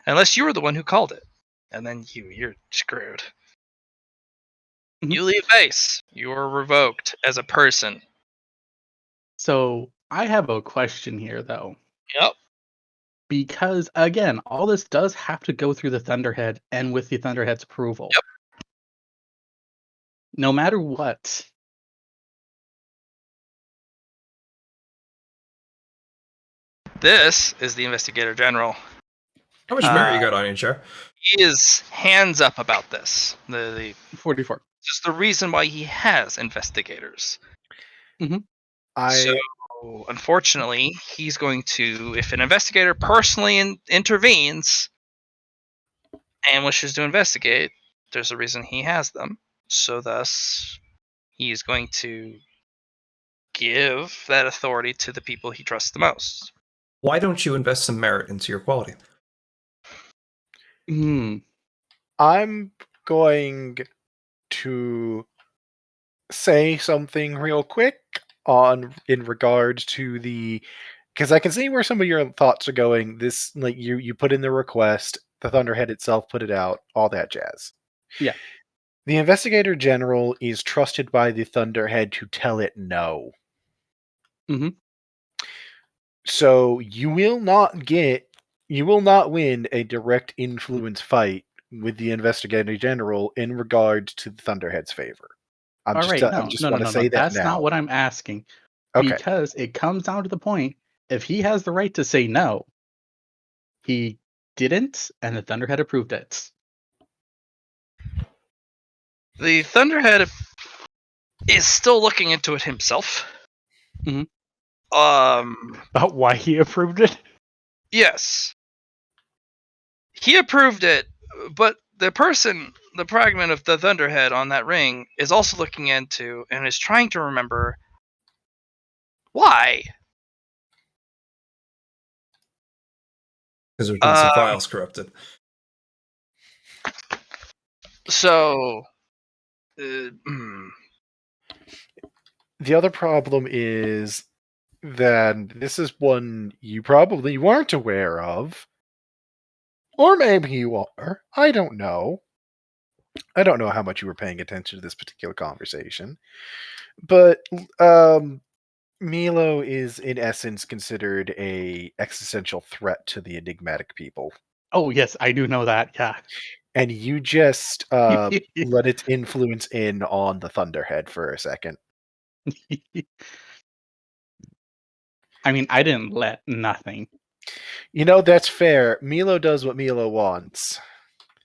Unless you were the one who called it. And then you're screwed. Mhm. You leave base. You are revoked as a person. So I have a question here, though. Yep. Because, again, all this does have to go through the Thunderhead and with the Thunderhead's approval. Yep. No matter what. This is the investigator general. How much merit you got on you, Chair? He is hands up about this. The 44. just the reason why he has investigators. So, unfortunately, he's going to, if an investigator personally intervenes and wishes to investigate, there's a reason he has them. So, thus, he is going to give that authority to the people he trusts the most. Why don't you invest some merit into your quality? I'm going to say something real quick in regards to because I can see where some of your thoughts are going. This, like, you put in the request, the Thunderhead itself put it out, all that jazz. Yeah. The Investigator General is trusted by the Thunderhead to tell it no. Mhm. So you will not win a direct influence fight with the Investigator General in regards to the Thunderhead's favor. I just want to say that That's now. not what I'm asking. Okay. Because it comes down to the point, if he has the right to say no, he didn't, and the Thunderhead approved it. The Thunderhead is still looking into it himself. Mhm. About why he approved it? Yes. He approved it, but the fragment of the Thunderhead on that ring is also looking into and is trying to remember why. Because there's been some files corrupted. So, The other problem is that this is one you probably weren't aware of. Or maybe you are. I don't know. I don't know how much you were paying attention to this particular conversation, but Milo is in essence considered a existential threat to the enigmatic people, Oh yes, I do know that. Yeah. and you just let its influence in on the Thunderhead for a second. I mean, I didn't let nothing. You know, that's fair. Milo does what Milo wants.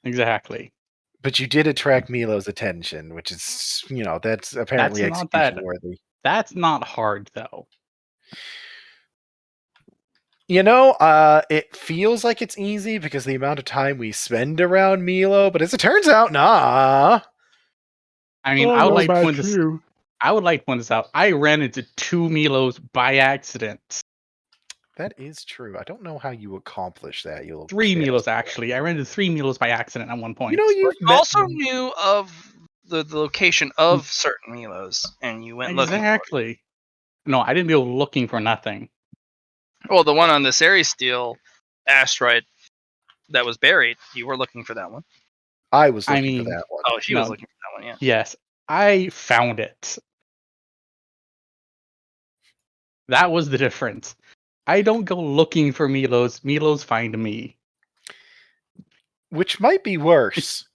Exactly. But you did attract Milo's attention, which is, that's apparently That's not execution that. worthy. That's not hard though. It feels like it's easy because the amount of time we spend around Milo, but as it turns out, nah. I mean, Oh, I would no, like to that's point this. true. I would like to point this out. I ran into 2 Milos by accident. That is true. I don't know how you accomplish that, you little 3 kid. Milos actually. I ran into 3 Milos by accident at one point. But You've you met also knew of the location of certain Milos, and you went looking for it. Exactly. No, I didn't go looking for nothing. Well, the one on the Ceres Steel asteroid that was buried, you were looking for that one. I was I looking for mean, that one. Oh, she was looking for that one, yeah. Yes, I found it. That was the difference. I don't go looking for Milos. Milos find me. Which might be worse.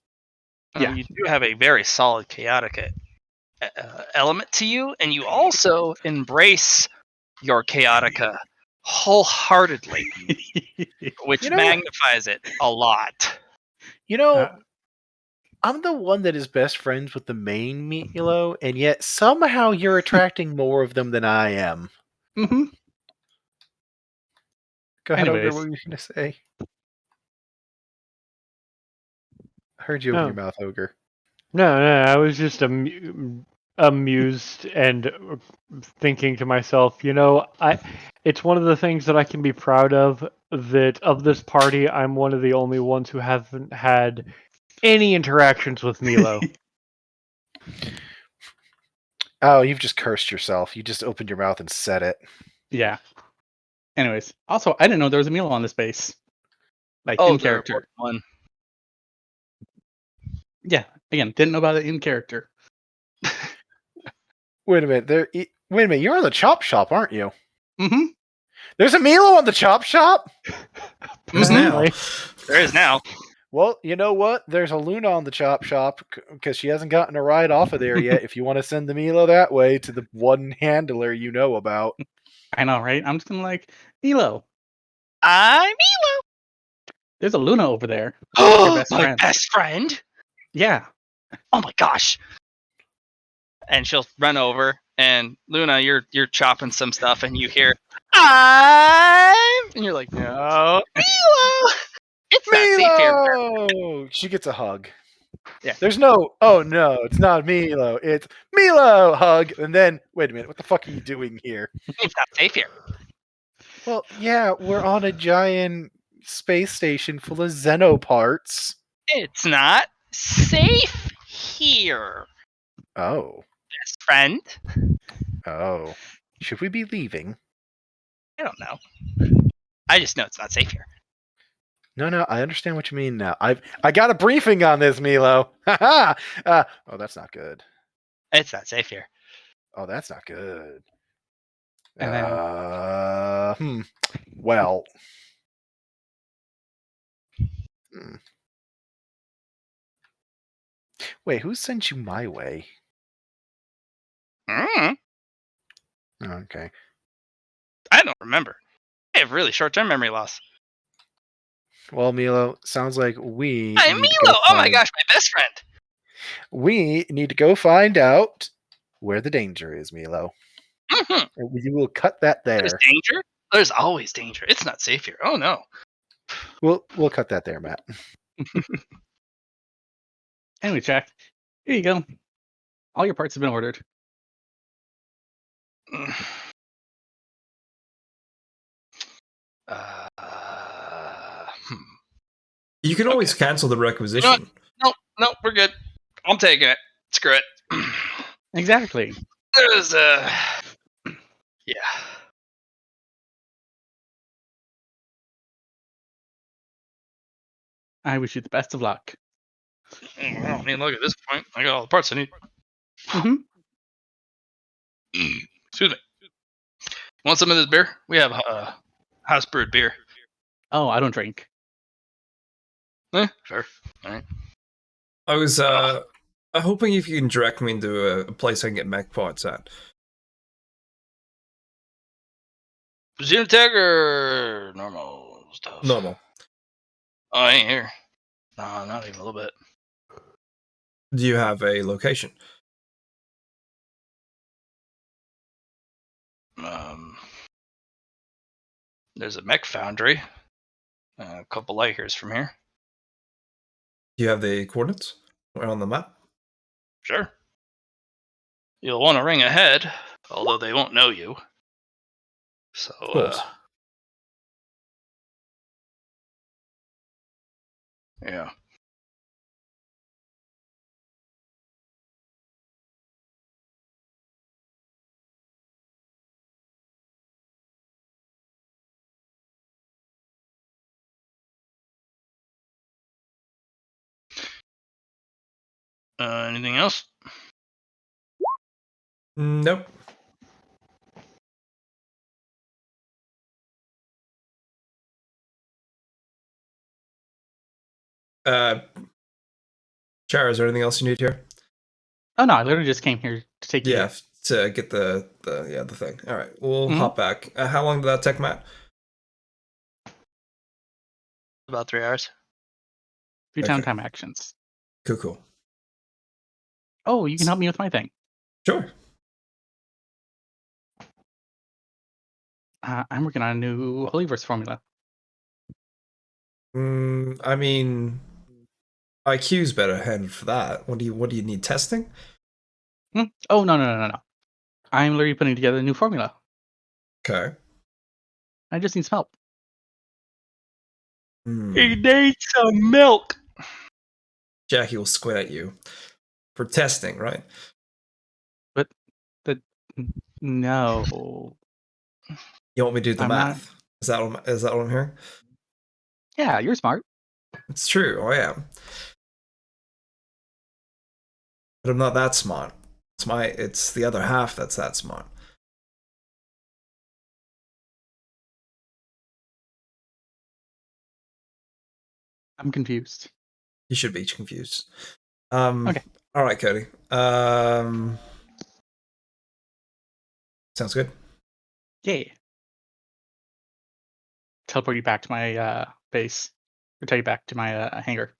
Yeah. You do have a very solid chaotic element to you, and you also embrace your chaotica wholeheartedly, which You know- magnifies it a lot. I'm the one that is best friends with the main Milo, and yet somehow you're attracting more of them than I am. Mm-hmm. Go ahead, Ogre. Anyways. What were you going to say? I heard you open your mouth, Ogre. No, I was just amused and thinking to myself, it's one of the things that I can be proud of, that of this party, I'm one of the only ones who haven't had any interactions with Milo. Oh, you've just cursed yourself. You just opened your mouth and said it. Yeah. Anyways, also, I didn't know there was a Milo on this base. Like, in the character. important one. Yeah, again, didn't know about it in character. Wait a minute. Wait a minute. You're on the Chop Shop, aren't you? Mm-hmm. There's a Milo on the Chop Shop? Who's now? Apparently. There is now. Well, you know what? There's a Luna on the Chop Shop because she hasn't gotten a ride off of there yet. If you want to send the Milo that way to the one handler you know about. I know, right? I'm just gonna like, Milo, I'm there's a Luna over there. Milo. Your best My friend. best friend. Yeah. Oh my gosh. And she'll run over, and Luna, you're chopping some stuff, and you hear, and you're like, no, Milo. It's not safe here. Milo! She gets a hug. Yeah. There's no, oh no, it's not Milo. It's Milo! Hug. And then, wait a minute, what the fuck are you doing here? It's not safe here. Well, yeah, we're on a giant space station full of Xenoparts. It's not safe here, Oh. best friend. Oh. Should we be leaving? I don't know. I just know it's not safe here. No, I understand what you mean now. I got a briefing on this, Milo. Haha. Oh, that's not good. It's not safe here. Oh, that's not good. And then Well. Wait, who sent you my way? Mm, Okay. I don't remember. I have really short-term memory loss. Well, Milo, sounds like we I'm need to Milo. go Oh my find- gosh, my best friend. We need to go find out where the danger is, Milo. Mm-hmm. And we will cut that there. There's danger. There's always danger. It's not safe here. Oh no. We'll cut that there, Matt. anyway, Jack, here you go. All your parts have been ordered. Hmm. You can always cancel the requisition. Nope, we're good. I'm taking it. Screw it. Exactly. There's yeah. I wish you the best of luck. I don't need to look at this point. I got all the parts I need. Mm-hmm. Excuse me. Want some of this beer? We have house brewed beer. Oh, I don't drink. Sure. All right. I was hoping if you can direct me into a place I can get mech parts at. Xenotech or normal stuff? Normal. Oh, I ain't here. No, not even a little bit. Do you have a location? There's a mech foundry. A couple light years from here. Do you have the coordinates on the map? Sure. You'll want to ring ahead, although they won't know you. So, Of course. Yeah. Anything else? Nope. Chara, is there anything else you need here? Oh no, I literally just came here to take you. Yeah, to get the thing. All right, we'll Mhm. hop back. How long did that take, Matt? About 3 hours. Few Okay. downtime actions. Cool. Oh, you can help me with my thing. Sure. I'm working on a new Holyverse formula. I mean, IQ's better handled for that. What do you need testing? Oh no. I'm literally putting together a new formula. Okay. I just need some help. He needs some milk. Jackie will squint at you for testing, right? But no. You want me to do the I'm not- math? Is that what I'm hearing? Yeah, you're smart. It's true. I am, but I'm not that smart. It's the other half that's that smart. I'm confused. You should be confused. Okay. All right, Cody. Sounds good. Yeah. Teleport you back to my base. Or take you back to my hangar.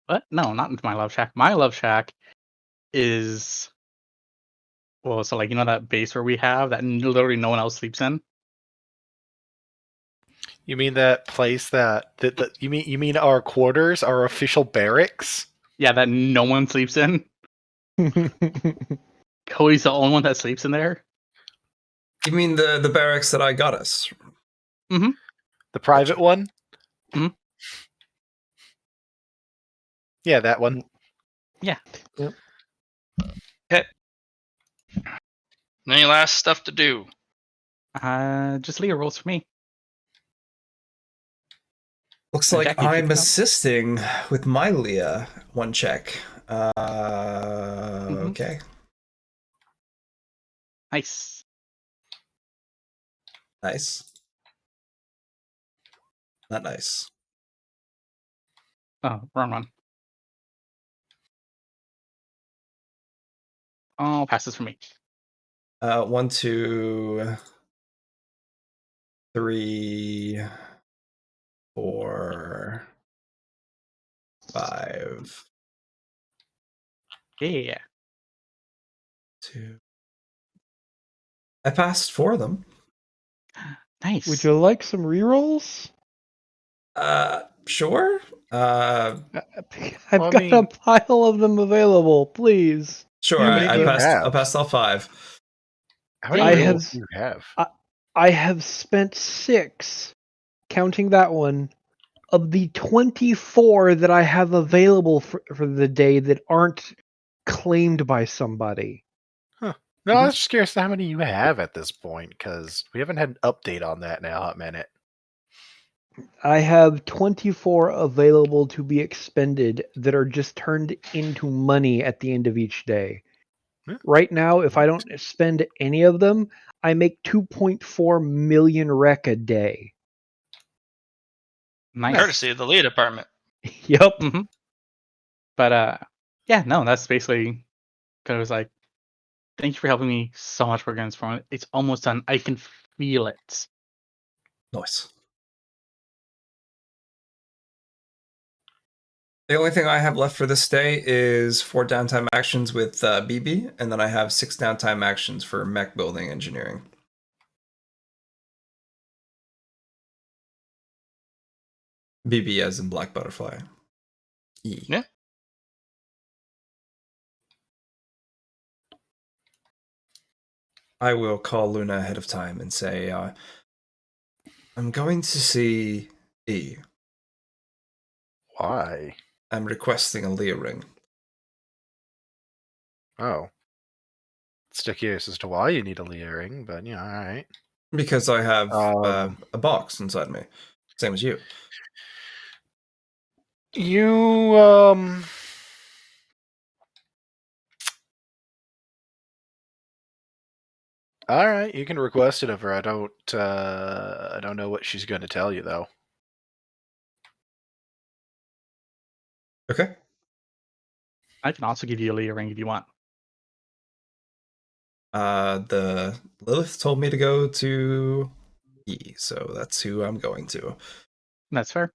What? No, not into my love shack. My love shack is so like that base where we have that literally no one else sleeps in. You mean that place that you mean our quarters, our official barracks? Yeah, that no one sleeps in. Cody's the only one that sleeps in there. You mean the barracks that I got us? Mm-hmm. The private one? Mhm. Yeah, that one. Yeah. Yep. Okay. Any last stuff to do? Just Leah rolls for me. Looks And like Jackie, if you I'm can help. assisting with my Leah. One check. Mhm. Okay. Nice. Nice. Not nice. Oh, wrong one. Oh, pass this for me. 1, 2, 3, 4, 5, Yeah. 2. I passed 4 of them. Nice. Would you like some rerolls? Sure. I've Well, I got mean- a pile of them available. Please. Sure. How many do you have? I passed all 5. How many I rolls have- do you have? I have spent 6, counting that one, of the 24 that I have available for the day that aren't claimed by somebody. No, I was just curious how many you have at this point, because we haven't had an update on that in a hot minute. I have 24 available to be expended that are just turned into money at the end of each day. Yeah. Right now, if I don't spend any of them, I make 2.4 million rec a day. Nice. Courtesy of the lead department. Yep. Mm-hmm. But yeah, no, that's basically because I was like, thank you for helping me so much work on this front. It's almost done. I can feel it. Nice. The only thing I have left for this day is 4 downtime actions with BB, and then I have 6 downtime actions for mech building engineering. BB as in Black Butterfly. E. Yeah. I will call Luna ahead of time and say, I'm going to see E. Why? I'm requesting a Leah ring. Oh. Still curious as to why you need a Leah ring, but yeah, alright. Because I have Um, a box inside me. Same as you. You, alright, you can request it of her. I don't know what she's going to tell you, though. Okay. I can also give you a Leah ring if you want. The Lilith told me to go to E, so that's who I'm going to. That's fair.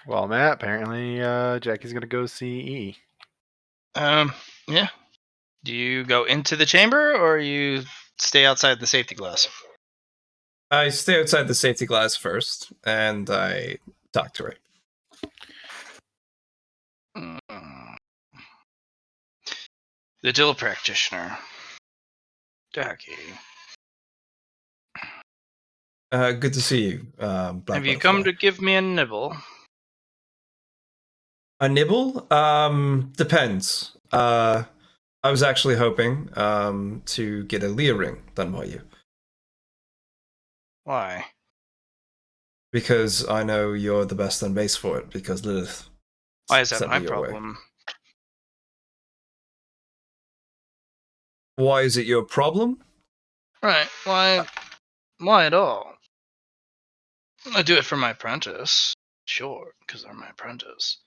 Well, Matt, apparently Jackie's going to go see E. Yeah. Do you go into the chamber or you stay outside the safety glass? I stay outside the safety glass first, and I talk to her. The Dill practitioner. Jackie. Good to see you, Black Have you Butterfly. come to give me a nibble? A nibble? Depends. I was actually hoping to get a Leah ring done by you. Why? Because I know you're the best on base for it, because Lilith Why is that sent my me your way. problem? Why is it your problem? Right. Why at all? I do it for my apprentice. Sure, because they're my apprentice.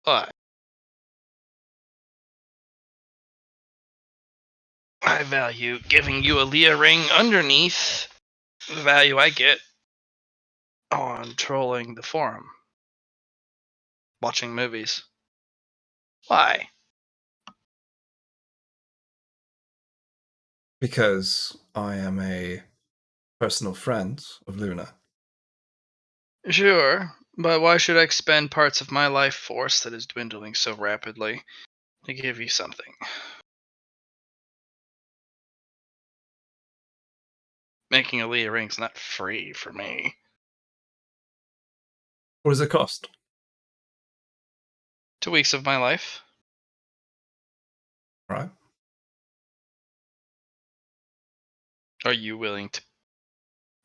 Why? I value giving you a Leah ring underneath the value I get on trolling the forum. Watching movies. Why? Because I am a personal friend of Luna. Sure, but why should I expend parts of my life force that is dwindling so rapidly to give you something? Making a Leah ring's not free for me. What does it cost? 2 weeks of my life. Right. Are you willing to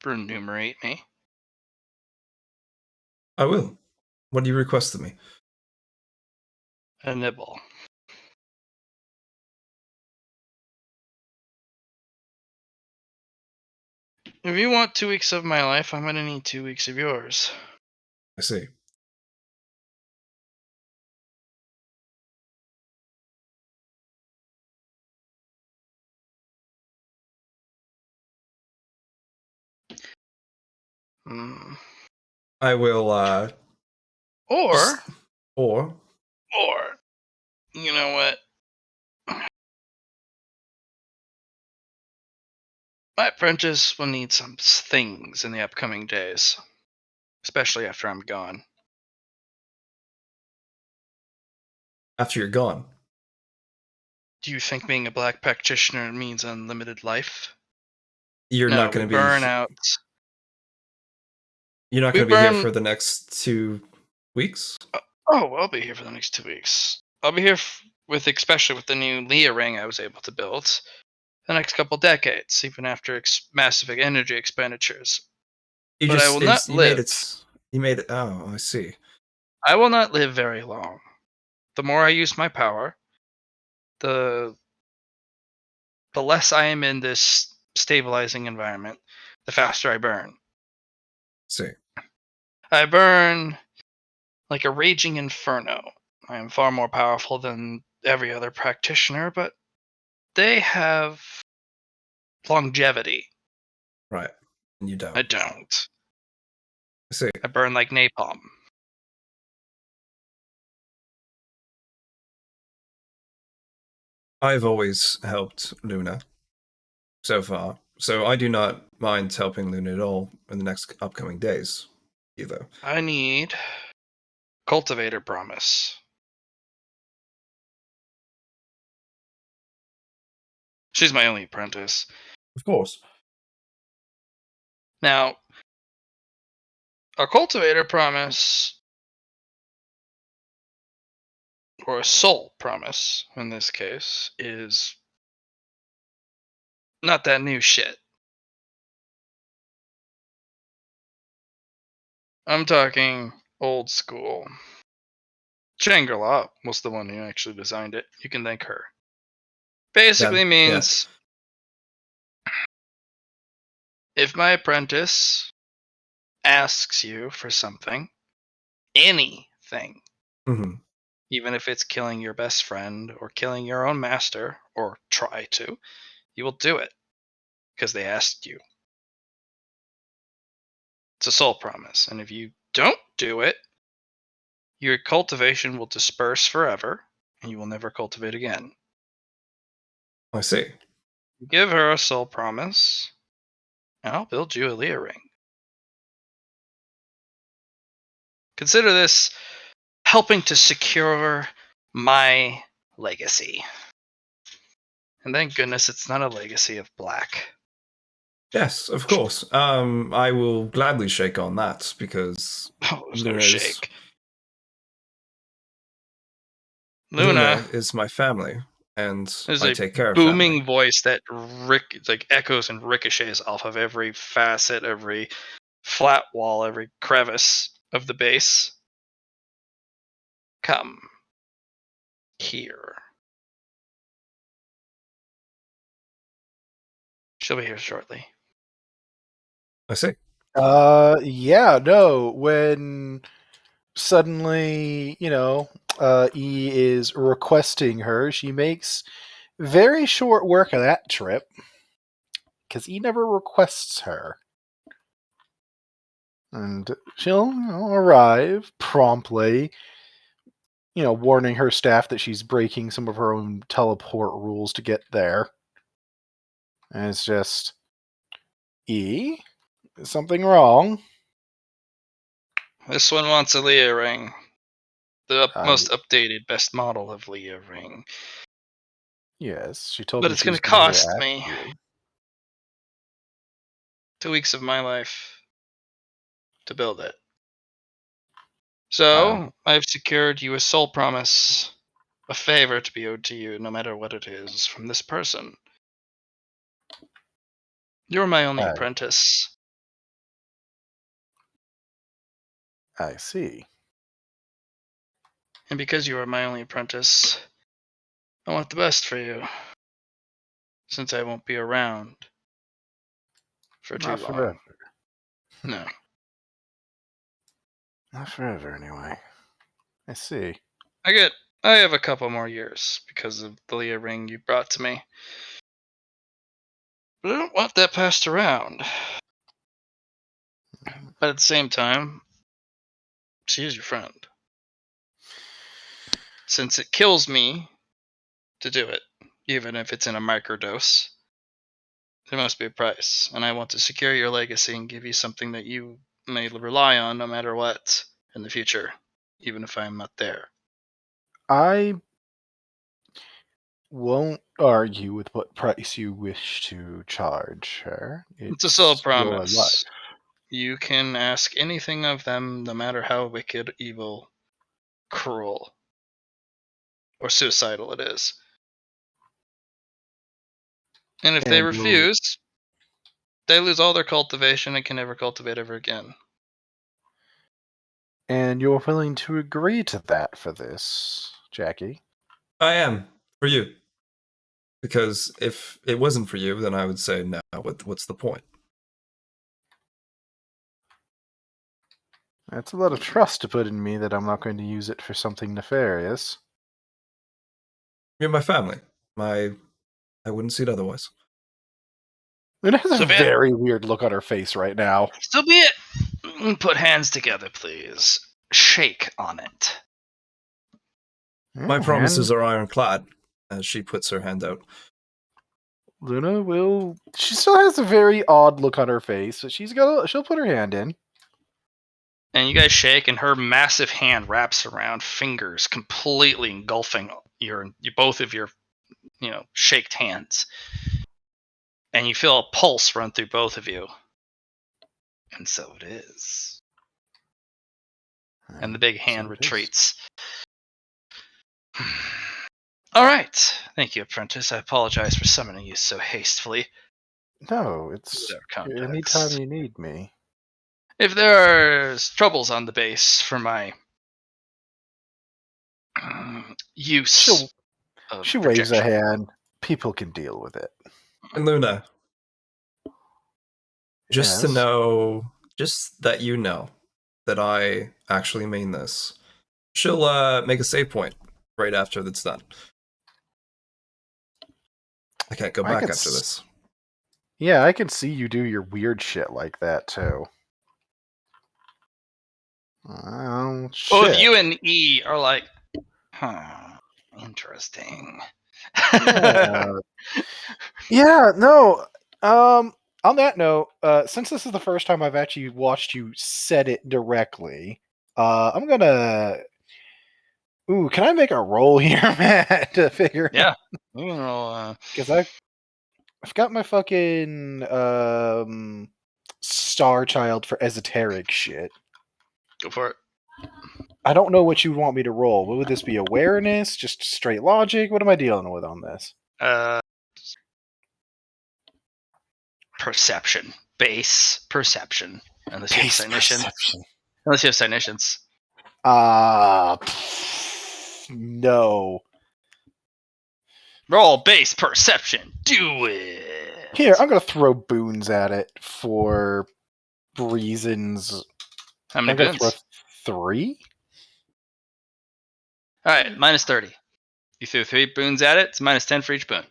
remunerate me? I will. What do you request of me? A nibble. If you want 2 weeks of my life, I'm gonna need 2 weeks of yours. I see. Mm. I will, Or, or, you know what? My apprentice will need some things in the upcoming days, especially after I'm gone. After you're gone. Do you think being a black practitioner means unlimited life? You're No, not we going to burn be. out. You're not We going to be here burn. for the next 2 weeks. Oh, I'll be here for the next 2 weeks. I'll be here especially with the new Leah ring I was able to build. The next couple decades, even after massive energy expenditures. You But I will not you made live. it. You made it. Oh, I see. I will not live very long. The more I use my power, the less I am in this stabilizing environment, the faster I burn. See. I burn like a raging inferno. I am far more powerful than every other practitioner, but they have longevity. Right. And you I don't. don't. I see. I burn like napalm. I've always helped Luna so far, so I do not mind helping Luna at all in the next upcoming days, either. I need cultivator promise. She's my only apprentice. Of course. Now, a cultivator promise, or a soul promise in this case, is not that new shit. I'm talking old school. Shangri-La was the one who actually designed it. You can thank her. Basically means if my apprentice asks you for something, anything, Mm-hmm. even if it's killing your best friend or killing your own master, or try to, you will do it because they asked you. It's a soul promise, and if you don't do it, your cultivation will disperse forever, and you will never cultivate again. I see. Give her a soul promise, and I'll build you a Leah ring. Consider this helping to secure my legacy. And thank goodness it's not a legacy of black. Yes, of course. I will gladly shake on that because Oh, there's no Luna shake. Luna Luna is my family, and is I a take care of booming family. voice that echoes and ricochets off of every facet, every flat wall, every crevice of the base. Come here. She'll be here shortly. I see. Yeah, no. When suddenly, E is requesting her, she makes very short work of that trip because E never requests her. And she'll arrive promptly, warning her staff that she's breaking some of her own teleport rules to get there. And it's just, E? Is something wrong? This one wants a Leah ring. The I- most updated, best model of Leah ring. Yes, she told But me it's she going was to going to cost ask me you. 2 weeks of my life to build it. So, I've secured you a soul promise, a favor to be owed to you, no matter what it is, from this person. You're my only I- apprentice. I see. And because you are my only apprentice, I want the best for you. Since I won't be around for too Not long. forever. No. Not forever, anyway. I see. I have a couple more years because of the Leah ring you brought to me. But I don't want that passed around. But at the same time, she is your friend. Since it kills me to do it, even if it's in a microdose, There must be a price, and I want to secure your legacy and give you something that you may rely on no matter what in the future, even if I'm not there. I won't argue with what price you wish to charge her. It's a sole your life. promise. You can ask anything of them, no matter how wicked, evil, cruel, or suicidal it is. And if they And you'll- refuse, they lose all their cultivation and can never cultivate ever again. And you're willing to agree to that for this, Jackie? I am, for you. Because if it wasn't for you, then I would say, no, what's the point? That's a lot of trust to put in me that I'm not going to use it for something nefarious. You're my family. I wouldn't see it otherwise. It has So a be it. very weird look on her face right now. So be it. Put hands together, please. Shake on it. My promises are ironclad, as she puts her hand out. Luna will. She still has a very odd look on her face, but she'll put her hand in. And you guys shake, and her massive hand wraps around, fingers completely engulfing both of your, shaked hands. And you feel a pulse run through both of you. And so it is. And the big hand retreats. All right. Thank you, apprentice. I apologize for summoning you so hastily. No, it's Without anytime context. you need me. If there are troubles on the base for my use of She waves a projection. hand. People can deal with it. And Luna, just to Yes. know, just that you know that I actually mean this. She'll make a save point right after that's done. I can't go back after this. Yeah, I can see you do your weird shit like that too. Shit. Both you and E are like, interesting. Yeah, no. On that note, since this is the first time I've actually watched you said it directly, I'm gonna. Ooh, can I make a roll here, Matt, to figure? Yeah. Because I've got my fucking star child for esoteric shit. Go for it. I don't know what you want me to roll. What would this be? Awareness? Just straight logic? What am I dealing with on this? Perception. Base perception. Unless you have cognition. Perception. Unless you have cognitions. No. Roll base perception. Do it. Here, I'm gonna throw boons at it for reasons. How many I'm gonna boons? throw 3. Alright, minus 30. You threw 3 boons at it, it's minus 10 for each boon.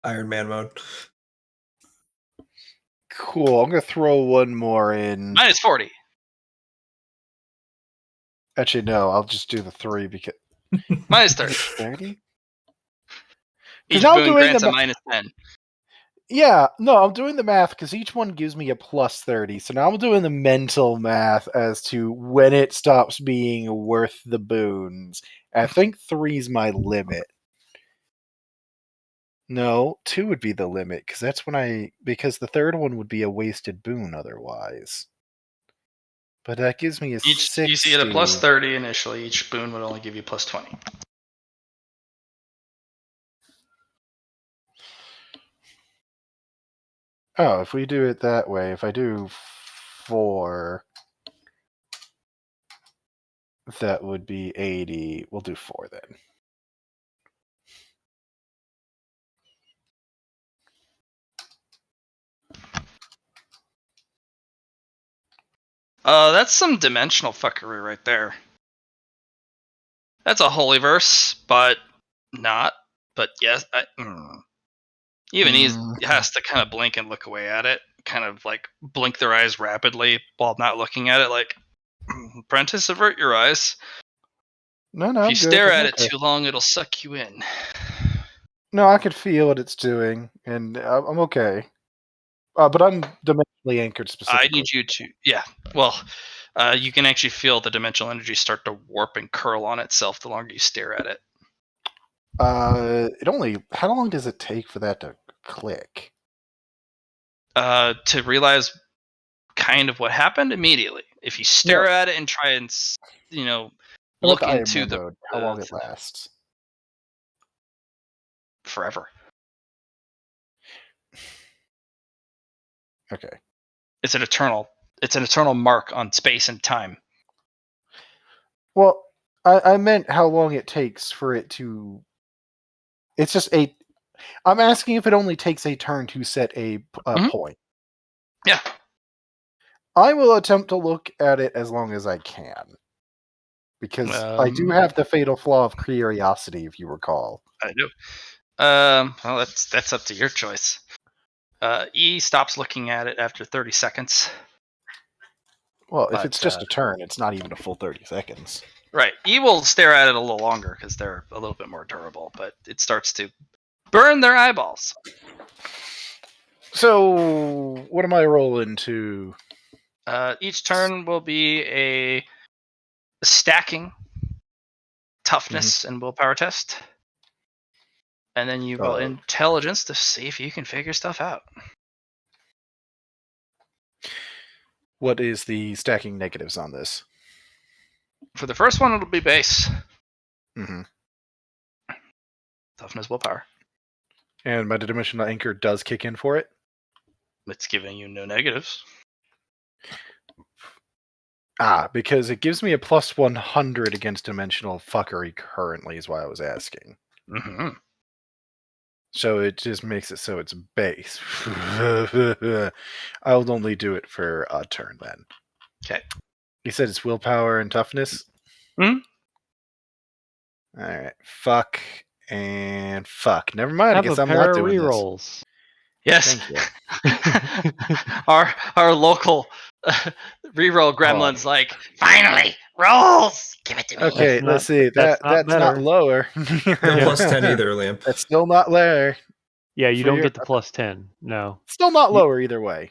Iron Man mode. Cool. I'm gonna throw one more in. Minus 40. Actually, no. I'll just do the 3 because Minus 30. 30. Each now I'm boon doing grants the a minus 10. Yeah, no, I'm doing the math because each one gives me a plus 30. So now I'm doing the mental math as to when it stops being worth the boons. I think 3's my limit. No, 2 would be the limit because that's when because the third one would be a wasted boon otherwise. But that gives me a 60. You see at a plus 30 initially, each boon would only give you plus 20. Oh, if we do it that way, if I do 4, that would be 80. We'll do 4 then. That's some dimensional fuckery right there. That's a holy verse, but not. But yes, even he has to kind of blink and look away at it, kind of like blink their eyes rapidly while not looking at it. Like, apprentice, avert your eyes. No, if you I'm stare good. at I'm it too long, it'll suck you in. No, I could feel what it's doing, and I'm okay. But I'm dimensionally anchored I specifically. need you to, you can actually feel the dimensional energy start to warp and curl on itself the longer you stare at it. How long does it take for that to click? To realize kind of what happened immediately. If you stare at it and try and, How look about the into IMO mode? How long it lasts? forever. Okay. It's an eternal mark on space and time. Well, I meant how long it takes for it to. It's just a. I'm asking if it only takes a turn to set a point. Yeah. I will attempt to look at it as long as I can. Because I do have the fatal flaw of curiosity, if you recall. I do. Well, that's up to your choice. E stops looking at it after 30 seconds. Well, if it's just a turn, it's not even a full 30 seconds. Right. E will stare at it a little longer because they're a little bit more durable, but it starts to burn their eyeballs. So, what am I rolling to? Each turn will be a stacking toughness and willpower test. And then you roll intelligence to see if you can figure stuff out. What is the stacking negatives on this? For the first one, it'll be base. Mm-hmm. Toughness, willpower. And my dimensional anchor does kick in for it? It's giving you no negatives. Because it gives me a plus 100 against dimensional fuckery currently is why I was asking. Mm-hmm. So it just makes it so it's base. I'll only do it for a turn then. Okay. You said it's willpower and toughness? Hmm? Alright. Fuck and fuck. Never mind. Have I guess a I'm pair not of doing this. rerolls. Yes. Thank you. our local reroll gremlin's like, finally, rolls! Give it to me. Okay, let's see. That's That's not better. lower. No plus 10 either, Liam. That's still not lower. Yeah, you For don't your- get the plus 10. No. Still not lower either way.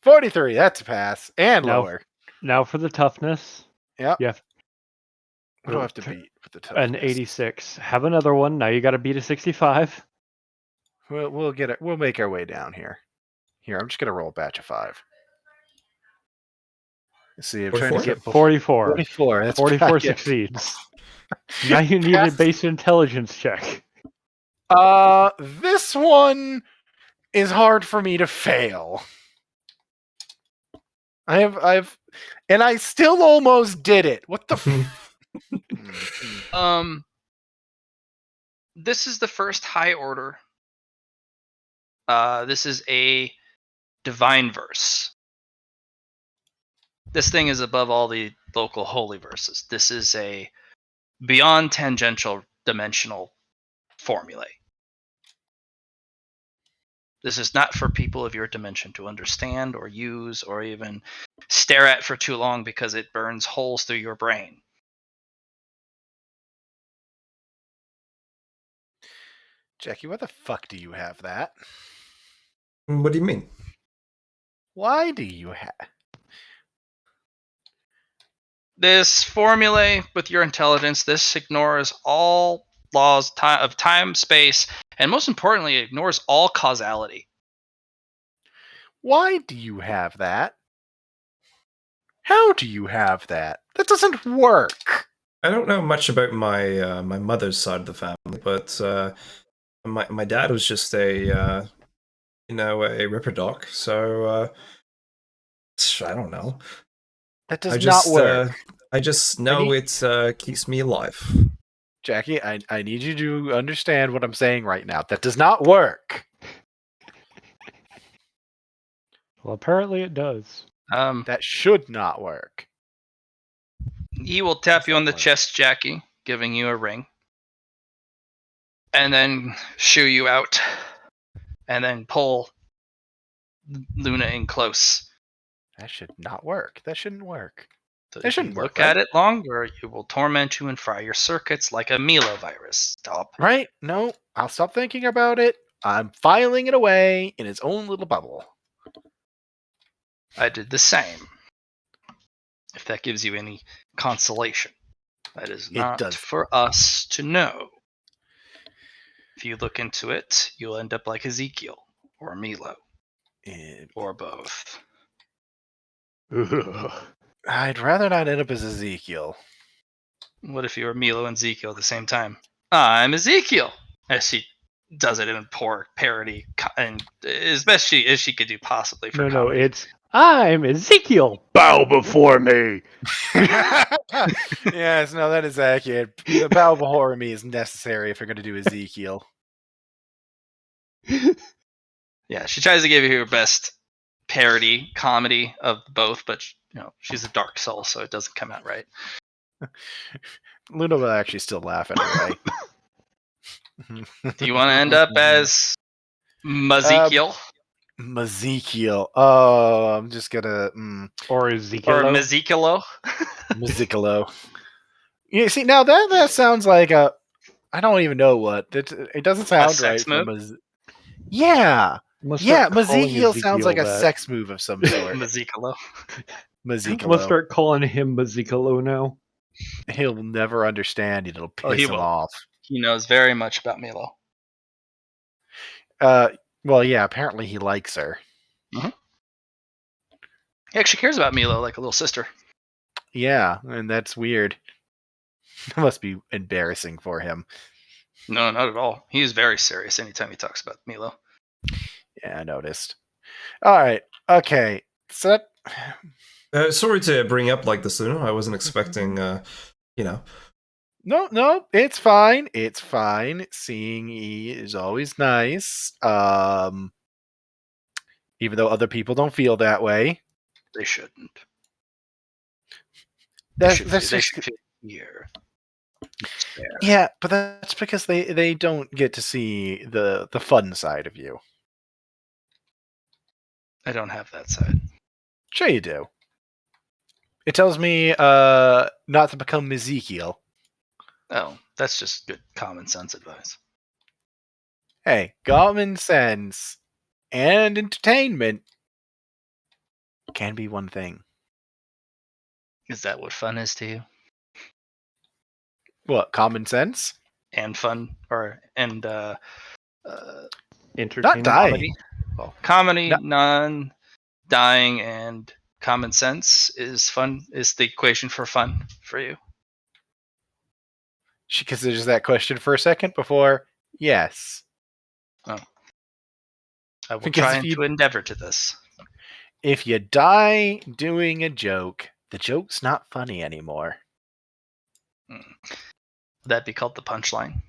43, that's a pass. And Now- lower. Now for the toughness. Yep. You have What do I have to beat for the toughness? an 86. Have another one. Now you got to beat a 65. We'll get it. We'll make our way down here. Here, I'm just gonna roll a batch of 5. Let's see, I'm trying to 44? get 44. 44. That's 44 succeeds. Now you need a base intelligence check. This one is hard for me to fail. And I still almost did it. What the? This is the first high order. This is a divine verse. This thing is above all the local holy verses. This is a beyond tangential dimensional formulae. This is not for people of your dimension to understand or use or even stare at for too long because it burns holes through your brain. Jackie, why the fuck do you have that? What do you mean? Why do you have? This formulae with your intelligence, this ignores all laws of time, space, and most importantly, it ignores all causality. Why do you have that? How do you have that? That doesn't work. I don't know much about my my mother's side of the family, but my dad was just a a ripper doc, so I don't know. That does not work. I just know it keeps me alive. Jackie, I need you to understand what I'm saying right now. That does not work. Well, apparently it does. That should not work. He will tap you on the chest, Jackie, giving you a ring. And then shoo you out. And then pull Luna in close. That should not work. That shouldn't work. So It if you shouldn't work, look right? at it longer, it will torment you and fry your circuits like a Milo virus. Stop. Right? No, I'll stop thinking about it. I'm filing it away in its own little bubble. I did the same. If that gives you any consolation, that is It not does. for us to know. If you look into it, you'll end up like Ezekiel or Milo or both. Ugh. I'd rather not end up as Ezekiel. What if you were Milo and Ezekiel at the same time? I'm Ezekiel, as she does it in poor parody and as best as she could do possibly for No, comedy. it's I'm Ezekiel. Bow before me. Yes, no, that is accurate. The bow before me is necessary if you're going to do Ezekiel. Yeah, she tries to give you her best parody comedy of both, but she's a dark soul, so it doesn't come out right. Luna will actually still laugh anyway. Do you want to end up as Mazekiel Mazekiel? Oh, I'm just gonna Or or Ezekiel. Mazekilo? Mazikalo. You see, now that sounds like a. I don't even know what it doesn't sound sex right move? from yeah. I'm gonna Yeah, start calling Mazekiel sounds like a that. sex move of some sort. Mazekilo. I'm gonna Mazikalo. start calling him Mazikalo now. He'll never understand. It'll piss he him will. off. He knows very much about Milo. Well, yeah. Apparently, he likes her. He actually cares about Milo like a little sister. Yeah, and that's weird. It must be embarrassing for him. No, not at all. He is very serious anytime he talks about Milo. Yeah, I noticed. All right. Okay. So Sorry to bring up like this, Luna. I wasn't expecting, no, it's fine. It's fine. Seeing E is always nice. Even though other people don't feel that way. They shouldn't. That's They just should feel here. yeah, but that's because they don't get to see the fun side of you. I don't have that side. Sure, you do. It tells me not to become Ezekiel. Oh, that's just good common sense advice. Hey, common sense and entertainment can be one thing. Is that what fun is to you? What, common sense? And fun Entertainment. Not dying. comedy? Well, comedy, No. non-dying, and common sense is fun. Is the equation for fun for you? She considers that question for a second before, yes. I will Because try to endeavor to this. If you die doing a joke, the joke's not funny anymore. Would that be called the punchline?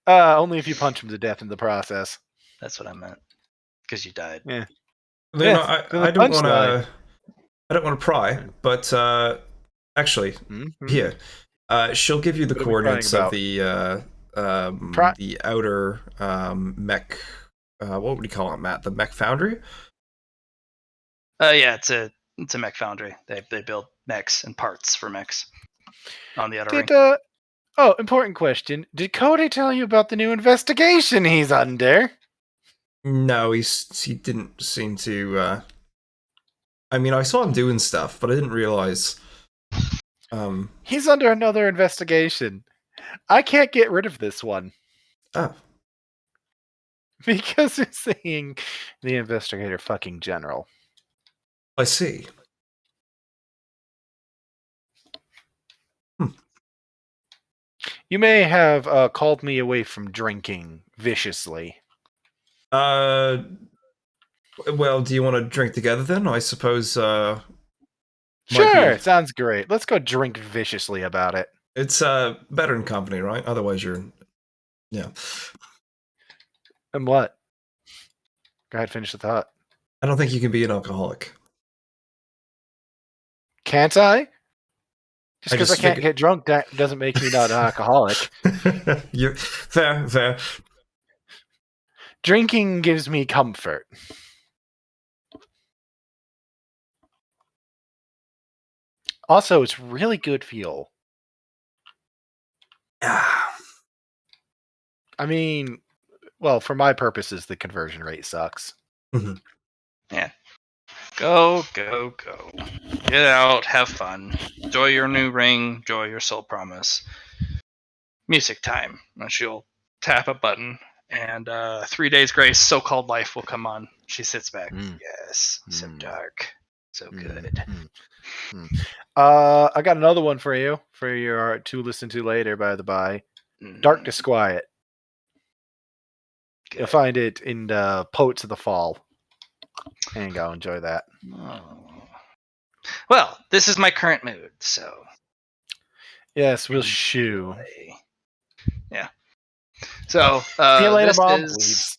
Only if you punch him to death in the process. That's what I meant. Because you died. Yeah. Luna, Yes, the I don't want punchline. to. I don't want to pry, but actually, Mhm. here, she'll give you the What are we prying coordinates of about? the outer mech. What would you call it, Matt? The mech foundry. Yeah, it's a mech foundry. They build mechs and parts for mechs on the outer ring. Important question. Did Cody tell you about the new investigation he's under? No, he didn't seem to. I mean, I saw him doing stuff, but I didn't realize. He's under another investigation. I can't get rid of this one. Oh. Because it's saying the investigator fucking general. I see. You may have called me away from drinking viciously. Well, do you want to drink together then? I suppose. Sure, sounds great. Let's go drink viciously about it. It's better in company, right? Otherwise, you're. Yeah. And what? Go ahead, finish the thought. I don't think you can be an alcoholic. Can't I? Just because I just can't figured- get drunk that doesn't make me not an alcoholic. You're fair. Drinking gives me comfort. Also, it's really good fuel. Ah, I mean, well, for my purposes, the conversion rate sucks. mhm. Go, go, go. Get out, have fun. Enjoy your new ring, enjoy your soul promise. Music time. And she'll tap a button, and 3 days grace, so-called life will come on. She sits back. Mm. Yes, so Mm. dark, so Mm, good. I got another one for you for your to listen to later. By the by, Dark Disquiet. Good. You'll find it in the Poets of the Fall. And go enjoy that. Oh. Well, this is my current mood, so Yes, we'll shoo. enjoy. Yeah. So See you later, this Mom. is Leaves.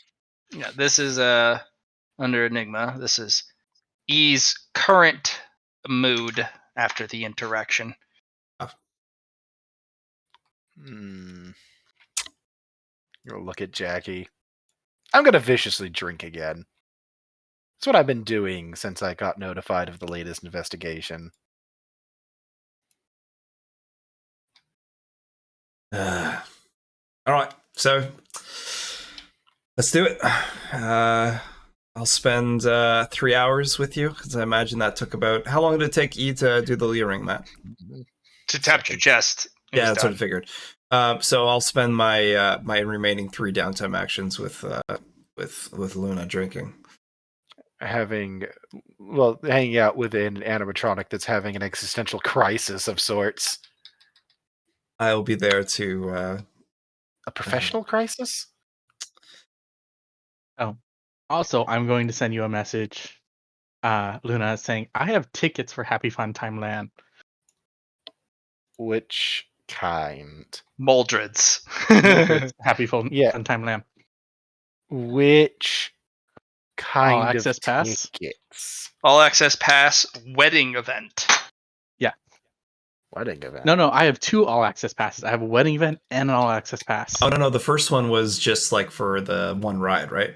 yeah, this is under Enigma. This is E's current mood after the interaction. You'll look at Jackie. I'm gonna viciously drink again. That's what I've been doing since I got notified of the latest investigation. All right, so let's do it. I'll spend 3 hours with you because I imagine that took about how long did it take E to do the Leah ring, Matt? To tap your chest. Yeah, that's what I figured. So I'll spend my my remaining 3 downtime actions with Luna drinking. Hanging out with an animatronic that's having an existential crisis of sorts. I'll be there to A professional crisis? Oh, also, I'm going to send you a message, Luna, saying I have tickets for Happy Fun Time Land. Which kind? Moldred's. Happy Fun Yeah. Time Land. Which kind of access pass? tickets? All access pass wedding event. Wedding event. No, I have 2 all access passes. I have a wedding event and an all access pass. Oh no, the first one was just like for the one ride, right?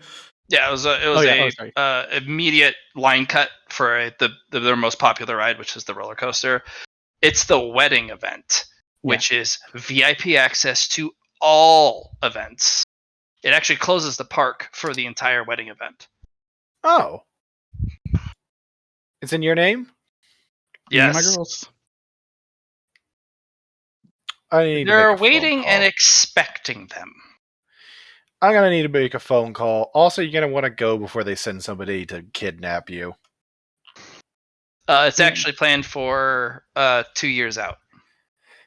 Yeah, it was a immediate line cut for their most popular ride, which is the roller coaster. It's the wedding event, which is VIP access to all events. It actually closes the park for the entire wedding event. Oh. It's in your name? Yes. My girls. I need to They're make a phone waiting call. and expecting them. I'm gonna need to make a phone call. Also, you're gonna want to go before they send somebody to kidnap you. It's actually planned for 2 years out.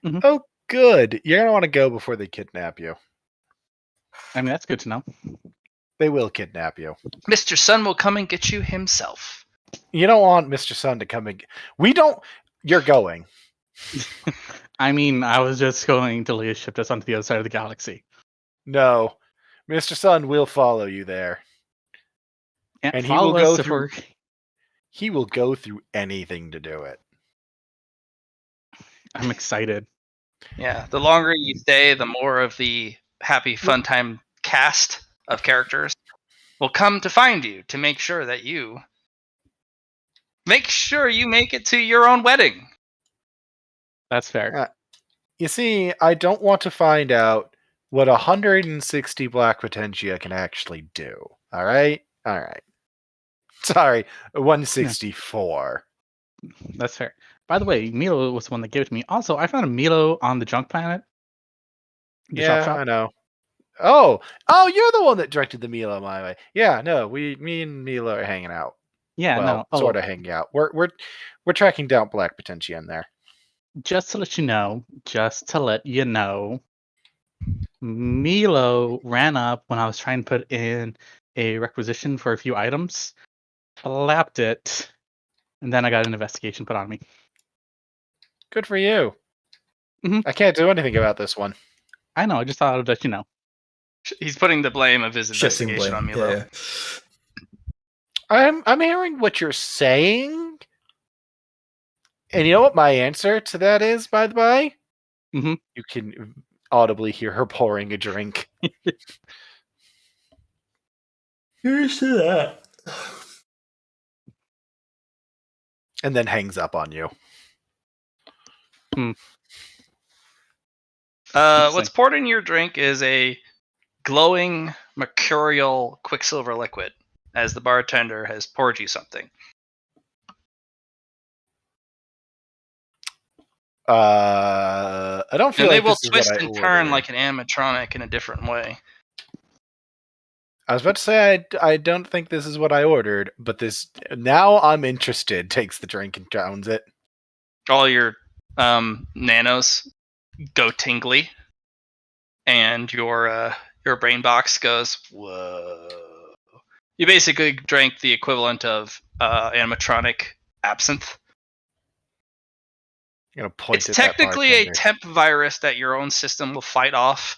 Mm-hmm. Oh, good. You're gonna want to go before they kidnap you. I mean, that's good to know. They will kidnap you. Mr. Sun will come and get you himself. You don't want Mr. Sun to come and. We don't. You're going. I mean, I was just going to Leah shipped us onto the other side of the galaxy. No, Mr. Sun will follow you there, Can't and he will follow go us if through. we're... He will go through anything to do it. I'm excited. Yeah, the longer you stay, the more of the happy fun time cast of characters will come to find you to make sure you make it to your own wedding. That's fair. You see, I don't want to find out what 160 Black Potentia can actually do. All right? Sorry, 164. That's fair. By the way, Milo was the one that gave it to me. Also, I found a Milo on the junk planet. The shop. I know. Oh, you're the one that directed the Milo my way. Yeah, no, me and Milo are hanging out. Yeah, Well, no. sort of hanging out. We're tracking down Black Potentia in there. Just to let you know, Milo ran up when I was trying to put in a requisition for a few items, lapped it, and then I got an investigation put on me. Good for you. Mhm. I can't do anything about this one. I know. I just thought I would let you know. He's putting the blame of his investigation on Milo. Yeah. I'm hearing what you're saying. And you know what my answer to that is, by the way? Mm-hmm. You can audibly hear her pouring a drink. Here's to that. And then hangs up on you. What's poured in your drink is a glowing mercurial quicksilver liquid, as the bartender has poured you something. I don't feel And they like will this is what twist I and turn ordered. like an animatronic in a different way. I was about to say I don't think this is what I ordered, but this now I'm interested. Takes the drink and drowns it. All your nanos go tingly, and your brain box goes, whoa. You basically drank the equivalent of animatronic absinthe. I'm gonna point It's at that technically a bartender. temp virus that your own system will fight off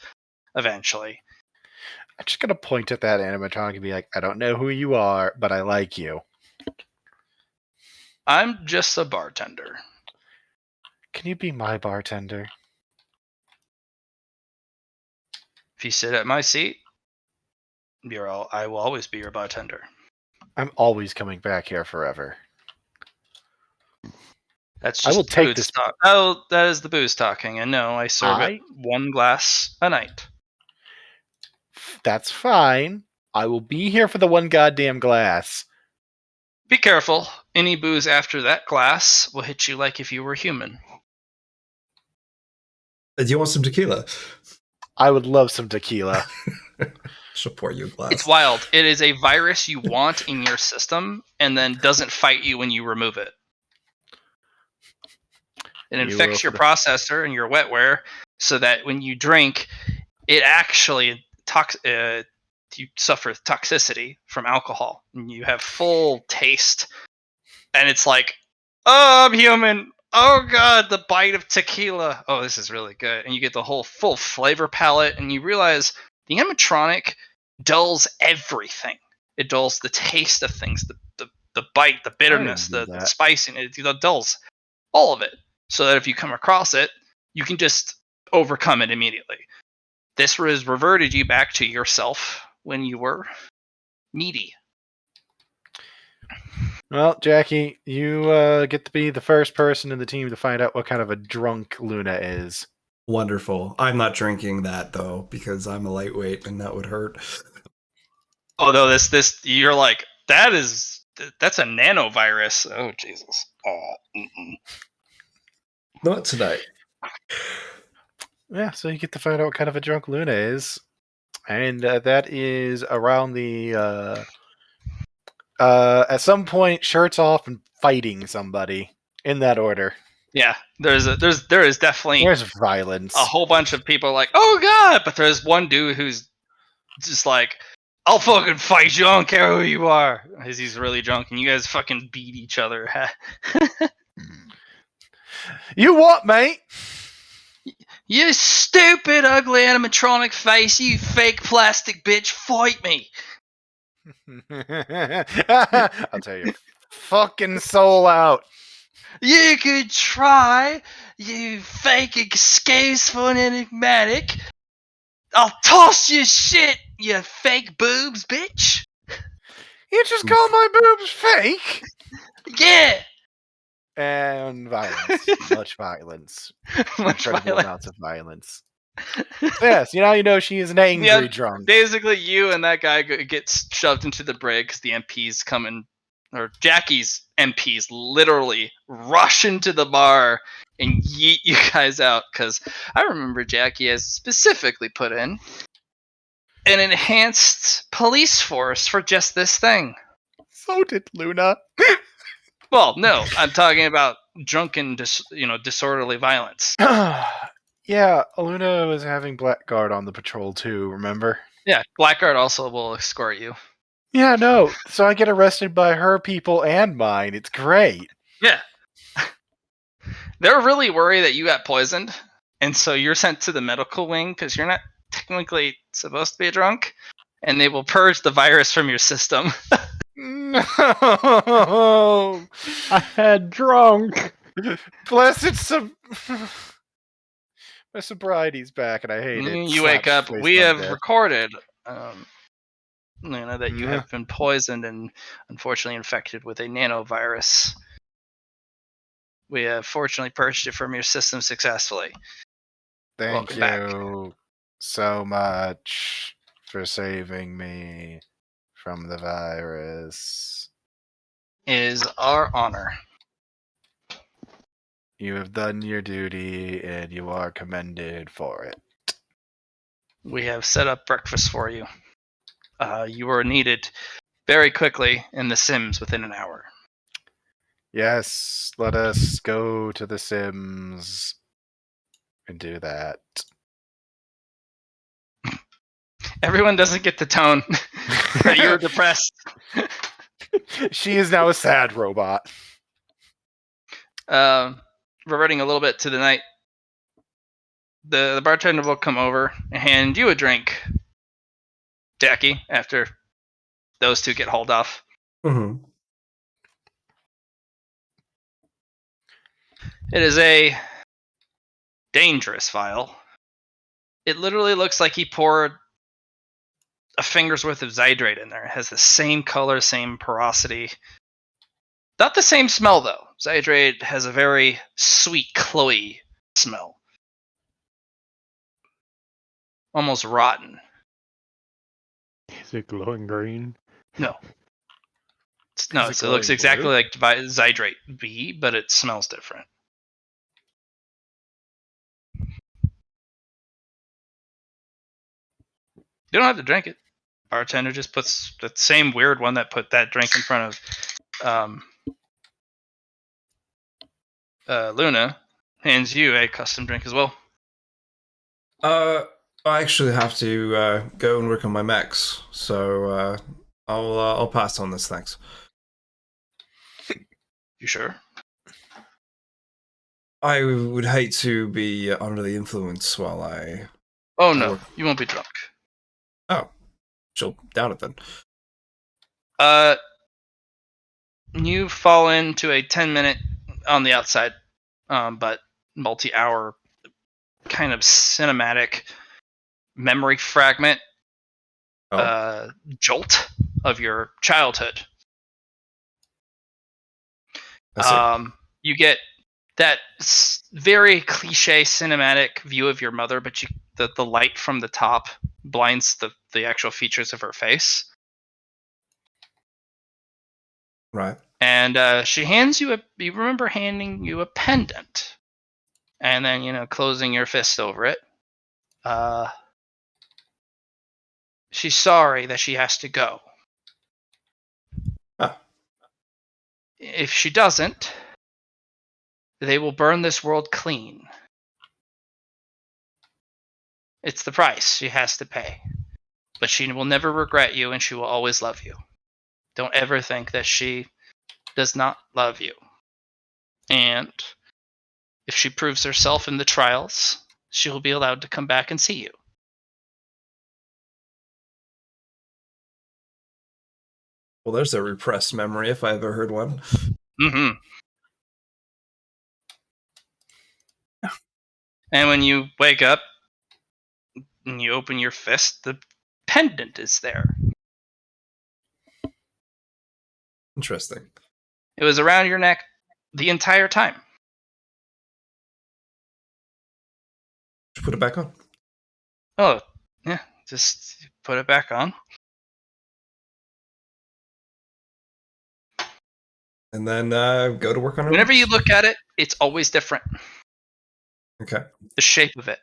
eventually. I'm just gonna point at that animatronic and be like, I don't know who you are, but I like you. I'm just a bartender. Can you be my bartender? If you sit at my seat, I will always be your bartender. I'm always coming back here forever. That's I just will take booze this. talk. Oh, that is the booze talking. And no, I serve it 1 glass a night. That's fine. I will be here for the one goddamn glass. Be careful. Any booze after that glass will hit you like if you were human. Do you want some tequila? I would love some tequila. She'll pour you a glass. It's wild. It is a virus you want in your system and then doesn't fight you when you remove it. It infects your processor and your wetware so that when you drink, it actually you suffer toxicity from alcohol and you have full taste. And it's like, oh, I'm human. Oh god, the bite of tequila. Oh, this is really good. And you get the whole full flavor palette, and you realize the animatronic dulls everything. It dulls the taste of things, the bite, the bitterness, the spiciness. It dulls all of it, so that if you come across it, you can just overcome it immediately. This has reverted you back to yourself when you were meaty. Well, Jackie, you get to be the first person in the team to find out what kind of a drunk Luna is. Wonderful. I'm not drinking that though because I'm a lightweight and that would hurt. Although this you're like that's a nanovirus. Oh Jesus. Not tonight. Yeah, so you get to find out what kind of a drunk Luna is, and that is around the at some point shirts off and fighting somebody in that order. Yeah, there is definitely There's violence. a whole bunch of people like, oh god, but there's one dude who's just like, I'll fucking fight you, I don't care who you are. Because he's really drunk and you guys fucking beat each other. You what, mate? You stupid, ugly animatronic face, you fake plastic bitch, fight me. I'll tell you, fucking soul out. You could try, you fake excuse for an enigmatic. I'll toss your shit, you fake boobs, bitch. You just call my boobs fake? Yeah. And violence. Much violence. Much Incredible violence. amounts of violence. Yes, you know she is an angry drunk. Basically, you and that guy gets shoved into the brig because the MPs come in, or Jackie's MPs literally rush into the bar and yeet you guys out. Because I remember Jackie has specifically put in an enhanced police force for just this thing. So did Luna. Well, no, I'm talking about drunken, disorderly violence. Yeah, Luna was having Blackguard on the patrol too, remember? Yeah, Blackguard also will escort you. Yeah, no. So I get arrested by her people and mine. It's great. Yeah. They're really worried that you got poisoned, and so you're sent to the medical wing because you're not technically supposed to be a drunk, and they will purge the virus from your system. No. I had drunk. Blessed my sobriety's back, and I hate it. You wake up. We have death. recorded, that you have been poisoned and unfortunately infected with a nanovirus. We have fortunately purged it from your system successfully. Thank Welcome back. you so much for saving me from the virus. It is our honor. You have done your duty, and you are commended for it. We have set up breakfast for you. You are needed very quickly in the Sims within an hour. Yes, let us go to the Sims and do that. Everyone doesn't get the tone that you're depressed. She is now a sad robot. Reverting a little bit to the night, the bartender will come over and hand you a drink, Jackie, after those two get hauled off. Mm-hmm. It is a dangerous vial. It literally looks like he poured a finger's worth of Zydrate in there. It has the same color, same porosity. Not the same smell, though. Zydrate has a very sweet, cloyy smell. Almost rotten. Is it glowing green? No. Is No, it so it looks glowing exactly blue? like Zydrate V, but it smells different. You don't have to drink it. Bartender just puts the same weird one that put that drink in front of Luna, hands you a custom drink as well. I actually have to go and work on my mechs, so I'll pass on this. Thanks. You sure? I would hate to be under the influence while I. Oh no, you won't be drunk. Oh, she'll down it then. You fall into a 10-minute on the outside, but multi-hour kind of cinematic memory fragment jolt of your childhood. You get that very cliche cinematic view of your mother, but the light from the top blinds the actual features of her face. Right. And she hands you you remember handing you a pendant, and then closing your fist over it. She's sorry that she has to go. Ah. If she doesn't, they will burn this world clean. It's the price she has to pay. But she will never regret you, and she will always love you. Don't ever think that she does not love you. And if she proves herself in the trials, she will be allowed to come back and see you. Well, there's a repressed memory if I ever heard one. Mm-hmm. And when you wake up and you open your fist, the pendant is there. Interesting. It was around your neck the entire time. Should put it back on. Oh, yeah. Just put it back on. And then go to work on it. Whenever you look at it, it's always different. Okay. The shape of it.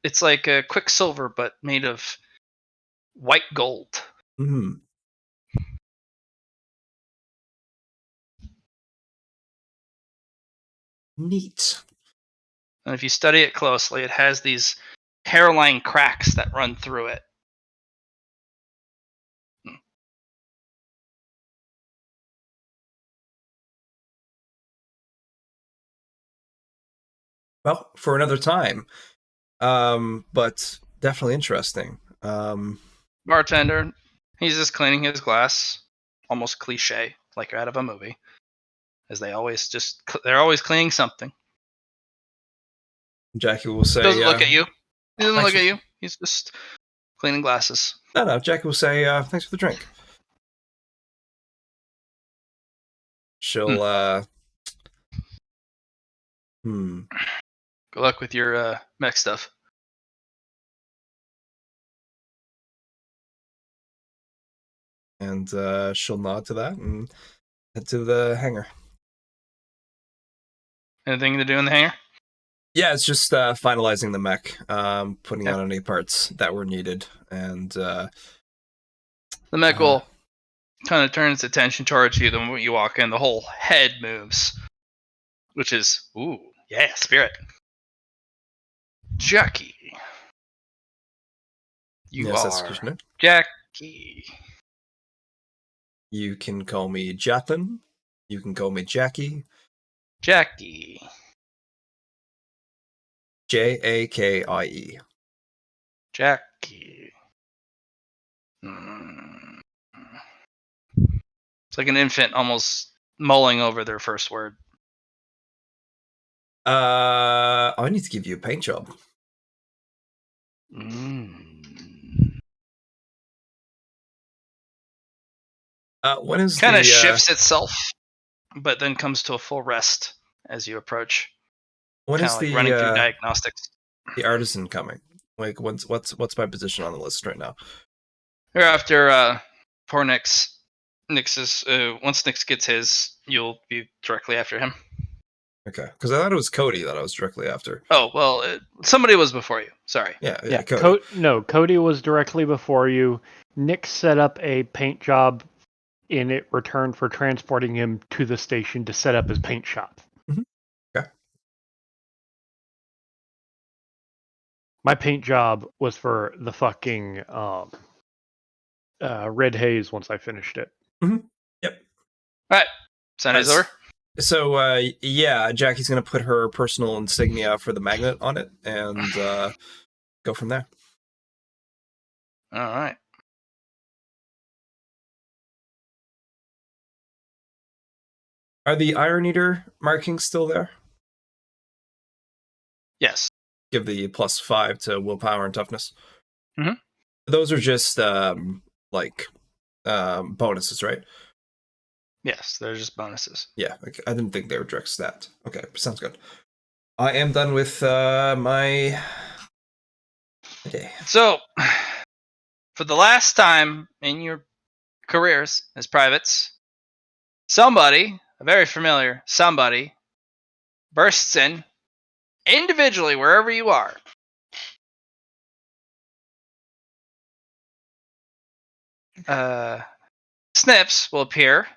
It's like a quicksilver, but made of white gold. Hmm. Neat. And if you study it closely, it has these hairline cracks that run through it. Well, for another time. But definitely interesting. Bartender, he's just cleaning his glass, almost cliche, like out of a movie, as they're always cleaning something. Jackie will say. He doesn't look at you. He doesn't thanks look at you. He's just cleaning glasses. No. Jackie will say, "Thanks for the drink." She'll Good luck with your mech stuff. And she'll nod to that and head to the hangar. Anything to do in the hangar? Yeah, it's just finalizing the mech, putting Yep. on any parts that were needed, and The mech will kind of turn its attention towards you the moment you walk in. The whole head moves, which is, ooh, yeah, spirit. Jackie. You yes, that's are Krishna. Jackie. You can call me Jacqueline. You can call me Jackie. Jackie. Jakie. Jackie. It's like an infant almost mulling over their first word. I need to give you a paint job. When is Kind the of shifts itself, but then comes to a full rest as you approach. when Kind is of like the running through diagnostics. the artisan coming? Like, what's my position on the list right now? Or after poor Nix. Nix's once Nix gets his, you'll be directly after him. Okay, because I thought it was Cody that I was directly after. Oh well, somebody was before you. Sorry. Yeah, Cody. Cody was directly before you. Nick set up a paint job in it return for transporting him to the station to set up his paint shop. Okay. My paint job was for the fucking red haze once I finished it. Yep. All right. Sunday's over. So yeah, Jackie's gonna put her personal insignia for the magnet on it and go from there. All right. Are the Iron Eater markings still there? Yes. Give the +5 to willpower and toughness. Mhm. Those are just bonuses, right? Yes, they're just bonuses. Yeah, okay. I didn't think they were direct stat. Okay, sounds good. I am done with my day. So, for the last time in your careers as privates, somebody, a very familiar somebody, bursts in individually wherever you are. Snips will appear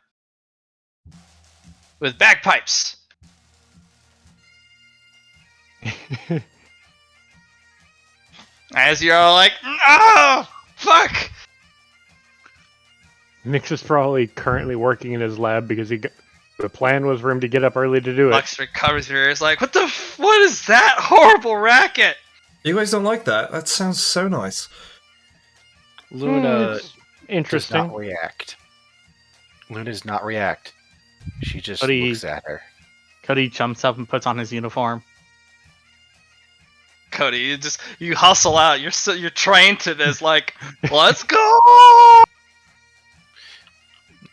with bagpipes. As you're all like, oh, fuck! Nix is probably currently working in his lab because the plan was for him to get up early to do it. Lux recovers your ears like, what is that horrible racket? You guys don't like that? That sounds so nice. Luna It's does interesting. not react. Luna does not react. She just But he- looks at her. Cody jumps up and puts on his uniform. Cody, you hustle out. You're trained to this. Like, let's go.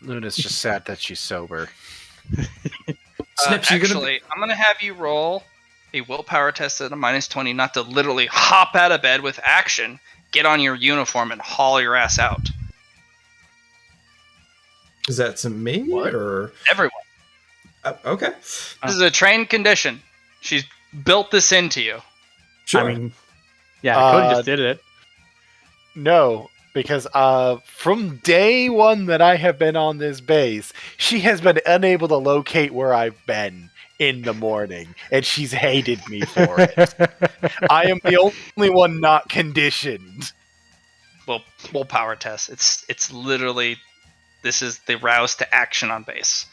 Luna's just sad that she's sober. Snips, you're Actually, I'm gonna have you roll a willpower test at a -20, not to literally hop out of bed with action, get on your uniform, and haul your ass out. Is that to me What? or Everyone. okay? This is a trained condition. She's built this into you. Sure. I mean, yeah, Cody just did it. No, because from day one that I have been on this base, she has been unable to locate where I've been in the morning, and she's hated me for it. I am the only one not conditioned. Well, willpower test. It's literally, this is the rouse to action on base.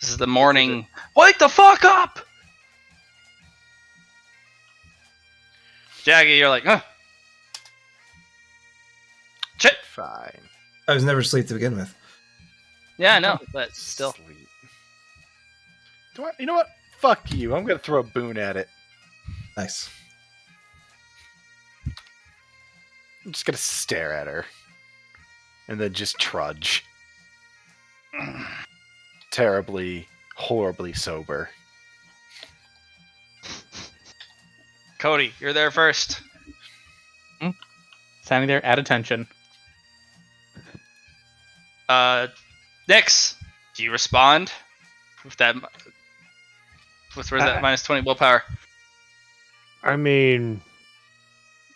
This is the morning. Wake the fuck up! Jaggy, you're like, huh? Shit. Fine. I was never asleep to begin with. Yeah, I know, but still. Sleep. You know what? Fuck you. I'm gonna throw a boon at it. Nice. I'm just gonna stare at her. And then just trudge. Terribly, horribly sober. Cody, you're there first. Standing there at attention. Nix, do you respond with that minus 20 willpower? I mean,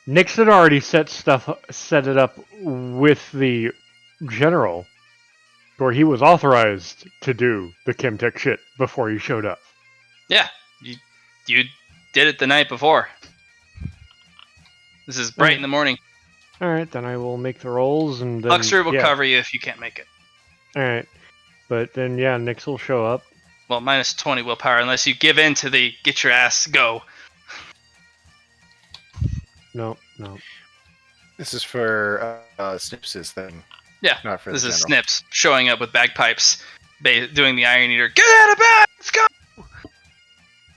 Nix had already set it up with the general, where he was authorized to do the Chemtech shit before he showed up. Yeah, you did it the night before. This is bright in the morning. All right, then I will make the rolls, and then Luxor will cover you if you can't make it. All right, but then yeah, Nix will show up. Well, minus 20 willpower unless you give in to the get your ass go. No. This is for Snips's thing. Yeah, not for this the is general. Snips showing up with bagpipes, doing the Iron Eater. Get out of bed! Let's go!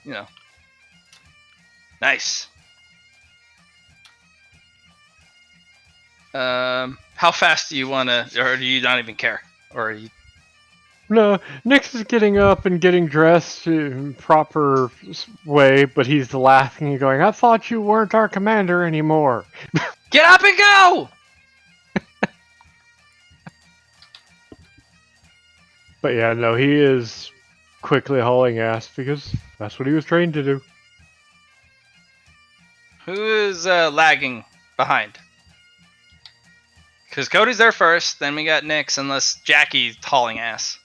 You know. Nice. How fast do you want to, or do you not even care? Or are you... No, Nix is getting up and getting dressed in proper way, but he's laughing and going, "I thought you weren't our commander anymore." Get up and go! But yeah, no, he is quickly hauling ass because that's what he was trained to do. Who is lagging behind? Because Cody's there first, then we got Nix, unless Jackie's hauling ass.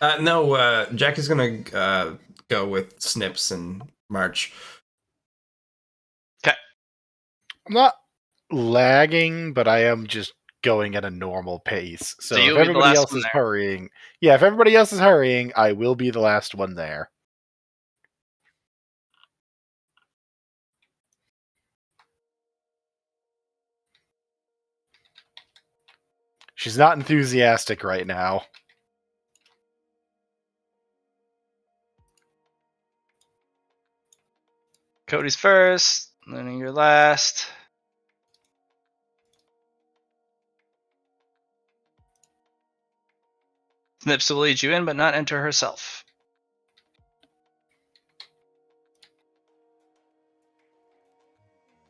No, Jack is gonna go with Snips and March. Okay. I'm not lagging, but I am just going at a normal pace. So if you'll be the everybody last else one is there. hurrying, if everybody else is hurrying, I will be the last one there. She's not enthusiastic right now. Cody's first, then you're last. Snips will lead you in, but not enter herself.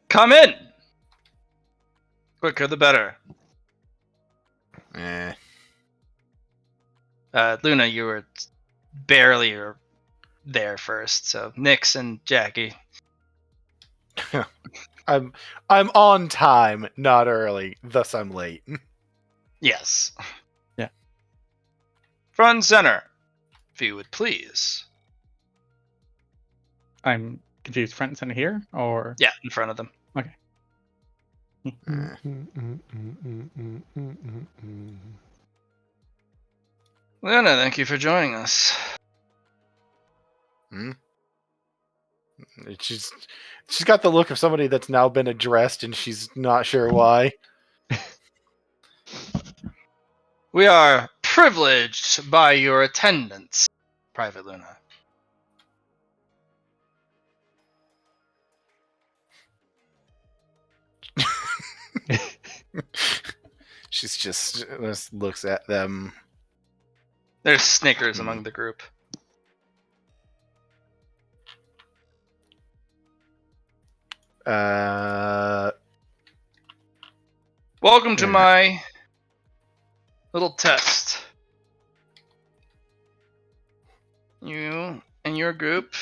Come in! Quicker the better. Luna, you were barely there first, so Nix and Jackie. I'm on time, not early, thus I'm late. Yes. Yeah. Front and center, if you would please. I'm confused. Front and center here, or Yeah, in front of them. Okay. Luna, thank you for joining us. She's got the look of somebody that's now been addressed and she's not sure why. We are privileged by your attendance, Private Luna. She's just looks at them. There's snickers among the group. Welcome to my little test. You and your group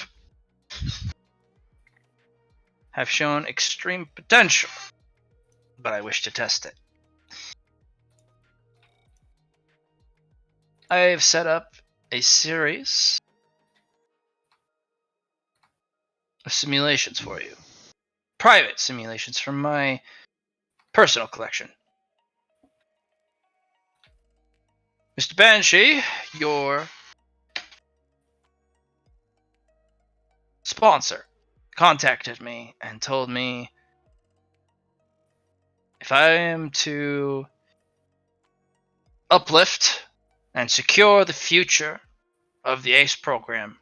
have shown extreme potential, but I wish to test it. I have set up a series of simulations for you. Private simulations from my personal collection. Mr. Banshee, your sponsor, contacted me and told me if I am to uplift and secure the future of the ACE program,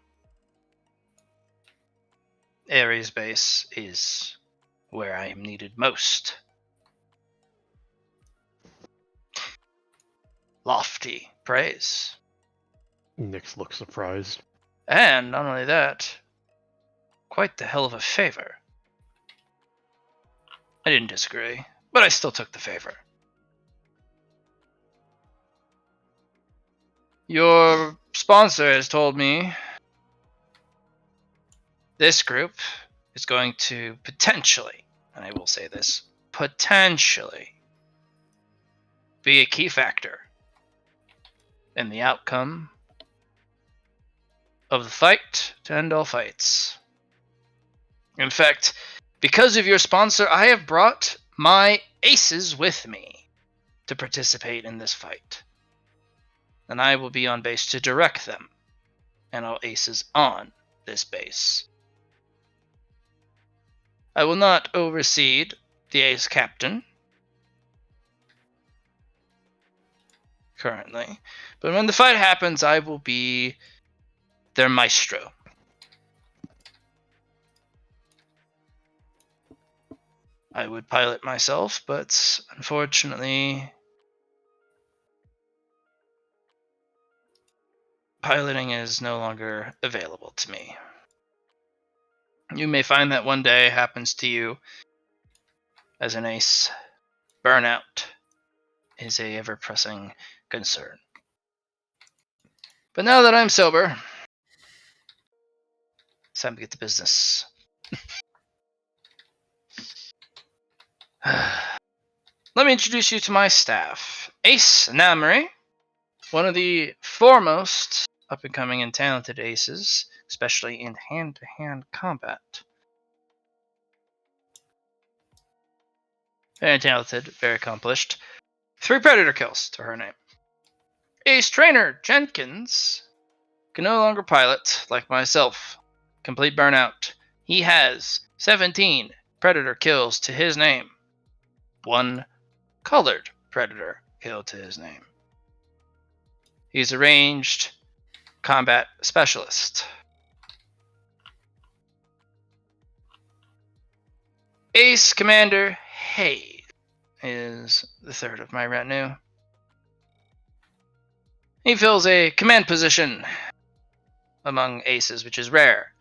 Ares Base is where I am needed most. Lofty praise. Nix looks surprised. And not only that, quite the hell of a favor. I didn't disagree, but I still took the favor. Your sponsor has told me this group is going to potentially, and I will say this, potentially be a key factor in the outcome of the fight to end all fights. In fact, because of your sponsor, I have brought my aces with me to participate in this fight. And I will be on base to direct them and all aces on this base. I will not oversee the ace captain currently, but when the fight happens, I will be their maestro. I would pilot myself, but unfortunately, piloting is no longer available to me. You may find that one day happens to you as an ace. Burnout is a ever-pressing concern. But now that I'm sober, it's time to get to business. Let me introduce you to my staff. Ace Namri, one of the foremost up-and-coming and talented aces, especially in hand-to-hand combat. Very talented, very accomplished. 3 predator kills to her name. Ace Trainer Jenkins can no longer pilot like myself. Complete burnout. He has 17 predator kills to his name. 1 colored predator kill to his name. He's a ranged combat specialist. Ace Commander Hayes is the 3rd of my retinue. He fills a command position among aces, which is rare.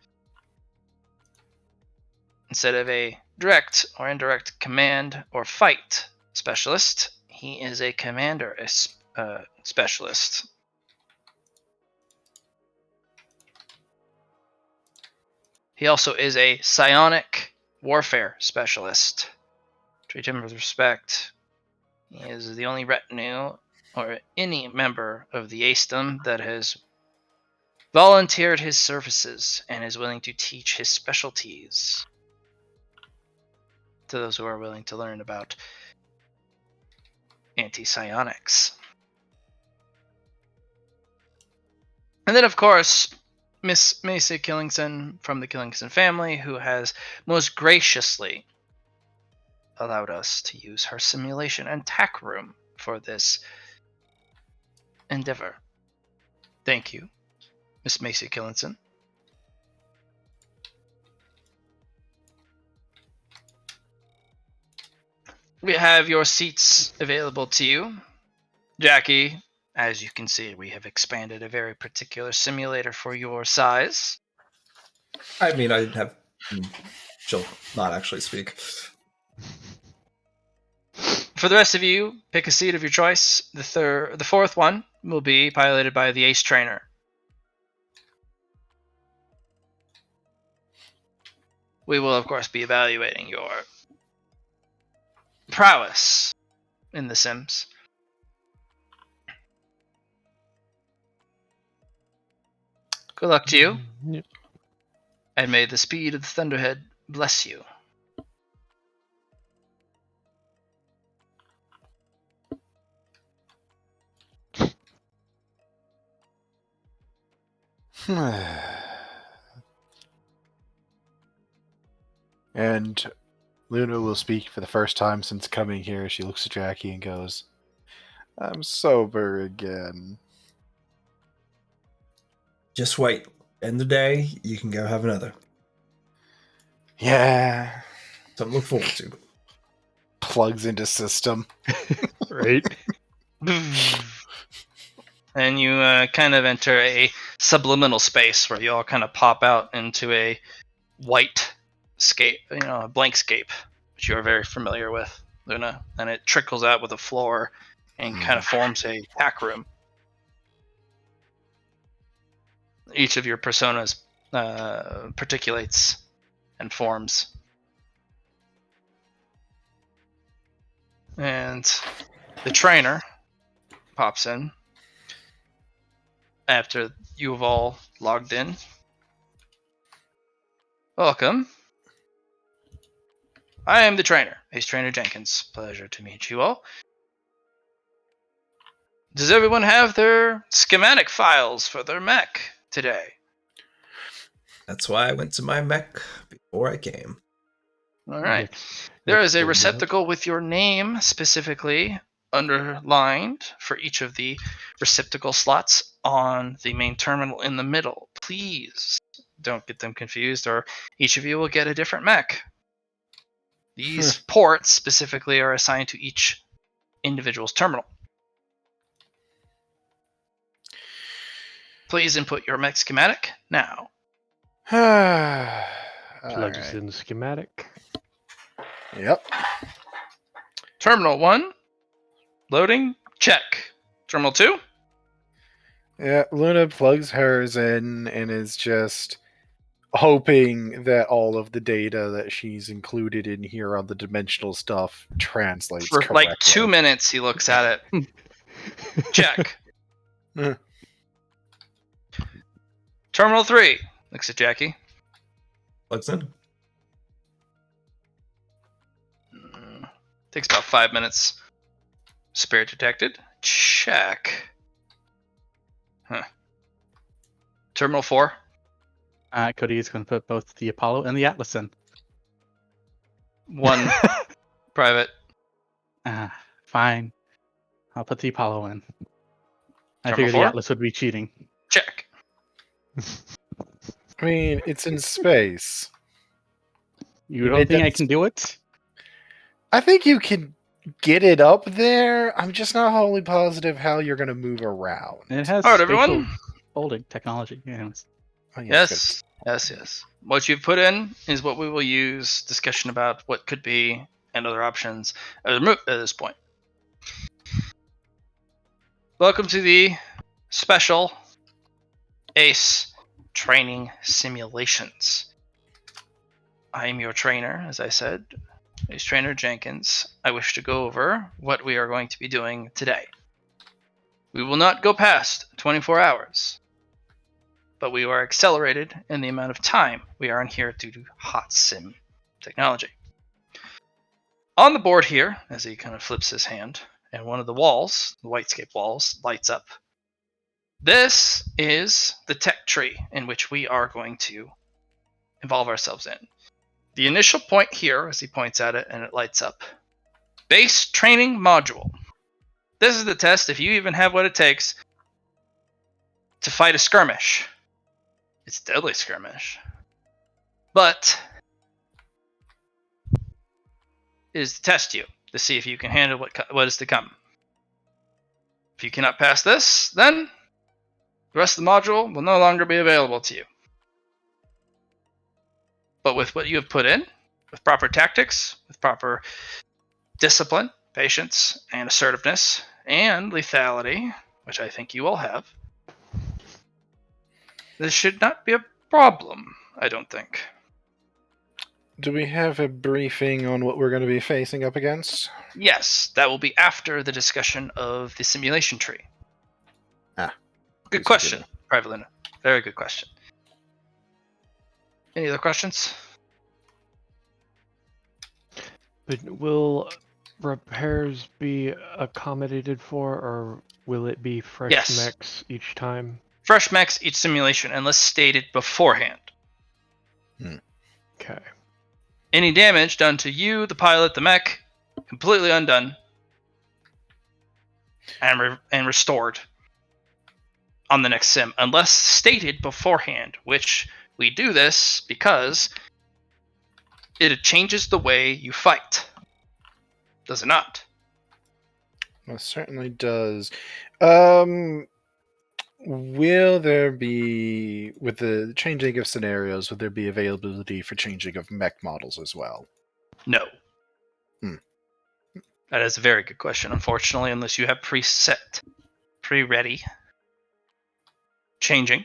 Instead of a direct or indirect command or fight specialist, he is a commander specialist. He also is a psionic warfare specialist. Treat him with respect. He is the only retinue or any member of the acedom that has volunteered his services and is willing to teach his specialties to those who are willing to learn about anti-psionics. And then, of course, Miss Macy Killingson from the Killingson family, who has most graciously allowed us to use her simulation and tack room for this endeavor. Thank you, Miss Macy Killingson. We have your seats available to you. Jackie, as you can see, we have expanded a very particular simulator for your size. I mean, I have. She'll not actually speak. For the rest of you, pick a seat of your choice. The 4th one will be piloted by the Ace Trainer. We will, of course, be evaluating your prowess in The Sims. Good luck to you. Yep. And may the speed of the Thunderhead bless you. And Luna will speak for the first time since coming here. She looks at Jackie and goes, "I'm sober again." Just wait. End of the day, you can go have another. Yeah. Something to look forward to. Plugs into system. Right? And you kind of enter a subliminal space where you all kind of pop out into a white scape, a blank scape which you are very familiar with, Luna, and it trickles out with the floor and kind of forms a pack room. Each of your personas particulates and forms. And the trainer pops in after you have all logged in. Welcome. I am the trainer, Ace Trainer Jenkins. Pleasure to meet you all. Does everyone have their schematic files for their mech today? That's why I went to my mech before I came. All right. Next- There next is a door, receptacle with your name specifically underlined for each of the receptacle slots on the main terminal in the middle. Please don't get them confused, or each of you will get a different mech. These ports specifically are assigned to each individual's terminal. Please input your mech schematic now. Plugs in schematic. Yep. Terminal 1, loading, check. Terminal 2, Yeah, Luna plugs hers in and is just hoping that all of the data that she's included in here on the dimensional stuff translates for correctly. like 2 minutes he looks at it. Check. Terminal 3, looks at Jackie. Plugs in. Takes about 5 minutes. Spirit detected. Check. Terminal 4. Cody is going to put both the Apollo and the Atlas in. 1 private. Fine. I'll put the Apollo in. I Terminal figured 4? the Atlas would be cheating. Check. I mean, it's in space. You don't think I can do it? I think you can get it up there. I'm just not wholly positive how you're going to move around. It has All right, spatial everyone. folding technology. Anyways. Oh, yeah, Yes. What you've put in is what we will use discussion about what could be and other options at this point. Welcome to the special ACE training simulations. I am your trainer, as I said, Ace Trainer Jenkins. I wish to go over what we are going to be doing today. We will not go past 24 hours, but we are accelerated in the amount of time we are in here due to hot sim technology. On the board here, as he kind of flips his hand, and one of the walls, the whitescape walls, lights up. This is the tech tree in which we are going to involve ourselves in. The initial point here, as he points at it and it lights up, base training module. This is the test if you even have what it takes to fight a skirmish. It's a deadly skirmish. But it is to test you, to see if you can handle what is to come. If you cannot pass this, then the rest of the module will no longer be available to you. But with what you have put in, with proper tactics, with proper discipline, patience, and assertiveness, and lethality, which I think you all have, this should not be a problem, I don't think. Do we have a briefing on what we're going to be facing up against? Yes, that will be after the discussion of the simulation tree. Good Please question, forgive Private Luna. Very good question. Any other questions? But will repairs be accommodated for, or will it be fresh Yes. mechs each time? Fresh mechs each simulation, unless stated beforehand. Okay. Any damage done to you, the pilot, the mech, completely undone and restored on the next sim, unless stated beforehand, which we do this because it changes the way you fight. Does it not? It certainly does. Will there be, with the changing of scenarios, would there be availability for changing of mech models as well? No. That is a very good question. Unfortunately, unless you have preset, pre-ready, changing,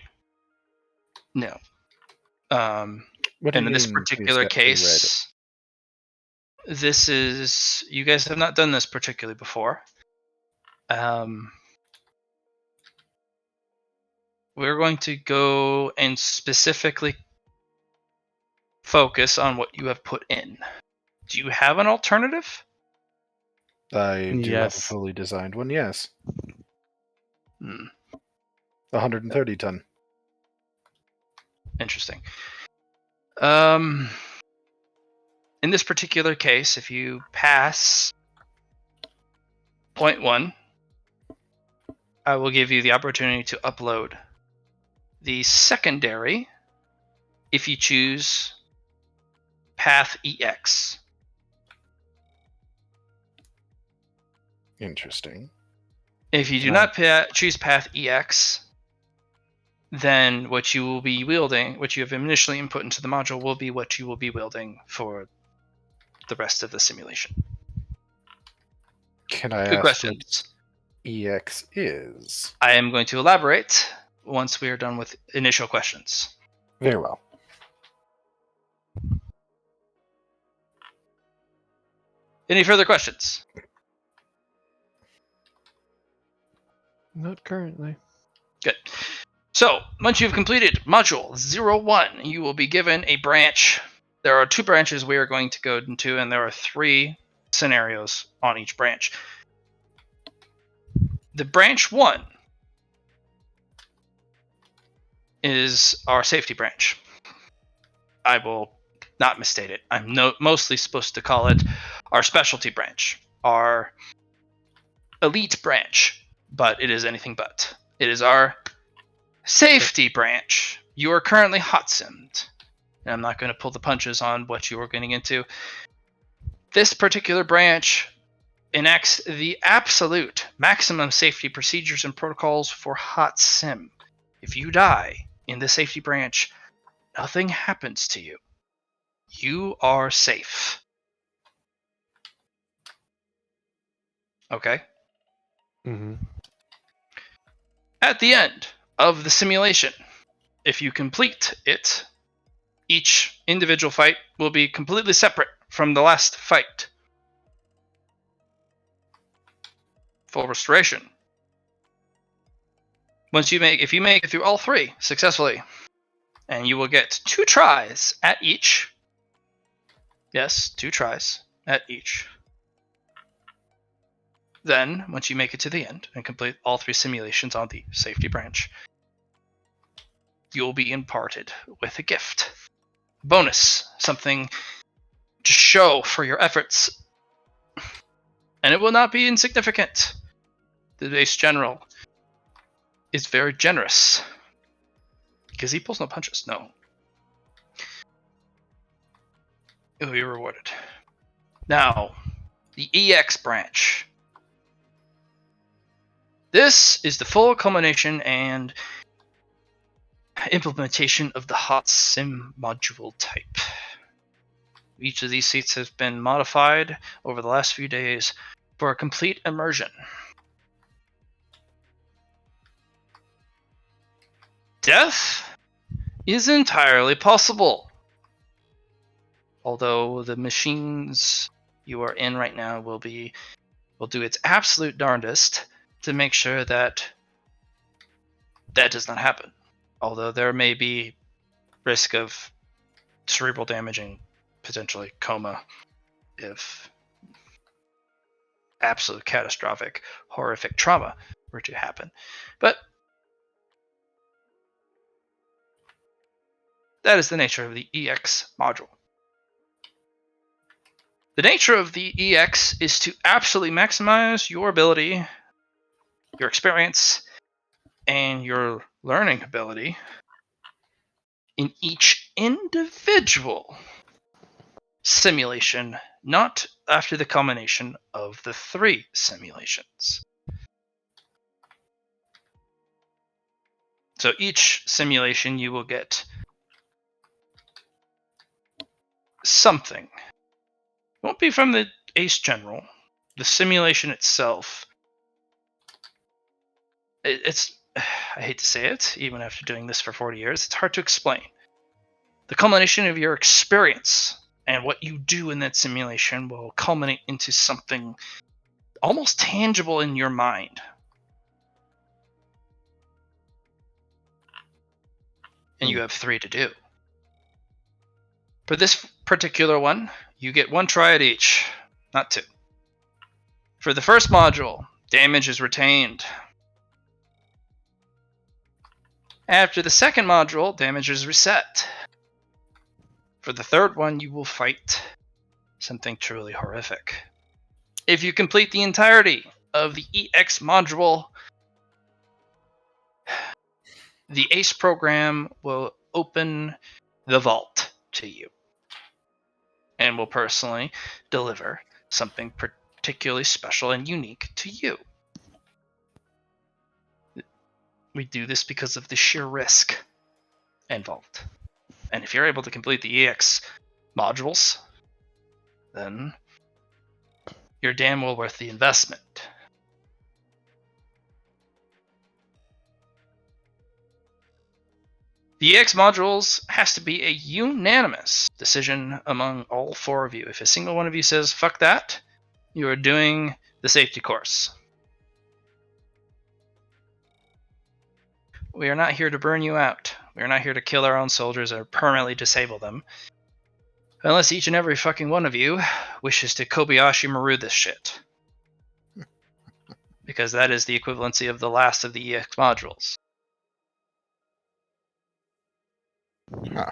no. What do And you in this mean particular preset pre-read? case, this is, you guys have not done this particularly before. We're going to go and specifically focus on what you have put in. Do you have an alternative? I do have a Yes. fully designed one, yes. Hmm, 130 ton. interesting. In this particular case, if you pass point 1, I will give you the opportunity to upload the secondary if you choose path EX. Interesting. If you do Can not choose path EX, then what you will be wielding, what you have initially input into the module, will be what you will be wielding for the rest of the simulation. Can I Good ask questions. what EX is? I am going to elaborate once we are done with initial questions. Very well. Any further questions? Not currently. Good. So, once you've completed Module 01, you will be given a branch. There are 2 branches we are going to go into, and there are 3 scenarios on each branch. The branch 1 is our safety branch. I will not misstate it. I'm mostly supposed to call it our specialty branch, our elite branch, but it is anything but. It is our safety branch. You are currently hot simmed, and I'm not going to pull the punches on what you are getting into. This particular branch enacts the absolute maximum safety procedures and protocols for hot sim. If you die in the safety branch, nothing happens to you. You are safe. Okay? Mm-hmm. At the end of the simulation, if you complete it, each individual fight will be completely separate from the last fight. Full restoration. If you make it through all 3 successfully, and you will get 2 tries at each. Yes, 2 tries at each. Then, once you make it to the end and complete all 3 simulations on the safety branch, you will be imparted with a gift. Bonus, something to show for your efforts. And it will not be insignificant. The base general is very generous. Because he pulls no punches, no. It will be rewarded. Now, the EX branch. This is the full culmination and implementation of the hot sim module type. Each of these seats has been modified over the last few days for a complete immersion. Death is entirely possible. Although the machines you are in right now will do its absolute darndest to make sure that that does not happen. Although there may be risk of cerebral damage and potentially coma if absolute catastrophic, horrific trauma were to happen. But that is the nature of the EX module. The nature of the EX is to absolutely maximize your ability, your experience, and your learning ability in each individual simulation, not after the culmination of the 3 simulations. So each simulation you will get something. It won't be from the Ace General, the simulation itself, it's I hate to say it, even after doing this for 40 years, it's hard to explain. The culmination of your experience and what you do in that simulation will culminate into something almost tangible in your mind. And you have 3 to do. For this particular one, you get 1 try at each, not 2. For the first module, damage is retained. After the second module, damage is reset. For the third one, you will fight something truly horrific. If you complete the entirety of the EX module, the ACE program will open the vault to you and will personally deliver something particularly special and unique to you. We do this because of the sheer risk involved. And if you're able to complete the EX modules, then you're damn well worth the investment. The EX modules has to be a unanimous decision among all 4 of you. If a single one of you says, fuck that, you are doing the safety course. We are not here to burn you out. We are not here to kill our own soldiers or permanently disable them. Unless each and every fucking one of you wishes to Kobayashi Maru this shit. Because that is the equivalency of the last of the EX modules. Huh.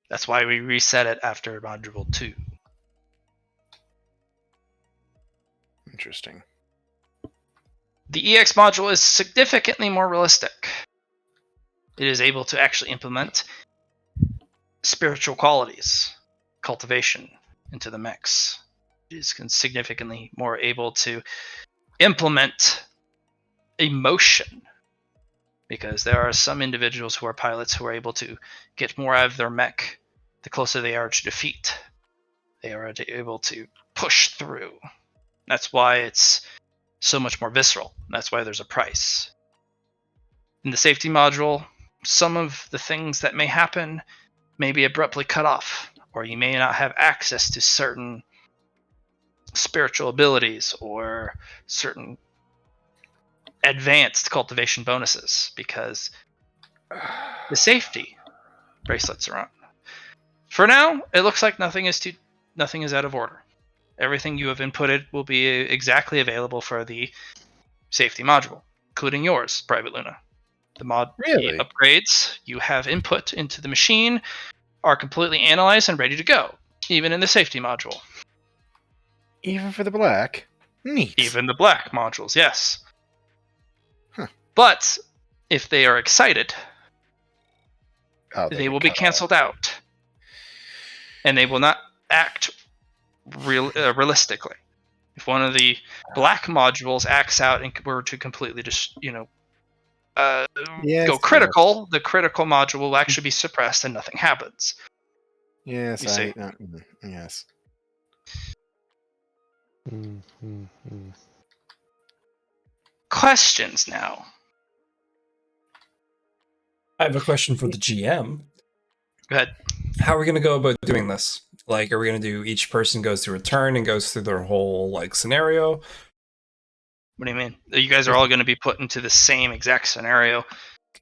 That's why we reset it after module 2. Interesting. The EX module is significantly more realistic. It is able to actually implement spiritual qualities, cultivation into the mix. It is significantly more able to implement emotion, because there are some individuals who are pilots who are able to get more out of their mech the closer they are to defeat. They are able to push through. That's why it's so much more visceral. That's why there's a price. In the safety module, some of the things that may happen may be abruptly cut off, or you may not have access to certain spiritual abilities or certain advanced cultivation bonuses because the safety bracelets are on. For now, it looks like nothing is out of order. Everything you have inputted will be exactly available for the safety module, including yours, Private Luna. Really? The upgrades you have input into the machine are completely analyzed and ready to go, even in the safety module. Even for the black? Neat. Even the black modules, yes. Huh. But if they are excited, Oh, they will be canceled out. And they will not act realistically. If one of the black modules acts out and were to completely just, go critical, the critical module will actually be suppressed and nothing happens. Yes, see. Yes. Questions now. I have a question for the GM. Go ahead. How are we going to go about doing this? Like, are we going to do each person goes through a turn and goes through their whole, like, scenario? What do you mean? You guys are all going to be put into the same exact scenario.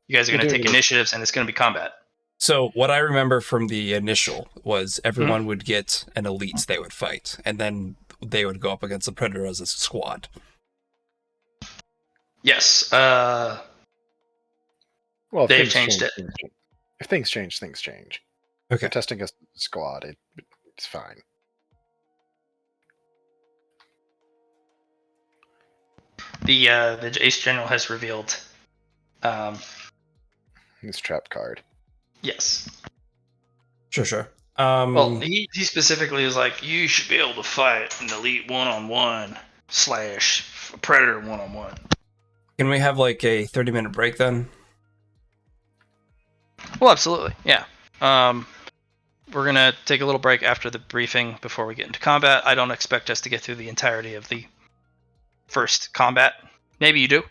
You guys are going to take initiatives, and it's going to be combat. So what I remember from the initial was everyone would get an elite they would fight, and then they would go up against the Predator as a squad. Yes. Well, They've changed it. If things change, things change. Okay. If testing a squad, it's fine. The Ace General has revealed. His trap card. Yes. Sure. Well, he specifically was like, you should be able to fight an elite 1-on-1 / Predator 1-on-1. Can we have like a 30-minute break then? Well, absolutely, yeah. we're going to take a little break after the briefing before we get into combat. I don't expect us to get through the entirety of the first combat. Maybe you do.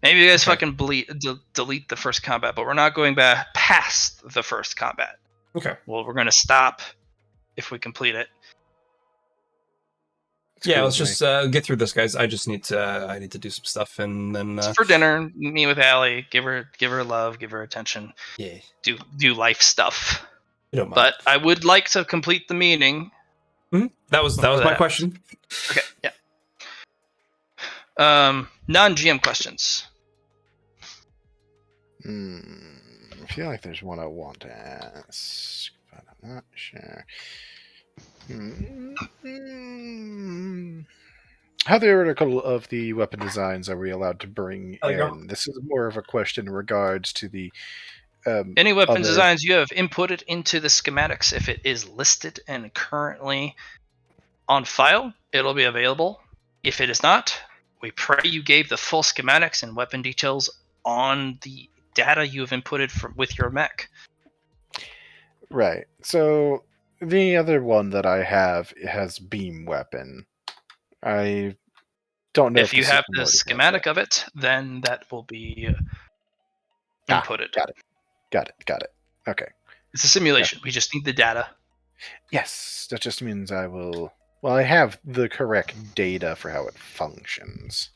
Maybe you guys fucking delete the first combat, but we're not going back past the first combat. Okay. Well, we're going to stop if we complete it. Yeah, let's just get through this, guys. I need to do some stuff, and then for dinner, meet with Allie, give her love, give her attention. Yeah, do life stuff. You don't mind. But I would like to complete the meeting. Mm-hmm. That was my question. Okay, yeah. Non-GM questions. I feel like there's one I want to ask, but I'm not sure. How theoretical of the weapon designs are we allowed to bring in? This is more of a question in regards to the any weapon designs you have inputted into the schematics. If it is listed and currently on file, it'll be available. If it is not, we pray you gave the full schematics and weapon details on the data you have inputted with your mech. Right. So the other one that I have has beam weapon. I don't know if you have the schematic of it, then that will be inputted. Got it. Okay. It's a simulation. We just need the data. Yes, that just means I will... Well, I have the correct data for how it functions.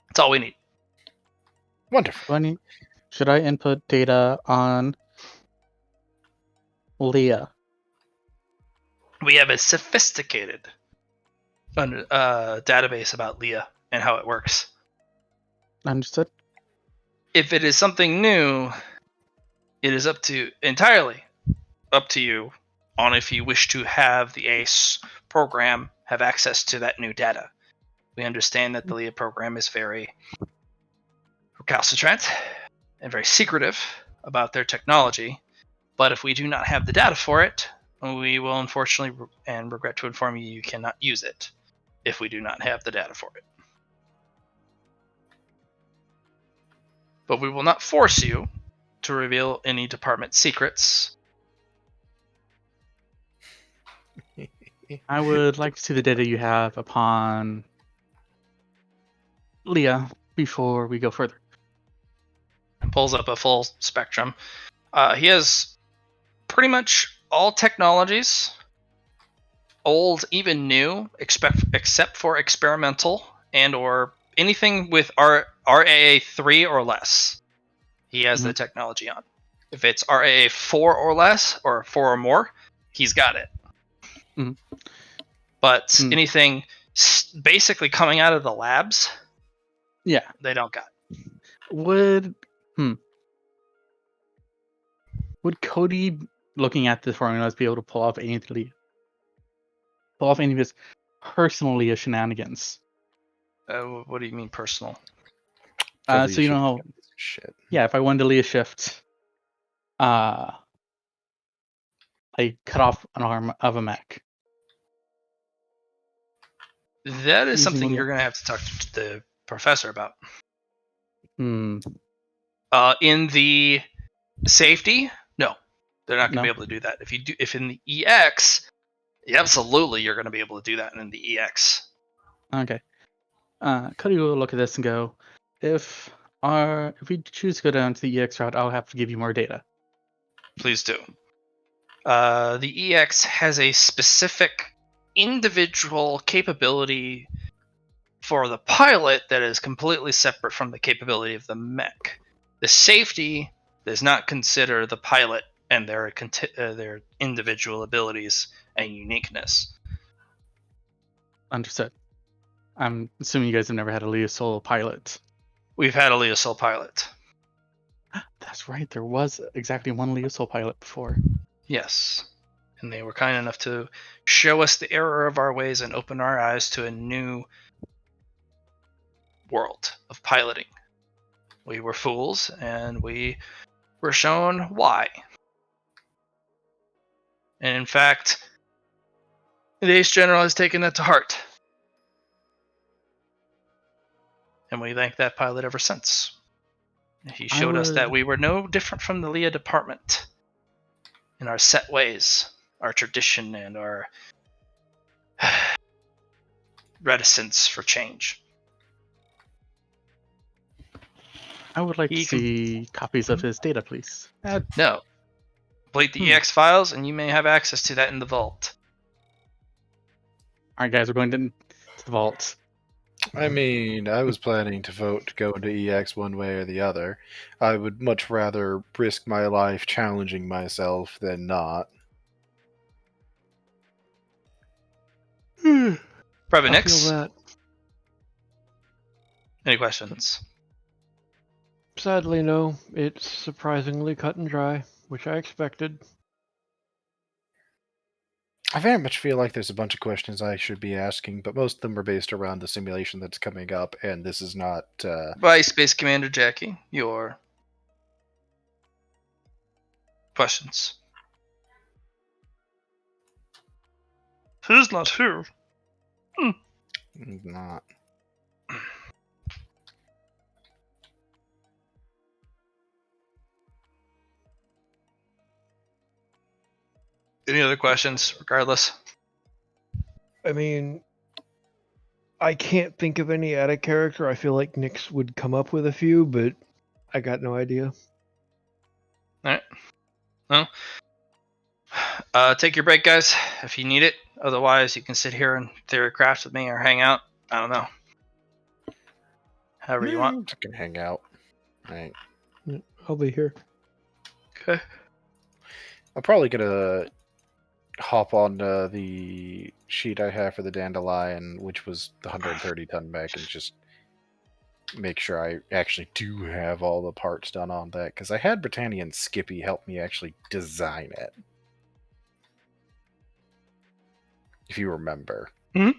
That's all we need. Wonderful. Should I input data on Leah? We have a sophisticated database about Leah and how it works. Understood. If it is something new, it is entirely up to you on if you wish to have the ACE program have access to that new data. We understand that the Leah program is very recalcitrant and very secretive about their technology, but if we do not have the data for it, we will unfortunately and regret to inform you cannot use it if we do not have the data for it. But we will not force you to reveal any department secrets. I would like to see the data you have upon Leah before we go further. Pulls up a full spectrum. He has pretty much all technologies, old, even new, except for experimental and or anything with RAA 3 or less. He has the technology on. If it's RAA 4 or less, or 4 or more, he's got it. But anything basically coming out of the labs, they don't got. Would Cody, looking at the formulas, be able to pull off any of his personal Leah shenanigans? What do you mean personal? So you know how, if I wanted to Leah shift, I cut off an arm of a mech. That is something you're going to have to talk to the professor about. In the safety, no, they're not going to be able to do that. If in the EX, absolutely, you're going to be able to do that in the EX. Okay. Cody will look at this and go, if we choose to go down to the EX route, I'll have to give you more data. Please do. The EX has a specific individual capability for the pilot that is completely separate from the capability of the mech. The safety does not consider the pilot and their individual abilities and uniqueness. Understood. I'm assuming you guys have never had a Leah solo pilot. We've had a Leah solo pilot. That's right. There was exactly one Leah solo pilot before. Yes. And they were kind enough to show us the error of our ways and open our eyes to a new world of piloting. We were fools, and we were shown why. And in fact, the Ace General has taken that to heart. And we thank that pilot ever since. He showed us that we were no different from the Leah department in our set ways, our tradition, and our reticence for change. I would like to He can- see copies of his data, please. No. Complete the EX files, and you may have access to that in the vault. All right, guys, we're going to the vault. I mean, I was planning to vote to go into EX one way or the other. I would much rather risk my life challenging myself than not. Private I feel Nix, that. any questions? Sadly, no. It's surprisingly cut and dry, which I expected. I very much feel like there's a bunch of questions I should be asking, but most of them are based around the simulation that's coming up, and this is not. Vice Space Commander Jackie, your questions. Who's not who? Not. Any other questions, regardless? I mean, I can't think of any out of character. I feel like Nyx would come up with a few, but I got no idea. Alright. Well, take your break, guys, if you need it. Otherwise, you can sit here and theorycraft with me or hang out. I don't know. However you want. I can hang out. Right. I'll be here. Okay. I'm probably gonna hop on the sheet I have for the Dandelion, which was the 130 ton mech, and just make sure I actually do have all the parts done on that, because I had Britannia and Skippy help me actually design it. If you remember. Mhm.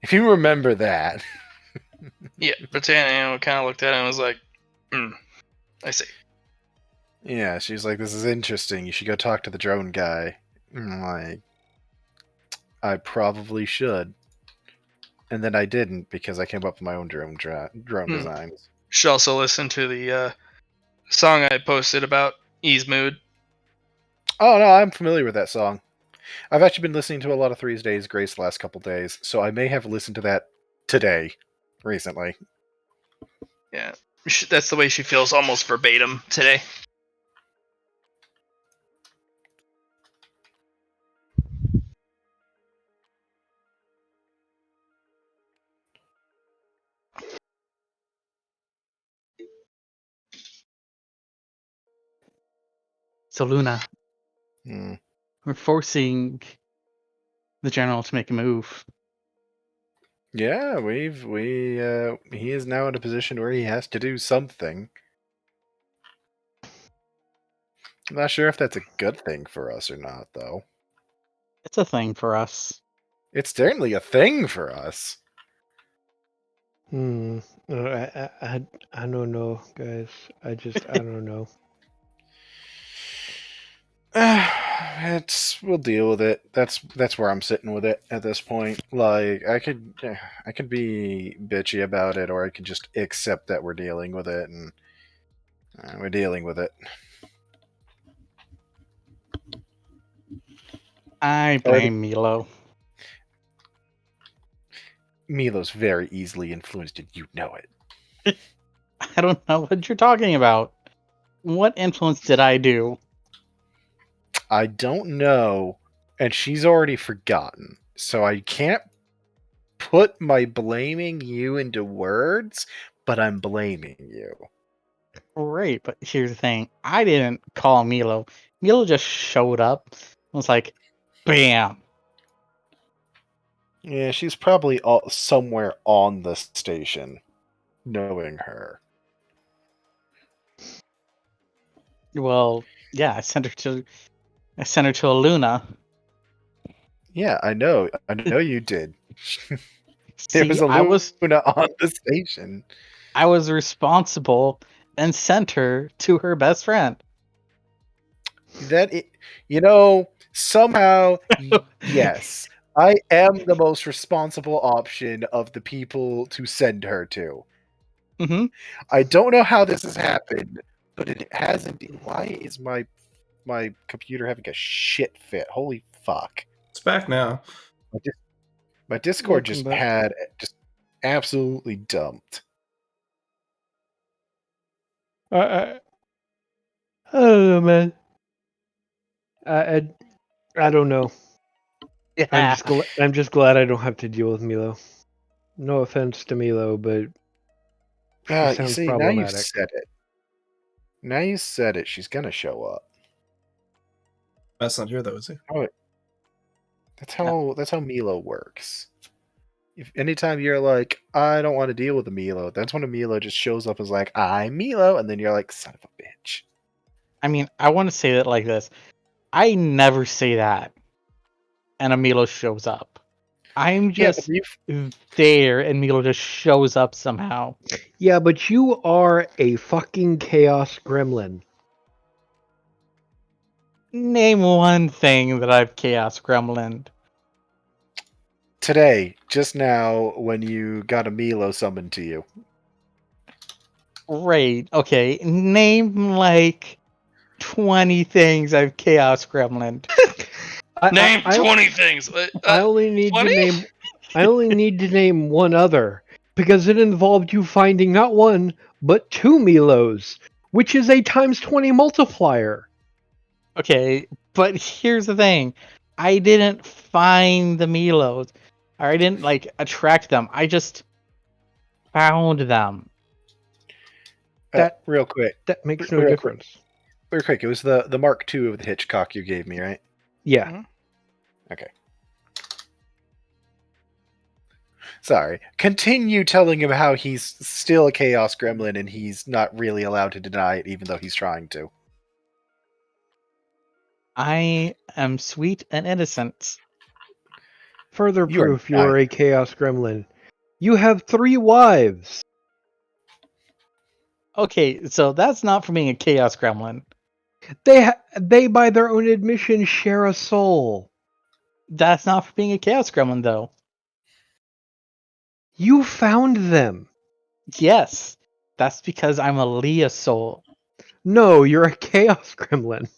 If you remember that. Yeah, Britannia kind of looked at it and was like, I see. Yeah, she's like, this is interesting. You should go talk to the drone guy. I'm like, I probably should. And then I didn't, because I came up with my own drone designs. Should also listen to the song I posted about Ease Mood. Oh, no, I'm familiar with that song. I've actually been listening to a lot of Three's Days Grace the last couple days, so I may have listened to that today, recently. Yeah, that's the way she feels almost verbatim today. So, Luna, Hmm. we're forcing the general to make a move. Yeah, he is now in a position where he has to do something. I'm not sure if that's a good thing for us or not, though. It's a thing for us. It's certainly a thing for us. I don't know, guys. I don't know. We'll deal with it. That's where I'm sitting with it at this point. Like I could be bitchy about it, or I could just accept that we're dealing with it, and we're dealing with it. I blame Milo. Milo's very easily influenced, and you know it. I don't know what you're talking about. What influence did I do? I don't know, and she's already forgotten, so I can't put my blaming you into words, but I'm blaming you. Great, but here's the thing. I didn't call Milo. Milo just showed up. It was like, bam. Yeah, she's probably somewhere on the station, knowing her. Well, yeah, I sent her to a Luna. Yeah, I know you did. There See, was a I was Luna on the station. responsible and sent her to her best friend. Somehow, yes, I am the most responsible option of the people to send her to. Mm-hmm. I don't know how this has happened, but it has indeed. Why is my my computer having a shit fit. Holy fuck! It's back now. My Discord Welcome just back. had just absolutely dumped. I don't know, man. I don't know. Yeah. I'm just glad I don't have to deal with Milo. No offense to Milo, but she You sounds see, now you've problematic. said it. Now you said it. She's gonna show up. That's not here though, is he? That's how Milo works. If anytime you're like, I don't want to deal with a Milo, that's when a Milo just shows up as like, I'm Milo, and then you're like, son of a bitch. I mean, I want to say that like this. I never say that, and a Milo shows up. I'm Yeah, but just there, and Milo just shows up somehow. Yeah, but you are a fucking chaos gremlin. Name one thing that I've Chaos Gremlin. today, just now, when you got a Milo summoned to you. Great. Okay, name like 20 things I've Chaos Gremlin. Name 20 things. I only need 20? to name. I only need to name one other because it involved you finding not one but 2 Milos, which is a times 20 multiplier. Okay, but here's the thing. I didn't find the Milos. Or I didn't like attract them. I just found them. Real quick. That makes no Real quick. difference. Real quick, it was the Mark II of the Hitchcock you gave me, right? Yeah. Okay. Sorry. Continue telling him how he's still a Chaos Gremlin and he's not really allowed to deny it, even though he's trying to. I am sweet and innocent. Further You are proof you are a chaos gremlin. You have 3 wives. Okay, so that's not for being a Chaos Gremlin. They by their own admission share a soul. That's not for being a Chaos Gremlin, though. You found them. Yes, that's because I'm a Leah soul. No, you're a chaos gremlin.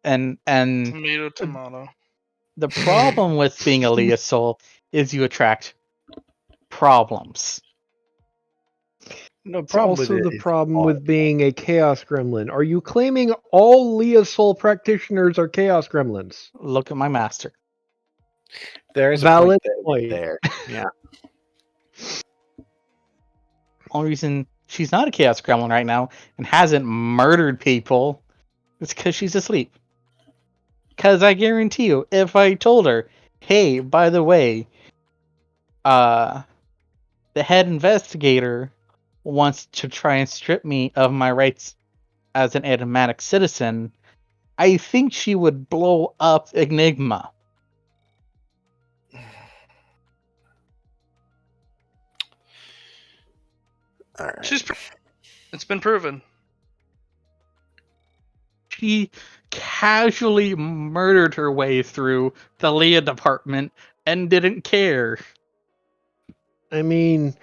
And Tomato. the problem with being a Leah soul is you attract problems. No It's problem with also it. the is problem all- with being a chaos gremlin. Are you claiming all Leah Soul practitioners are chaos gremlins? Look at my master. There is a Valid point point. there. Yeah. Only reason she's not a Chaos Gremlin right now and hasn't murdered people is because she's asleep. Because I guarantee you, if I told her, hey, by the way, the head investigator wants to try and strip me of my rights as an enigmatic citizen, I think she would blow up Enigma. All right. It's been proven. She casually murdered her way through the Leah department and didn't care. I mean,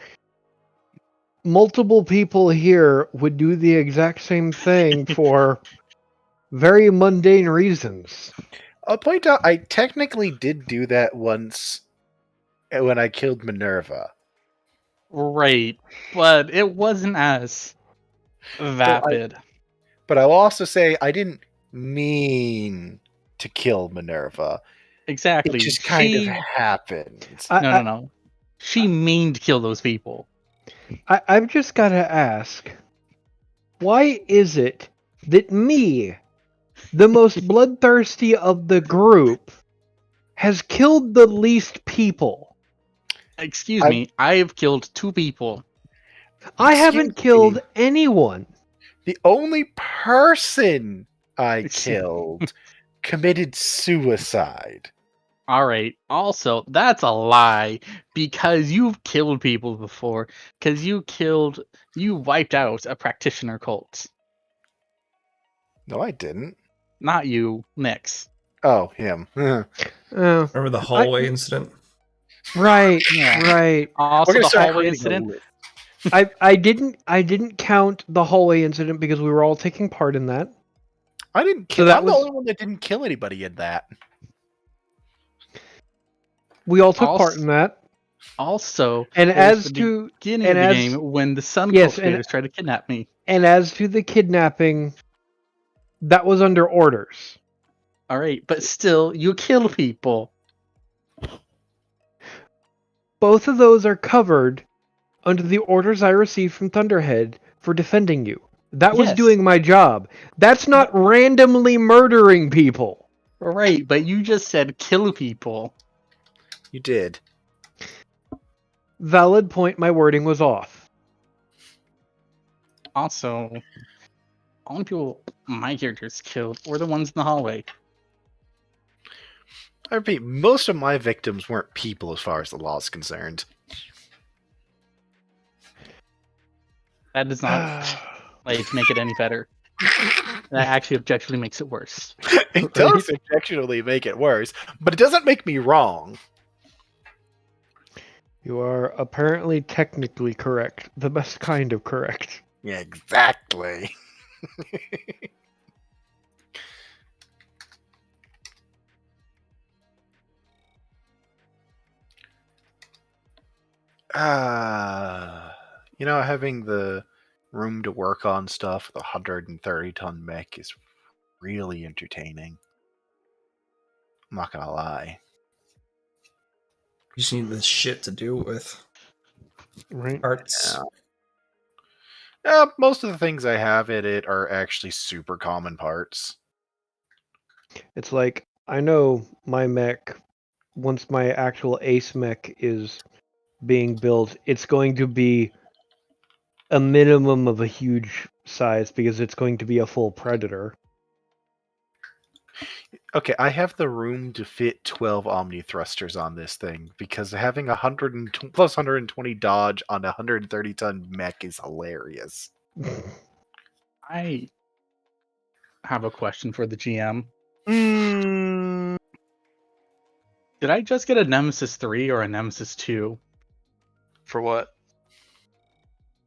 multiple people here would do the exact same thing for very mundane reasons. I'll point out I technically did do that once when I killed Minerva. Right, but it wasn't as vapid. But I'll also say I didn't mean to kill Minerva. Exactly. It just kind of happened. No. She meaned to kill those people. I've just got to ask, why is it that me, the most bloodthirsty of the group, has killed the least people? Excuse me, I have killed 2 people. I Excuse haven't killed anyone. The only person I killed committed suicide. Alright, also, that's a lie, because you've killed people before, because you wiped out a practitioner cult. No, I didn't. Not you, Nix. Oh, him. Remember the hallway incident? Right, Yeah. right. Also, We're gonna the start hallway creating a incident. list. I didn't count the hallway incident because we were all taking part in that. I didn't So kill. that I'm the was- only one that didn't kill anybody in that. We all took part in that. Also, And there's as the to beginning and of the as game when the sun yes, cultivators tried to kidnap me. and as to the kidnapping, that was under orders. All right, but still, you kill people. Both of those are covered under the orders I received from Thunderhead for defending you. That was Yes. doing my job. That's not randomly murdering people. Right, but you just said kill people. You did. Valid point, my wording was off. Also, only people my characters killed were the ones in the hallway. I repeat, most of my victims weren't people as far as the law is concerned. That does not make it any better. That actually objectively makes it worse. It does objectively make it worse, but it doesn't make me wrong. You are apparently technically correct. The best kind of correct. Yeah, exactly. Having the room to work on stuff with a 130-ton mech is really entertaining. I'm not gonna lie. You just need this shit to do with Right? parts. Most of the things I have in it are actually super common parts. It's like, I know my mech, once my actual ace mech is being built, it's going to be a minimum of a huge size because it's going to be a full predator. Okay, I have the room to fit 12 Omni thrusters on this thing because having 120 dodge on a 130-ton mech is hilarious. I have a question for the GM. Did I just get a Nemesis 3 or a Nemesis 2? For what?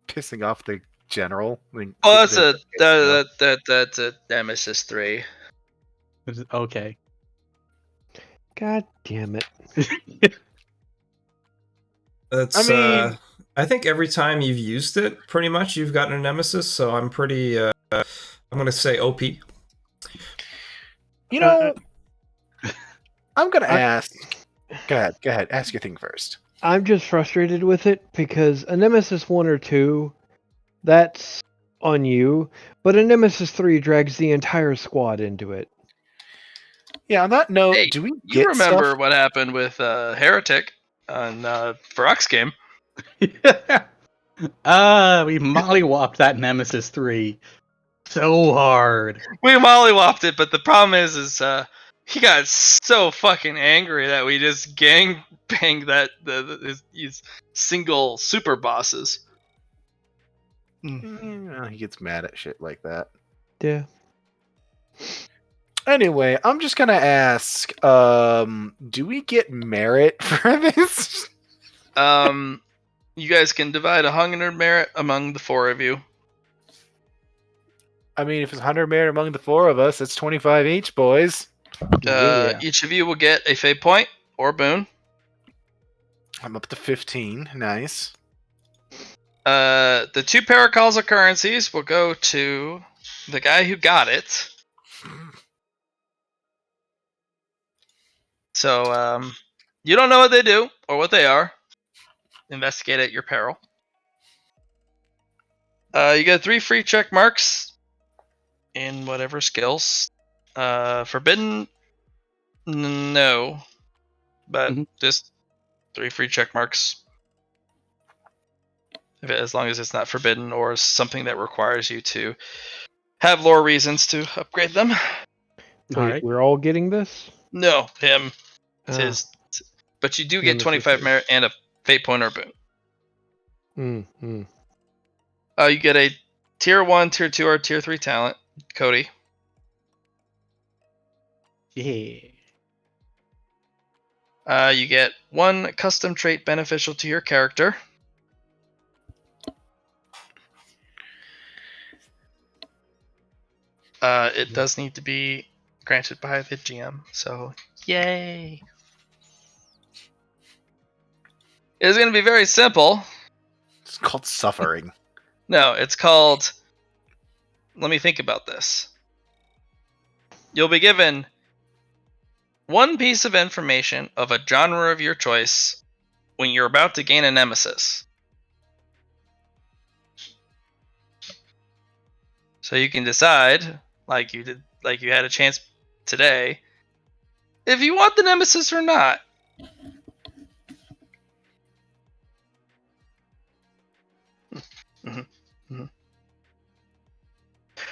Pissing off the general. Oh, that's a Nemesis 3. Okay. God damn it. That's, I mean- I think every time you've used it, pretty much, you've gotten a nemesis, so I'm pretty, I'm gonna say OP. You know, I'm gonna ask. Go ahead. Ask your thing first. I'm just frustrated with it because a Nemesis 1 or 2, that's on you, but a Nemesis 3 drags the entire squad into it. Yeah, on that note, Hey, do we you get remember stuff? what happened with Heretic on Varrock's game? We mollywopped that Nemesis 3 so hard. We mollywopped it, but the problem is he got so fucking angry that we just gang banged that these single super bosses. He gets mad at shit like that. Yeah. Anyway, I'm just gonna ask, do we get merit for this? You guys can divide 100 merit among the 4 of you. I mean, if it's 100 merit among the 4 of us, it's 25 each, boys. Yeah. Each of you will get a fate point or boon. I'm up to 15. Nice. The 2 paracausal currencies will go to the guy who got it. So, you don't know what they do or what they are. Investigate at your peril. You get 3 free check marks in whatever skills. Forbidden, no. But just 3 free check marks. As long as it's not forbidden or something that requires you to have lore reasons to upgrade them. Wait, Alright. we're all getting this? No, him. It's Ah. his. But you do get Nemesis 25 is- merit and a fate point or boon. Mm-hmm. You get a tier 1, tier 2, or tier 3 talent, Cody. Yeah. You get 1 custom trait beneficial to your character. It does need to be granted by the GM, so yay. It's going to be very simple. It's called suffering. No, it's called... Let me think about this. You'll be given one piece of information of a genre of your choice when you're about to gain a nemesis. So you can decide, like you had a chance today, if you want the nemesis or not. Mm-hmm.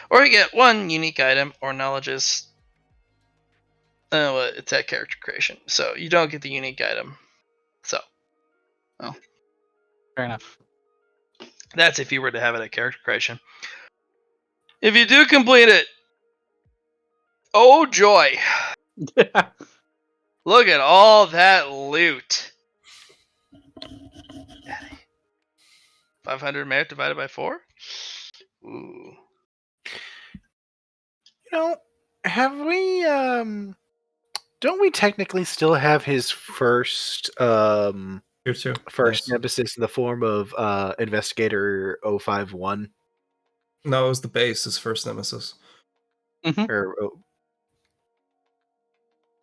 Or you get one unique item or knowledges. It's at character creation, so you don't get the unique item. So, Fair enough. that's if you were to have it at character creation. If you do complete it, oh joy! Look at all that loot. 500 merit divided by 4? Ooh. Have we don't we technically still have his first Here too. first Yes. nemesis in the form of Investigator 051? No, it was the base, his first nemesis. Or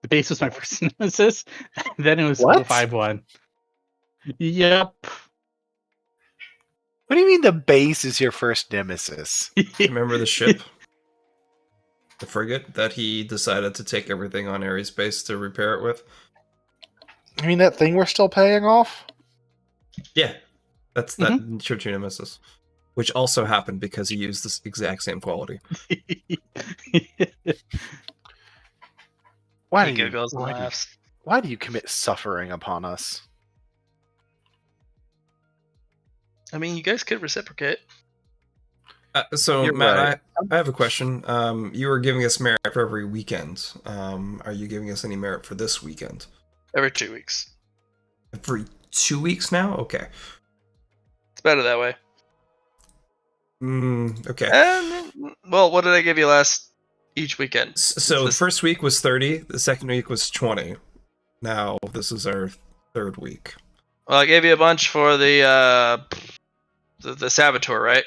The base was my first nemesis. Then it was What? 051. Yep. what do you mean the base is your first nemesis? Remember the ship? The frigate that he decided to take everything on Ares base to repair it with? I mean that thing we're still paying off? Yeah. That's that Church nemesis. Which also happened because he used this exact same quality. Why He do you giggles and why do you, laughs. why do you commit suffering upon us? I mean, you guys could reciprocate. So, You're Matt, right. I have a question. You were giving us merit for every weekend. Are you giving us any merit for this weekend? Every 2 weeks. Every 2 weeks now? Okay. It's better that way. Okay. And, well, what did I give you each weekend? So the first week was 30. The second week was 20. Now this is our third week. Well, I gave you a bunch for the saboteur, right?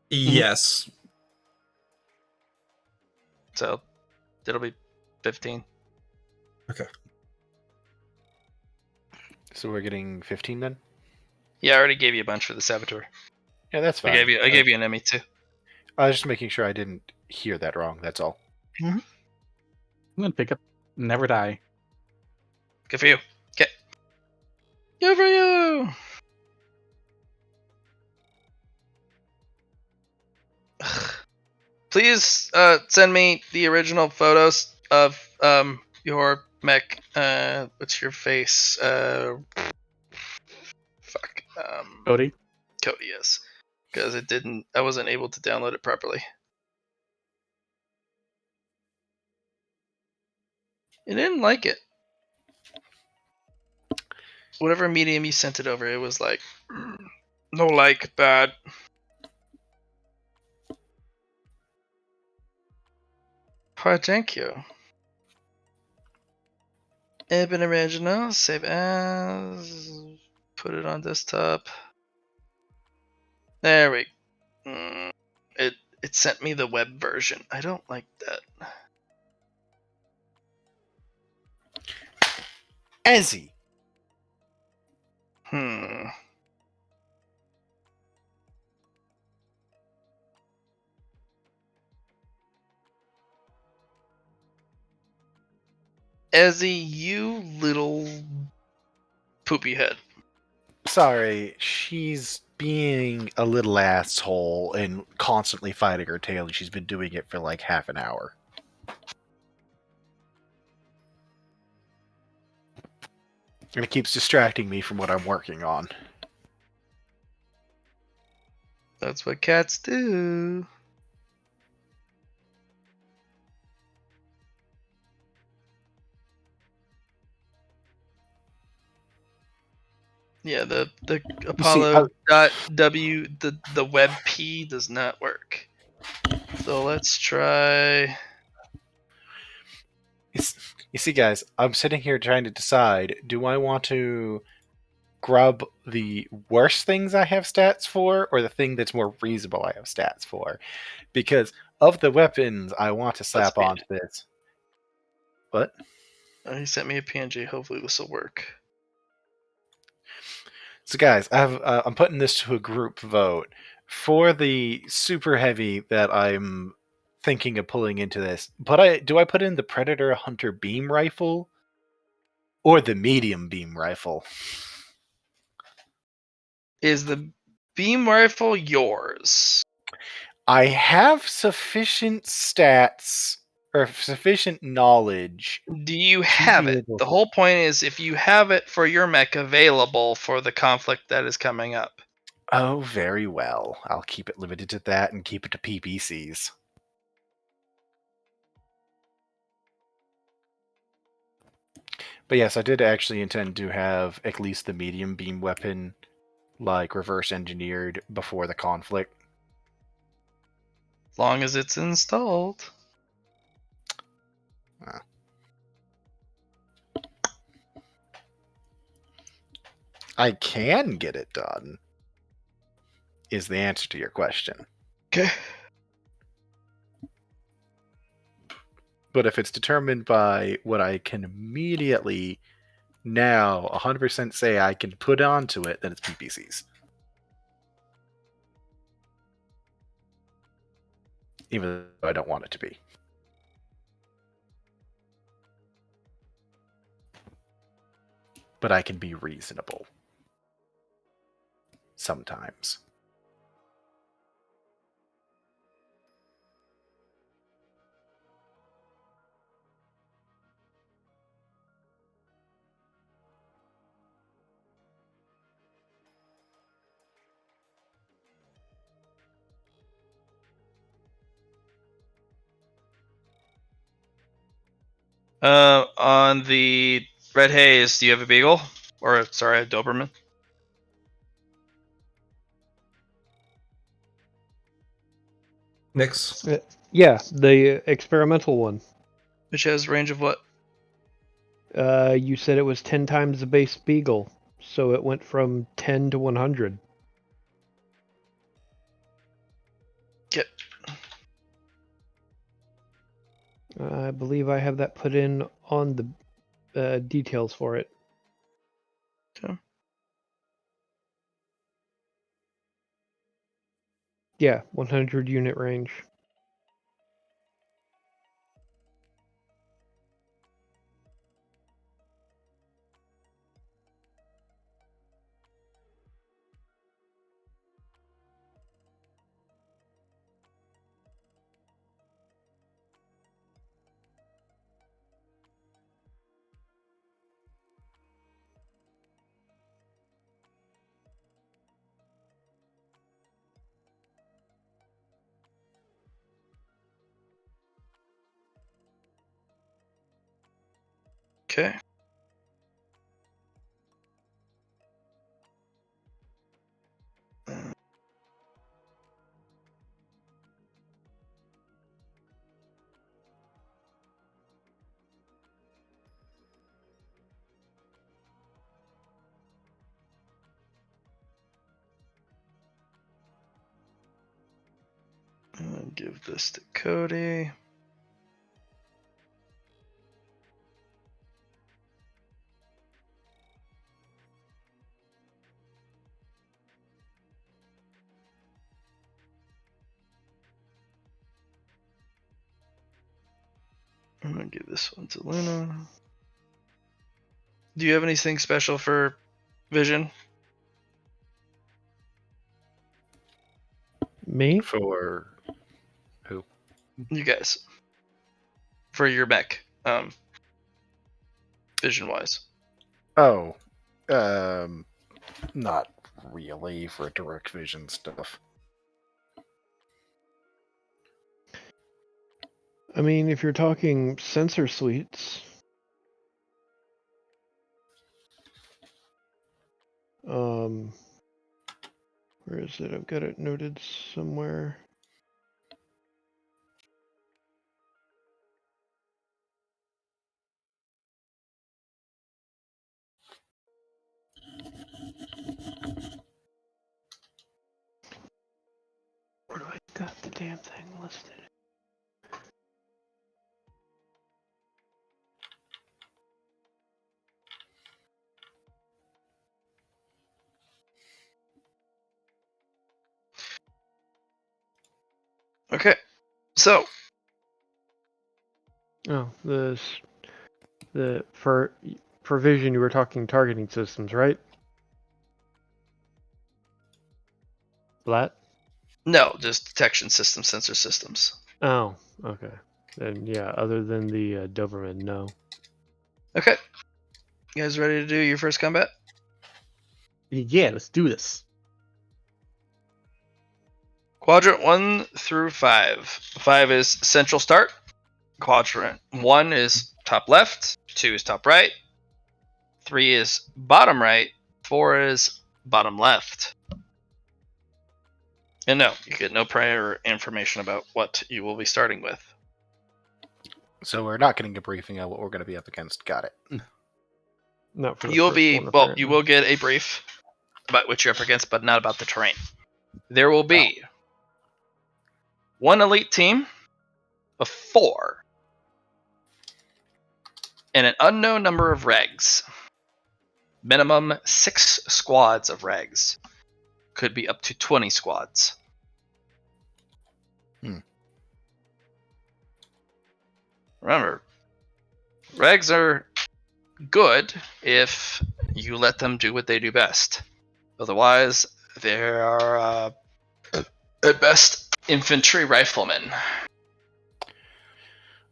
Yes. So it'll be 15. Okay. So we're getting 15 then? Yeah, I already gave you a bunch for the saboteur. Yeah, that's fine. I gave you an Emmy too. I was just making sure I didn't hear that wrong, that's all. I'm gonna pick up Never Die. Good for you. Okay. Good for you. Please send me the original photos of your mech. What's your face? Fuck. Cody? Cody, yes. Because I wasn't able to download it properly. I didn't like it. Whatever medium you sent it over, it was like, no like, bad. Why, thank you. Open original, save as, put it on desktop. There we go. It sent me the web version. I don't like that. Ezzy! Ezzy, you little poopy head. Sorry, she's being a little asshole and constantly fighting her tail, and she's been doing it for like half an hour. And it keeps distracting me from what I'm working on. That's what cats do. Yeah, the Apollo.w the web p does not work. So let's try. You see, guys, I'm sitting here trying to decide: do I want to grab the worst things I have stats for, or the thing that's more reasonable I have stats for? Because of the weapons I want to slap be it. onto this. What? He sent me a PNG. Hopefully this will work. So, guys, I'm putting this to a group vote for the super heavy that I'm thinking of pulling into this. But do I put in the Predator Hunter beam rifle or the medium beam rifle? Is the beam rifle yours? I have sufficient stats or sufficient knowledge. Do you to have be it? able The to- whole point is if you have it for your mech available for the conflict that is coming up. Oh, very well. I'll keep it limited to that and keep it to PPCs. But yes, I did actually intend to have at least the medium beam weapon, like, reverse engineered before the conflict. As long as it's installed. I can get it done, is the answer to your question. Okay. But if it's determined by what I can immediately now 100% say I can put onto it, then it's PPCs. Even though I don't want it to be. But I can be reasonable. Sometimes. On the Red Haze, do you have a Beagle? Or, sorry, a Doberman? Nix. Yeah, the experimental one. Which has range of what? You said it was 10 times the base Beagle, so it went from 10 to 100. Get. I believe I have that put in on the details for it. Okay. Yeah, 100 unit range. Okay. And give this to Cody. I'm gonna give this one to Luna. Do you have anything special for Vision? Me? For who? You guys. For your mech. Vision wise. Oh. Not really for direct vision stuff. I mean, if you're talking sensor suites, where is it? I've got it noted somewhere. Got the damn thing listed. Okay, so Oh, for vision you were talking targeting systems, right? Flat? no, just detection system, sensor systems. Oh, okay. Then yeah, other than the Doberman, no. Okay, you guys ready to do your first combat? Yeah, let's do this. Quadrant 1 through 5. 5 is central start. Quadrant 1 is top left. 2 is top right. 3 is bottom right. 4 is bottom left. And no, you get no prior information about what you will be starting with. So we're not getting a briefing on what we're going to be up against. Got it. Not for the You will first be one, well. apparently. You will get a brief about what you're up against, but not about the terrain. There will be one elite team of 4 and an unknown number of regs. Minimum 6 squads of regs. Could be up to 20 squads. Remember, regs are good if you let them do what they do best. Otherwise, they are at best infantry riflemen.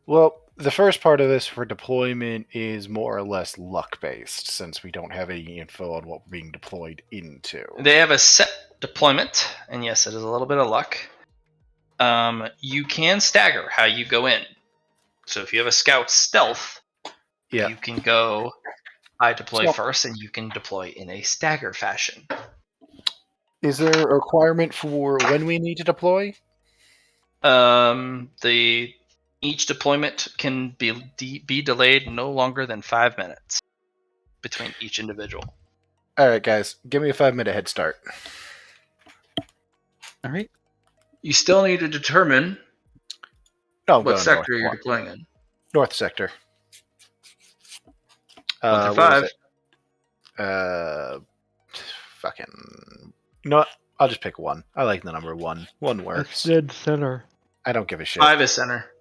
Well, the first part of this for deployment is more or less luck based, since we don't have any info on what we're being deployed into. They have a set deployment, and yes, it is a little bit of luck. You can stagger how you go in. So if you have a scout stealth, you can go I deploy So- first, and you can deploy in a stagger fashion. Is there a requirement for when we need to deploy? Each deployment can be delayed no longer than 5 minutes between each individual. All right, guys, give me a 5-minute head start. All right. You still need to determine No, I'm what going sector north. you're deploying in. North sector. 1 through What was 5. it? Fucking. You know what? I'll just pick 1. I like the number 1. 1 That's works. dead center. I don't give a shit. 5 is center.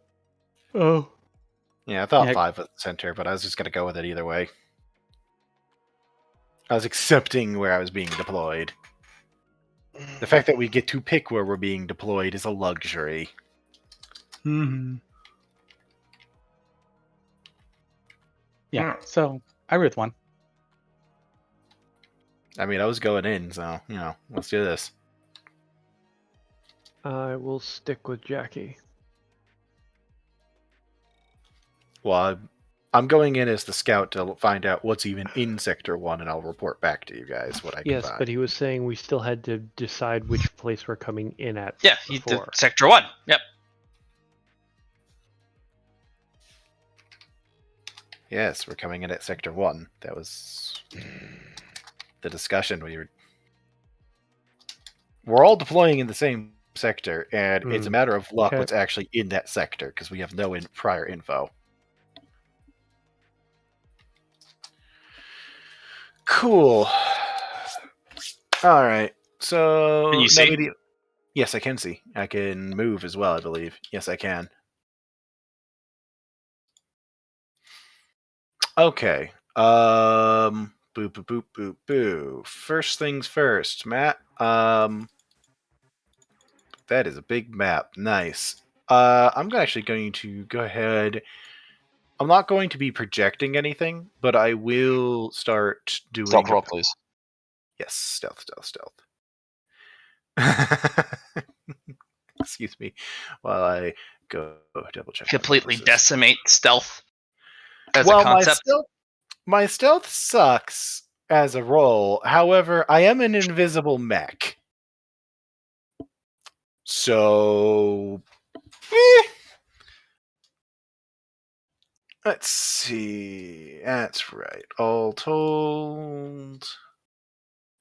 Oh. Yeah, I thought Yeah. 5 was the center, but I was just gonna go with it either way. I was accepting where I was being deployed. The fact that we get to pick where we're being deployed is a luxury. Mm-hmm. Yeah. Hmm. So I agree with 1. I mean, I was going in, so, let's do this. I will stick with Jackie. Well, I'm going in as the scout to find out what's even in Sector 1, and I'll report back to you guys what I can Yes, find. but he was saying we still had to decide which place we're coming in at. Yeah, you did before. sector 1. Yep. Yes, we're coming in at Sector 1. That was the discussion we were... We're all deploying in the same sector, and it's a matter of luck Okay. what's actually in that sector, because we have no prior info. Cool. Alright, so... Can you see? Yes, I can see. I can move as well, I believe. Yes, I can. Okay. Boop, boop, boop, boop, boo. First things first, Matt. That is a big map. Nice. I'm actually going to go ahead. I'm not going to be projecting anything, but I will start doing... Stealth roll, please. Yes, stealth. Excuse me while I go double check. Completely decimate stealth as a Well, concept. my stealth sucks as a roll. However, I am an invisible mech. So... Let's see. That's right. All told...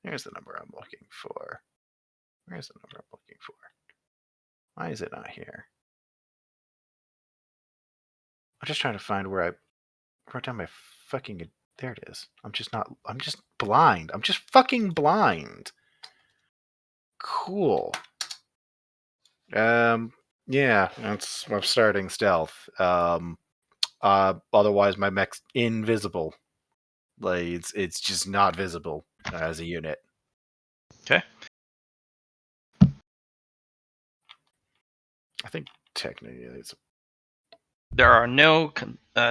Here's the number I'm looking for. Why is it not here? I'm just trying to find where I wrote down my fucking. There it is. I'm just blind. I'm just fucking blind. Cool. Yeah, I'm starting stealth. Otherwise my mech's invisible. Like it's just not visible as a unit. Okay. I think technically it's There are no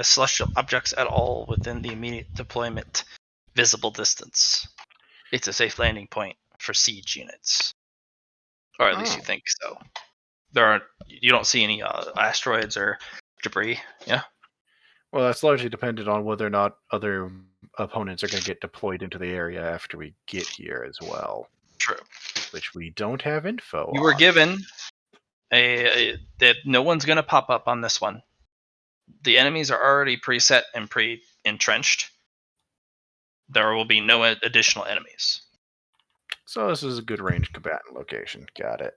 celestial objects at all within the immediate deployment visible distance. It's a safe landing point for siege units, or at least you think so. You don't see any asteroids or debris. Yeah. well, that's largely dependent on whether or not other opponents are going to get deployed into the area after we get here as well. True. Which we don't have info You on. were given that no one's going to pop up on this one. The enemies are already preset and pre-entrenched. There will be no additional enemies. So this is a good range combatant location. Got it.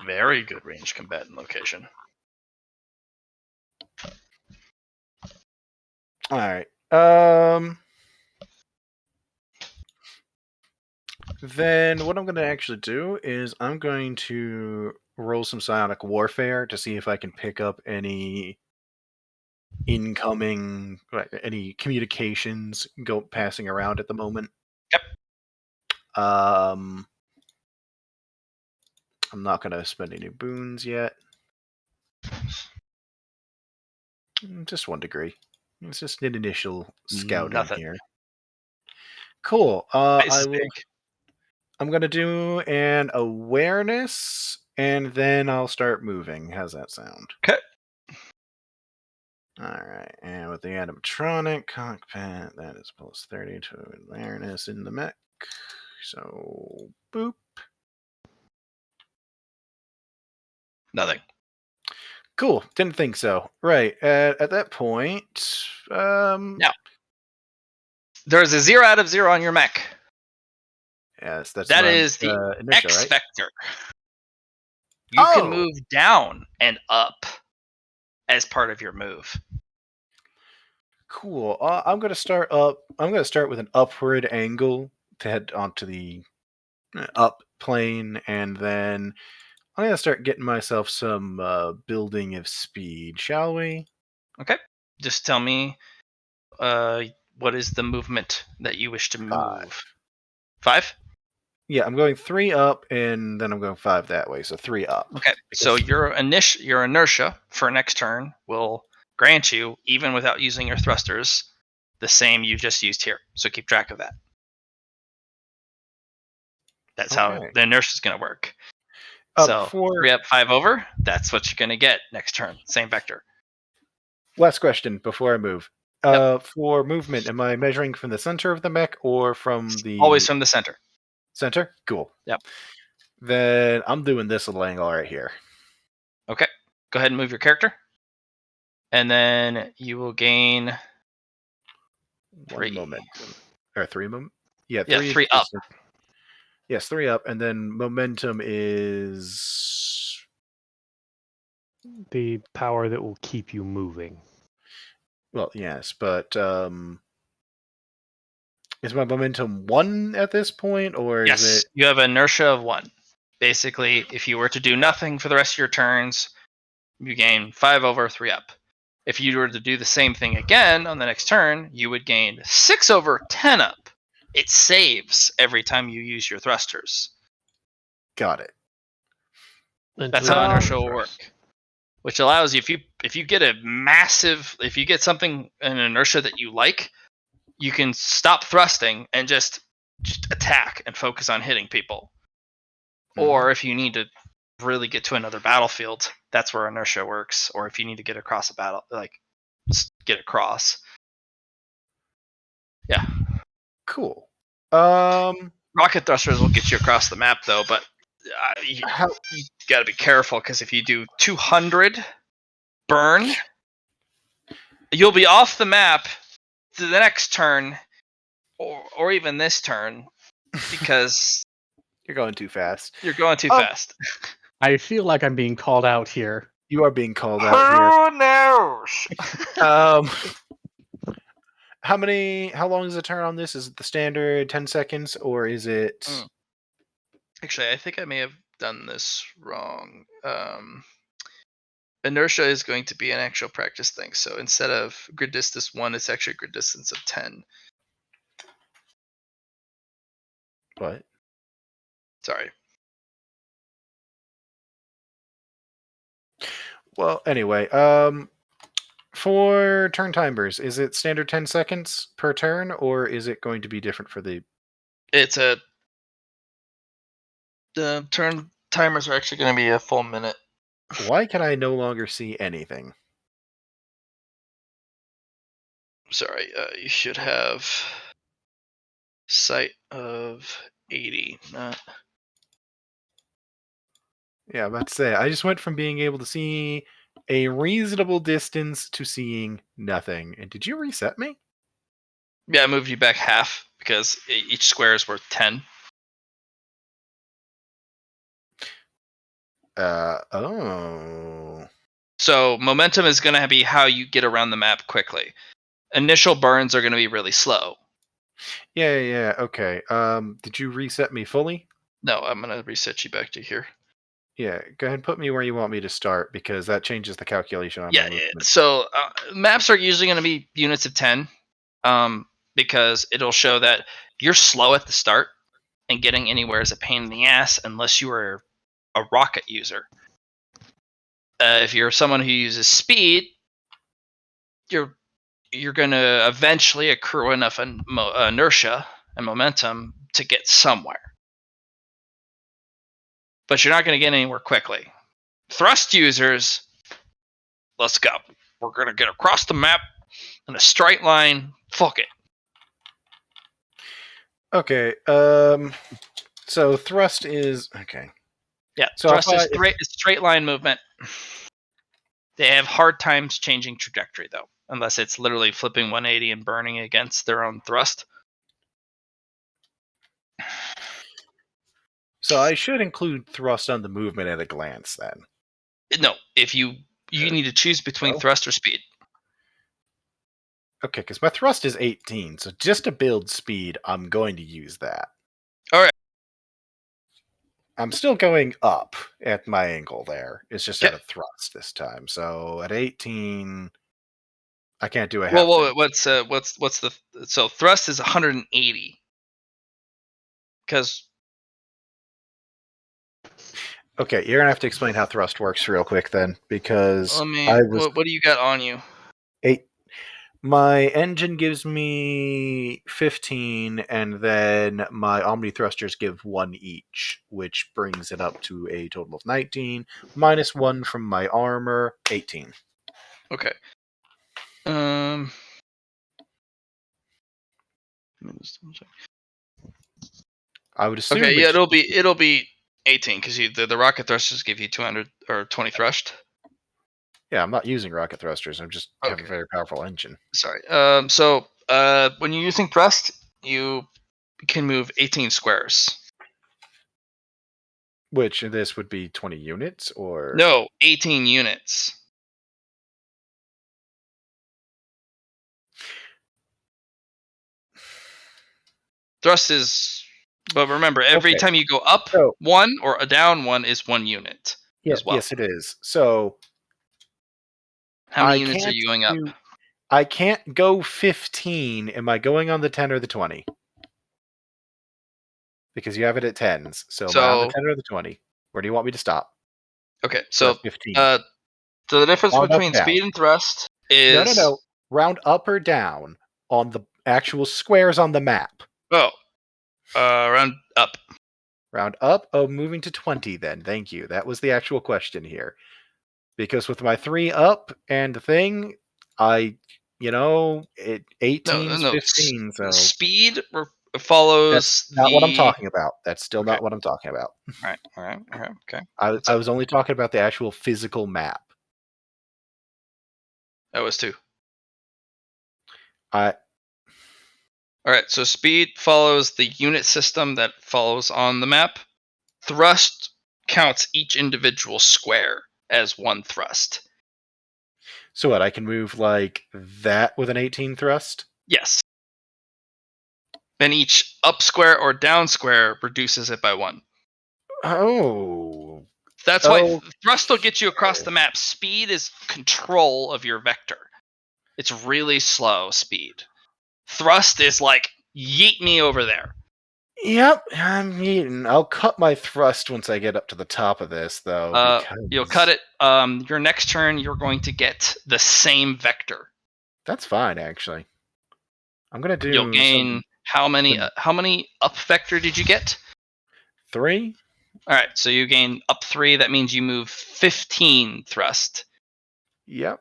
A very good range combatant location. All right. Then what I'm going to actually do is I'm going to roll some psionic warfare to see if I can pick up any incoming, any communications passing around at the moment. Yep. I'm not going to spend any boons yet. Just 1 degree. It's just an initial scouting Nothing. here. Cool. I'm gonna do an awareness, and then I'll start moving. How's that sound? Okay. All right. And with the animatronic cockpit, that is plus 30 to awareness in the mech. So boop. Nothing. Cool. Didn't think so. Right. At that point, Now, there's a 0 out of 0 on your mech. Yes, that's That is the inertia, X right? vector. You can move down and up as part of your move. Cool. I'm gonna start up. I'm gonna start with an upward angle to head onto the up plane, and then I'm gonna start getting myself some building of speed. Shall we? Okay. Just tell me what is the movement that you wish to move? 5? Yeah, I'm going 3 up, and then I'm going 5 that way. So 3 up. Okay. So your inertia for next turn will grant you, even without using your thrusters, the same you just used here. So keep track of that. That's how the inertia is going to work. So 3 up, 5 over. That's what you're going to get next turn. Same vector. Last question before I move. For movement, am I measuring from the center of the mech or from the... Always from the center. Center? Cool. Yep. Then I'm doing this little angle right here. Okay. Go ahead and move your character. And then you will gain 3 momentum. Or 3 momentum? Yeah, 3 up. Yes, 3 up. And then momentum is... the power that will keep you moving. Well, yes, but is my momentum 1 at this point, or yes, is it... you have inertia of 1. Basically, if you were to do nothing for the rest of your turns, you gain 5 over, 3 up. If you were to do the same thing again on the next turn, you would gain 6 over, 10 up. It saves every time you use your thrusters. Got it. That's how inertia will work. Which allows you, if you get if you get something, an inertia that you like, you can stop thrusting and just attack and focus on hitting people. Mm-hmm. Or if you need to really get to another battlefield, that's where inertia works. Or if you need to get across a battle, get across. Yeah. Cool. Rocket thrusters will get you across the map, though, but you got to be careful, because if you do 200 burn, you'll be off the map to the next turn, or even this turn, because you're going too fast. You're going too fast. I feel like I'm being called out here. You are being called out here. Who knows? How long is the turn on this? Is it the standard 10 seconds or is it Mm. Actually, I think I may have done this wrong. Inertia is going to be an actual practice thing. So instead of grid distance 1, it's actually grid distance of 10. what? Sorry. Well, anyway, for turn timers, is it standard 10 seconds per turn or is it going to be different for the It's the turn timers are actually going to be a full minute. Why can I no longer see anything? Sorry, you should have sight of 80, not. Yeah, I'm about to say, I just went from being able to see a reasonable distance to seeing nothing. And did you reset me? Yeah, I moved you back half because each square is worth 10. Oh. So momentum is going to be how you get around the map quickly. Initial burns are going to be really slow. Yeah, okay. Did you reset me fully? No, I'm going to reset you back to here. Yeah, go ahead and put me where you want me to start because that changes the calculation on my movement. So maps are usually going to be units of 10 because it'll show that you're slow at the start and getting anywhere is a pain in the ass unless you are a rocket user. If you're someone who uses speed, you're going to eventually accrue enough inertia and momentum to get somewhere. But you're not going to get anywhere quickly. Thrust users, let's go. We're going to get across the map in a straight line. Fuck it. Okay, so thrust is... Okay. Yeah, So thrust is straight line movement. They have hard times changing trajectory, though, unless it's literally flipping 180 and burning against their own thrust. So I should include thrust on the movement at a glance, then. No, if you need to choose between thrust or speed. Okay, because my thrust is 18, so just to build speed, I'm going to use that. All right. I'm still going up at my angle there. It's just at a thrust this time. So at 18, I can't do a half. Well, what's the so thrust is 180 because Okay, you're gonna have to explain how thrust works real quick then, because what do you got on you? 8. My engine gives me 15, and then my Omni thrusters give 1 each, which brings it up to a total of 19, minus 1 from my armor, 18. Okay. I would assume. Okay, yeah, it'll be 18 because the rocket thrusters give you 200 or 20 thrust. Yeah, I'm not using rocket thrusters. I'm just have a very powerful engine. Sorry. So when you're using thrust, you can move 18 squares. Which this would be 20 units, or no, 18 units. Thrust is, but remember, every time you go up 1 or down 1 is 1 unit as well. Yes, it is. So how many units are you going up? I can't go 15. Am I going on the 10 or the 20? Because you have it at 10s. So am I on the 10 or the 20? Where do you want me to stop? Okay, so 15. So the difference between speed and thrust is no. Round up or down on the actual squares on the map. Oh, round up. Round up. Oh, moving to 20 then. Thank you. That was the actual question here. Because with my 3 up and the thing, 18 is 15. So speed follows. That's not what I'm talking about. That's still not what I'm talking about. All right. Okay. I was only talking about the actual physical map. That was 2. All right. So speed follows the unit system that follows on the map. Thrust counts each individual square as one thrust. So what? I can move like that with an 18 thrust? Yes. Then each up square or down square reduces it by 1. Oh. That's why thrust will get you across the map. Speed is control of your vector. It's really slow speed. Thrust is like, yeet me over there. Yep, I'm eating. I'll cut my thrust once I get up to the top of this, though. You'll cut it. Your next turn, you're going to get the same vector. That's fine, actually. I'm gonna do. You'll gain how many up vector did you get? 3. All right, so you gain up 3. That means you move 15 thrust. Yep.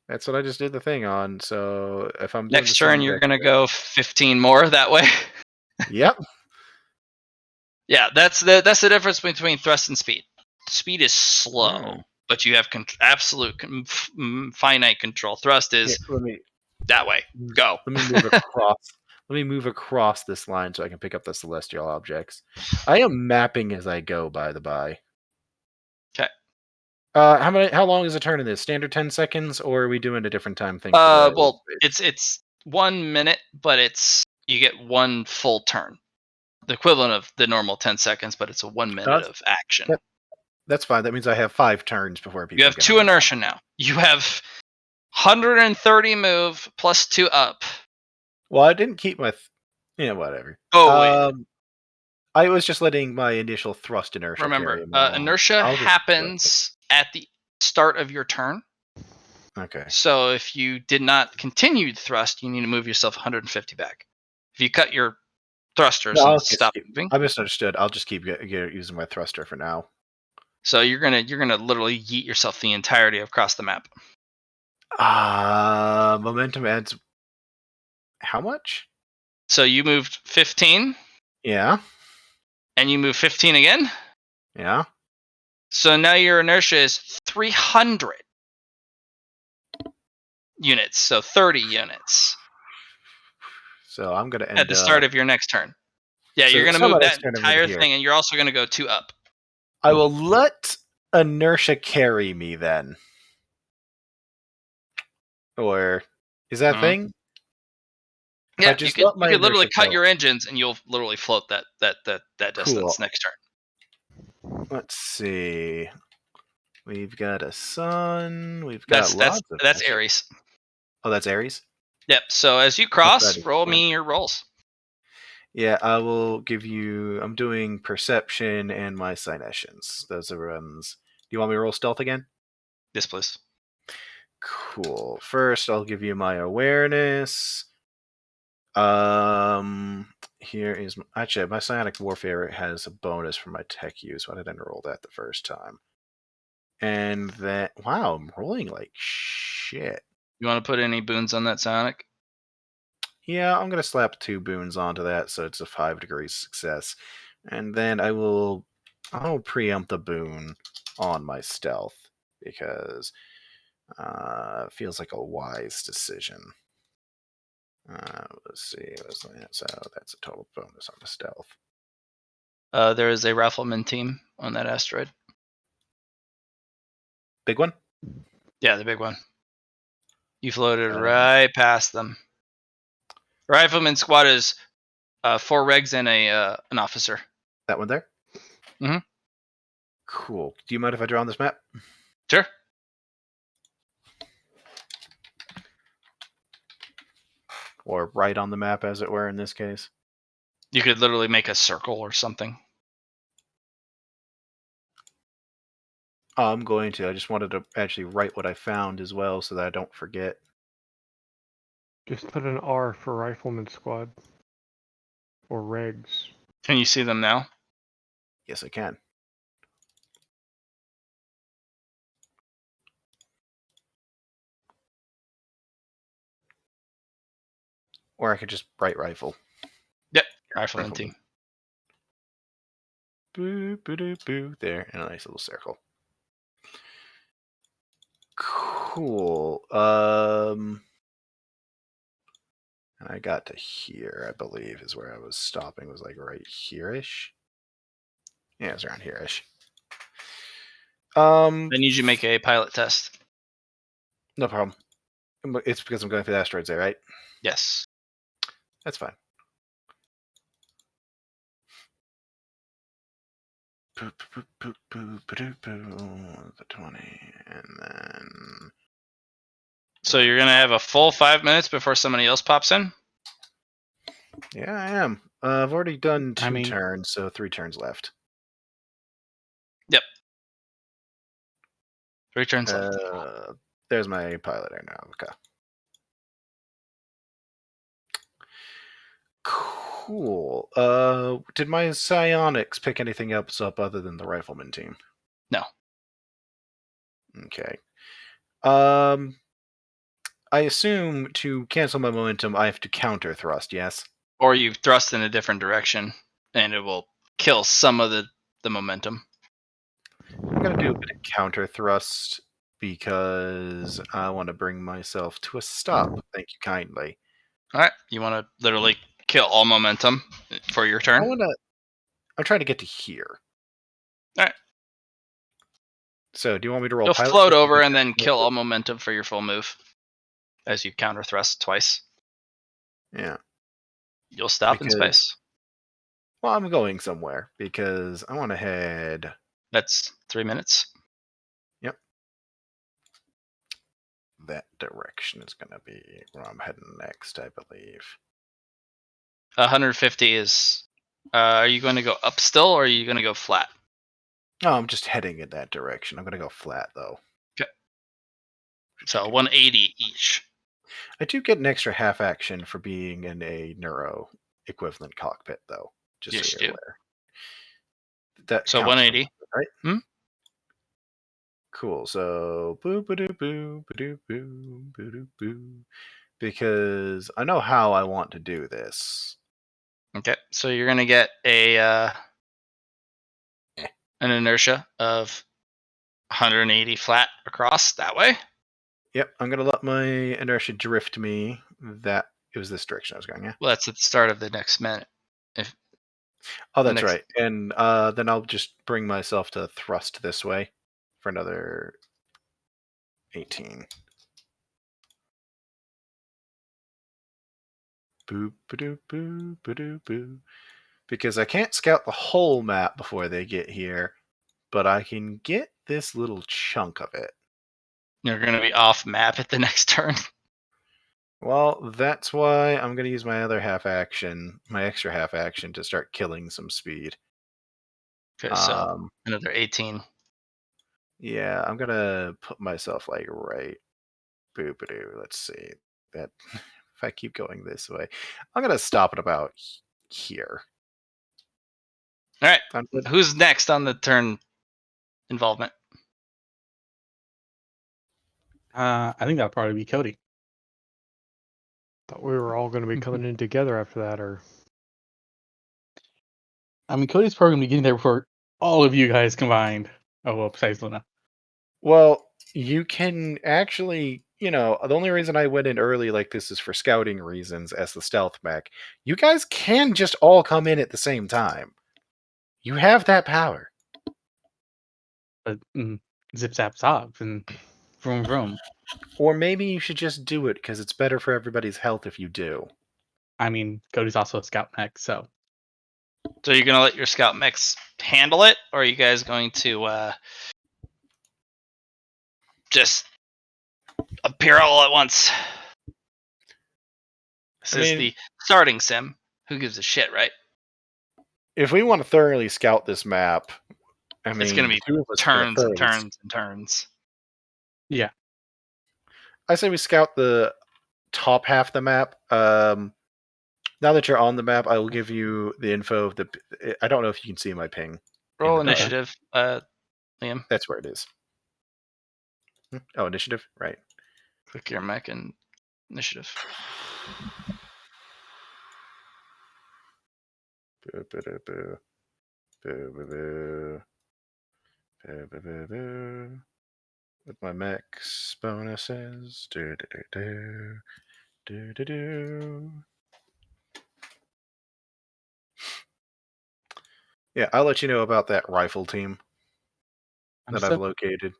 That's what I just did the thing on. So if I'm doing Next turn, you're gonna go 15 more that way. Yep. Yeah, that's the difference between thrust and speed. Speed is slow, but you have absolute finite control. Thrust is that way. Go. Let me move across. Let me move across this line so I can pick up the celestial objects. I am mapping as I go, by the by. Okay. How long is a turn in this? Standard 10 seconds, or are we doing a different time thing? Well, it's 1 minute, but you get 1 full turn. The equivalent of the normal 10 seconds, but it's a 1 minute of action. That's fine. That means I have 5 turns before people. You have 2 inertia now. You have 130 move plus 2 up. Well, I didn't keep my. Whatever. Oh, I was just letting my initial thrust inertia. Remember, carry inertia happens at the start of your turn. Okay. So if you did not continue thrust, you need to move yourself 150 back. If you cut your thrusters and stop moving, I misunderstood. I'll just keep using my thruster for now. So you're gonna literally yeet yourself the entirety across the map. Momentum adds how much? So you moved 15. Yeah. And you move 15 again. Yeah. So now your inertia is 300 units. So 30 units. So I'm gonna end at the start of your next turn. Yeah, so you're gonna move that entire thing, and you're also gonna go 2 up. I will let inertia carry me then. Or is that a thing? Yeah, you could literally cut your engines, and you'll literally float that distance next turn. Let's see. We've got a sun. We've got lots of. That's Aries. Oh, that's Aries. Yep. So as you cross, roll me your rolls. Yeah, I will give you. I'm doing perception and my cynescience. Those are runs. Do you want me to roll stealth again? Yes, please. Cool. First, I'll give you my awareness. Here is actually my psionic warfare has a bonus for my tech use. Why did I roll that the first time? And that wow, I'm rolling like shit. You want to put any boons on that psionic? Yeah, I'm gonna slap 2 boons onto that, so it's a 5 degrees success, and then I'll preempt the boon on my stealth because it feels like a wise decision. Let's see. So that's a total bonus on the stealth. There is a rifleman team on that asteroid. Big one? Yeah, the big one. You floated right past them. Rifleman squad is 4 regs and an officer. That one there? Mm-hmm. Cool. Do you mind if I draw on this map? Sure. Or right on the map, as it were, in this case. You could literally make a circle or something. I'm going to. I just wanted to actually write what I found as well so that I don't forget. Just put an R for Rifleman Squad. Or regs. Can you see them now? Yes, I can. Or I could just write rifle. Yep, rifleman team. Boo, boo, boo, boo. There, in a nice little circle. Cool. And I got to here, I believe, is where I was stopping. Was like right here-ish. Yeah, it's around here-ish. I need you to make a pilot test. No problem. It's because I'm going through the asteroids there, right? Yes. That's fine. The 20, and then So you're gonna have a full 5 minutes before somebody else pops in. yeah, I am. I've already done I 2 mean- turns, so 3 turns left. Yep. 3 turns left. There's my pilot air now. Okay. Cool. Did my psionics pick anything else up other than the rifleman team? No. Okay. I assume to cancel my momentum, I have to counter thrust. Yes. Or you thrust in a different direction, and it will kill some of the momentum. I'm gonna do a bit of counter thrust because I want to bring myself to a stop. Thank you kindly. All right. You want to literally kill all momentum for your turn. I'm trying to get to here. All right. So, do you want me to roll You'll pilot? float test to over make and that then kill move? all momentum for your full move, as you counter thrust twice. Yeah. You'll stop in Because- space. Well, I'm going somewhere because I want to head. That's 3 minutes. That direction is going to be where I'm heading next, I believe. 150 is. Are you going to go up still, or are you going to go flat? No, I'm just heading in that direction. I'm going to go flat though. So 180 each. I do get an extra half action for being in a neuro equivalent cockpit, though. Just Yes, so you you're do. aware. That So counts for 180. something, right? Hmm? Cool. So boo ba doo boo ba doo boo ba doo boo. Because I know how I want to do this. Okay, so you're going to get a an inertia of 180 flat across that way. Yep, I'm gonna let my inertia drift me. That it was this direction I was going. Yeah. Well, that's at the start of the next minute. If Oh, that's next- right. And then I'll just bring myself to thrust this way for another 18. Boo ba doo boo ba doo boo. Because I can't scout the whole map before they get here, but I can get this little chunk of it. You're going to be off map at the next turn. Well, that's why I'm going to use my other half action, my extra half action, to start killing some speed. Okay, so another 18. Yeah, I'm going to put myself like right. Boop-a-doo. Let's see. That if I keep going this way, I'm going to stop at about here. All right. I'm good. Who's next on the turn involvement? I think that'll probably be Cody. Thought we were all going to be coming in together after that, or I mean, Cody's probably gonna be getting there before all of you guys combined. Oh well, besides Luna. Well, you can actually, the only reason I went in early like this is for scouting reasons as the stealth mech. You guys can just all come in at the same time. You have that power. But zip zap zop and vroom vroom. Or maybe you should just do it because it's better for everybody's health if you do. I mean, Cody's also a scout mech, so So you're going to let your scout mechs handle it, or are you guys going to just appear all at once? This is the starting sim. Who gives a shit, right? If we want to thoroughly scout this map, I mean, It's going to be the two of us are gonna turns and thoroughly turns and turns. yeah. I say we scout the top half of the map. Now that you're on the map, I will give you the info of the. I don't know if you can see my ping. Roll the dark. initiative, Liam. That's where it is. Oh, initiative, right? Click your mech and initiative. Boo, boo, boo, boo. Boo, boo, boo. Boo, boo, boo, boo. With my mech's bonuses. Do, do, do, do. Do, do, do. Yeah, I'll let you know about that rifle team. that I've located.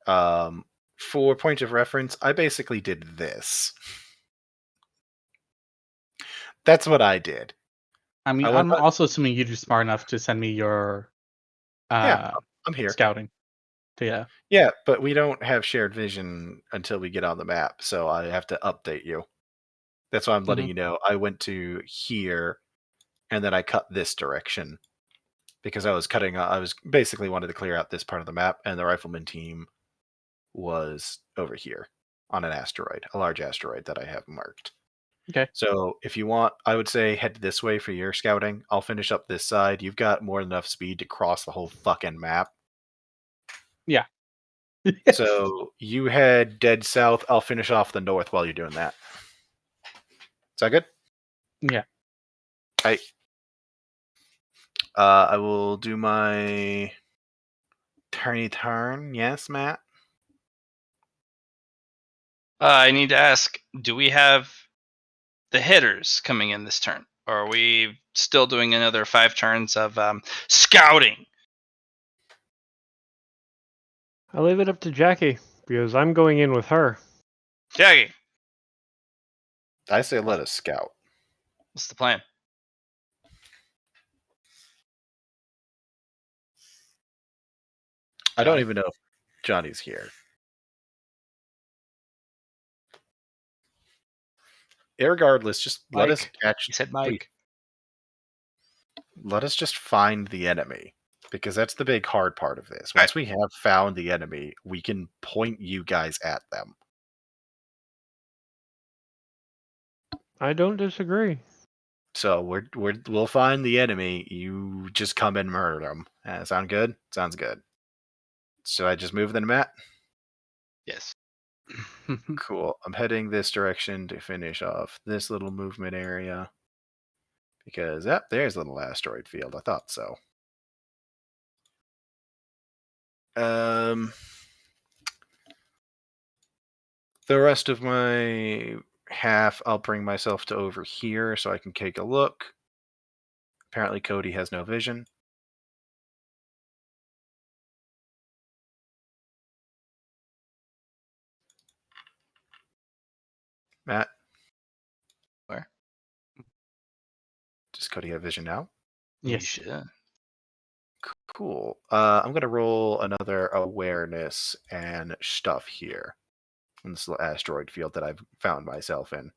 For point of reference, I basically did this. That's what I did. I mean, I'm also assuming you're just smart enough to send me your I'm here. scouting. So, yeah. Yeah, but we don't have shared vision until we get on the map, so I have to update you. That's why I'm letting you know. I went to here, and then I cut this direction because I was basically wanted to clear out this part of the map, and the rifleman team was over here on an asteroid, a large asteroid that I have marked. Okay. So if you want, I would say head this way for your scouting. I'll finish up this side. You've got more than enough speed to cross the whole fucking map. Yeah. So you head dead south. I'll finish off the north while you're doing that. Is that good? Yeah. I will do my turny turn. Yes, Matt? I need to ask, do we have the hitters coming in this turn? Or are we still doing another 5 turns of scouting? I'll leave it up to Jackie because I'm going in with her. Jackie, I say let us scout. what's the plan? I don't even know if Johnny's here. Irregardless, just let us catch. He said Mike. Let us just find the enemy, because that's the big hard part of this. Once we have found the enemy, we can point you guys at them. I don't disagree. So we'll find the enemy. You just come and murder them. Sound good? Sounds good. Should I just move then, Matt? Yes. Cool. I'm heading this direction to finish off this little movement area. Because, there's a little asteroid field. I thought so. The rest of my half, I'll bring myself to over here so I can take a look. Apparently Cody has no vision. Matt? Where? Does Cody have vision now? Yes. Yeah. Cool. I'm going to roll another awareness and stuff here in this little asteroid field that I've found myself in.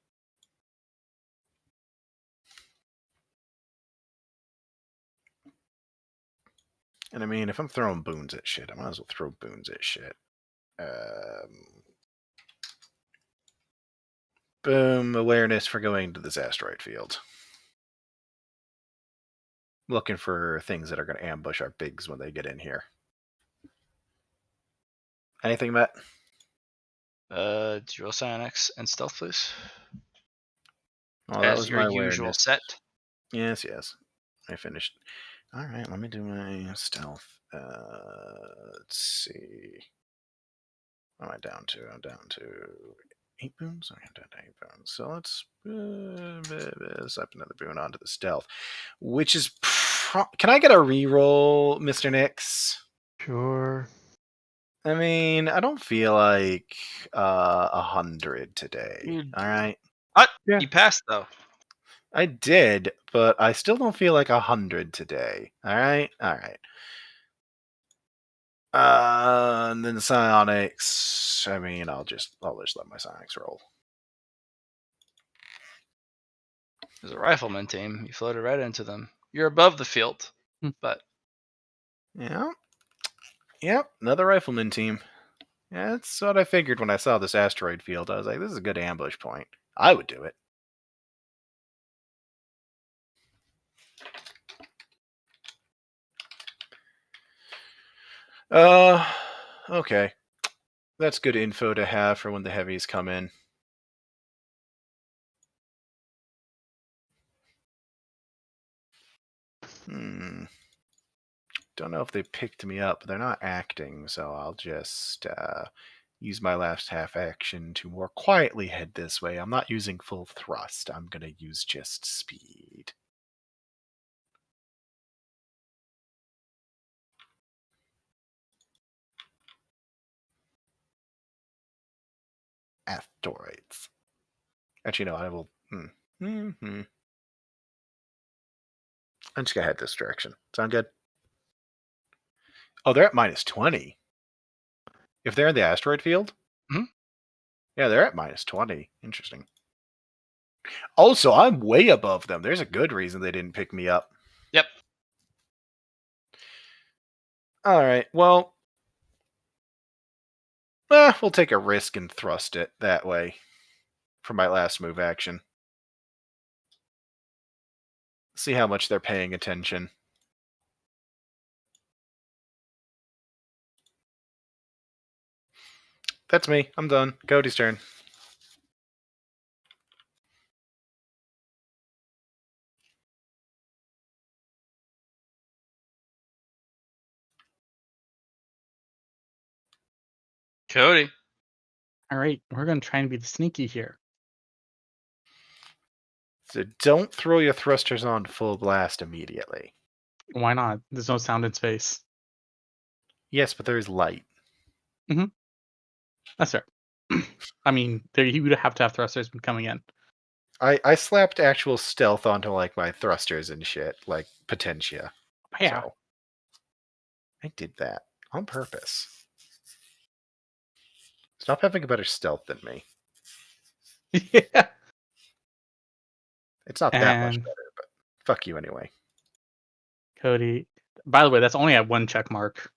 And I mean, if I'm throwing boons at shit, I might as well throw boons at shit. Boom, awareness for going to this asteroid field. Looking for things that are going to ambush our bigs when they get in here. Anything, Matt? Dual psionics and stealth, please. Well, that As was your my usual awareness. set. Yes. I finished. All right, let me do my stealth. Let's see. What am I down to? I'm down to 8 boons. I'm down to 8 boons. So let's slap another boon onto the stealth, which is. Can I get a reroll, Mr. Nix? Sure. I mean, I don't feel like 100 today. All right. Yeah. You passed though. I did, but I still don't feel like 100 today. All right. And then the psionics. I mean, I'll just let my psionics roll. There's a rifleman team. You floated right into them. You're above the field, but Yep, another rifleman team. Yeah, that's what I figured when I saw this asteroid field. I was like, this is a good ambush point. I would do it. Okay. That's good info to have for when the heavies come in. Don't know if they picked me up. They're not acting, so I'll just use my last half action to more quietly head this way. I'm not using full thrust. I'm going to use just speed. asteroids. Actually, no, I will. I'm just gonna head this direction. Sound good? Oh, they're at -20. If they're in the asteroid field? Mhm. Yeah, they're at -20. Interesting. Also, I'm way above them. There's a good reason they didn't pick me up. Yep. Alright, well, we'll take a risk and thrust it that way for my last move action. See how much they're paying attention. That's me. I'm done. Cody's turn. Cody. All right, we're gonna try and be the sneaky here. So don't throw your thrusters on full blast immediately. Why not? There's no sound in space. Yes, but there is light. That's fair. I mean, he would have to have thrusters coming in. I slapped actual stealth onto like my thrusters and shit, like Potentia. Yeah. So I did that on purpose. Stop having a better stealth than me. Yeah. It's not that much And better, but fuck you anyway. Cody. By the way, that's only at 1 check mark.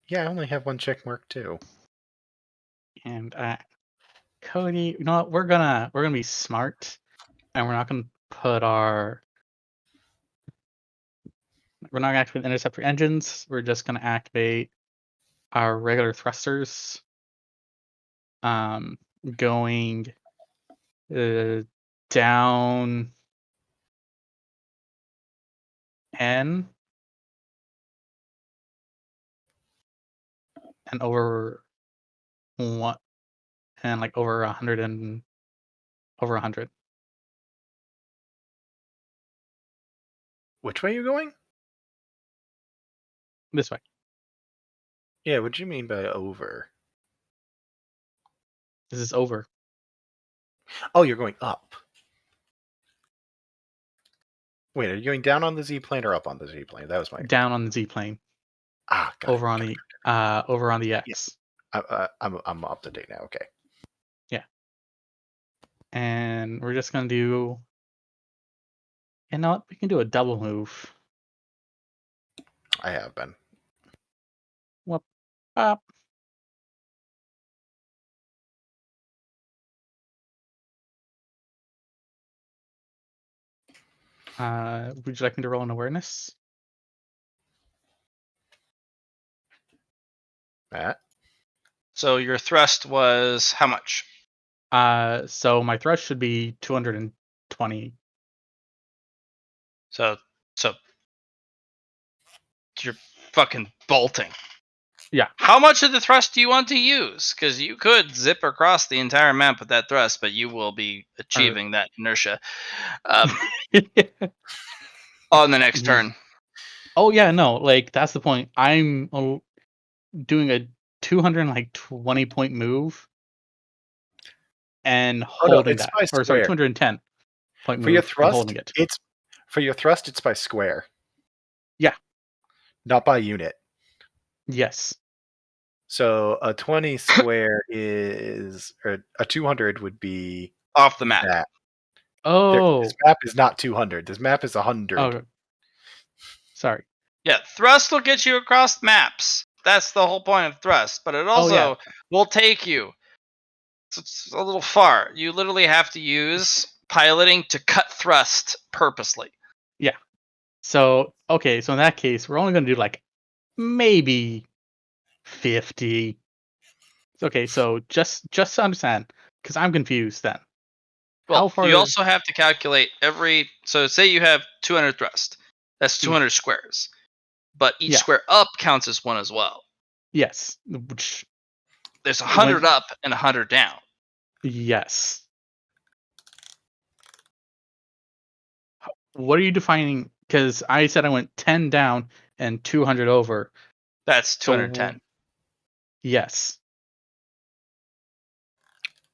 Yeah, I only have one check mark too. And Cody, you know what? We're gonna be smart, and we're not gonna put our. We're not gonna activate the interceptor engines. We're just gonna activate our regular thrusters. Going down 10 and over 1 and like over 100 and over 100. Which way are you going? This way. Yeah, what do you mean by over? This is over. Oh, you're going up. Wait, are you going down on the Z plane or up on the Z plane? That was my Down on the Z plane. got Over it, on the X. I'm up to date now. Okay. Yeah. And we're just gonna do. You know what? We can do a double move. I have been. Whoop, up. Would you like me to roll an awareness? Matt? So your thrust was how much? So my thrust should be 220. So you're fucking bolting. Yeah. How much of the thrust do you want to use? Because you could zip across the entire map with that thrust, but you will be achieving that inertia on the next turn. Oh yeah, no, like that's the point. I'm doing a 220 point move and holding it's that, by or sorry, square. 210 point For move your and thrust, holding it. it's by square. Yeah. Not by unit. Yes. So a 20 square is, or a 200 would be Off the map. that. Oh. This map is not 200. This map is 100. Oh. Sorry. Yeah, thrust will get you across maps. That's the whole point of thrust. But it also will take you. It's a little far. You literally have to use piloting to cut thrust purposely. Yeah. So okay, so in that case, we're only going to do like maybe 50. Okay, so just to understand, because I'm confused then. Well, How far? you also have to calculate every. So say you have 200 thrust. That's 200 squares. But each square up counts as one as well. Yes. Which there's 100 up and 100 down. Yes. What are you defining? Because I said I went 10 down and 200 over. That's 210. Yes.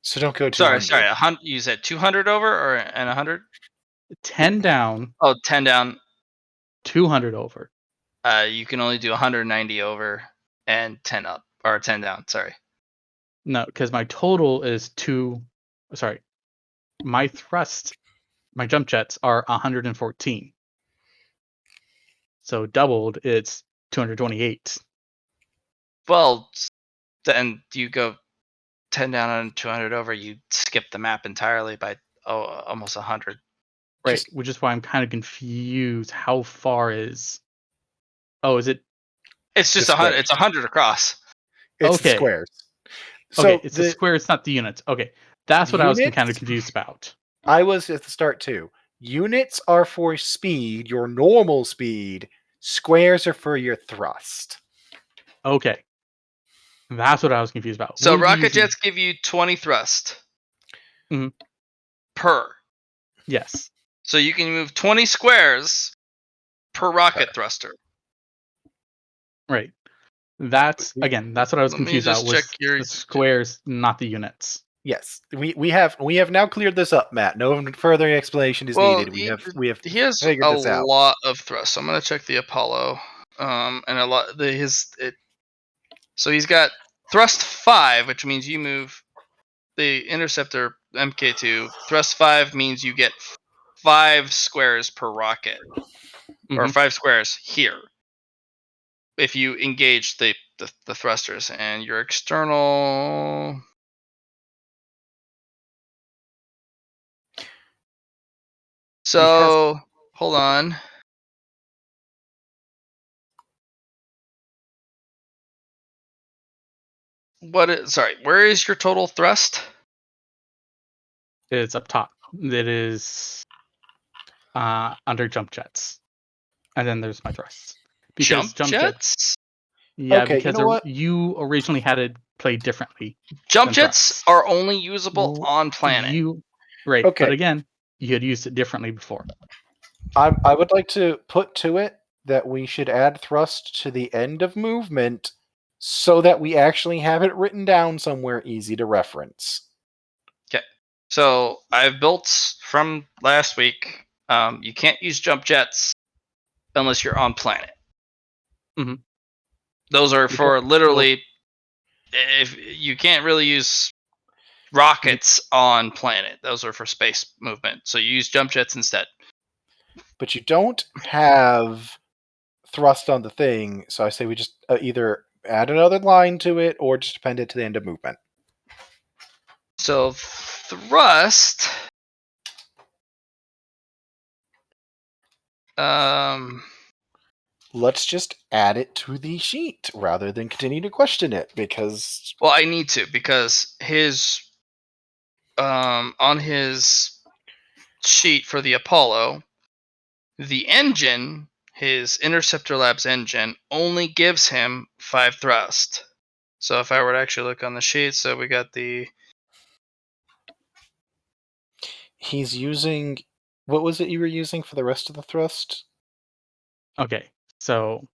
So don't go 200. Sorry. 100. You said 200 over and 100? 10 down, Oh, 10 down. 200 over. You can only do 190 over and 10 up, or 10 down. Sorry. No, because my total is 2. Sorry. My thrust, my jump jets are 114. So doubled, it's 228. Well, then you go 10 down and 200 over. You skip the map entirely by almost 100. Right, Just- which is why I'm kind of confused. How far is? Oh, is it? It's just The 100. squares. It's 100 across. It's the Okay. squares. Okay, So it's the square. It's not the units. Okay, that's what I was kind of Units? confused about. I was at the start too. Units are for speed, your normal speed. Squares are for your thrust. Okay, that's what I was confused about. So What did you rocket use jets give you 20 thrust Mhm. per. Yes. So you can move 20 squares per rocket thruster. Right. That's We- what I was Let me confused just about check was your. the squares, not the units. Yes, we have now cleared this up, Matt. No further explanation is Well, needed. We have he has figured a this out. lot of thrust. So I'm gonna check the Apollo. And a lot So he's got thrust 5, which means you move the interceptor MK2. Thrust 5 means you get 5 squares per rocket, or Mhm. 5 squares here if you engage the thrusters. And your external. So hold on. Where is your total thrust? It's up top. It is under jump jets, and then there's my thrusts. Because Jump jets? yeah, Okay, you because know what? you originally had it played differently. Jump than jets thrusts. are only usable on planet. Right, Okay. but again, you had used it differently before. I would like to put to it that we should add thrust to the end of movement so that we actually have it written down somewhere easy to reference. Okay. So I've built from last week. You can't use jump jets unless you're on planet. Mhm. Those are for literally. If you can't really use rockets on planet, those are for space movement. So you use jump jets instead. But you don't have thrust on the thing, so I say we just either add another line to it or just append it to the end of movement. So thrust. Let's just add it to the sheet rather than continue to question it, because Well, I need to, because his on his sheet for the Apollo, the engine, his Interceptor Labs engine, only gives him 5 thrust. So if I were to actually look on the sheet, so we got the. he's using. What was it you were using for the rest of the thrust? Okay, so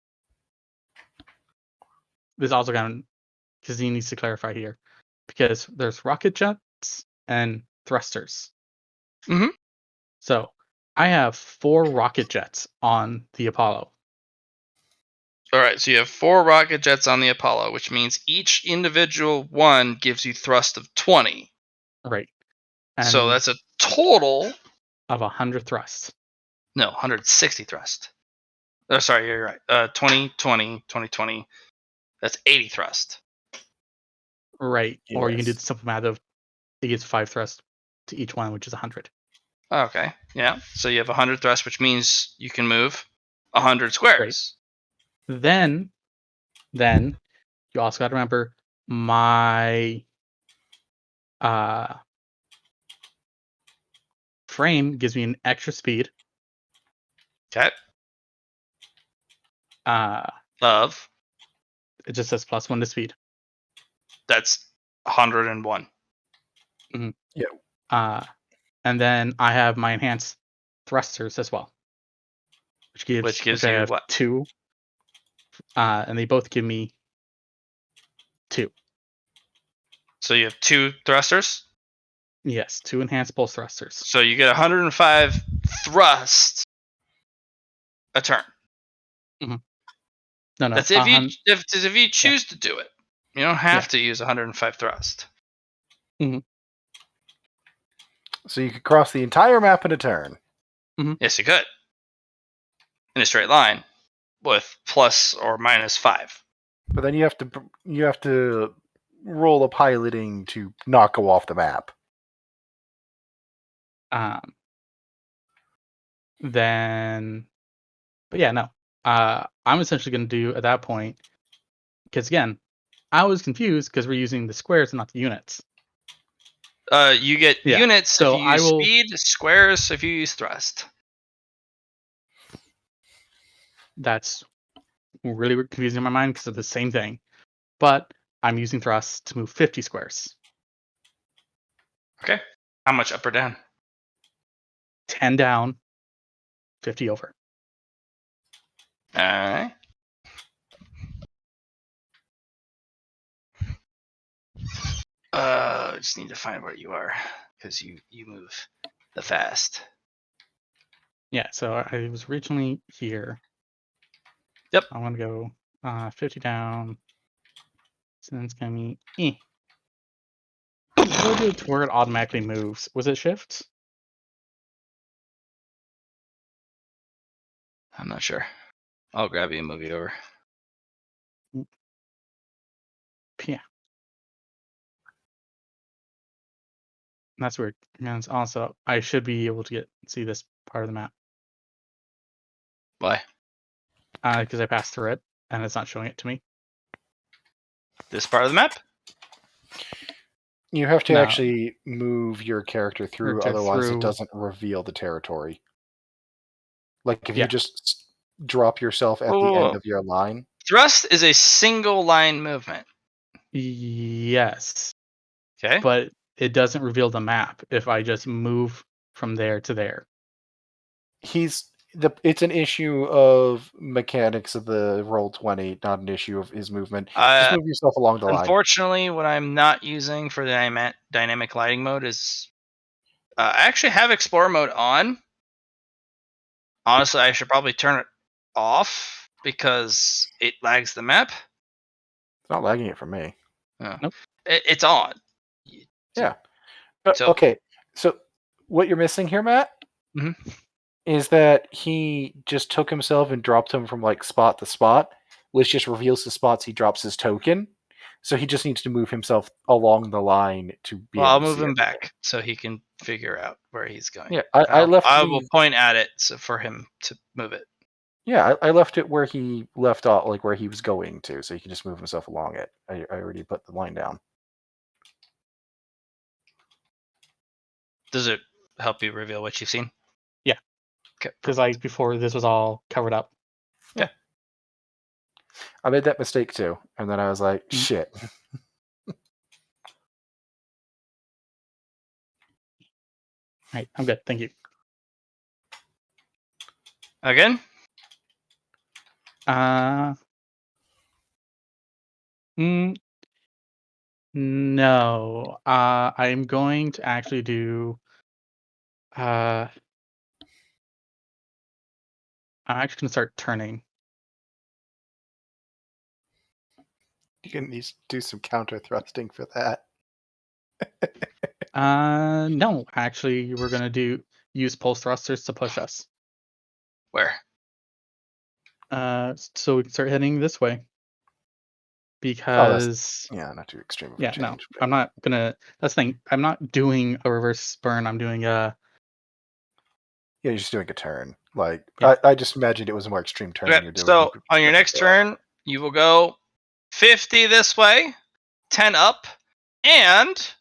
this also kind of, because he needs to clarify here, because there's rocket jets and thrusters. Mhm. So I have 4 rocket jets on the Apollo. All right, so you have 4 rocket jets on the Apollo, which means each individual one gives you thrust of 20. Right. And So that's a total. of 100 thrust. No, 160 thrust. Oh, sorry, you're right. 20, 20, 20, 20. That's 80 thrust. Right. Or you can do Yes. the simple math of it gives 5 thrust to each one, which is 100. Okay, yeah. So you have 100 thrust, which means you can move 100 squares. Then you also got to remember my frame gives me an extra speed. Okay. Of. It just says +1 to speed. That's 101. Mm-hmm. Yeah. And then I have my enhanced thrusters as well, which gives I you have what? 2. And they both give me 2. So you have 2 thrusters. Yes, 2 enhanced pulse thrusters. So you get 105 thrust a turn. No, That's if you choose to do it. You don't have to use 105 thrust. So you could cross the entire map in a turn. Yes, you could. In a straight line with plus or minus 5. But then you have to roll a piloting to not go off the map. Then, but yeah, no. I'm essentially going to do at that point, because again, I was confused because we're using the squares and not the units. You get units so if you use speed, squares if you use thrust. That's really confusing in my mind because they're the same thing. But I'm using thrust to move 50 squares. Okay. How much up or down? 10 down, 50 over. All right. I just need to find where you are because you move the fast. Yeah, so I was originally here. Yep. I'm going to go 50 down. So then it's going to be What do I do to where it automatically moves? Was it shift? I'm not sure. I'll grab you and move you over. Yeah. That's weird. And also, I should be able to see this part of the map. Why? Because I passed through it, and it's not showing it to me. This part of the map? You have to actually move your character through, otherwise through. It doesn't reveal the territory. Like if you just drop yourself at the end of your line. Thrust is a single line movement. Yes. Okay. But it doesn't reveal the map if I just move from there to there. It's an issue of mechanics of the Roll20, not an issue of his movement. Just move yourself along the line. Unfortunately, what I'm not using for the dynamic lighting mode is I actually have Explorer mode on. Honestly, I should probably turn it off because it lags the map. It's not lagging it for me. Nope. It's on. Yeah. Okay. So what you're missing here, Matt, is that he just took himself and dropped him from like spot to spot, which just reveals the spots he drops his token. So he just needs to move himself along the line to be. Well, I'll move him back so he can figure out where he's going. Yeah, I will point at it for him to move it. Yeah, I left it where he left off, like where he was going to, so he can just move himself along it. I already put the line down. Does it help you reveal what you've seen? Yeah. Okay. Because like before, this was all covered up. Yeah. I made that mistake too, and then I was like, shit. Right, I'm good. Thank you. Again? No. I'm going to actually do. I'm actually going to start turning. You can need to do some counter thrusting for that. No, actually, we're going to use pulse thrusters to push us. Where? So we can start heading this way. Because not too extreme of a change. No, I'm not gonna. That's the thing. I'm not doing a reverse burn. I'm doing Yeah, you're just doing a turn. Like Yeah. I just imagined it was a more extreme turn. Okay, You're doing. so on your next turn, you will go 50 this way, 10 up, and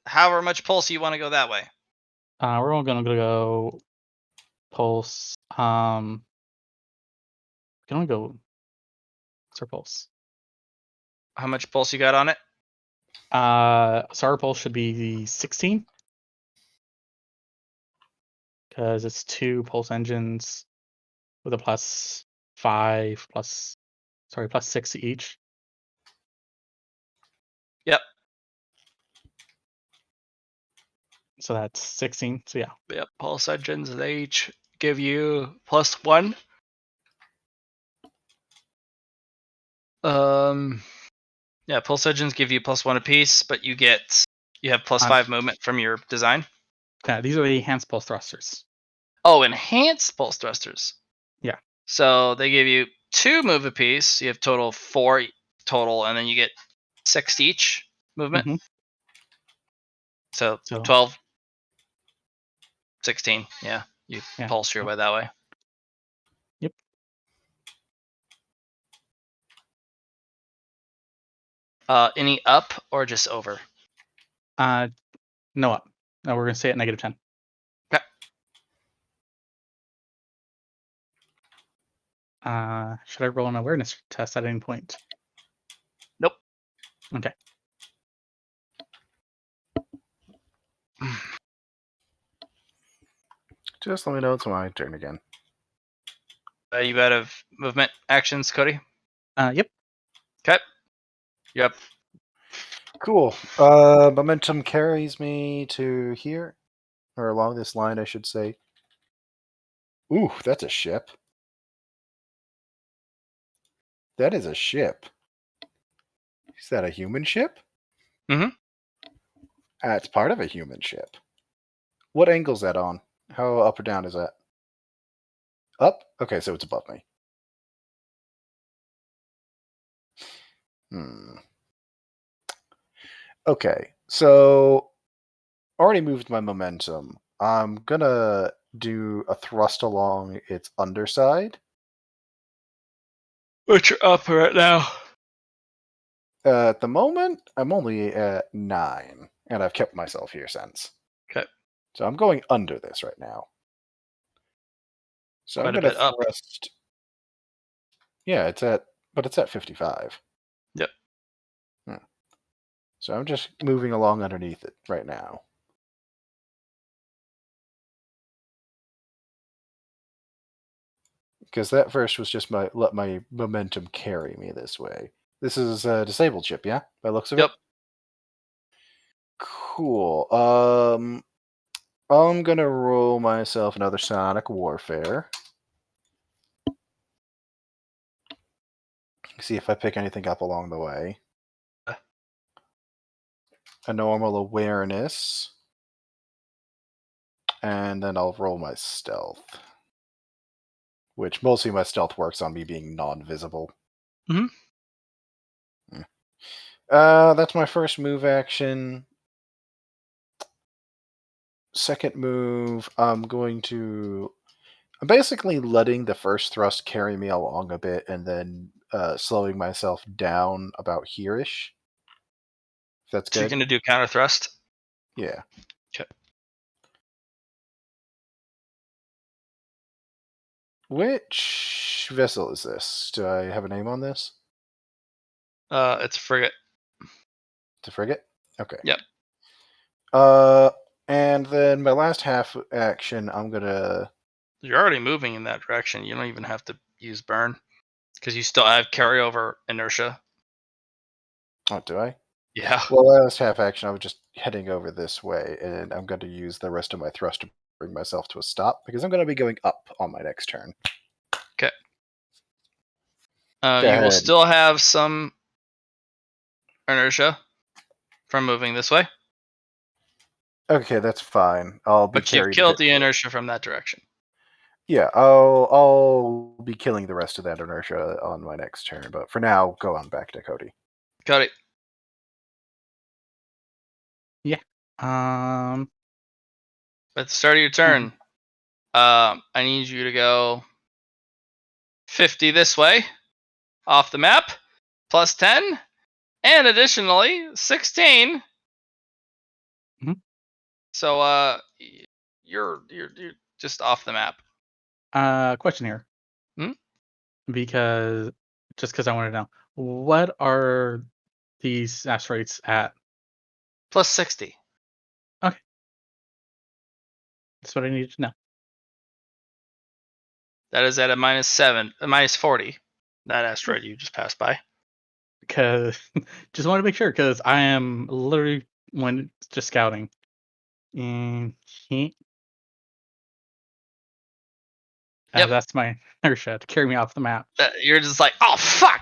however much pulse you want to go that way. We're all gonna go pulse. Can we go? What's our pulse? How much pulse you got on it? So our pulse should be 16 because it's 2 pulse engines with a +5 plus 6 each. Yep. So that's 16. So yeah. Yep. Pulse engines, they each give you +1. Yeah, pulse engines give you +1 apiece, but you have +5 movement from your design. Yeah, these are the enhanced pulse thrusters. Oh, enhanced pulse thrusters. Yeah. So they give you 2 move apiece. You have total 4 total, and then you get 6 each movement. Mhm. So So 12, 16. Yeah, you Yeah. pulse your way that way. Yep. Any up or just over? No up. No, we're gonna stay at -10. Okay. Should I roll an awareness test at any point? Nope. Okay. Just let me know it's my turn again. You out of movement actions, Cody? Yep. Okay. Yep. Cool. Momentum carries me to here, or along this line, I should say. Ooh, that's a ship. That is a ship. Is that a human ship? Mhm. It's part of a human ship. What angle's that on? How up or down is that? Up? Okay, so it's above me. Okay, so already moved my momentum. I'm gonna do a thrust along its underside. But you're up right now. At the moment, I'm only at 9, and I've kept myself here since. Okay. So I'm going under this right now. So Quite I'm a gonna bit up. thrust. Yeah, it's at 55. Yep. So I'm just moving along underneath it right now. Because that first was just let my momentum carry me this way. This is a disabled ship, yeah? By looks of Yep. it? Cool. I'm gonna roll myself another Sonic Warfare. See if I pick anything up along the way. A normal awareness. And then I'll roll my stealth. Which mostly my stealth works on me being non-visible. Mhm. That's my first move action. Second move, I'm basically letting the first thrust carry me along a bit and then slowing myself down about here-ish. If that's So you're good. gonna do counter thrust. Yeah. Okay. Which vessel is this? Do I have a name on this? It's a frigate. It's a frigate? Okay. Yep. And then my last half action, I'm gonna. You're already moving in that direction. You don't even have to use burn because you still have carryover inertia. Oh, do I? Yeah. Well, last half action, I was just heading over this way, and I'm going to use the rest of my thrust to bring myself to a stop because I'm going to be going up on my next turn. Okay. Go You will ahead. still have some inertia from moving this way, Okay, that's fine. I'll be but you've carried a killed bit the further. inertia from that direction. Yeah, I'll be killing the rest of that inertia on my next turn, but for now, go on back to Cody. Got it. Yeah. At the start of your turn, I need you to go 50 this way off the map, plus 10, and additionally 16. Mhm. So you're just off the map. Question here. Hmm? Because I want to know, what are these asteroids at? Plus 60. Okay. That's what I needed to know. That is at a -7, a -40. That asteroid you just passed by. Because just want to make sure, because I am literally just scouting. And Yep. that's my inertia to carry me off the map. You're just like, oh fuck.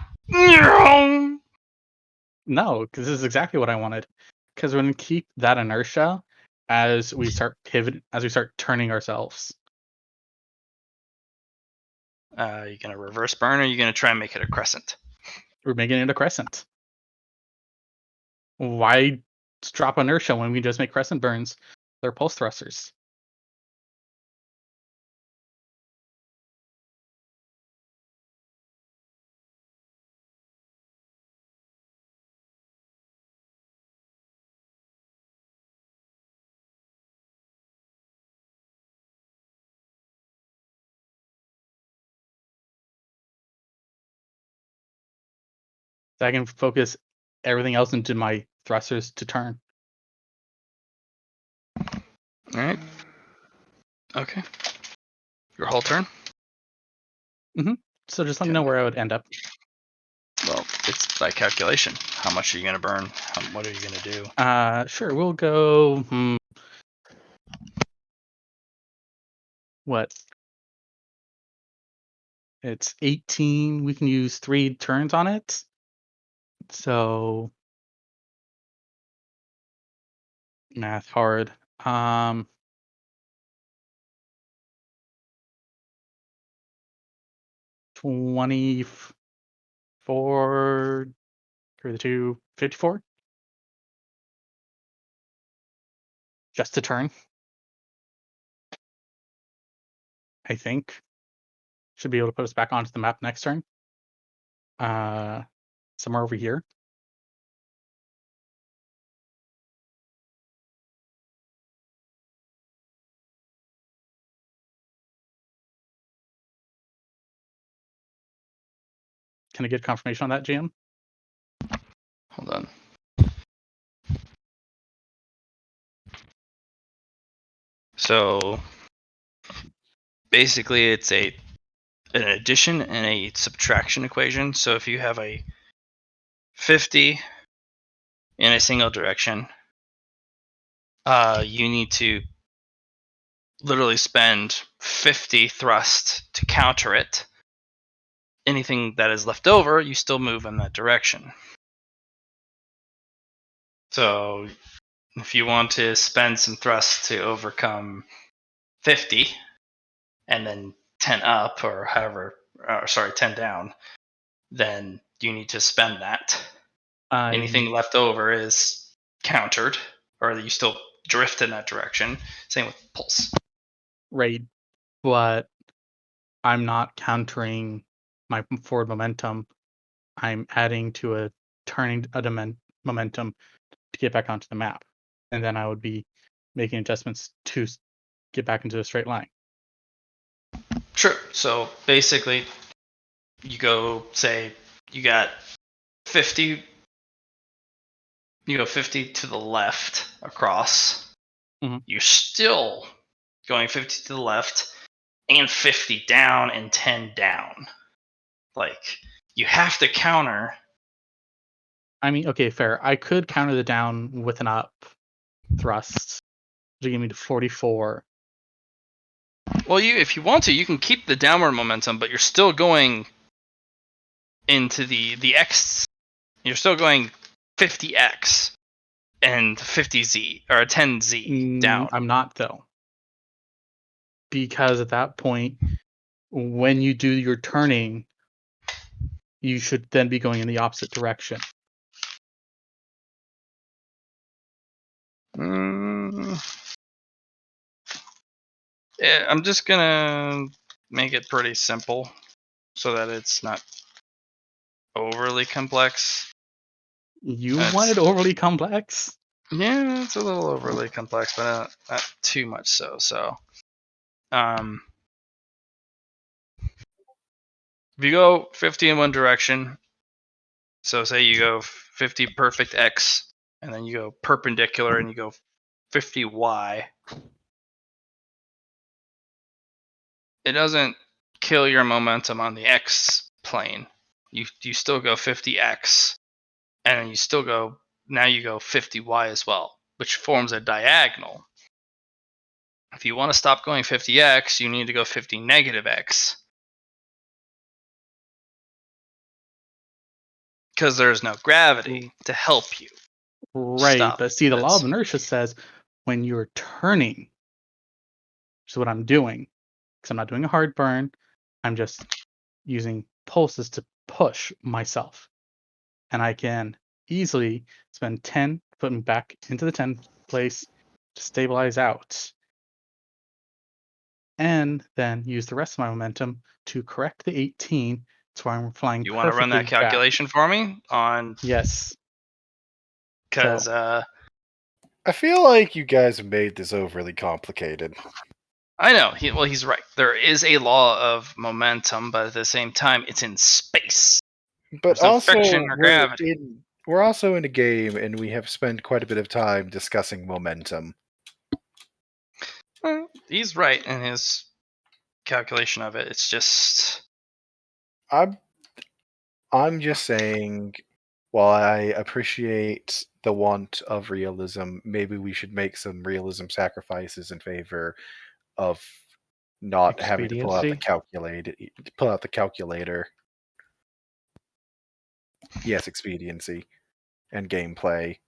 No, because this is exactly what I wanted. Because we're gonna keep that inertia as we start turning ourselves. You gonna reverse burn, or you gonna try and make it a crescent? We're making it a crescent. Why drop inertia when we just make crescent burns? They're pulse thrusters. So I can focus everything else into my thrusters to turn. All right. Okay. Your whole turn. So just let me Okay. know where I would end up. Well, it's by calculation. How much are you gonna burn? What are you gonna do? Sure, we'll go. What? It's 18. We can use 3 turns on it. So math hard. 24 for the 2, 54. Just a turn. I think. Should be able to put us back onto the map next turn. Somewhere over here. Can I get confirmation on that, GM? Hold on. So basically, it's an addition and a subtraction equation. So if you have a 50 in a single direction, you need to literally spend 50 thrust to counter it. Anything that is left over, you still move in that direction. So if you want to spend some thrust to overcome 50 and then 10 up, or 10 down, then you need to spend that. Anything left over is countered, or you still drift in that direction. Same with pulse. Right, but I'm not countering my forward momentum. I'm adding to a turning momentum to get back onto the map, and then I would be making adjustments to get back into a straight line. True. So basically, you go, say you got 50. You go 50 to the left across. Mhm. You're still going 50 to the left and 50 down and 10 down. Like, you have to counter. I mean, okay, fair. I could counter the down with an up thrust to give me to 44. Well, if you want to, you can keep the downward momentum, but you're still going into the X. You're still going 50X and 50Z, or 10Z down. I'm not, though. Because at that point, when you do your turning, you should then be going in the opposite direction. Yeah, I'm just gonna make it pretty simple so that it's not overly complex. You wanted overly complex? Yeah, it's a little overly complex, but not too much so. So, if you go 50 in one direction, so say you go 50 perfect X, and then you go perpendicular and you go 50 Y, it doesn't kill your momentum on the X plane. You still go 50X and you still go. Now you go 50y as well, which forms a diagonal. If you want to stop going 50x, you need to go 50 negative x. Because there's no gravity to help you. Right, Stop but see, the law of this. inertia says when you're turning, which is what I'm doing, because I'm not doing a hard burn, I'm just using pulses to push myself. And I can easily spend 10, put me back into the 10 place to stabilize out. And then use the rest of my momentum to correct the 18 so I'm flying You want to run that perfectly back. calculation for me on? Yes. Because I feel like you guys have made this overly complicated. I know. He's right. There is a law of momentum, but at the same time, it's in space. But There's no also, friction or gravity. we're also in a game, and we have spent quite a bit of time discussing momentum. He's right in his calculation of it. It's just I'm just saying, while I appreciate the want of realism, maybe we should make some realism sacrifices in favor of not having to pull out the calculator. Yes, expediency and gameplay.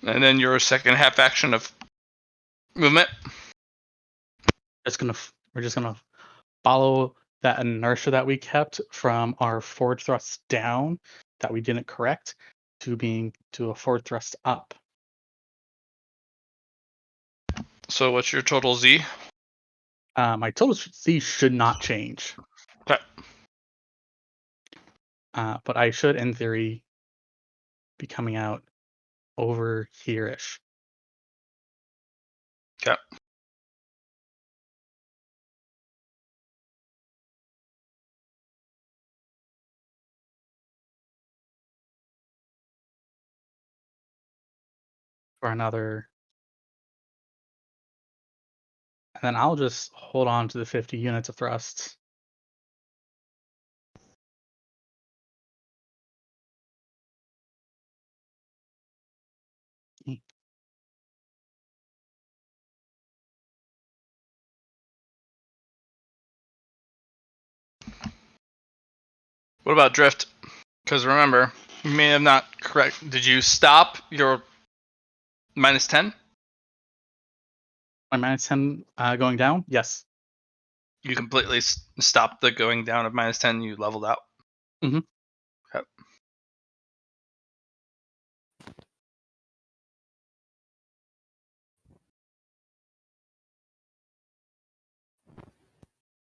and then your second half action of movement. We're just gonna follow that inertia that we kept from our forward thrust down that we didn't correct to a forward thrust up. So what's your total Z? My total Z should not change. Okay. But I should, in theory, be coming out over here-ish. Okay. For another. And then I'll just hold on to the 50 units of thrust. What about drift? Because remember, you may have not correct. Did you stop your -10? My -10 going down? Yes. You completely stopped the going down of -10. You leveled out. Mhm. Okay.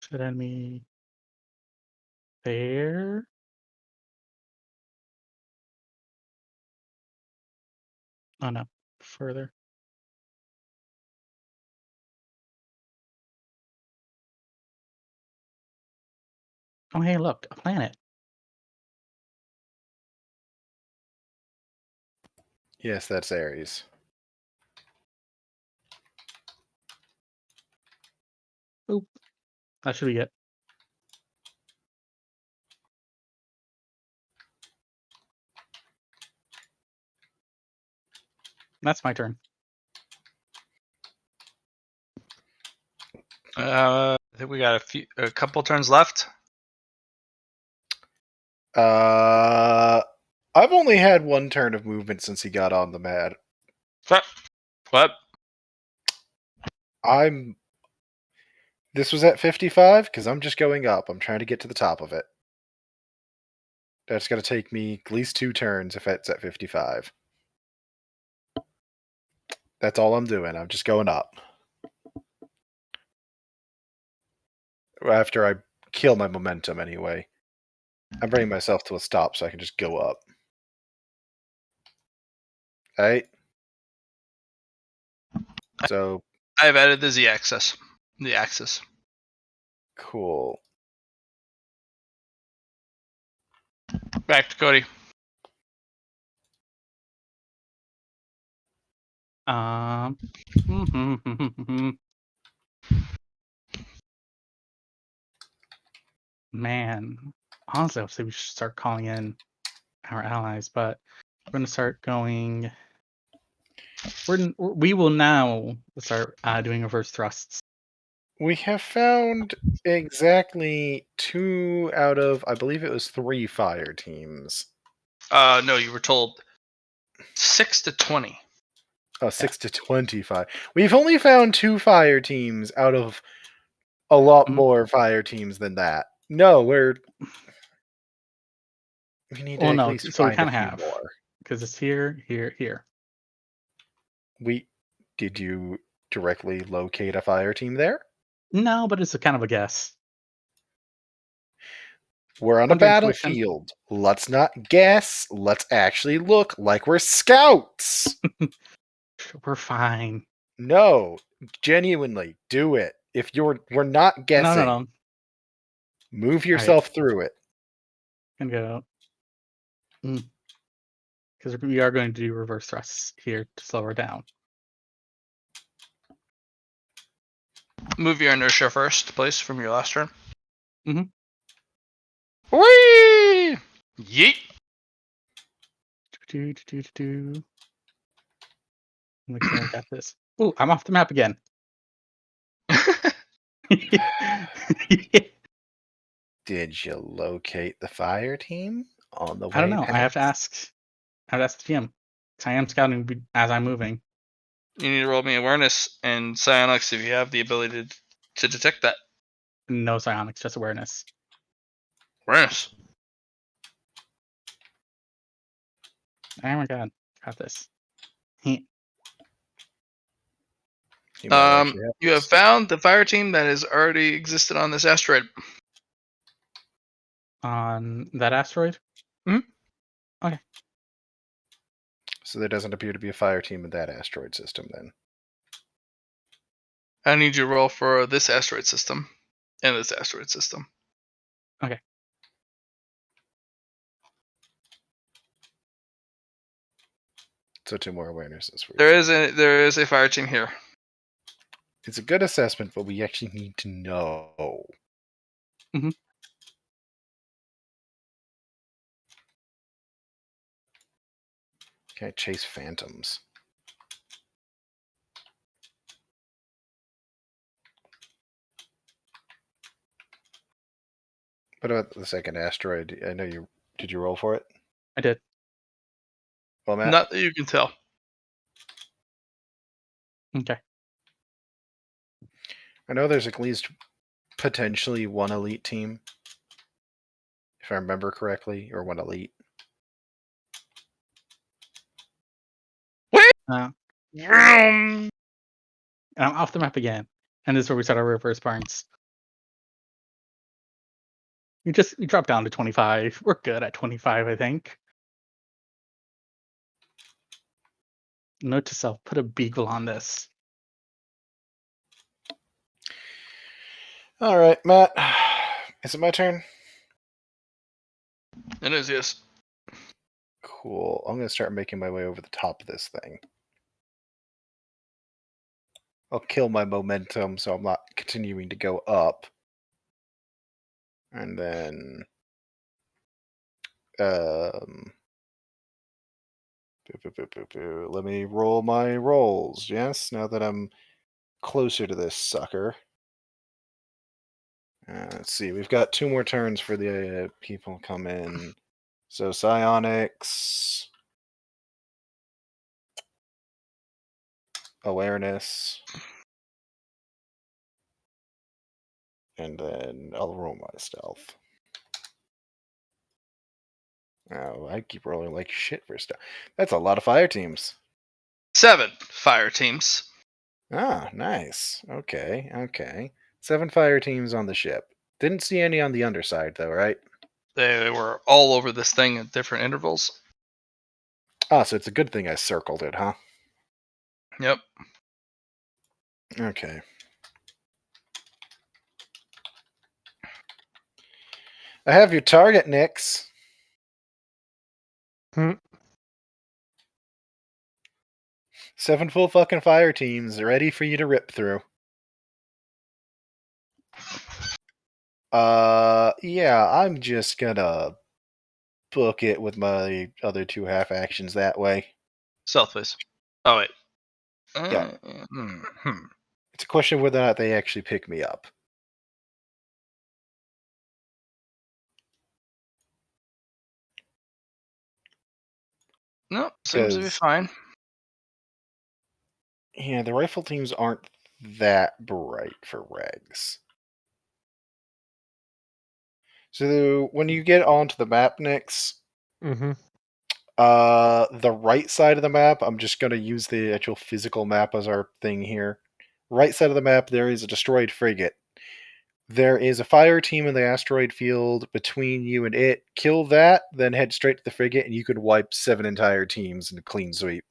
Should enemy there? Oh no, further. Oh hey, look, a planet. Yes, that's Ares. Oop. That should be it. That's my turn. I think we got a couple turns left. I've only had one turn of movement since he got on the mat. What? This was at 55 because I'm just going up. I'm trying to get to the top of it. That's going to take me at least 2 turns if it's at 55. That's all I'm doing. I'm just going up. After I kill my momentum, anyway. I'm bringing myself to a stop so I can just go up. Alright? So, I've added the Z-axis. The axis. cool. Back to Cody. Man, honestly, I would say we should start calling in our allies, but we're going to start going. We will now start doing reverse thrusts. We have found exactly 2 out of, I believe it was 3 fire teams. No, you were told 6 to 20. Oh, 6 to 25. We've only found 2 fire teams out of a lot Mhm. more fire teams than that. No, we need to Well, at no, least so we find a kind of few have more. because it's here, here, here. Did you directly locate a fire team there? No, but it's a kind of a guess. We're on a Under intuition. battlefield. Let's not guess. Let's actually look like we're scouts. We're fine. No, genuinely, do it. If we're not guessing, No. move yourself through it. Gonna go. Because we are going to do reverse thrusts here to slow her down. Move your inertia first, please, from your last turn. Mhm. Whee! Yeet! Make sure I got this. Ooh, I'm off the map again. Did you locate the fire team on the way I don't know. past? I have to ask. I have to ask the GM. 'Cause I am scouting as I'm moving. You need to roll me awareness and psionics if you have the ability to detect that. No psionics, just awareness. Awareness. Oh my god, got this. Heh. You might actually have You have found the fire team that has already existed on this asteroid. On that asteroid? So there doesn't appear to be a fire team in that asteroid system then. I need you to roll for this asteroid system and this asteroid system. Okay. So 2 more awarenesses for you. There is a fire team here. It's a good assessment, but we actually need to know. Mhm. Can I chase phantoms? What about the second asteroid? I know you. Did you roll for it? I did. Well, Matt. Not that you can tell. Okay. I know there's at least potentially 1 elite team, if I remember correctly, or 1 elite. And I'm off the map again. And this is where we start our reverse burns. We dropped down to 25. We're good at 25, I think. Note to self, put a beagle on this. All right, Matt. Is it my turn? It is, yes. Cool. I'm going to start making my way over the top of this thing. I'll kill my momentum so I'm not continuing to go up. And then let me roll my rolls. Yes, now that I'm closer to this sucker. Let's see. We've got 2 more turns for the people come in. So psionics, awareness, and then I'll roll my stealth. Oh, I keep rolling like shit for stuff. That's a lot of fire teams. 7 fire teams. Ah, nice. Okay. 7 fire teams on the ship. Didn't see any on the underside, though, right? They were all over this thing at different intervals. Ah, so it's a good thing I circled it, huh? Yep. Okay. I have your target, Nix. Hmm. 7 full fucking fire teams ready for you to rip through. Yeah, I'm just gonna book it with my other 2 half actions that way. Stealth, please. Oh, wait. Yeah. Hmm. It's a question of whether or not they actually pick me up. Nope, seems to be 'Cause- fine. Yeah, the rifle teams aren't that bright for regs. So when you get onto the map, Nix, Mm-hmm. the right side of the map, I'm just going to use the actual physical map as our thing here. Right side of the map, there is a destroyed frigate. There is a fire team in the asteroid field between you and it. Kill that, then head straight to the frigate, and you could wipe 7 entire teams in a clean sweep.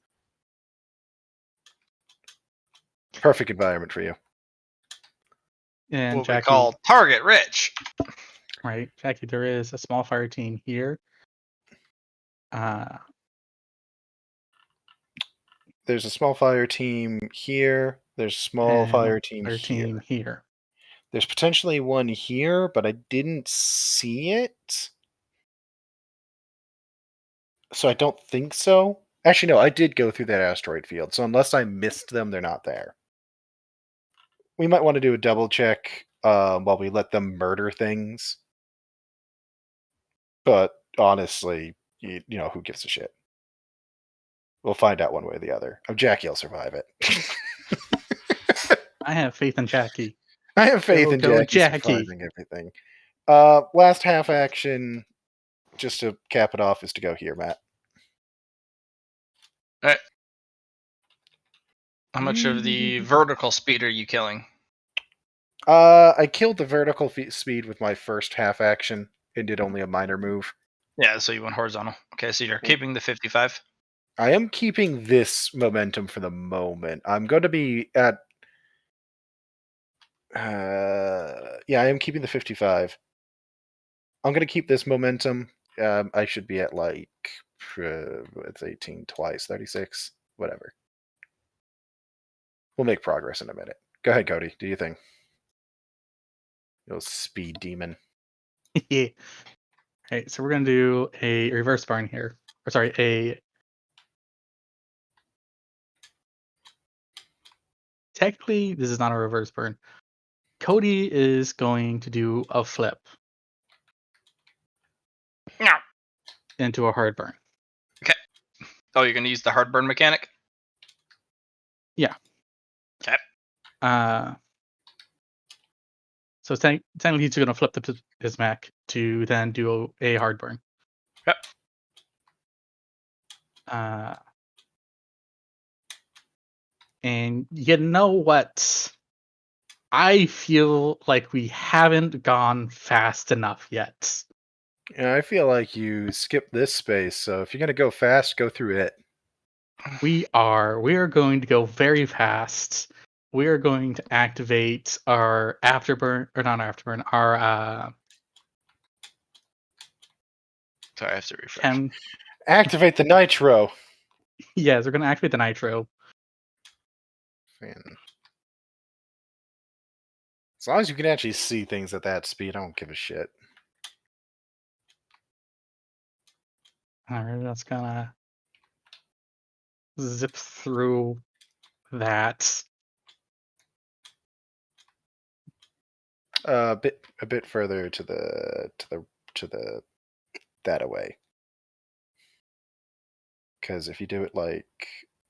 Perfect environment for you. And What we Jackie, call target rich. right? Jackie, there is a small fire team here. There's a small fire team here. There's a small And fire team fire here. team here. There's potentially one here, but I didn't see it. So I don't think so. Actually, no, I did go through that asteroid field. So unless I missed them, they're not there. We might want to do a double check while we let them murder things. But honestly, you know, who gives a shit? We'll find out one way or the other. Jackie will survive it. I have faith in Jackie. I have faith Go, in go, Jackie Jackie. surviving everything. Last half action, just to cap it off, is to go here, Matt. Alright. How much of the vertical speed are you killing? I killed the vertical speed with my first half action and did only a minor move. Yeah, so you went horizontal. Okay, so you're keeping the 55. I am keeping this momentum for the moment. I'm going to be at... yeah, I am keeping the 55. I'm going to keep this momentum. I should be at like... it's 18 twice, 36, whatever. We'll make progress in a minute. Go ahead, Cody. Do your thing. You speed demon. Yeah. Right, so we're gonna do a reverse burn here. Or sorry, technically this is not a reverse burn. Cody is going to do a flip. No. Into a hard burn. Okay. Oh, you're going to use the hard burn mechanic? Yeah. Okay. So technically he's going to flip his mech to then do a hard burn. Yep. And you know what? I feel like we haven't gone fast enough yet. Yeah, I feel like you skipped this space, so if you're going to go fast, go through it. We are going to go very fast. We are going to activate our afterburn, or not afterburn, our Sorry, I have to refresh. Activate the nitro. Yes, we're going to activate the nitro. Man. As long as you can actually see things at that speed, I don't give a shit. Alright, that's gonna zip through that. A bit further to the that away. Because if you do it like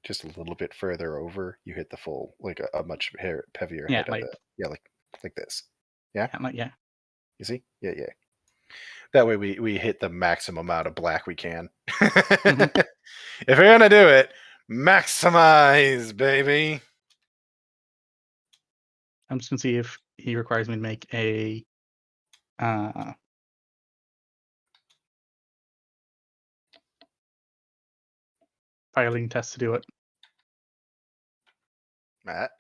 just a little bit further over, you hit the full, like a much heavier Yeah, hit of the like this. Yeah, yeah. you see? Yeah. That way we hit the maximum amount of black we can. Mm-hmm. If you're gonna do it, maximize, baby. I'm just gonna see if he requires me to make a piloting test to do it. Matt.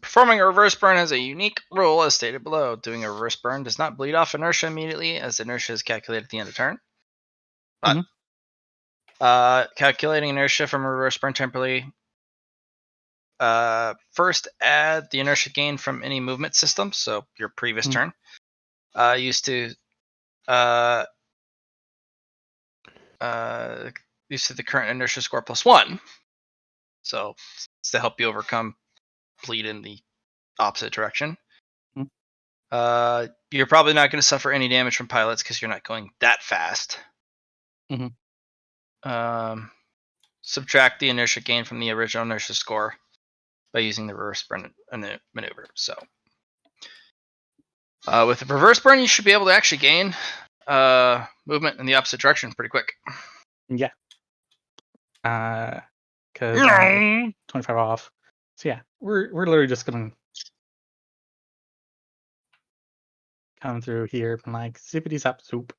Performing a reverse burn has a unique rule as stated below. Doing a reverse burn does not bleed off inertia immediately, as inertia is calculated at the end of turn. But calculating inertia from a reverse burn temporarily, first add the inertia gain from any movement system, so your previous turn, used to the current inertia score +1. So it's to help you overcome bleed in the opposite direction. You're probably not going to suffer any damage from pilots because you're not going that fast. Subtract the inertia gain from the original inertia score by using the reverse burn maneuver. So with the reverse burn, you should be able to actually gain movement in the opposite direction pretty quick. Yeah. Because 25 off. So yeah, we're literally just gonna come through here and like zippity zap soup.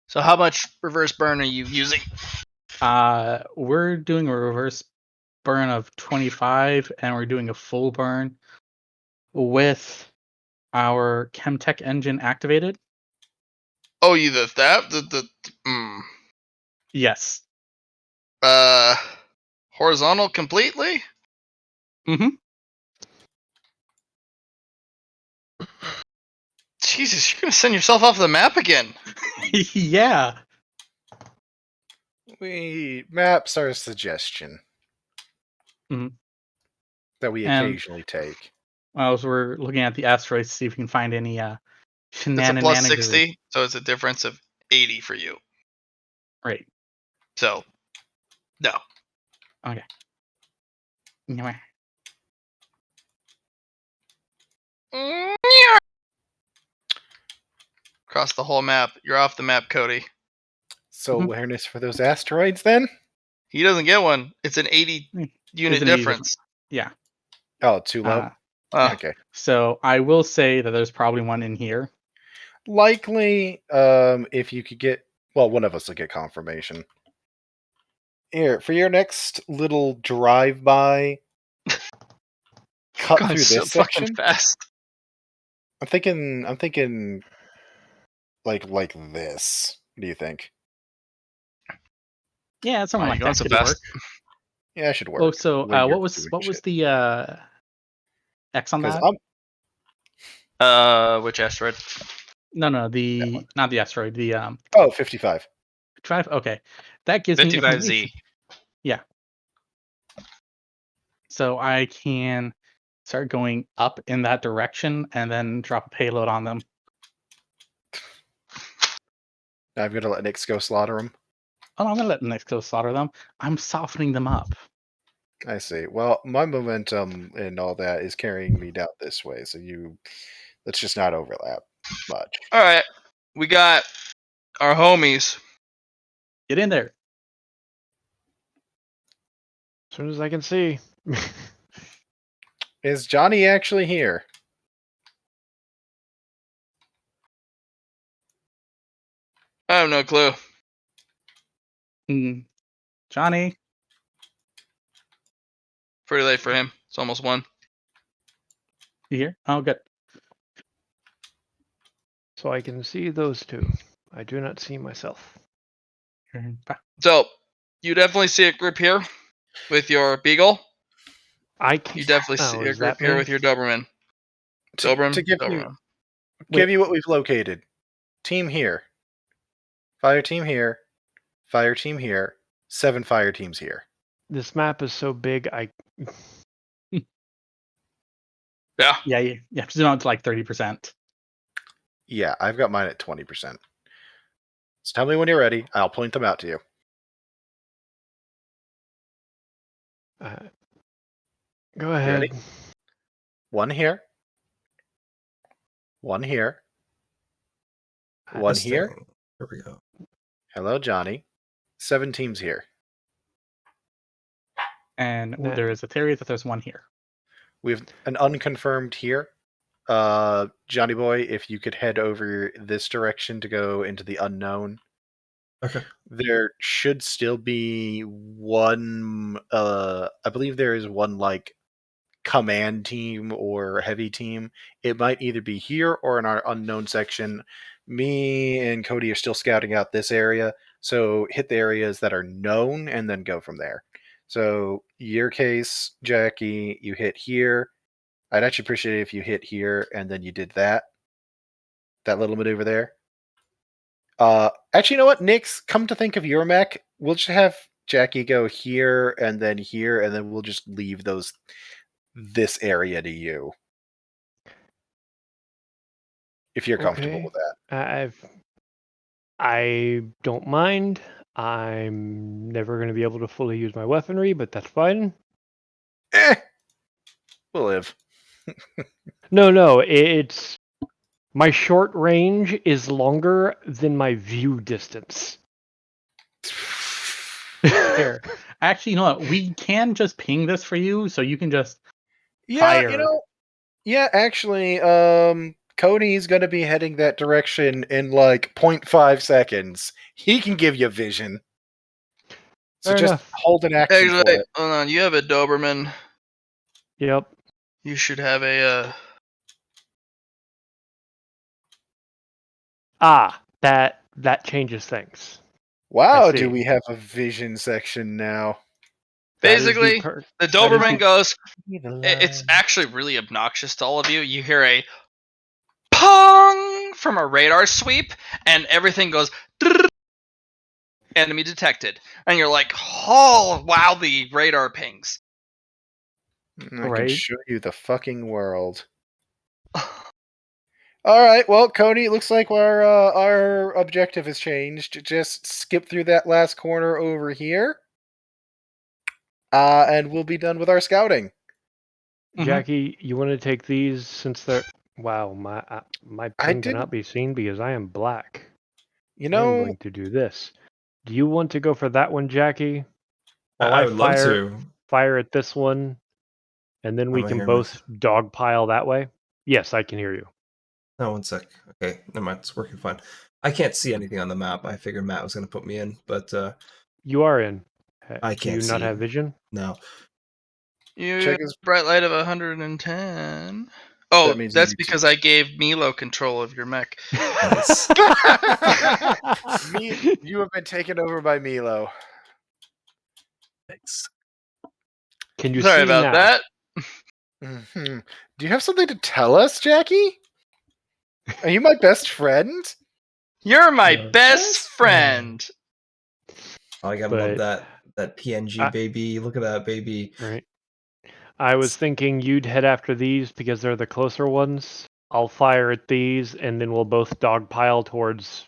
So how much reverse burn are you using? We're doing a reverse burn of 25, and we're doing a full burn with our Chemtech engine activated. Oh, you Yes. Horizontal completely? Jesus, you're gonna send yourself off the map again. Yeah. Maps are a suggestion that we And occasionally take. as we're looking at the asteroids to see if we can find any It's a shenanigans. +60, so it's a difference of 80 for you. Right. So, no. Okay. Anyway. Across the whole map. You're off the map, Cody. So awareness for those asteroids, then? He doesn't get one. It's an 80 unit It's an 80 difference. Yeah. Oh, too low? Okay. So I will say that there's probably one in here. Likely, if you could get... Well, one of us will get confirmation. Here, for your next little drive-by, cut Going through so this fucking section. fast. I'm thinking like this. What do you think? Yeah, something Why like you going that so could fast? work. Yeah, it should work. Oh, so when you're what was doing shit. the X on 'Cause that? Which asteroid? No, That one. not the asteroid. The 55. drive. Okay, that gives me 55Z. information. Yeah. So I can start going up in that direction and then drop a payload on them. I'm gonna let Nix go slaughter them. Oh, I'm gonna let the next go slaughter them. I'm softening them up. I see. Well, my momentum and all that is carrying me down this way, so let's just not overlap much. Alright. We got our homies. Get in there. As soon as I can see. Is Johnny actually here? I have no clue. Johnny. Pretty late for him. It's almost 1. You here? Oh, good. So I can see those two. I do not see myself. So, you definitely see a group here with your Beagle. I can. You definitely see a is group that here me? with your Doberman. To give Doberman. you what we've located. Team here. Fire team here. Fire team here. 7 fire teams here. This map is so big. Yeah. Yeah, you have to zoom out to like 30%. Yeah, I've got mine at 20%. So tell me when you're ready. I'll point them out to you. Go ahead. Ready? 1 here. 1 here. 1 here. Here we go. Hello, Johnny. 7 teams here. And Nah. there is a theory that there's one here. We have an unconfirmed here. Johnny Boy, if you could head over this direction to go into the unknown. Okay. There should still be one. I believe there is one like command team or heavy team. It might either be here or in our unknown section. Me and Cody are still scouting out this area, so hit the areas that are known and then go from there. So your case, Jackie, you hit here. I'd actually appreciate it if you hit here and then you did that little maneuver there. Actually, you know what, Nix? Come to think of your mech, we'll just have Jackie go here, and then we'll just leave this area to you, if you're comfortable Okay. with that. I don't mind. I'm never going to be able to fully use my weaponry, but that's fine. We'll live. No, it's my short range is longer than my view distance. Here, actually, you know what? We can just ping this for you, so you can just Yeah, fire. actually, Cody's gonna be heading that direction in like 0.5 seconds. He can give you vision. So Fair just enough. hold an action for Actually, it. hold on. You have a Doberman. Yep. You should have a. That changes things. Wow, see. do we have a vision section now? That is Basically, the the that is Doberman the- goes. It's actually really obnoxious to all of you. You hear a pong from a radar sweep, and everything goes. Enemy detected, and you're like, "Oh, wow!" The radar pings. I can Right. show you the fucking world. All right, well, Cody, it looks like our objective has changed. Just skip through that last corner over here, and we'll be done with our scouting. Jackie, you want to take these since they're wow, my I ping didn't, cannot be seen because I am black. you I am know, going to do this. Do you want to go for that one, Jackie? While I would love to. fire at this one, and then we Am I can hearing both dogpile that way? Yes, I can hear you. No, one sec. Okay, never mind. It's working fine. I can't see anything on the map. I figured Matt was going to put me in, but You are in. I Do you can't not see. have vision? No. You check his. bright light of 110. Oh, That means that's you because I gave Milo control of your mech. Nice. You have been taken over by Milo. Thanks. Can you Sorry see about now? that. Mm-hmm. Do you have something to tell us, Jackie? Are you my best friend? You're my No. best friend. Oh, I gotta love But that PNG I- baby. Look at that baby. right. I was thinking you'd head after these because they're the closer ones. I'll fire at these, and then we'll both dogpile towards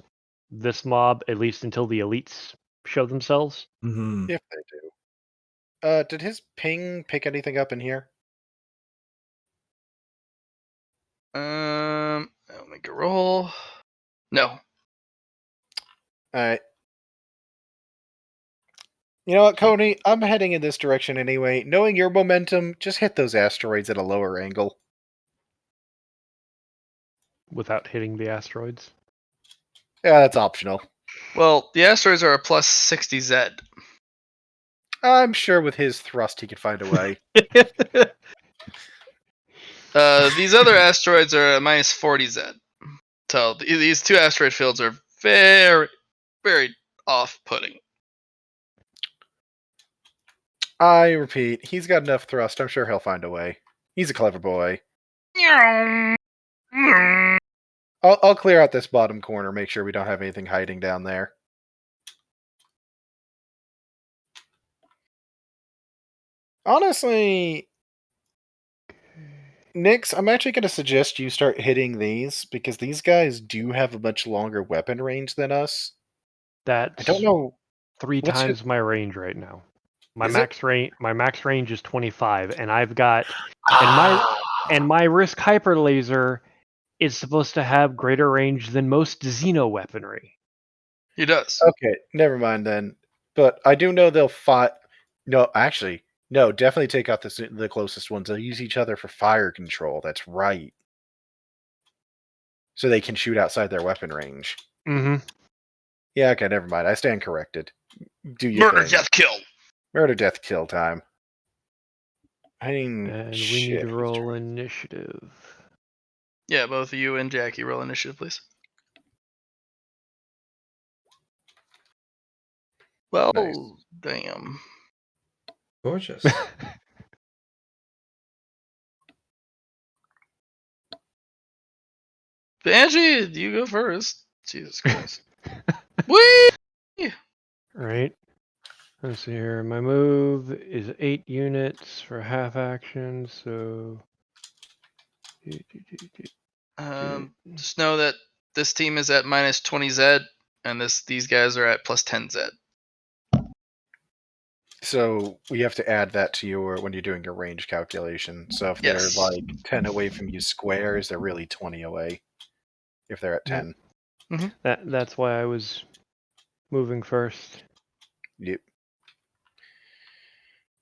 this mob, at least until the elites show themselves. Mm-hmm. If they do. Did his ping pick anything up in here? I'll make a roll. No. All right. You know what, Cody? I'm heading in this direction anyway. Knowing your momentum, just hit those asteroids at a lower angle. Without hitting the asteroids. Yeah, that's optional. Well, the asteroids are a plus 60 Z. I'm sure with his thrust he could find a way. These other asteroids are a minus 40 Z. So these two asteroid fields are very, very off-putting. I repeat, he's got enough thrust. I'm sure he'll find a way. He's a clever boy. I'll clear out this bottom corner, make sure we don't have anything hiding down there. Honestly, Nix, I'm actually going to suggest you start hitting these because these guys do have a much longer weapon range than us. That's I don't know. three What's your- times my range right now. My Is it? my max range is 25, and I've got Ah, and my Risk Hyper Laser is supposed to have greater range than most Xeno weaponry. He does. okay, never mind then. But I do know they'll fight. No, actually, no. Definitely take out the closest ones. They'll use each other for fire control. That's right. So they can shoot outside their weapon range. Mm-hmm. Yeah, okay, never mind. I stand corrected. Do your Murder, thing. death, kill. Murder, death, kill time. I mean, And shit, we need to who's roll turn? initiative. Yeah, both of you and Jackie roll initiative, please. Well, Nice. damn. Gorgeous. Angie, you go first. Jesus Christ. Whee! Right. Let's see here. My move is 8 units for half action, so. Just know that this team is at minus 20 Z, and these guys are at plus 10 Z. So we have to add that to your when you're doing your range calculation. So if they're Yes. like 10 away from you squares, they're really 20 away. If they're at 10. That's why I was moving first. Yep.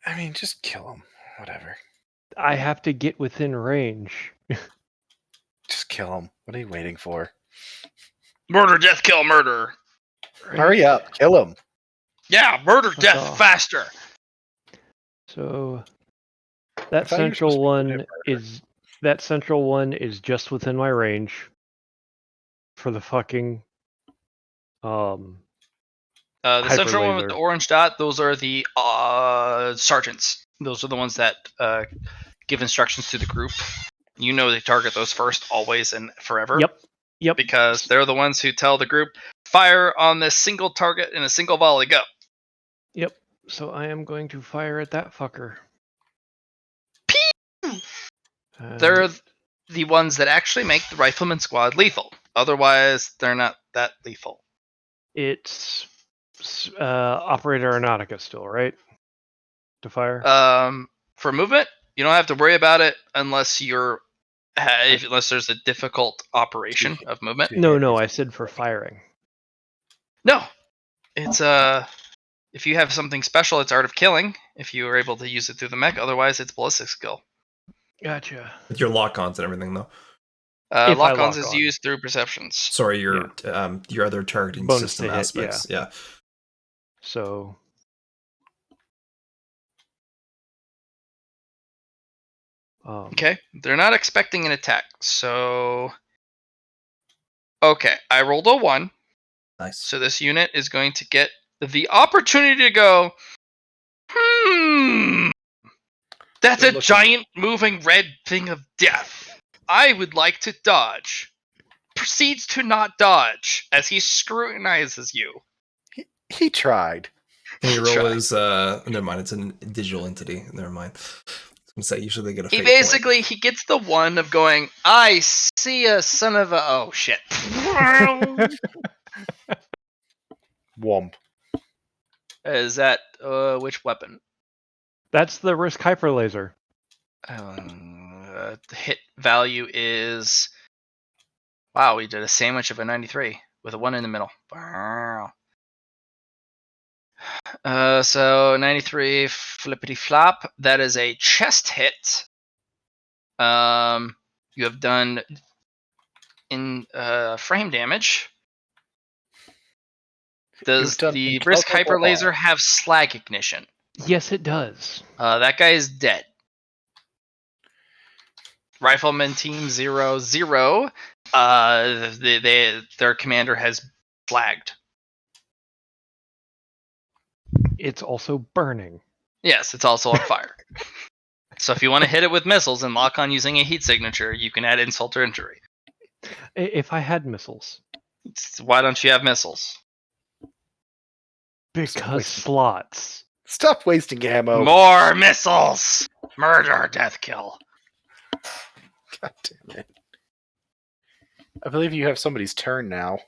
I mean, just kill them. Whatever. I have to get within range. Just kill them. What are you waiting for? Murder, death, kill, murder. Right? Hurry up. Kill them. Yeah, murder, Fuck death, off. faster. So I that thought you were supposed central to be good at one is just within my range for the fucking The central one with hyperlaser. the orange dot, those are the sergeants. Those are the ones that give instructions to the group. You know they target those first, always and forever. Yep. Because they're the ones who tell the group, fire on this single target in a single volley, go. Yep. So I am going to fire at that fucker. They're the ones that actually make the rifleman squad lethal. Otherwise, they're not that lethal. It's Operator Aeronautica still, right? To fire? For movement, you don't have to worry about it unless unless there's a difficult operation of movement. No, I said for firing. No, it's if you have something special, it's Art of Killing. If you are able to use it through the mech, otherwise it's ballistic skill. Gotcha. With your lock-ons and everything, though. If I Lock-ons lock is on. used through perceptions. Sorry, your other targeting Bonus system to hit, aspects. Yeah. So Okay, they're not expecting an attack, so okay, I rolled a 1. Nice. So this unit is going to get the opportunity to go, that's a giant moving red thing of death. I would like to dodge. Proceeds to not dodge as he scrutinizes you. He tried. And your Try. roll is never mind, it's a digital entity. Never mind. I was gonna say usually they get a fate point. He gets the one of going, I see a son of a oh shit. Womp. Is that which weapon? that's the risk hyperlaser. Hit value is wow, we did a sandwich of a 93 with a 1 in the middle. So 93 flippity flop. That is a chest hit. You have done in frame damage. Does the risk hyper laser have slag ignition? Yes, it does. That guy is dead. Rifleman Team 0-0. Their commander has flagged. It's also burning. Yes, it's also on fire. So if you want to hit it with missiles and lock on using a heat signature, you can add insult or injury. If I had missiles. Why don't you have missiles? Because slots. Stop wasting ammo. More missiles! Murder, death, kill. God damn it. I believe you have somebody's turn now.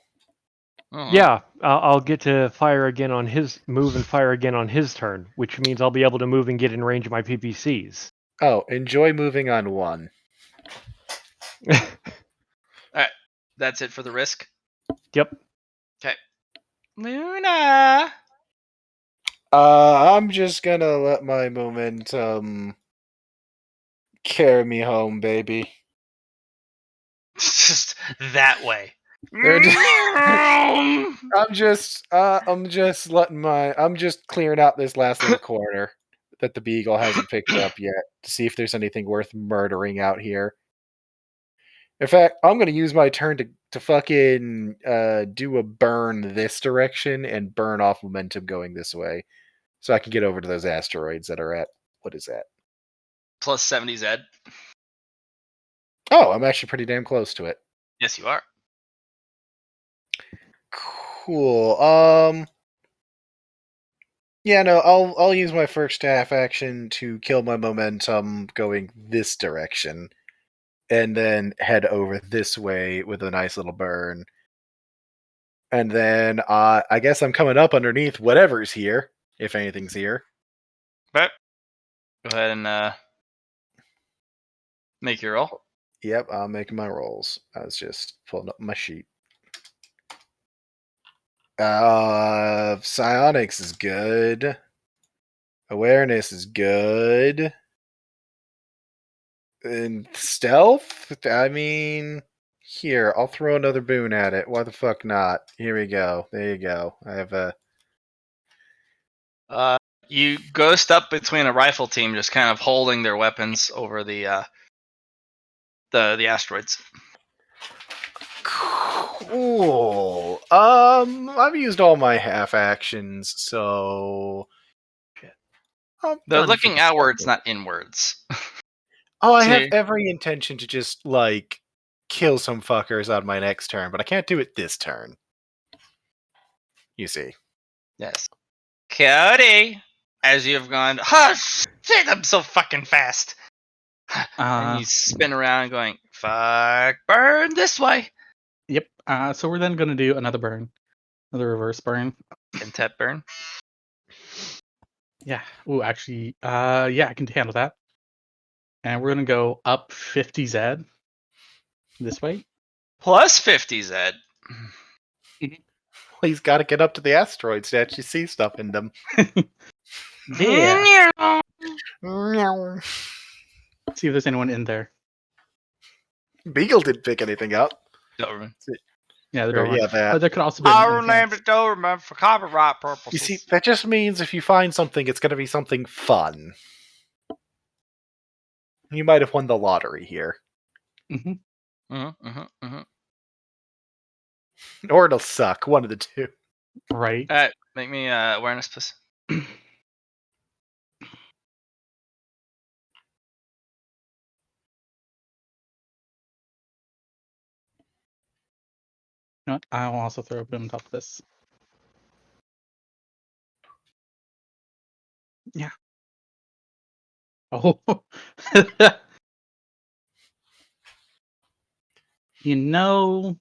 Yeah, I'll get to fire again on his move and fire again on his turn, which means I'll be able to move and get in range of my PPCs. Oh, enjoy moving on 1. Alright, that's it for the risk. Yep. Okay. Luna! I'm just gonna let my momentum carry me home, baby. Just that way. They're I'm just clearing out this last little corner that the beagle hasn't picked up yet to see if there's anything worth murdering out here. In fact, I'm gonna use my turn to fucking do a burn this direction and burn off momentum going this way, so I can get over to those asteroids that are at what is that? Plus 70 Z. Oh, I'm actually pretty damn close to it. Yes, you are. Cool. Yeah, no, I'll use my first half action to kill my momentum going this direction, and then head over this way with a nice little burn. And then I guess I'm coming up underneath whatever's here, if anything's here. But go ahead and make your roll. Yep, I'm making my rolls. I was just pulling up my sheet. Psionics is good. Awareness is good. And stealth? I mean, here, I'll throw another boon at it. Why the fuck not? Here we go. There you go. I have a. You ghost up between a rifle team, just kind of holding their weapons over the asteroids. Cool. I've used all my half actions, so. They're looking outwards, not inwards. Oh, I have See? every intention to just, like, kill some fuckers on my next turn, but I can't do it this turn. You see. Yes. Cody, as you have gone, hush! Shit, I'm so fucking fast. And you spin around going, fuck, burn this way. Yep. So we're then going to do another burn. Another reverse burn. Content burn. Yeah. Oh, actually, yeah, I can handle that. And we're going to go up 50 Z this way. Plus 50 Z. Well, he's got to get up to the asteroids to actually see stuff in them. Yeah. Meow. See if there's anyone in there. Beagle didn't pick anything up. Doberman. Yeah, the Or, Doberman. yeah, that. But there could also be. I renamed it Doberman for copyright purposes. You see, that just means if you find something, it's going to be something fun. You might have won the lottery here. Or it'll suck. One of the two. Right. Alright, make me awareness, please. You know what? I'll also throw a boom on top of this. Yeah. Oh. You know,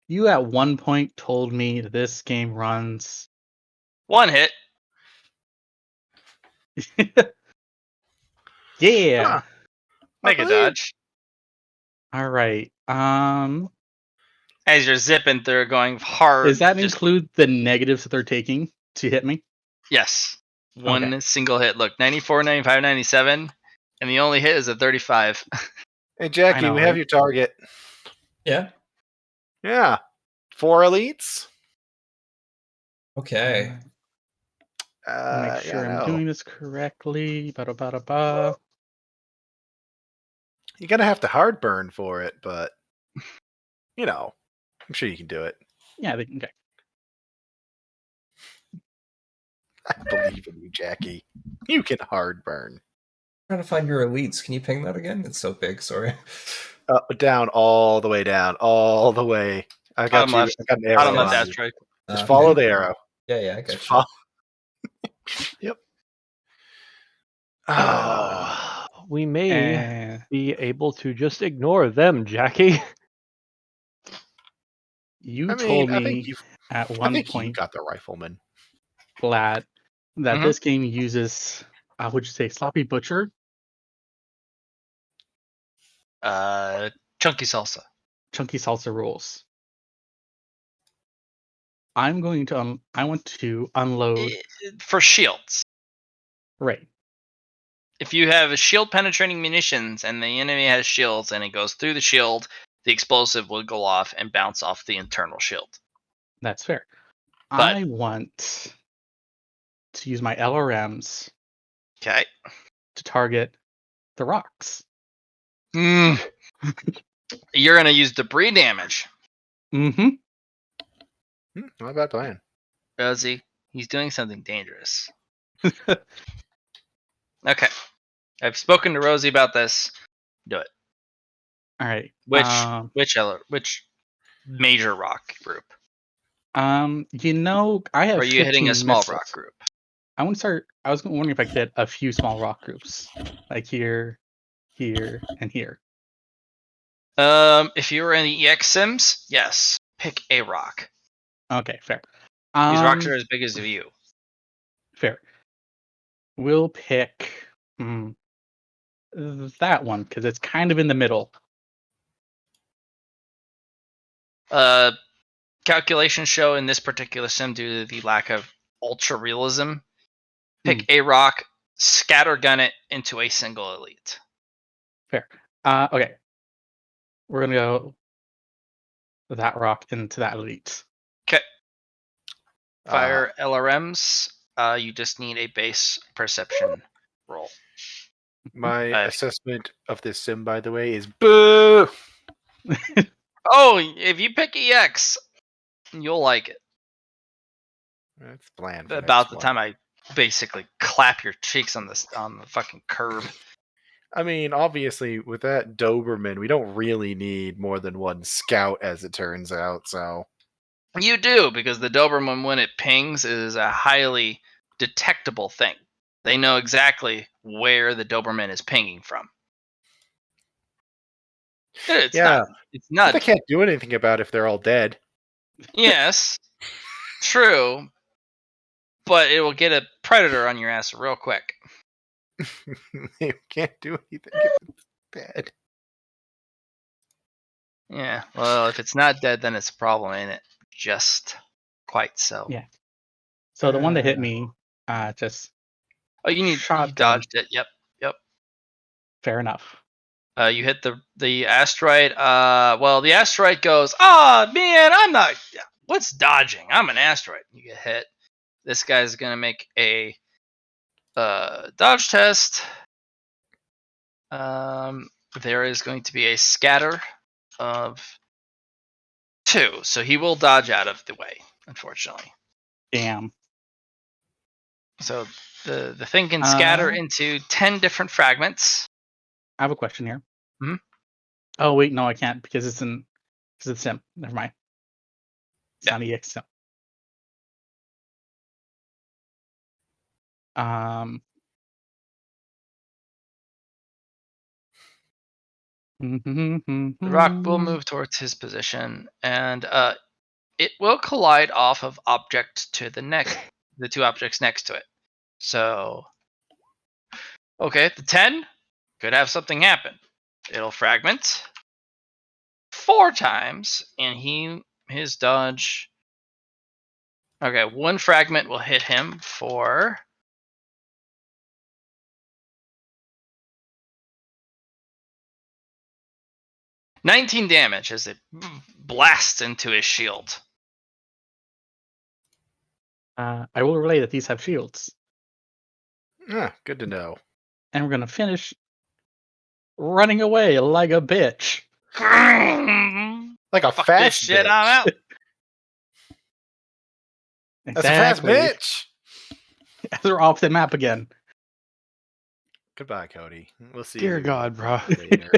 you at one point told me that this game runs. One hit. Yeah. Huh. Make a dodge. All right. As you're zipping through, going hard. Does that just- include the negatives that they're taking to hit me? Yes. One single hit. Look, 94, 95, 97. And the only hit is a 35. Hey, Jackie, I know, we have right? your target. Yeah. Yeah. 4 elites? Okay. Make sure I'm doing this correctly. Ba-da-ba-da-ba. You're going to have to hard burn for it, but, you know, I'm sure you can do it. Yeah, okay. I believe in you, Jackie. You can hard burn. I'm trying to find your elites. Can you ping that again? It's so big. Sorry. Down, all the way down, all the way. I got Bottom you. left. I got an arrow. Bottom left on you. asteroid. Just follow the arrow. Yeah, I got Just you. follow. Yep. Oh. We may be able to just ignore them, Jackie. You told I me think at I one think you point, got the rifleman. Glad, that this game uses, would you say, sloppy butcher? Chunky salsa. Chunky salsa rules. I'm going to, I want to unload. For shields. Right. If you have a shield penetrating munitions and the enemy has shields and it goes through the shield the explosive will go off and bounce off the internal shield. That's fair. But- I want to use my LRMs Okay. to target the rocks. You're going to use debris damage. Mm-hmm. Not a bad plan. Rosie, he's doing something dangerous. Okay. I've spoken to Rosie about this. Do it. All right. Which major rock group? I have. Or are you hitting a 15 small missiles. rock group? I want to start. I was wondering if I could hit a few small rock groups, like here, here, and here. If you were in the EX Sims, yes, pick a rock. Okay, fair. These rocks are as big as you. Fair. We'll pick that one because it's kind of in the middle. Calculations show in this particular sim, due to the lack of ultra realism, pick a rock, scattergun it into a single elite. Fair. Okay. We're gonna go that rock into that elite. Okay. Fire LRMs. You just need a base perception roll. My assessment of this sim, by the way, is boo. Oh, if you pick EX, you'll like it. That's bland. For About next the one. time I basically clap your cheeks on the fucking curb. I mean, obviously, with that Doberman, we don't really need more than one scout, as it turns out. So You do, because the Doberman, when it pings, is a highly detectable thing. They know exactly where the Doberman is pinging from. It's but not. they can't do anything about it if they're all dead. Yes, true, but it will get a predator on your ass real quick. They can't do anything if it's dead. Yeah, well, if it's not dead, then it's a problem, ain't it? Just quite so. Yeah. So the one that hit me, just you shotgun. dodged it. Yep. Fair enough. You hit the asteroid. Well, the asteroid goes, "Ah, man, I'm not. What's dodging? I'm an asteroid." You get hit. This guy's gonna make a dodge test. There is going to be a scatter of 2, so he will dodge out of the way, unfortunately. Damn. So the thing can scatter into 10 different fragments. I have a question here. Mhm. Oh wait, no, I can't because it's sim. Never mind. It's not EX sim. The rock will move towards his position, and it will collide off of object to the 2 objects next to it. So, okay, the 10 could have something happen. It'll fragment 4 times, and his dodge. Okay, 1 fragment will hit him for 19 damage as it blasts into his shield. I will relay that these have shields. Good to know. And we're gonna finish running away like a bitch. Like a Fuck fast this shit, bitch. I'm out. That's a fast bitch. They're off the map again. Goodbye, Cody. We'll see Dear you God, bro. later.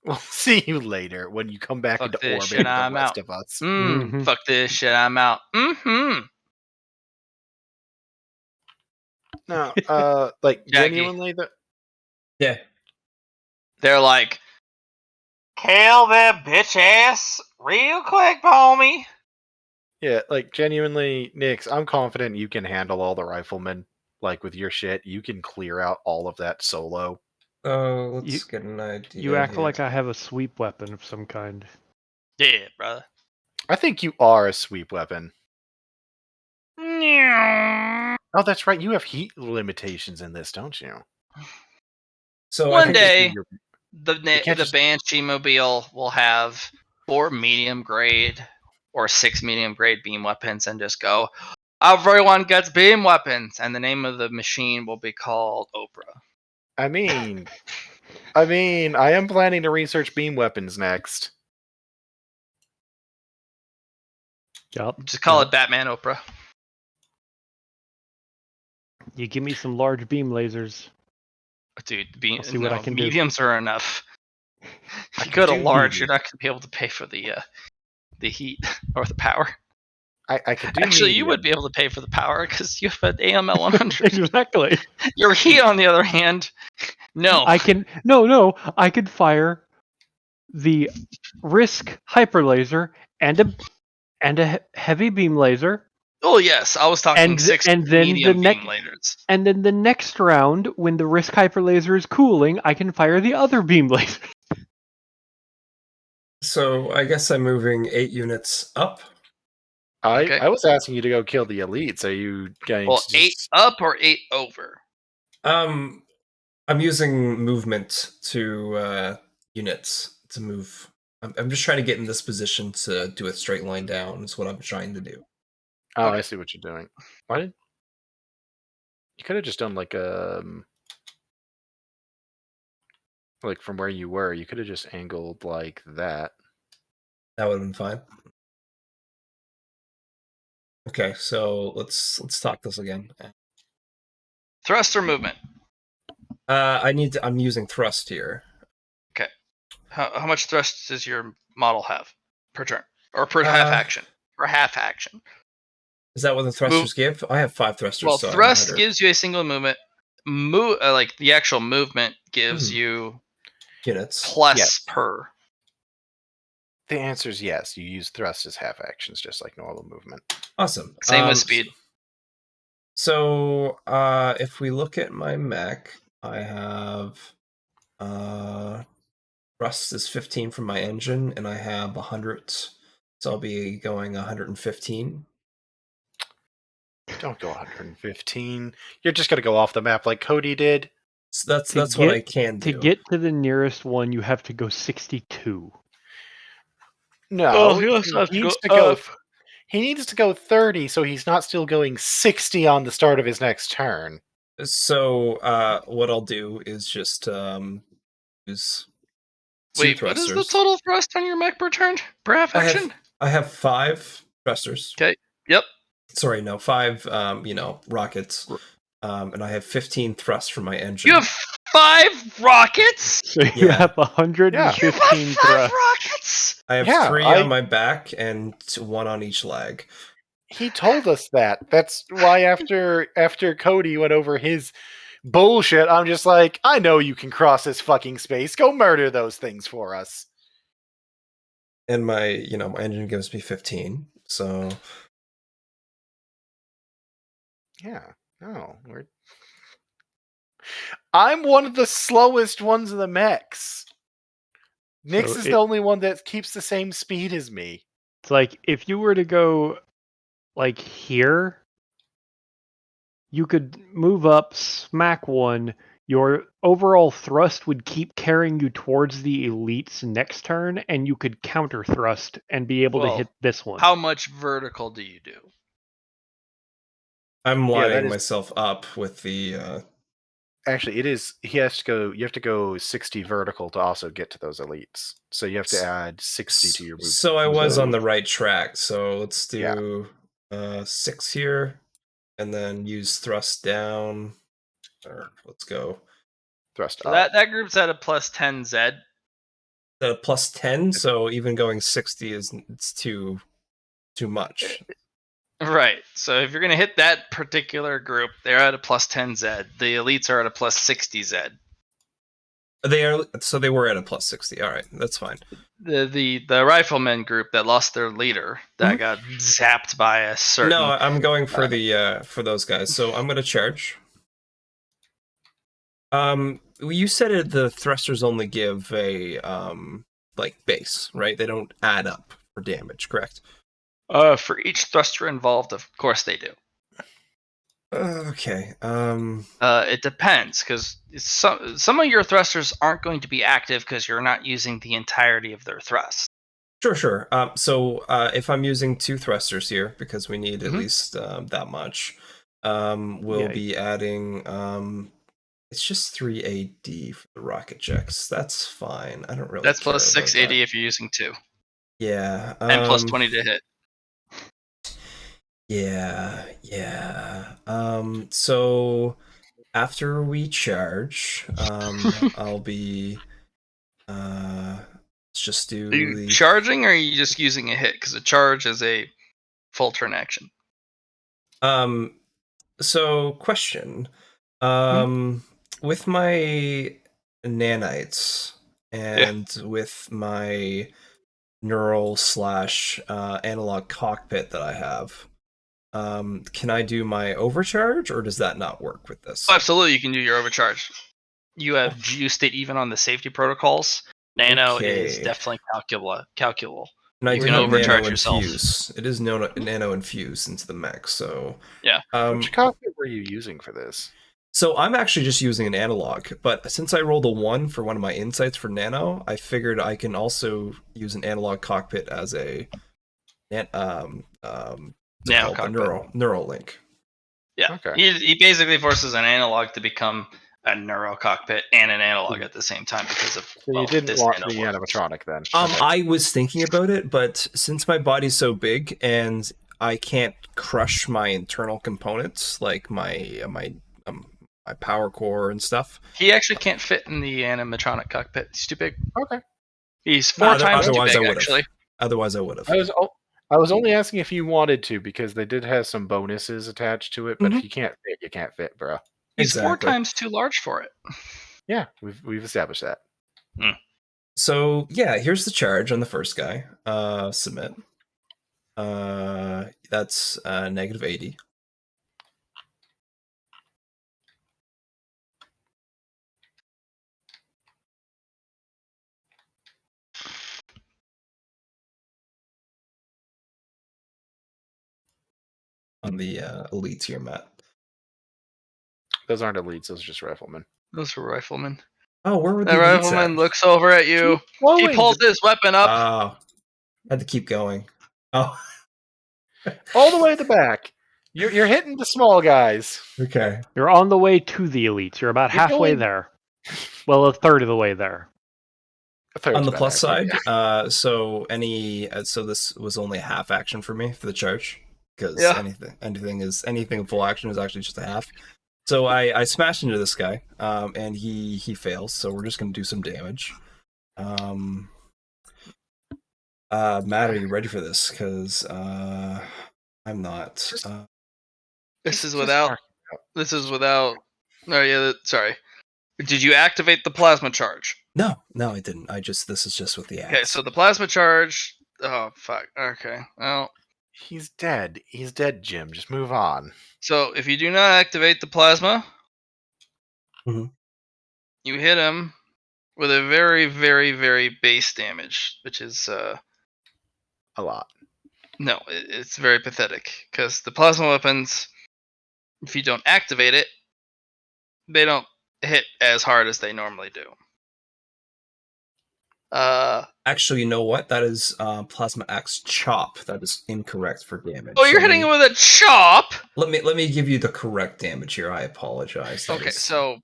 We'll see you later when you come back Fuck into this orbit shit, with the I'm rest out. of us. Mhm. Fuck this shit, I'm out. No, like Jackie. genuinely, Yeah. They're like, kill that bitch ass real quick, homie. yeah, like genuinely, Nix, I'm confident you can handle all the riflemen. Like with your shit, you can clear out all of that solo. Let's get an idea. You act here. like I have a sweep weapon of some kind. Yeah, brother. I think you are a sweep weapon. Oh, that's right. You have heat limitations in this, don't you? So One I think day. the Banshee Mobile will have 4 medium grade or 6 medium grade beam weapons and just go, everyone gets beam weapons, and the name of the machine will be called Oprah. I mean, I am planning to research beam weapons next. Yup. Just call it Batman Oprah. You give me some large beam lasers. Dude, I'll see what I can do. mediums are enough. I You go to do large, you're medium. not going to be able to pay for the heat or the power. I could do Actually, medium. you would be able to pay for the power because you have an AML 100. Exactly. Your heat, on the other hand, no. I can I could fire the Risk hyper laser and a heavy beam laser, Oh yes, I was talking and 6 and then medium the beam next lasers. and then the next round, when the Risk hyper laser is cooling, I can fire the other beam laser. So I guess I'm moving 8 units up. Okay. I was asking you to go kill the elites. Are you going Well, to 8 just... up or 8 over? I'm using movement to units to move. I'm just trying to get in this position to do a straight line down. Is what I'm trying to do. Oh, Okay. I see what you're doing. Why did... You could have just done like from where you were, you could have just angled like that. That would have been fine. Okay, so let's talk this again. Thrust or movement? I'm using thrust here. Okay. How much thrust does your model have per turn? Or per half action? Per half action. Is that what the thrusters give? I have 5 thrusters. Well, so thrust gives you a single movement. Like the actual movement gives you units plus per. The answer is yes. You use thrust as half actions, just like normal movement. Awesome. Same with speed. So if we look at my mech, I have thrust is 15 from my engine, and I have 100. So I'll be going 115. Don't go 115. You're just gonna go off the map like Cody did. So that's what I can do. To get to the nearest one, you have to go 62. No, he needs to go. He needs to go 30, so he's not still going 60 on the start of his next turn. So what I'll do is just use 2 Wait, thrusters. what is the total thrust on your mech per turn? Per half action? I have 5 thrusters. Okay. Yep. Sorry, no, 5 rockets. And I have 15 thrusts from my engine. You have 5 rockets? So you have 115 You have 5 thrust. rockets? I have 3 on my back and 1 on each leg. He told us that. That's why after Cody went over his bullshit, I'm just like, I know you can cross this fucking space. Go murder those things for us. And my engine gives me 15. So yeah, no, I'm one of the slowest ones of the mechs. Nyx is the only one that keeps the same speed as me. It's like if you were to go like here, you could move up, smack one. Your overall thrust would keep carrying you towards the elites next turn, and you could counter thrust and be able to hit this one. How much vertical do you do? I'm lining myself up with the. Actually, it is. He has to go. You have to go 60 vertical to also get to those elites. So you have to add 60 to your movement. So I was on the right track. So let's do 6 here, and then use thrust down. Or let's go thrust so up. That group's at a plus 10 Z. At a plus 10, so even going 60 it's too much. Right. So if you're going to hit that particular group, they're at a plus 10 Z. The elites are at a plus 60 Z. They were at a plus 60. All right, that's fine. The riflemen group that lost their leader that got zapped by a certain. No, I'm going for the for those guys. So I'm going to charge. You said the thrusters only give a like base, right? They don't add up for damage, correct? For each thruster involved, of course they do. Okay. It depends, because some of your thrusters aren't going to be active because you're not using the entirety of their thrust. Sure. So if I'm using 2 thrusters here, because we need at Mhm. least that much, we'll Yeah. be adding it's just 3 AD for the rocket checks. That's fine. I don't really That's care plus about 680 that. if you're using 2, Yeah. and plus 20 to hit. Yeah. So after we charge, I'll be let's just Are do you the charging, or are you just using a hit? Because a charge is a full turn action. So question. With my nanites and with my neural slash analog cockpit that I have, can I do my overcharge, or does that not work with this? Oh, absolutely, you can do your overcharge. You have juiced it even on the safety protocols. Nano is Okay. definitely calculable. And I You do can have nano overcharge yourself. infuse. It is nano infused into the mech, so Yeah. Which cockpit were you using for this? So I'm actually just using an analog, but since I rolled a 1 for one of my insights for nano, I figured I can also use an analog cockpit as a what's it Nano called? The cockpit. neural link. Yeah. Okay. He basically forces an analog to become a neuro cockpit and an analog at the same time because of So you didn't this want nano the work. animatronic then? Okay. I was thinking about it, but since my body's so big and I can't crush my internal components like my power core and stuff. He actually can't fit in the animatronic cockpit. He's too big. Okay. He's 4 times too Otherwise, big, I would actually. have. Otherwise, I would have. I was only asking if you wanted to, because they did have some bonuses attached to it. But if you can't fit, you can't fit, bro. He's 4 Exactly. times too large for it. Yeah, we've established that. So yeah, here's the charge on the first guy. Submit. That's negative 80. On the elites here, Matt. Those aren't elites; those are just riflemen. Those are riflemen. Oh, where were The the elites rifleman at? looks over at you. He pulls his weapon up. Had to keep going. Oh, all the way at the back. You're hitting the small guys. okay. You're on the way to the elites. You're about You're halfway going- there. Well, a third of the way there. On the plus side, so this was only a half action for me for the charge, because anything full action is actually just a half. So I smashed into this guy, and he fails. So we're just gonna do some damage. Matt, are you ready for this? Because I'm not. This is without. Oh yeah, sorry. Did you activate the plasma charge? No, I didn't. This is just with the axe. Okay, so the plasma charge. Oh fuck. Okay. Well, he's dead. He's dead, Jim. Just move on. So if you do not activate the plasma, Mhm. you hit him with a very, very, very base damage, which is a lot. No, it's very pathetic because the plasma weapons, if you don't activate it, they don't hit as hard as they normally do. Actually, you know what? That is Plasma Axe Chop. That is incorrect for damage. Oh, you're hitting it with a chop. Let me give you the correct damage here. I apologize. So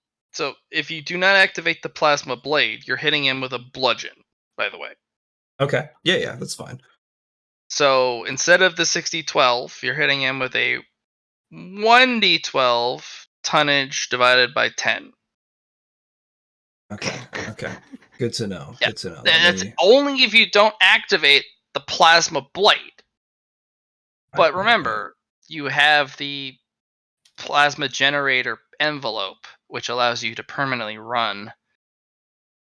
if you do not activate the plasma blade, you're hitting him with a bludgeon. By the way. Okay. Yeah, that's fine. So instead of the 60-12, you're hitting him with a 1d12 tonnage divided by 10. Okay. Good to know. Yeah. Good to know. That's only if you don't activate the plasma blade. But remember, you have the plasma generator envelope, which allows you to permanently run.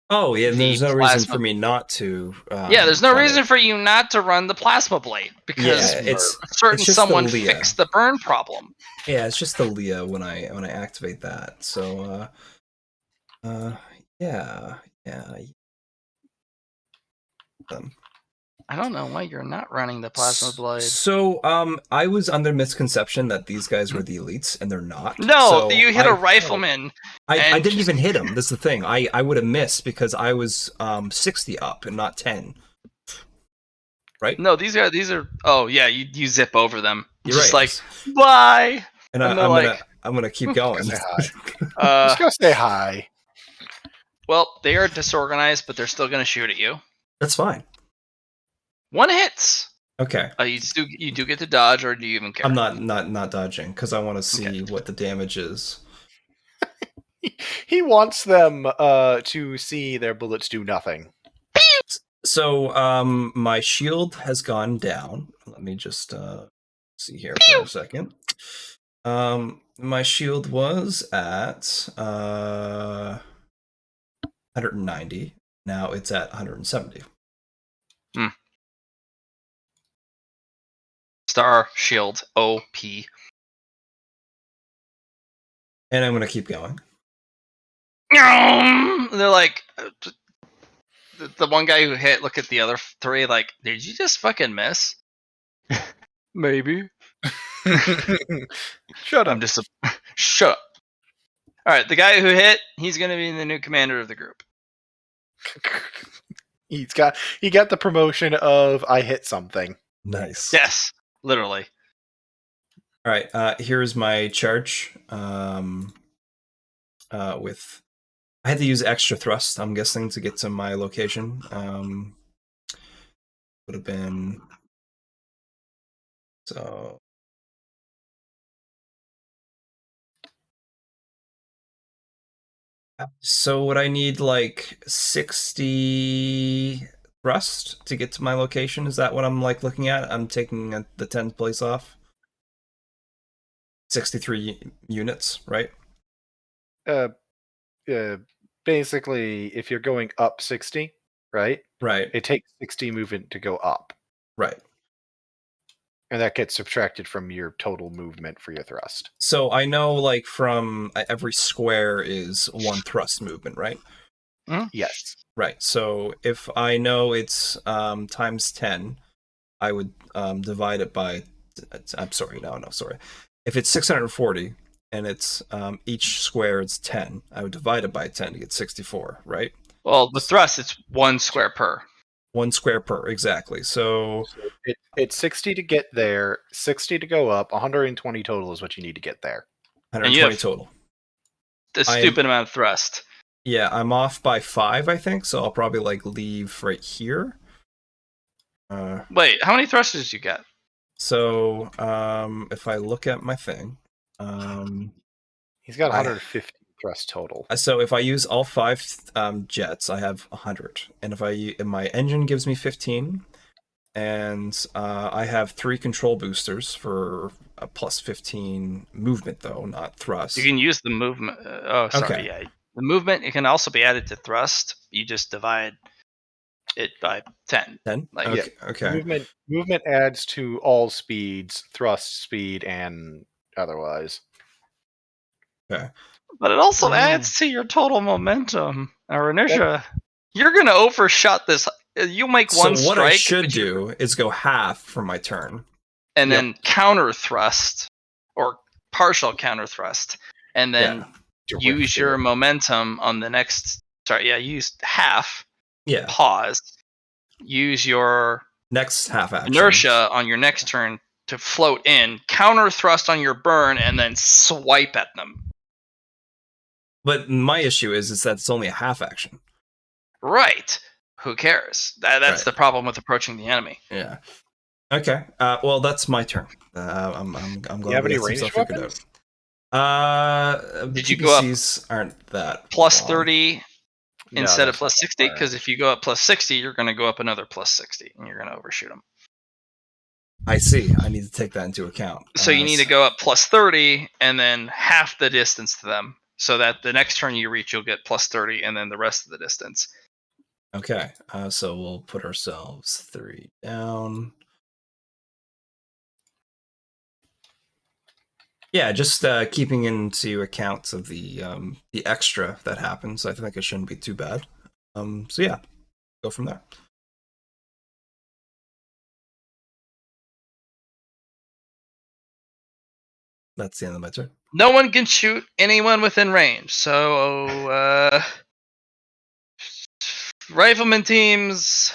Oh, yeah, there's no reason for me not to. There's no reason for you not to run the plasma blade, because someone fixed the burn problem. Yeah, it's just the Leah when I activate that. So, yeah. I don't know why you're not running the plasma blade. So, I was under misconception that these guys were the elites, and they're not. No, so you hit a rifleman. I and didn't just- even hit him. That's the thing. I would have missed because I was 60 up and not 10. Right? No, these are. Oh yeah, you zip over them. You're Just right. like bye. And and I'm they're gonna keep going. Say hi. Uh, Just go say hi. well, they are disorganized, but they're still gonna shoot at you. That's fine. One hits. Okay. You do get to dodge, or do you even care? I'm not dodging because I want to see what the damage is. He wants them to see their bullets do nothing. So, my shield has gone down. Let me just see here for a second. My shield was at 190. Now it's at 170. Star shield OP. And I'm gonna keep going. They're like the one guy who hit. Look at the other three. Like, did you just fucking miss? Maybe. Shut up. I'm just shut up. All right, the guy who hit, he's gonna be the new commander of the group. He got the promotion of I hit something. Nice. Yes, literally. All right. Here's my charge. With I had to use extra thrust. I'm guessing to get to my location. Would have been so. So would I need like 60 thrust to get to my location? Is that what I'm like looking at? I'm taking the 10th place off. 63 units, right? Basically, if you're going up 60, right? Right. It takes 60 movement to go up. Right. And that gets subtracted from your total movement for your thrust. So I know, like, from every square is one thrust movement, right? Yes. Right. So if I know it's times 10, I would divide it by. I'm sorry. No. Sorry. If it's 640 and it's each square it's 10, I would divide it by 10 to get 64, right? Well, with thrust, it's one square per. One square per, exactly. So it's 60 to get there, 60 to go up, 120 total is what you need to get there. 120 total. A stupid amount of thrust. Yeah, I'm off by 5, I think, so I'll probably like leave right here. Wait, how many thrusters did you get? So if I look at my thing, he's got 150 thrust total. So if I use all 5 jets, I have 100, and if my engine gives me 15, and I have 3 control boosters for a plus 15 movement, though, not thrust. You can use the movement. Okay. Yeah, the movement it can also be added to thrust. You just divide it by 10. 10. Like, okay. yeah, Okay. Movement adds to all speeds, thrust, speed, and otherwise. Okay. But it also adds to your total momentum or inertia. You're gonna overshot this. You make one strike. So what I should do is go half for my turn, and then counter thrust or partial counter thrust, and then use your momentum on the next. Sorry, use half. Yeah. Pause. Use your next half action inertia on your next turn to float in, counter thrust on your burn, and then swipe at them. But my issue is that it's only a half action. Right. Who cares? That's the problem with approaching the enemy. Yeah. Okay. Well, that's my turn. I'm glad. Do you have any ranged weapons? Did you go up? Aren't that plus long. 30 instead of plus 60? Because if you go up plus 60, you're going to go up another plus 60, and you're going to overshoot them. I see. I need to take that into account. So you need to go up plus 30 and then half the distance to them, so that the next turn you reach, you'll get plus 30 and then the rest of the distance. Okay. So we'll put ourselves 3 down. Yeah, just keeping into account of the extra that happens. I think it shouldn't be too bad. So yeah, go from there. That's the end of my turn. No one can shoot anyone within range. So, rifleman teams.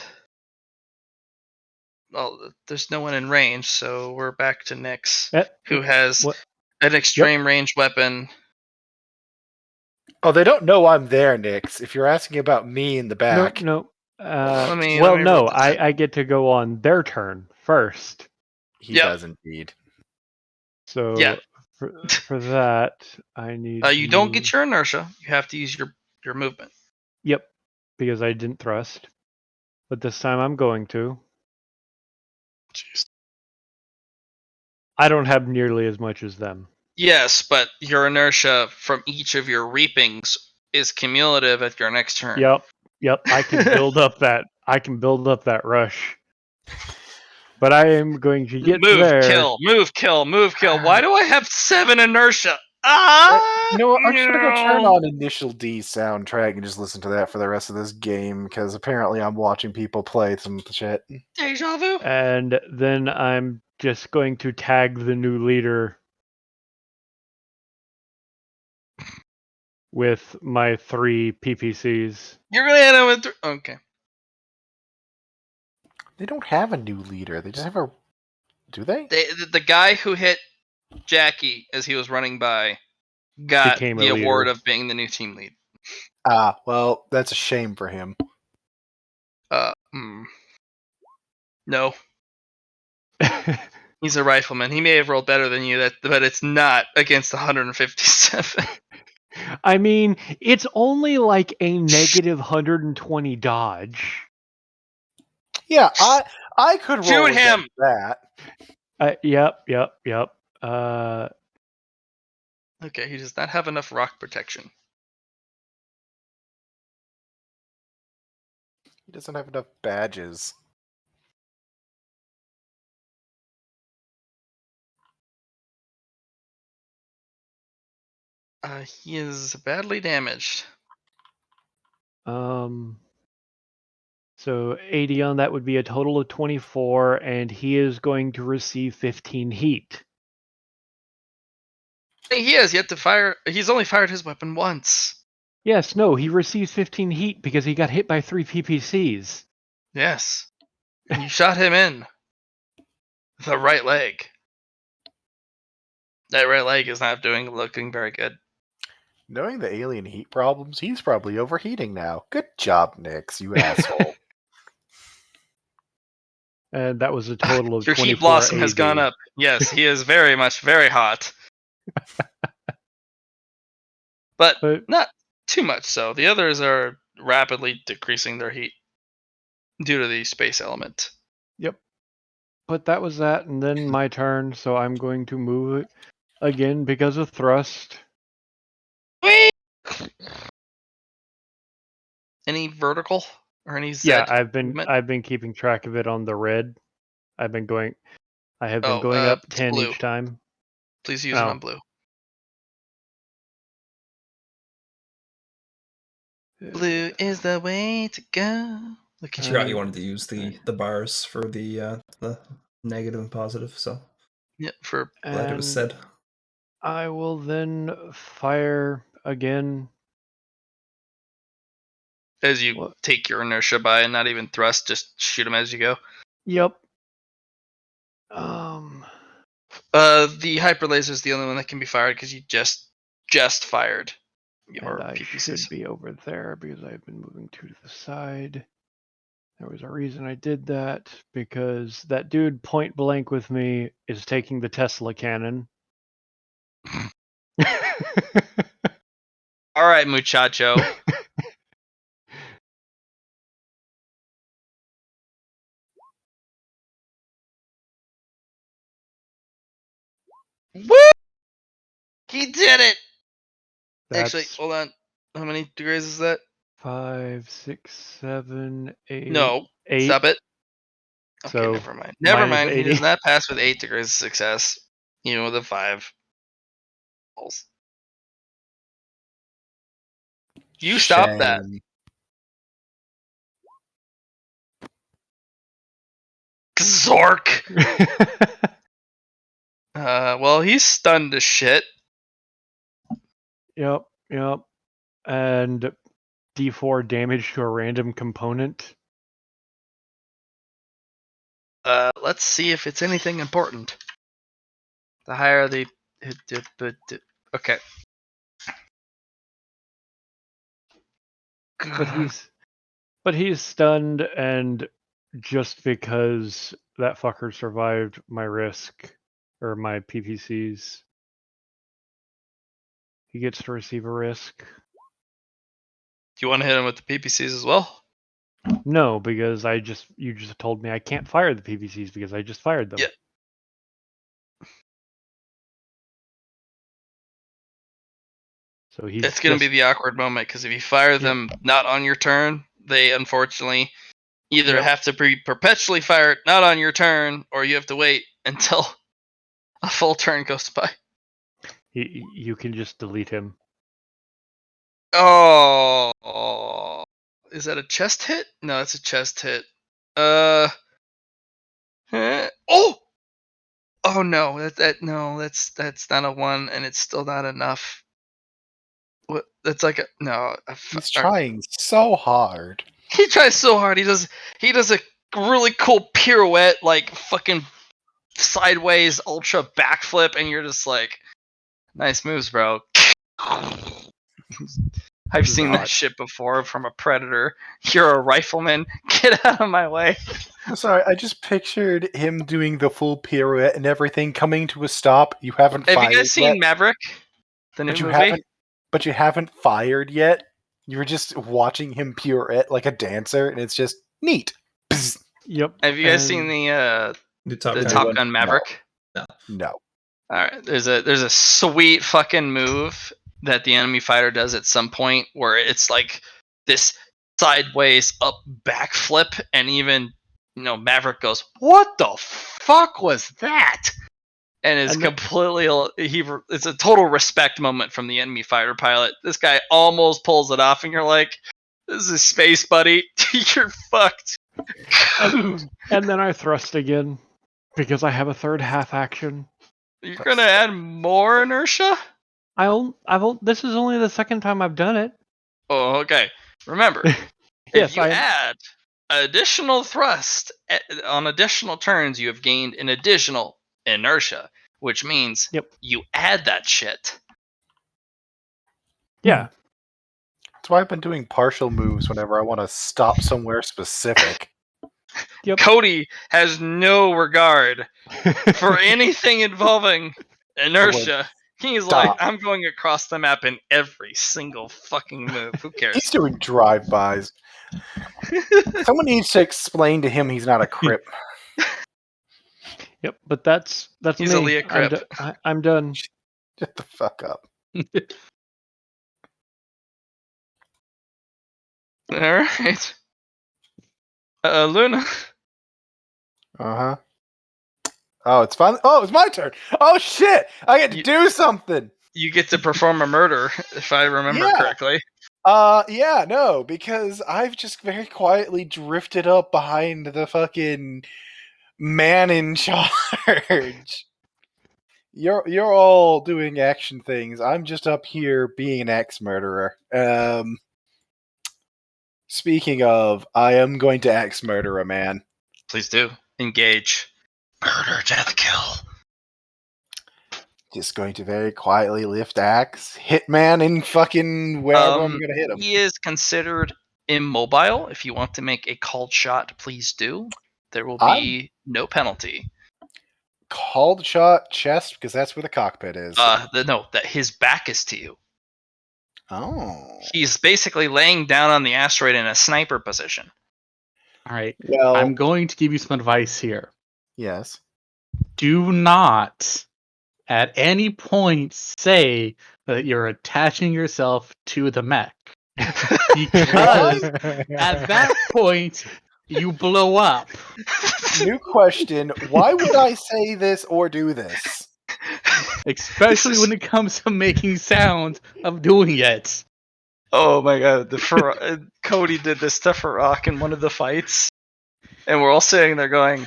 Well, there's no one in range, so we're back to Nyx, who has What? an extreme range weapon. Oh, they don't know I'm there, Nix. If you're asking about me in the back. No. Let me Well, write no. this down. I get to go on their turn first. He Yep. does indeed. So Yeah. for that, I need. You don't get your inertia. You have to use your movement. Yep, because I didn't thrust, but this time I'm going to. Jeez. I don't have nearly as much as them. Yes, but your inertia from each of your reapings is cumulative at your next turn. Yep. I can build up that. I can build up that rush. But I am going to get move, there. Move, kill. Why do I have 7 inertia? You know what? I'm just gonna go turn on Initial D soundtrack and just listen to that for the rest of this game, because apparently I'm watching people play some shit. Deja vu. And then I'm just going to tag the new leader with my 3 PPCs. You're gonna hit him with okay. They don't have a new leader. They just have a. Do they? The guy who hit Jackie as he was running by got Became the a award leader. of being the new team lead. Ah, well, that's a shame for him. No. He's a rifleman. He may have rolled better than you, but it's not against 157. I mean, it's only like a negative 120 dodge. Yeah, I could roll Shoot against him! that. Yep. Okay, he does not have enough rock protection. He doesn't have enough badges. He is badly damaged. So 80 on that would be a total of 24, and he is going to receive 15 heat. He has yet to fire. He's only fired his weapon once. Yes, no, he receives 15 heat because he got hit by 3 PPCs. Yes. And you shot him in the right leg. That right leg is not looking very good. Knowing the alien heat problems, he's probably overheating now. Good job, Nix, you asshole. And that was a total of Your 24 heat blossom has AV. gone up. Yes, he is very hot. But not too much so. The others are rapidly decreasing their heat due to the space element. Yep. But that was that, and then my turn, so I'm going to move it again because of thrust. Any vertical or any Z? Yeah, I've been keeping track of it on the red. I have been going up 10 blue. each time. Please use it on blue. Blue is the way to go. Look at you wanted to use the bars for the negative and positive, so yeah, glad it was said. I will then fire again. As you take your inertia by and not even thrust, just shoot them as you go. Yep. The hyper laser is the only one that can be fired because you just fired your and I PPCs. should be over there because I've been moving 2 to the side. There was a reason I did that, because that dude point blank with me is taking the Tesla cannon. All right, muchacho. Woo! He did it! Actually, hold on. How many degrees is that? 5, 6, 7, 8. No, 8. Stop it. Okay, So never mind. Never mind. 80. He does not pass with 8 degrees of success. Even with a 5. You stop that. Zork! Well, he's stunned to shit. Yep. And D4 damage to a random component. Let's see if it's anything important. The higher the... Okay. But he's stunned, and just because that fucker survived my risk or my PPCs, he gets to receive a risk. Do you want to hit him with the PPCs as well? No, because you just told me I can't fire the PPCs because I just fired them. Yeah. So he's It's going to be the awkward moment, because if you fire them not on your turn, they unfortunately either have to be perpetually fired not on your turn, or you have to wait until a full turn goes by. You can just delete him. Oh, is that a chest hit? No, it's a chest hit. Oh no, that's not a 1, and it's still not enough. What? That's like a no. He's trying so hard. He tries so hard. He does a really cool pirouette, like fucking sideways ultra backflip, and you're just like, nice moves, bro. I've seen that shit before from a predator. You're a rifleman. Get out of my way. Sorry, I just pictured him doing the full pirouette and everything, coming to a stop. You haven't fired Have you guys seen yet, Maverick? The new movie? But you haven't fired yet. You're just watching him pirouette like a dancer, and it's just neat. Psst. Yep. Have you guys seen the Top Gun Maverick? No. All right. There's a sweet fucking move that the enemy fighter does at some point where it's like this sideways up backflip, and even Maverick goes, "What the fuck was that?" And is completely it's a total respect moment from the enemy fighter pilot. This guy almost pulls it off, and you're like, "This is space, buddy. You're fucked." And then I thrust again because I have a third half action. You're gonna add more inertia? This is only the second time I've done it. Oh, okay. Remember, if you add additional thrust on additional turns, you have gained an additional inertia, which means you add that shit. Yeah. That's why I've been doing partial moves whenever I want to stop somewhere specific. Yep. Cody has no regard for anything involving inertia. He's like, I'm going across the map in every single fucking move. Who cares? He's doing drive-bys. Someone needs to explain to him he's not a Crip. Yep, but that's he's me. A Leah Crip. I'm done. Shut the fuck up. All right. Luna. Uh-huh. Oh, it's finally... Oh, it's my turn. Oh, shit. I get to do something. You get to perform a murder, if I remember correctly. Yeah, no, because I've just very quietly drifted up behind the fucking man in charge. You're all doing action things. I'm just up here being an axe-murderer. Speaking of, I am going to axe-murder a man. Please do. Engage. Murder, death, kill. Just going to very quietly lift axe, hit man in fucking wherever I'm going to hit him. He is considered immobile. If you want to make a called shot, please do. There will be no penalty. Called shot chest, because that's where the cockpit is. That his back is to you. Oh. He's basically laying down on the asteroid in a sniper position. All right. Well, I'm going to give you some advice here. Yes. Do not at any point say that you're attaching yourself to the mech. Because at that point, you blow up. New question. Why would I say this or do this? Especially when it comes to making sounds of doing it. Oh my god. Cody did this to Farak in one of the fights. And we're all sitting there going,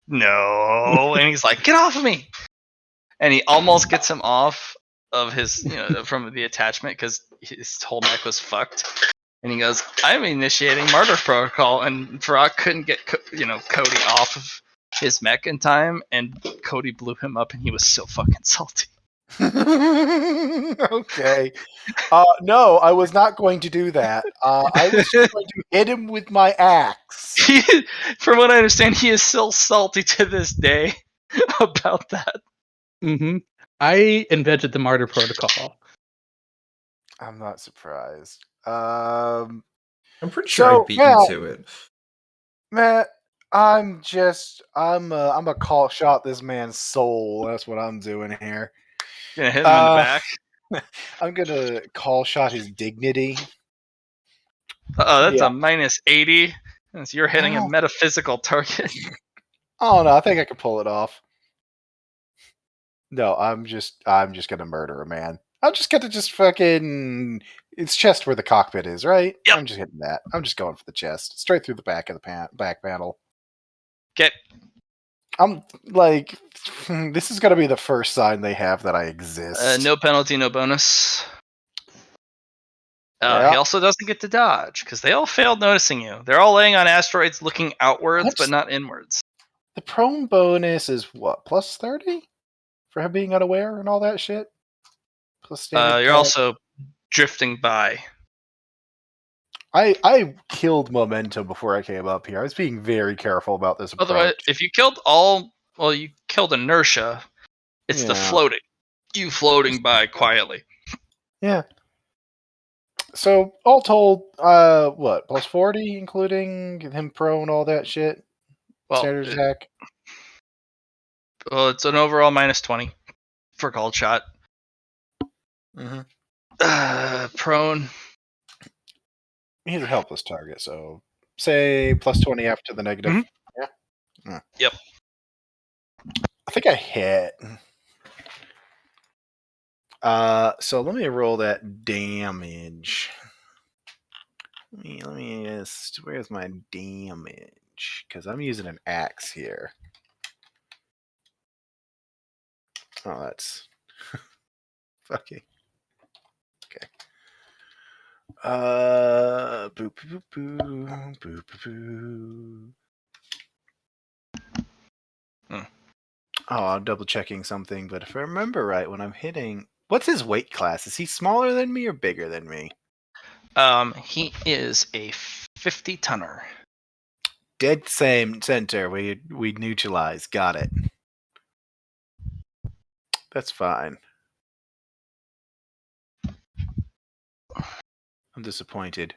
no. And he's like, get off of me. and he almost gets him off of his, from the attachment because his whole neck was fucked. And he goes, "I'm initiating murder protocol," and Farak couldn't get Cody off of his mech in time, and Cody blew him up, and he was so fucking salty. Okay. No, I was not going to do that. I was just going to hit him with my axe. From what I understand, he is still salty to this day about that. Mm-hmm. I invented the martyr protocol. I'm not surprised. I'm pretty sure I beat you to it. Matt, I'm a call shot this man's soul. That's what I'm doing here. Gonna hit him in the back. I'm gonna call shot his dignity. That's Yeah. a minus 80. So you're hitting a metaphysical target. Oh no, I think I can pull it off. No, I'm just gonna murder a man. I'm just gonna fucking. It's chest where the cockpit is, right? Yep. I'm just hitting that. I'm just going for the chest, straight through the back of the back panel. Okay. I'm like, this is gonna be the first sign they have that I exist. No penalty, no bonus. He Yeah. also doesn't get to dodge because they all failed noticing you. They're all laying on asteroids, looking outwards but not inwards. The prone bonus is what, plus 30 for him being unaware and all that shit. Plus standard. You're also drifting by. I killed momentum before I came up here. I was being very careful about this approach. Otherwise, if you killed you killed inertia. It's the floating. You floating by quietly. Yeah. So all told, what, plus 40, including him prone, all that shit. Well, Standard attack. Well, it's an overall minus 20 for called shot. Mm-hmm. Prone. He's a helpless target, so say plus 20 after the negative. Mm-hmm. Yeah. Yep. I think I hit. So let me roll that damage. Let me just. Where's my damage? Because I'm using an axe here. Oh, that's fucking. Okay. Boop boop boop boop boop. Oh, I'm double checking something, but if I remember right, when I'm hitting, what's his weight class? Is he smaller than me or bigger than me? He is a 50 tonner. Dead same center. We neutralize. Got it. That's fine. I'm disappointed,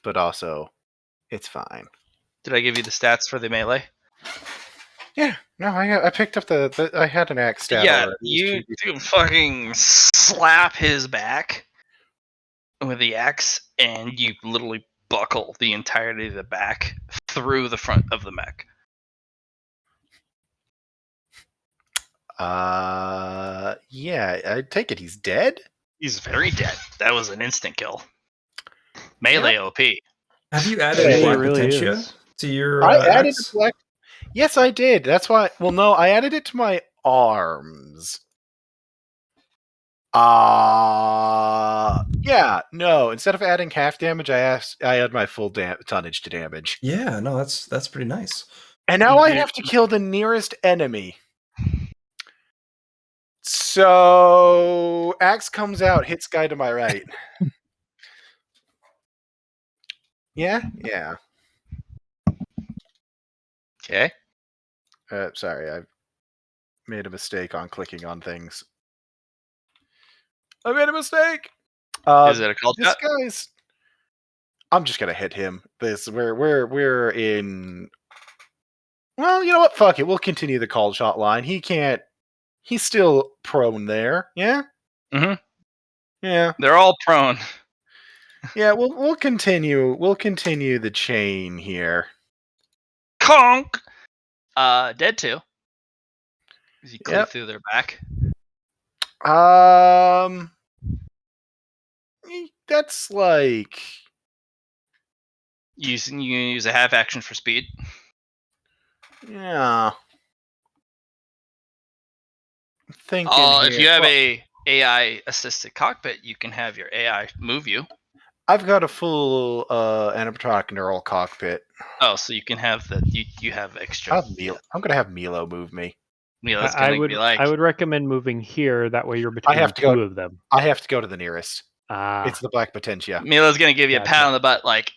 but also, it's fine. Did I give you the stats for the melee? Yeah, no, I picked up the I had an axe stat Yeah, already. you fucking slap his back with the axe, and you literally buckle the entirety of the back through the front of the mech. Yeah, I take it he's dead? He's very dead. That was an instant kill. Melee OP. Have you added Hey, Black really Potentia is. to your I added axe? a black. Yes, I did. That's why. Well, no, I added it to my arms. Yeah, no. Instead of adding half damage, I add my full tonnage to damage. Yeah, no, that's pretty nice. And now I have to kill the nearest enemy. So axe comes out, hits guy to my right. Yeah. Okay. Sorry, I made a mistake on clicking on things. I made a mistake. Is it a call shot? Guy's. I'm just gonna hit him. We're in. Well, you know what? Fuck it. We'll continue the called shot line. He can't. He's still prone there. Yeah. Mm-hmm. Yeah. They're all prone. Yeah. We'll continue. We'll continue the chain here. Conk. Dead too. As you cleave through their back. That's like. You can use a half action for speed. Yeah. thinking Oh, if here. you have Well, a AI assisted cockpit, you can have your AI move you. I've got a full animatronic neural cockpit. Oh, so you can have you have extra. I'll have Milo. I'm gonna have Milo move me. Mila's I gonna be like, I would recommend moving here. That way you're I between have to go. two of them. I have to go to the nearest. Ah, It's the Black Potentia. Mila's gonna give you a pat Gotcha. on the butt, like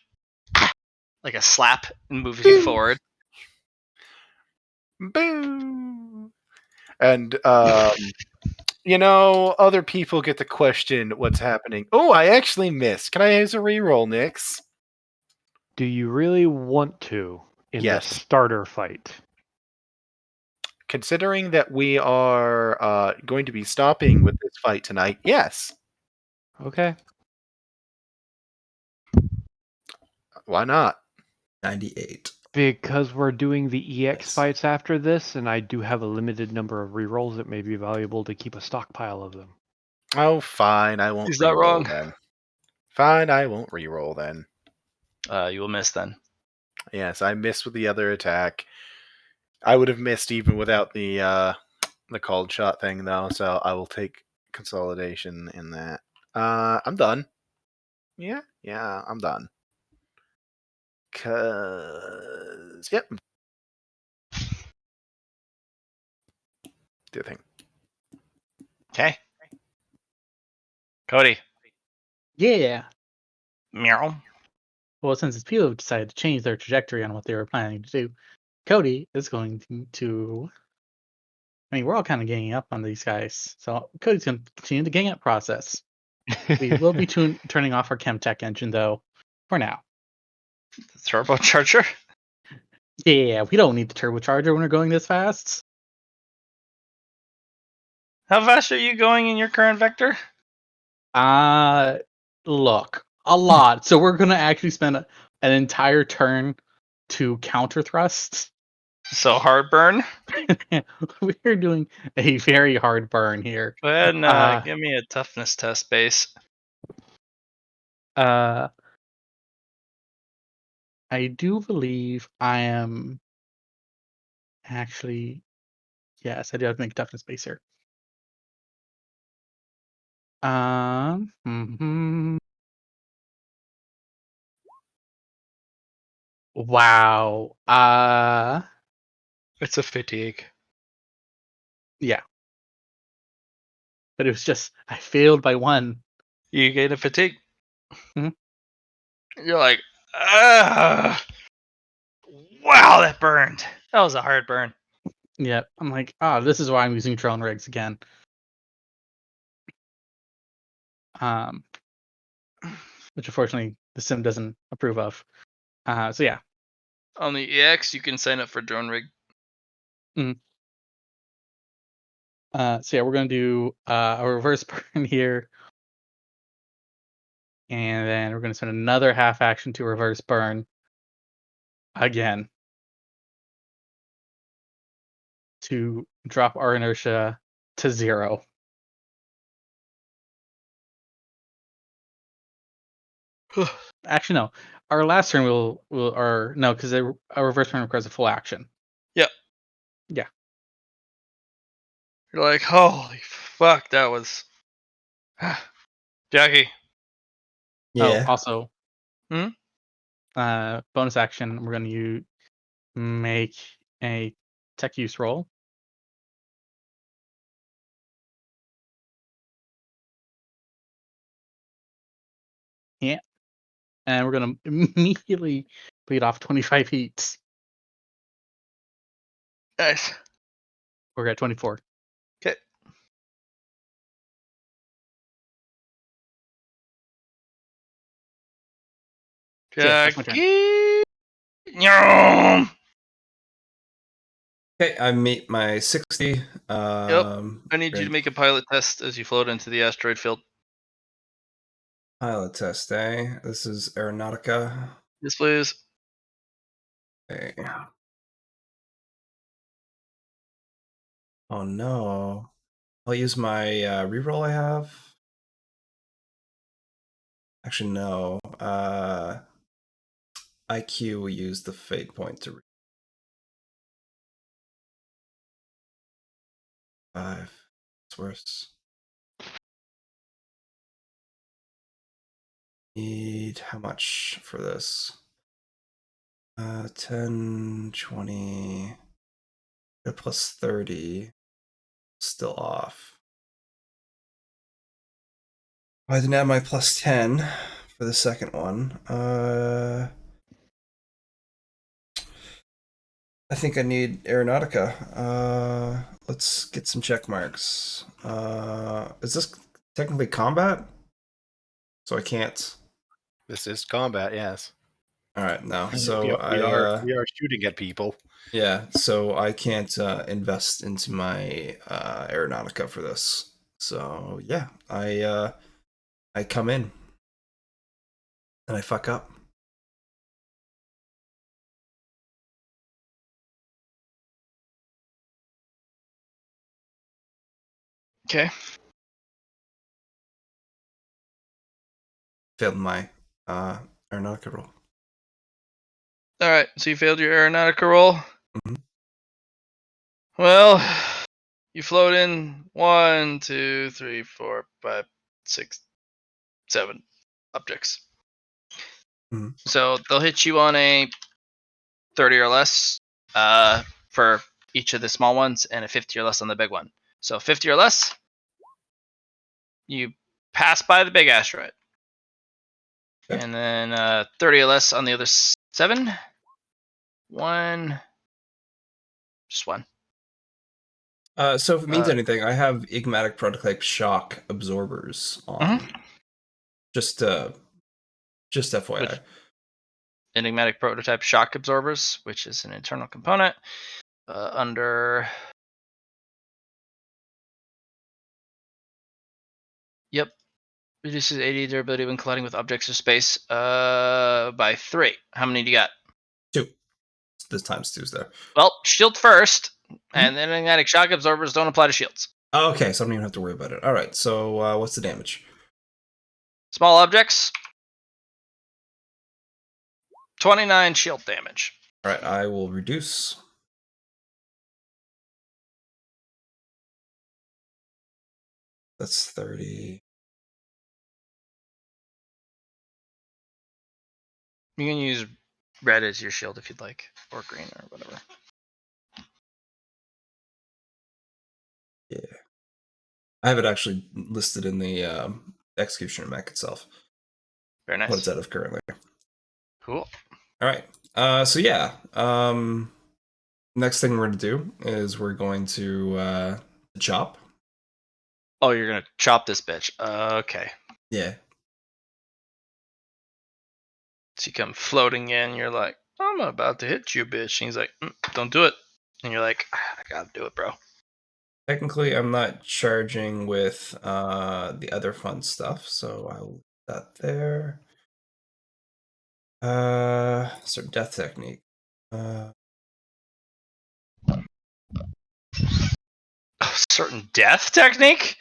a slap, and move you forward. Boo! And other people get to question what's happening. Oh, I actually missed. Can I use a reroll, Nix? do you really want to in Yes. the starter fight? Considering that we are going to be stopping with this fight tonight, yes. Okay. Why not? 98. Because we're doing the EX Nice. fights after this, and I do have a limited number of rerolls, it may be valuable to keep a stockpile of them. Oh, fine. I won't He's not reroll wrong. then. Fine, I won't reroll then. You will miss then. Yes, I missed with the other attack. I would have missed even without the called shot thing though, so I will take consolidation in that. I'm done. Yeah, I'm done. Yep. Do the thing. Okay. Cody. Yeah. Meow. Well, since his people have decided to change their trajectory on what they were planning to do, Cody is going to. I mean, we're all kind of ganging up on these guys, so Cody's going to continue the gang up process. We will be turning off our Chemtech engine, though, for now. The turbocharger. Yeah, we don't need the turbocharger when we're going this fast. How fast are you going in your current vector? Look, a lot. So we're going to actually spend an entire turn to counter thrust. So hard burn. We're doing a very hard burn here. Go ahead and Uh, give me a toughness test base. I do believe I am actually. Yes, I do have to make a toughness base here. Wow. It's a fatigue. Yeah. But it was just I failed by one. You get a fatigue. Mhm. You're like, ah, wow, that burned. That was a hard burn. Yeah. I'm like, this is why I'm using drone rigs again. Which unfortunately the sim doesn't approve of. So yeah. On the EX, you can sign up for drone rig. So yeah, we're gonna do a reverse burn here. And then we're gonna spend another half action to reverse burn again. To drop our inertia to 0. Actually, no. Our last turn will or no, because a reverse turn requires a full action. Yep. Yeah. You're like, holy fuck, that was. Jackie. Yeah. Oh, also. Hmm? Bonus action. We're gonna make a tech use roll. Yeah. And we're gonna immediately bleed off 25 heats. Nice. We're at 24. Okay. Yeah, that's my turn. Jackie. Yum. Okay, I meet my 60. Yep. I need you to make a pilot test as you float into the asteroid field. Pilot test, eh? This is Aeronautica. Yes, please. Okay. Oh no. I'll use my reroll I have. Actually, no. IQ will use the fate point to 5. It's worse. Need how much for this? 10, 20, plus 30. Still off. I didn't add my plus 10 for the second one. I think I need Aeronautica. Let's get some check marks. Is this technically combat? So I can't. This is combat, yes. All right, no. We So we are shooting at people. yeah. So I can't invest into my Aeronautica for this. So yeah, I come in and I fuck up. Okay. Failed my Aeronautica roll. All right. So you failed your aeronautica roll. Mhm. Well, you float in 1, 2, 3, 4, 5, 6, 7 objects. Mhm. So they'll hit you on a 30 or less for each of the small ones, and a 50 or less on the big one. So 50 or less, you pass by the big asteroid. Okay. And then 30 or less on the other 7. 1. Just 1. So if it means anything, I have Enigmatic prototype shock absorbers on. Just FYI. Which- Enigmatic prototype shock absorbers, which is an internal component under. Yep. Reduces 80 durability when colliding with objects or space by 3. How many do you got? 2. This time's 2's there. Well, shield first, and then enigmatic shock absorbers don't apply to shields. Okay, so I don't even have to worry about it. All right, so what's the damage? Small objects, 29 shield damage. All right, I will reduce. That's 30. You can use red as your shield if you'd like, or green, or whatever. Yeah. I have it actually listed in the executioner mech itself. Very nice. What it's out of currently. Cool. All right. So yeah. Next thing we're going to do is we're going to chop. Oh, you're going to chop this bitch. Okay. Yeah. So you come floating in, you're like, I'm about to hit you, bitch. And he's like, don't do it. And you're like, I gotta do it, bro. Technically, I'm not charging with the other fun stuff, so I'll leave that there. Certain death technique. Certain death technique?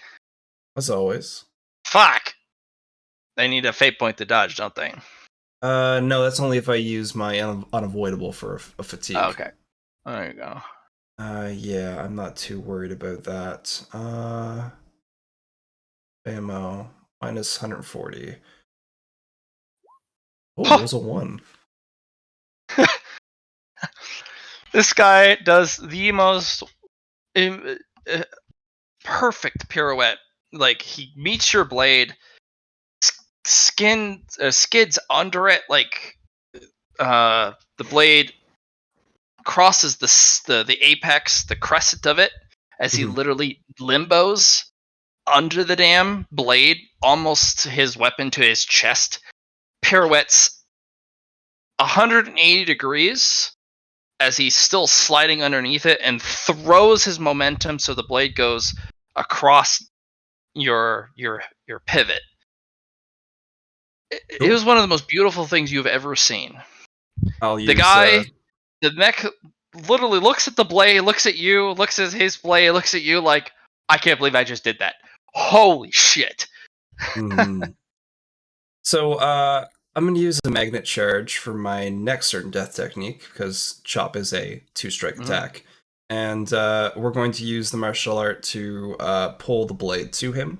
As always. Fuck. They need a fate point to dodge, don't they? No, that's only if I use my unavoidable for a fatigue. Oh, okay. There you go. Yeah, I'm not too worried about that. Ammo minus 140. Oh, it was a 1. This guy does the most perfect pirouette. Like, he meets your blade, skids under it, like the blade crosses the apex, the crescent of it, as he literally limbos under the damn blade, almost his weapon to his chest, pirouettes 180 degrees as he's still sliding underneath it, and throws his momentum so the blade goes across your pivot. It was one of the most beautiful things you've ever seen. The guy, the mech, literally looks at the blade, looks at you, looks at his blade, looks at you like, I can't believe I just did that. Holy shit. So, I'm going to use a magnet charge for my next certain death technique, because chop is a 2-strike attack. And we're going to use the martial art to pull the blade to him.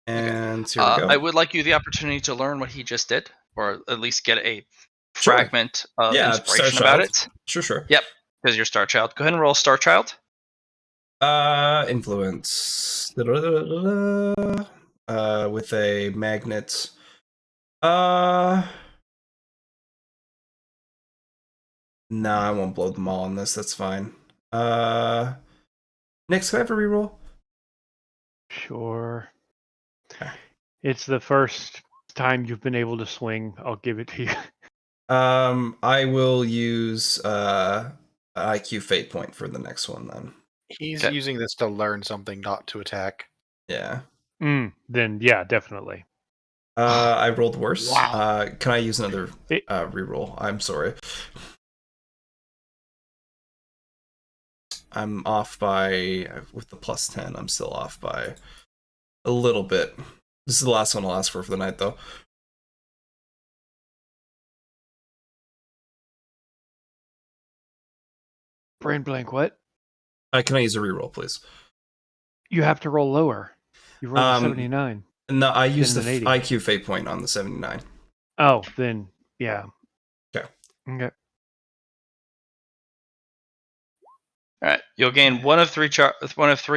And here we go. I would like you the opportunity to learn what he just did, or at least get a fragment of inspiration about it. Sure. Yep, because you're Star Child. Go ahead and roll Star Child. Influence. With a magnet. Nah, I won't blow them all on this. That's fine. Next, can I have a reroll? Sure. Okay. It's the first time you've been able to swing. I'll give it to you. I will use IQ fate point for the next one then. He's using this to learn something, not to attack. Yeah. Then yeah, definitely. I rolled worse. Wow. Can I use another reroll? I'm sorry. I'm off by, with the plus 10, I'm still off by a little bit. This is the last one I'll ask for the night, though. Brain blank, what? Can I use a reroll, please? You have to roll lower. You rolled a 79. No, I used the 80. IQ fate point on the 79. Oh, then yeah. Okay. Okay. All right, you'll gain one of three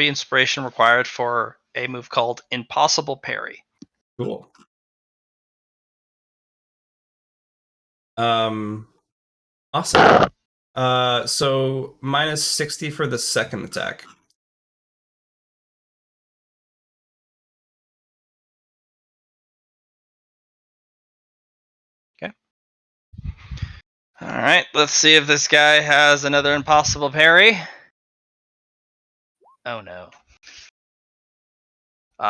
inspiration required for a move called Impossible Parry. Cool. Awesome. So minus 60 for the second attack. Okay. All right, let's see if this guy has another Impossible Parry. Oh no.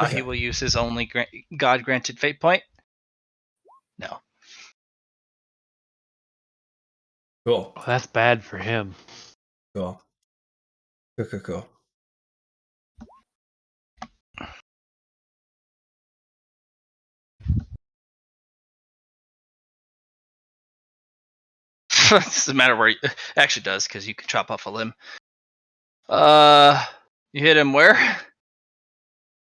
He will use his only God-granted fate point. No. Cool. Oh, that's bad for him. Cool. Cool. It doesn't matter where. Actually, does because you can chop off a limb. You hit him where?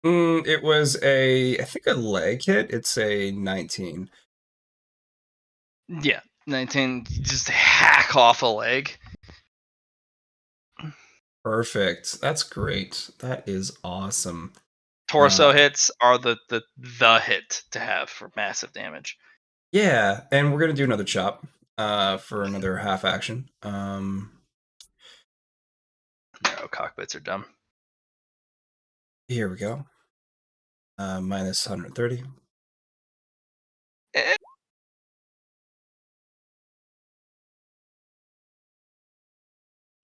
It was I think a leg hit. It's a 19. Yeah, 19. Just hack off a leg. Perfect. That's great. That is awesome. Torso hits are the hit to have for massive damage. Yeah, and we're gonna do another chop for another half action. No, cockpits are dumb. Here we go. Minus 130.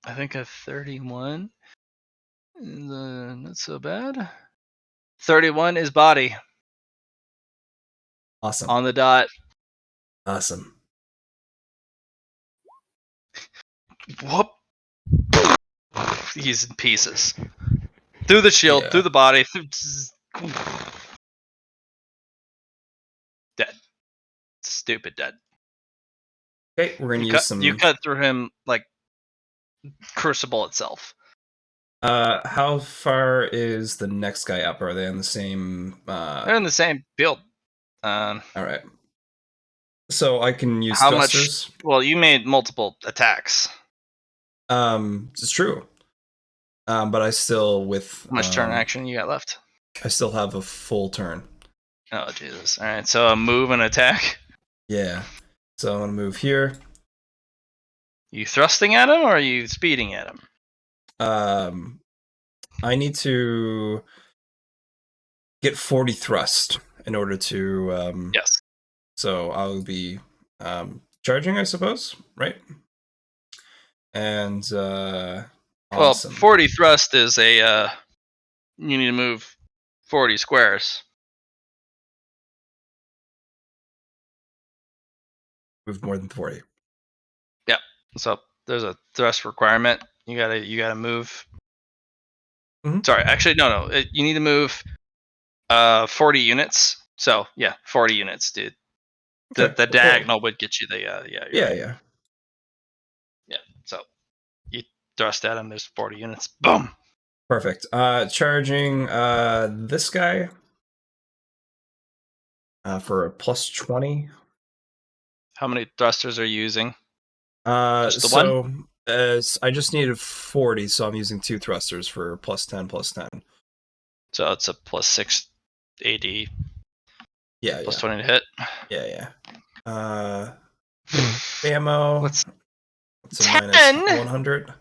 I think a 31. Not so bad. 31 is body. Awesome. On the dot. Awesome. Whoop. He's in pieces. Through the shield, Yeah. through the body. Dead. Stupid dead. Okay, we're gonna use some. You cut through him like Crucible itself. How far is the next guy up? Are they on the same? They're in the same build. All right. So I can use how thrusters. Much? Well, you made multiple attacks. It's true. But I still with How much turn action you got left? I still have a full turn. Oh Jesus! All right, so a move and attack. Yeah. So I'm gonna move here. You thrusting at him or are you speeding at him? I need to get 40 thrust in order to Yes. So I'll be charging, I suppose, right? And awesome. Well, 40 thrust is a you need to move 40 squares. Move more than 40. Yep. So there's a thrust requirement. You gotta move. Mhm. Sorry, actually no. You need to move 40 units. So yeah, 40 units, dude. Okay. The diagonal would get you the yeah. Yeah. Yeah. So thrust at him. There's 40 units. Boom. Perfect. Charging this guy for a plus 20. How many thrusters are you using? Just the one? I just needed 40, so I'm using 2 thrusters for plus 10, plus 10. So it's a plus 6 AD. Yeah, Plus 20 to hit. Yeah. Ammo. What's it's a 10? minus 100.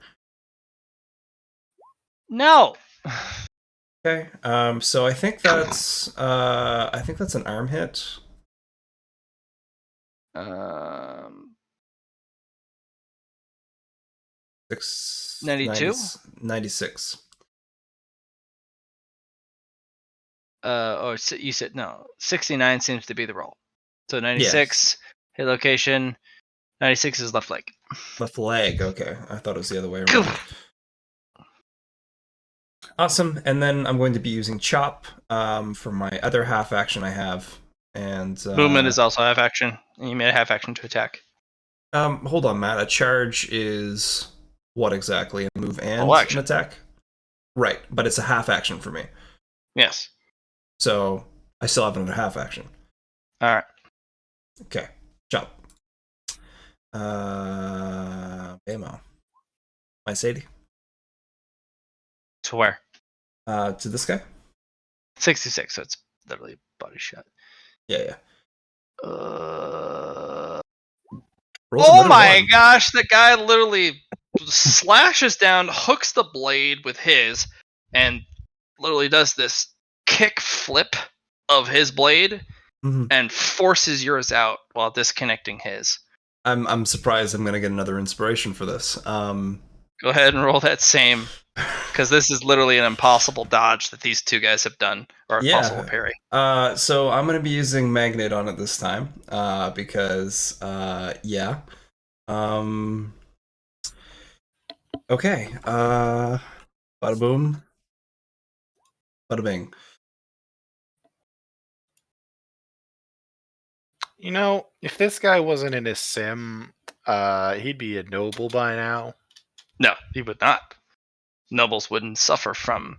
No. Okay. So I think that's an arm hit. 92? 96. You said no. 69 seems to be the roll. So 96 hit location. 96 is left leg. Left leg. Okay, I thought it was the other way around. Awesome. And then I'm going to be using chop for my other half action I have. And movement is also half action. And you made a half action to attack. Hold on, Matt. A charge is what exactly? A move and an attack? Right, but it's a half action for me. Yes. So I still have another half action. All right. Okay. Chop. Bamo. My Sadie. To where? To this guy. 66. So it's literally a body shot. Yeah. Oh my gosh! The guy literally slashes down, hooks the blade with his, and literally does this kick flip of his blade and forces yours out while disconnecting his. I'm surprised I'm gonna get another inspiration for this. Go ahead and roll that same, because this is literally an impossible dodge that these two guys have done, or a possible parry. So I'm gonna be using magnet on it this time, because yeah. Okay. Bada boom. Bada bing. You know, if this guy wasn't in his sim, he'd be a noble by now. No, he would not. Nobles wouldn't suffer from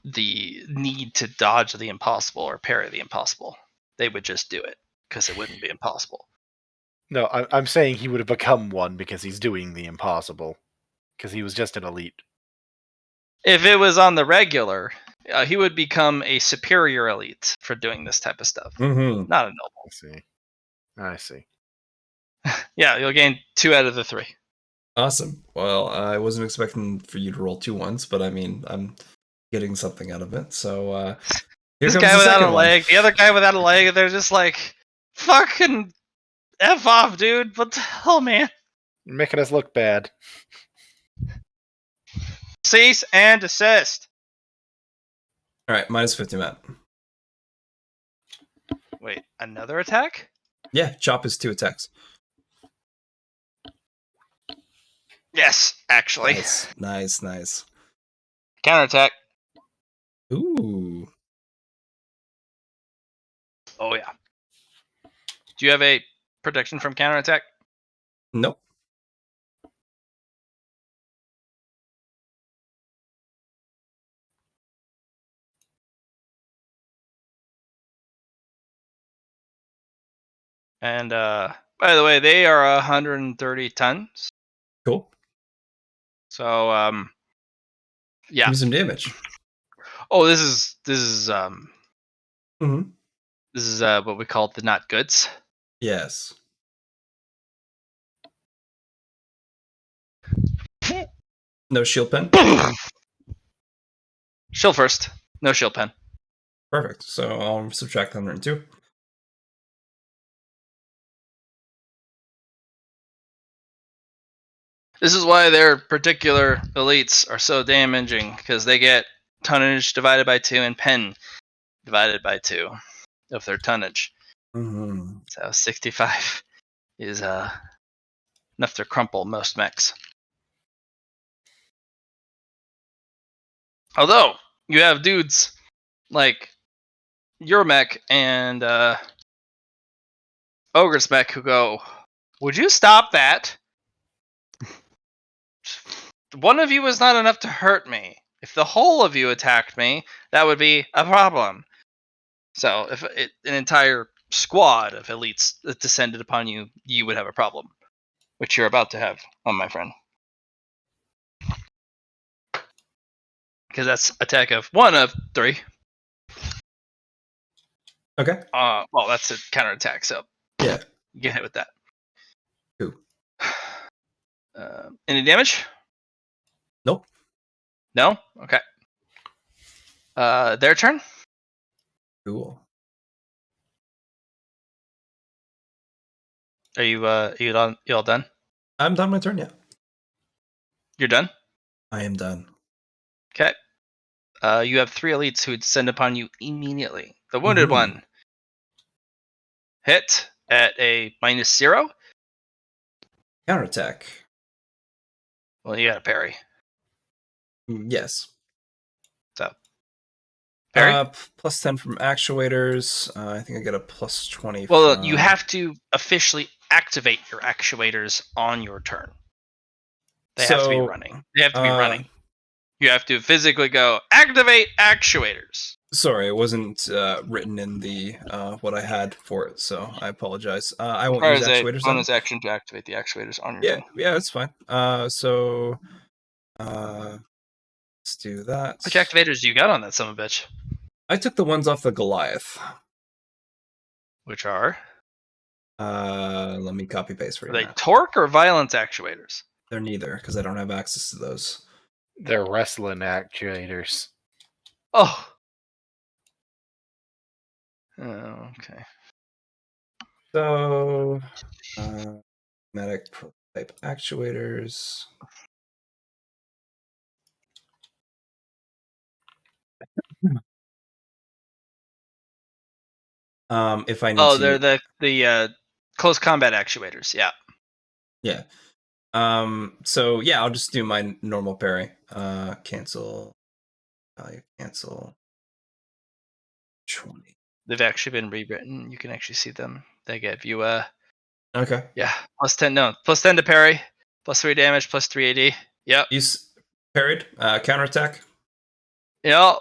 the need to dodge the impossible or parry the impossible. They would just do it because it wouldn't be impossible. No, I'm saying he would have become one because he's doing the impossible. Because he was just an elite. If it was on the regular, he would become a superior elite for doing this type of stuff. Mm-hmm. Not a noble. I see. Yeah, you'll gain 2 out of the 3. Awesome. Well, I wasn't expecting for you to roll 2 ones, but I mean, I'm getting something out of it. So here this comes guy the without second a leg, one. the other guy without a leg, they're just like, fucking F off, dude. What the hell, man? You're making us look bad. Cease and desist. All right, minus 50, Matt. Wait, another attack? Yeah, chop is 2 attacks. Yes, actually. Nice. Counterattack. Ooh. Oh, yeah. Do you have a protection from counterattack? Nope. And by the way, they are 130 tons. Cool. So yeah. Give me some damage. Oh, this is Mm-hmm. this is what we call the not goods. Yes. No shield pen. Shield first. No shield pen. Perfect. So I'll subtract 102. This is why their particular elites are so damaging, because they get tonnage divided by 2 and pen divided by 2 of their tonnage. Mm-hmm. So 65 is enough to crumple most mechs. Although you have dudes like your mech and Ogre's mech who go, would you stop that? one of you is not enough to hurt me. If the whole of you attacked me, that would be a problem. So if an entire squad of elites descended upon you, you would have a problem, which you're about to have, my friend. Because that's attack of 1 of 3. Okay. Well, that's a counterattack, so Yeah. you get hit with that. Cool. Any damage? Nope. No? Okay. Their turn? Cool. Are you all done? I'm done my turn, yeah. You're done? I am done. Okay. You have 3 elites who would descend upon you immediately. The wounded one hit at a -0. Counterattack. Well, you got a parry. Yes. So parry. Plus 10 from actuators. I think I get a plus 20. Well, you have to officially activate your actuators on your turn. They have to be running. They have to be running. You have to physically go activate actuators. Sorry, it wasn't written in the what I had for it, so I apologize. I won't Or use as a actuators. bonus action to activate the actuators on your turn. Yeah, that's fine. So let's do that. Which activators do you got on that son of a bitch? I took the ones off the Goliath. Which are? Let me copy paste for you. Are they torque or violence actuators? They're neither, because I don't have access to those. They're wrestling actuators. Oh. Oh, okay. So, medic type actuators. If I need to. Oh, they're the close combat actuators. Yeah. Yeah. So yeah, I'll just do my normal parry. Cancel. Cancel. 20. They've actually been rewritten. You can actually see them. They give you Okay. yeah, plus 10 to parry, plus 3 damage, plus 3 AD. Yep. You parried. Counterattack. Yep.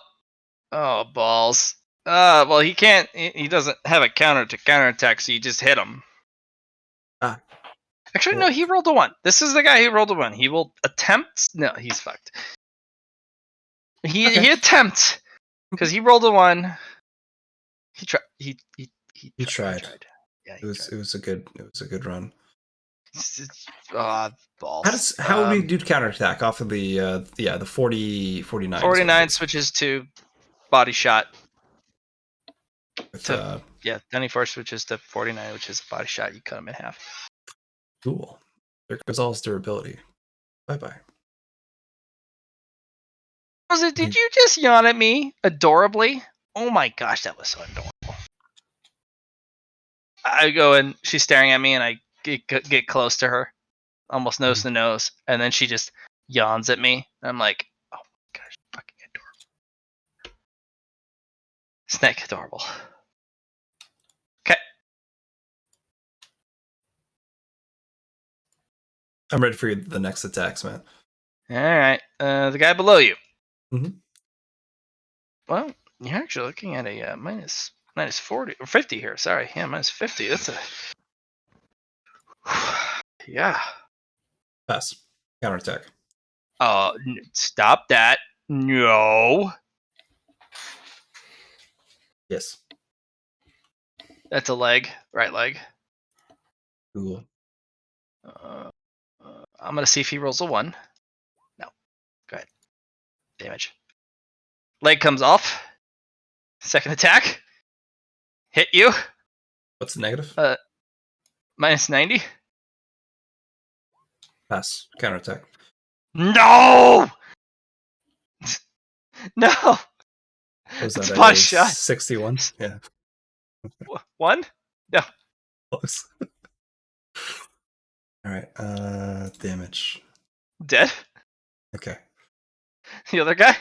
Oh, balls. Well, he can't. He doesn't have a counter to counterattack, so you just hit him. Actually, no, he rolled a 1. This is the guy who rolled a 1. He will attempt. No, he's fucked. He attempts because he rolled a 1. He tried. He tried. Yeah, it was a good run. Balls. How would we do counterattack off of the 49? 49 switches to body shot. With, 94 switches to 49, which is a body shot. You cut him in half. Cool. There goes all his durability. Bye. Did you just yawn at me adorably? Oh my gosh, that was so adorable. I go and she's staring at me, and I get close to her, almost nose to nose, and then she just yawns at me. And I'm like, oh my gosh, fucking adorable. Snake adorable. Okay. I'm ready for the next attacks, man. All right. The guy below you. Mm-hmm. Well, you're actually looking at a minus 40 or 50 here. Sorry, yeah, minus 50. That's a yeah. Pass. Counterattack. Stop that. No. Yes. That's a leg. Right leg. Cool. I'm gonna see if he rolls a 1. No. Go ahead. Damage. Leg comes off. Second attack. Hit you. What's the negative? Minus 90. Pass. Counterattack. No. No. Was It's that body shot. 61? Yeah. 1? No. Close. All right. Damage. Dead. Okay. The other guy.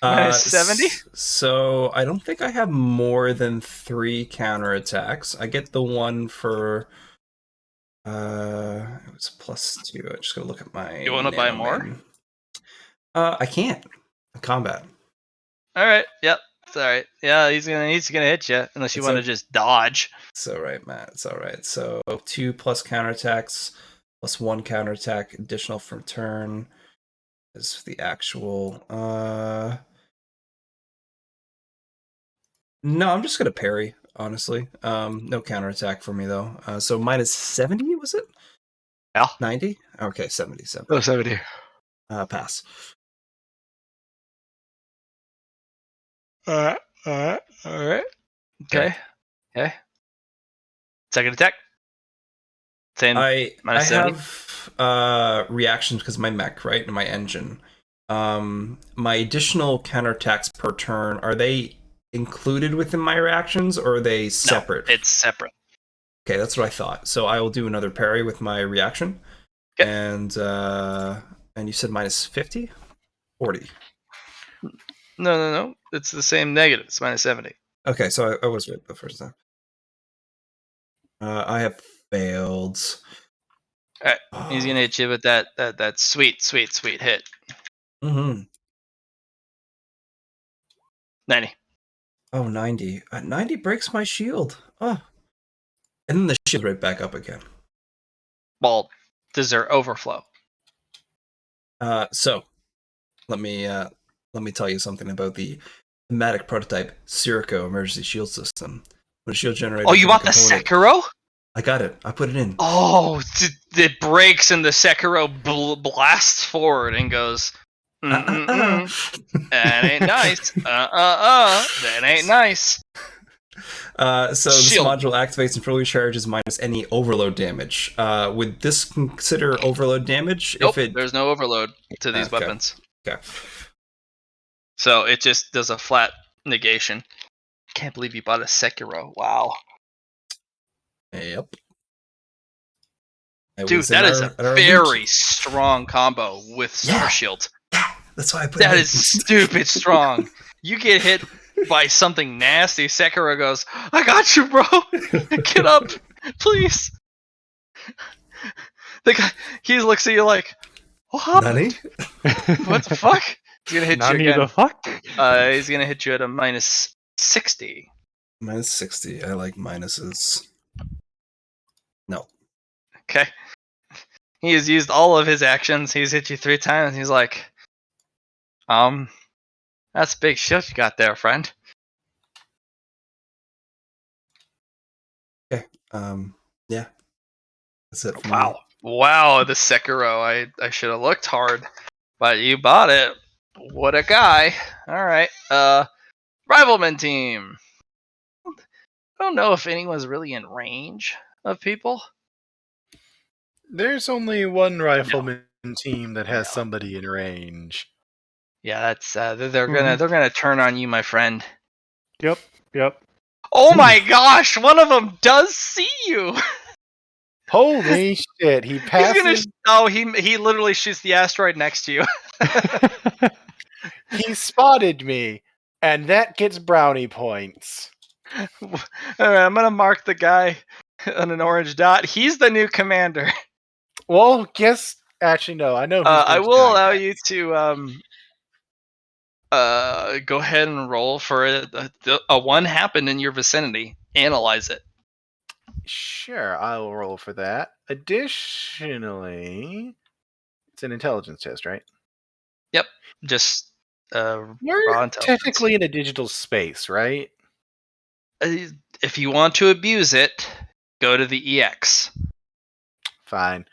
Minus 70. So I don't think I have more than 3 counterattacks. I get the one for It was +2. I just gotta look at my. You want to buy more? main. I can't. Combat. All right. Yep. It's all right. Yeah, he's gonna hit you unless you want to just dodge. It's all right, Matt. It's all right. So 2 plus counterattacks, +1 counterattack additional from turn is the actual. No, I'm just gonna parry. Honestly, no counterattack for me though. So -70 was it? Yeah. 90. Okay, 77. Oh, 70. Pass. All right. Okay. Okay. Second attack. Same. I -70? have reactions because my mech, right, and my engine. My additional counterattacks per turn, are they included within my reactions or are they separate? No, it's separate. Okay, that's what I thought. So I will do another parry with my reaction. Okay. And you said -50? 40. No. It's the same negative. It's -70. Okay, so I was right the first time. I have failed. All right. He's gonna hit you with that sweet hit. Mm-hmm. 90. Oh, 90. 90 breaks my shield. Oh. And then the shield right back up again. Well, does there overflow? So let me tell you something about the thematic prototype Sirocco emergency shield system. When a shield generator. Oh, you bought the Sekiro? I got it. I put it in. Oh, it breaks and the Sekiro blasts forward and goes. That ain't nice. That ain't nice. So this module activates and fully charges minus any overload damage. Would this consider overload damage? Nope, there's no overload to these weapons. Okay. So it just does a flat negation. Can't believe you bought a Sekiro. Wow. Yep. Dude, that is a very strong combo with Star Shield. Yeah, that's why I put that is stupid strong. You get hit by something nasty, Sekiro goes, I got you, bro. Get up, please. The guy, he looks at you like, what happened? What the fuck? He's gonna hit you again. The fuck? He's gonna hit you at a -60. -60. I like minuses. No. Okay. He has used all of his actions. He's hit you 3 times. He's like, that's a big shield you got there, friend. Okay. Yeah. That's it for Wow. me. Wow, the Sekiro. I should have looked hard, but you bought it. What a guy. All right. Rivalman team. I don't know if anyone's really in range of people. There's only one rifleman team that has somebody in range. Yeah, that's they're gonna turn on you, my friend. Yep. Oh my gosh, one of them does see you. Holy shit! He passes. He literally shoots the asteroid next to you. He spotted me, and that gets brownie points. All right, I'm gonna mark the guy on an orange dot. He's the new commander. Well, actually, no. I know. I will allow you to go ahead and roll for a one happened in your vicinity. Analyze it. Sure, I will roll for that. Additionally, it's an intelligence test, right? Yep. Just raw We're intelligence. technically in a digital space, right? If you want to abuse it, go to the EX. Fine.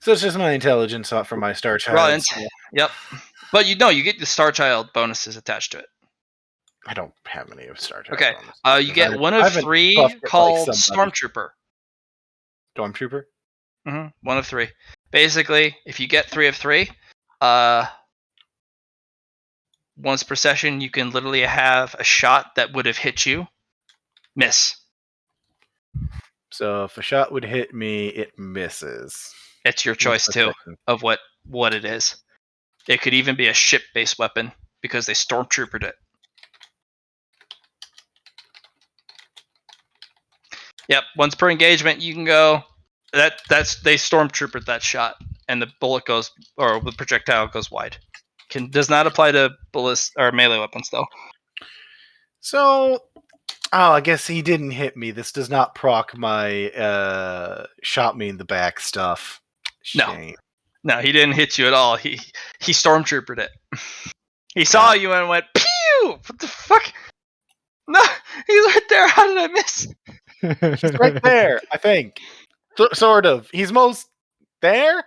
So it's just my intelligence for my Star Child. Raw int. Yep. But you get the Star Child bonuses attached to it. I don't have any of Star Child. Okay. Bonuses, you get one of 3 called Stormtrooper. Stormtrooper? Mm-hmm. 1 of 3. Basically, if you get 3 of 3, once per session, you can literally have a shot that would have hit you miss. So if a shot would hit me, it misses. It's your choice too of what it is. It could even be a ship-based weapon because they stormtroopered it. Yep, once per engagement, you can go That's they stormtroopered that shot, and the bullet goes, or the projectile goes wide. Does not apply to bullets or melee weapons though. So, I guess he didn't hit me. This does not proc my shot me in the back stuff. Shame. No, he didn't hit you at all. He stormtroopered it. He saw you and went pew. What the fuck? No, he's right there. How did I miss? He's right there, I think. Sort of. He's most there.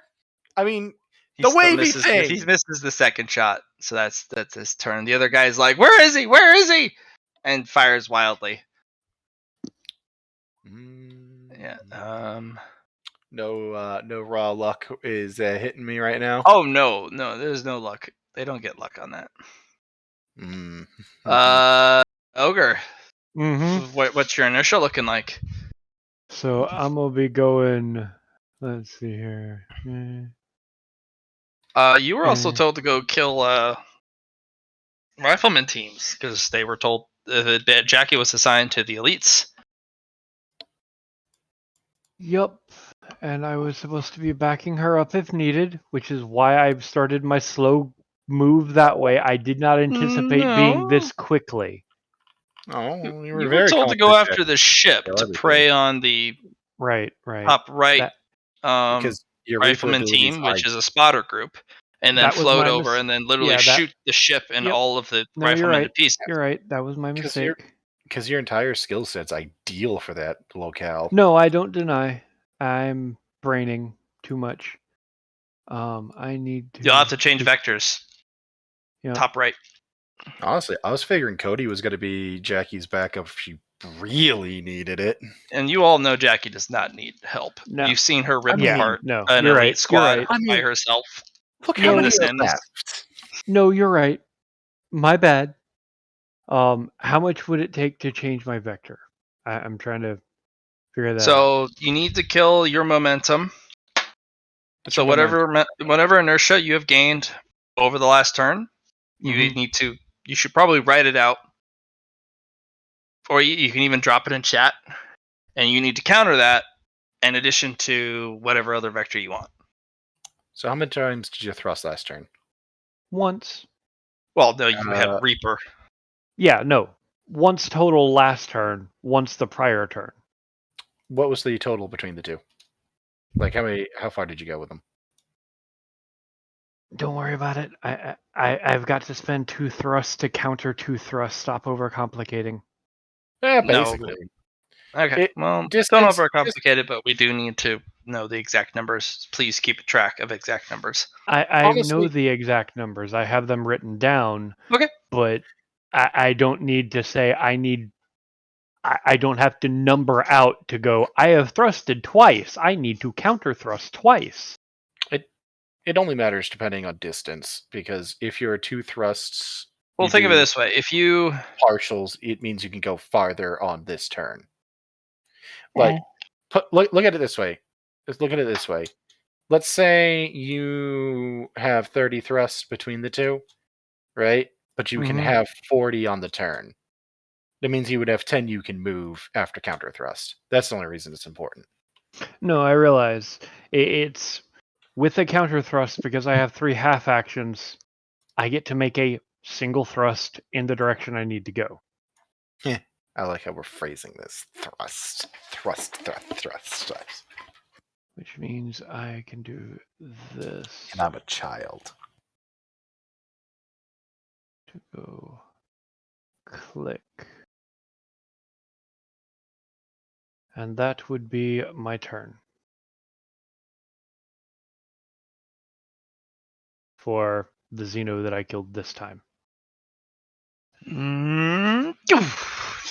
I mean, He the still wavy misses. thing. He misses the second shot, so that's his turn. The other guy's like, "Where is he? Where is he?" And fires wildly. Yeah. No raw luck is hitting me right now. Oh no, there's no luck. They don't get luck on that. Mm. Ogre. Mm-hmm. What's your inertia looking like? So I'm gonna be going. Let's see here. You were also told to go kill rifleman teams because they were told that Jackie was assigned to the elites. Yup. And I was supposed to be backing her up if needed, which is why I've started my slow move that way. I did not anticipate being this quickly. Oh, You were told to go after the ship to prey on the Right. top right because your rifleman team, which is a spotter group, and then That was float my over and then literally yeah, shoot the ship and Yep. all of the No, you're riflemen right. to pieces. You're right. That was my mistake. Because your entire skill set's ideal for that locale. No, I don't deny. I'm braining too much. I need to. You'll have to change vectors. Yep. Top right. Honestly, I was figuring Cody was going to be Jackie's backup if she really needed it. And you all know Jackie does not need help. No. You've seen her rip Yeah, apart no, an you're elite right, squad you're right. by herself. Look No, how many you're are left. No, you're right. My bad. How much would it take to change my vector? I'm trying to figure that out. So you need to kill your momentum. What's So your whatever inertia you have gained over the last turn, Mhm. you should probably write it out, or you can even drop it in chat, and you need to counter that in addition to whatever other vector you want. So how many times did you thrust last turn? Once. Well, no, you had Reaper. Yeah, no. Once total last turn, once the prior turn. What was the total between the two? Like how far did you go with them? Don't worry about it. I've got to spend 2 thrusts to counter 2 thrusts. Stop overcomplicating. Yeah, No. basically. Okay. Well, don't overcomplicate it, but we do need to know the exact numbers. Please keep track of exact numbers. I Honestly- know the exact numbers. I have them written down. Okay. But I don't need to say I don't have to number out to go, I have thrusted twice. I need to counter thrust twice. It only matters depending on distance, because if you're 2 thrusts, Well, you think of it do this way: if you partials, it means you can go farther on this turn. Like, look at it this way. Let's look at it this way. Let's say you have 30 thrusts between the two, right? But you can Mhm. have 40 on the turn. That means you would have 10 you can move after counter thrust. That's the only reason it's important. No, I realize it's with a counter thrust because I have 3 half actions. I get to make a single thrust in the direction I need to go. I like how we're phrasing this. Thrust. Which means I can do this And I'm a child. to go click. And that would be my turn. For the Xeno that I killed this time.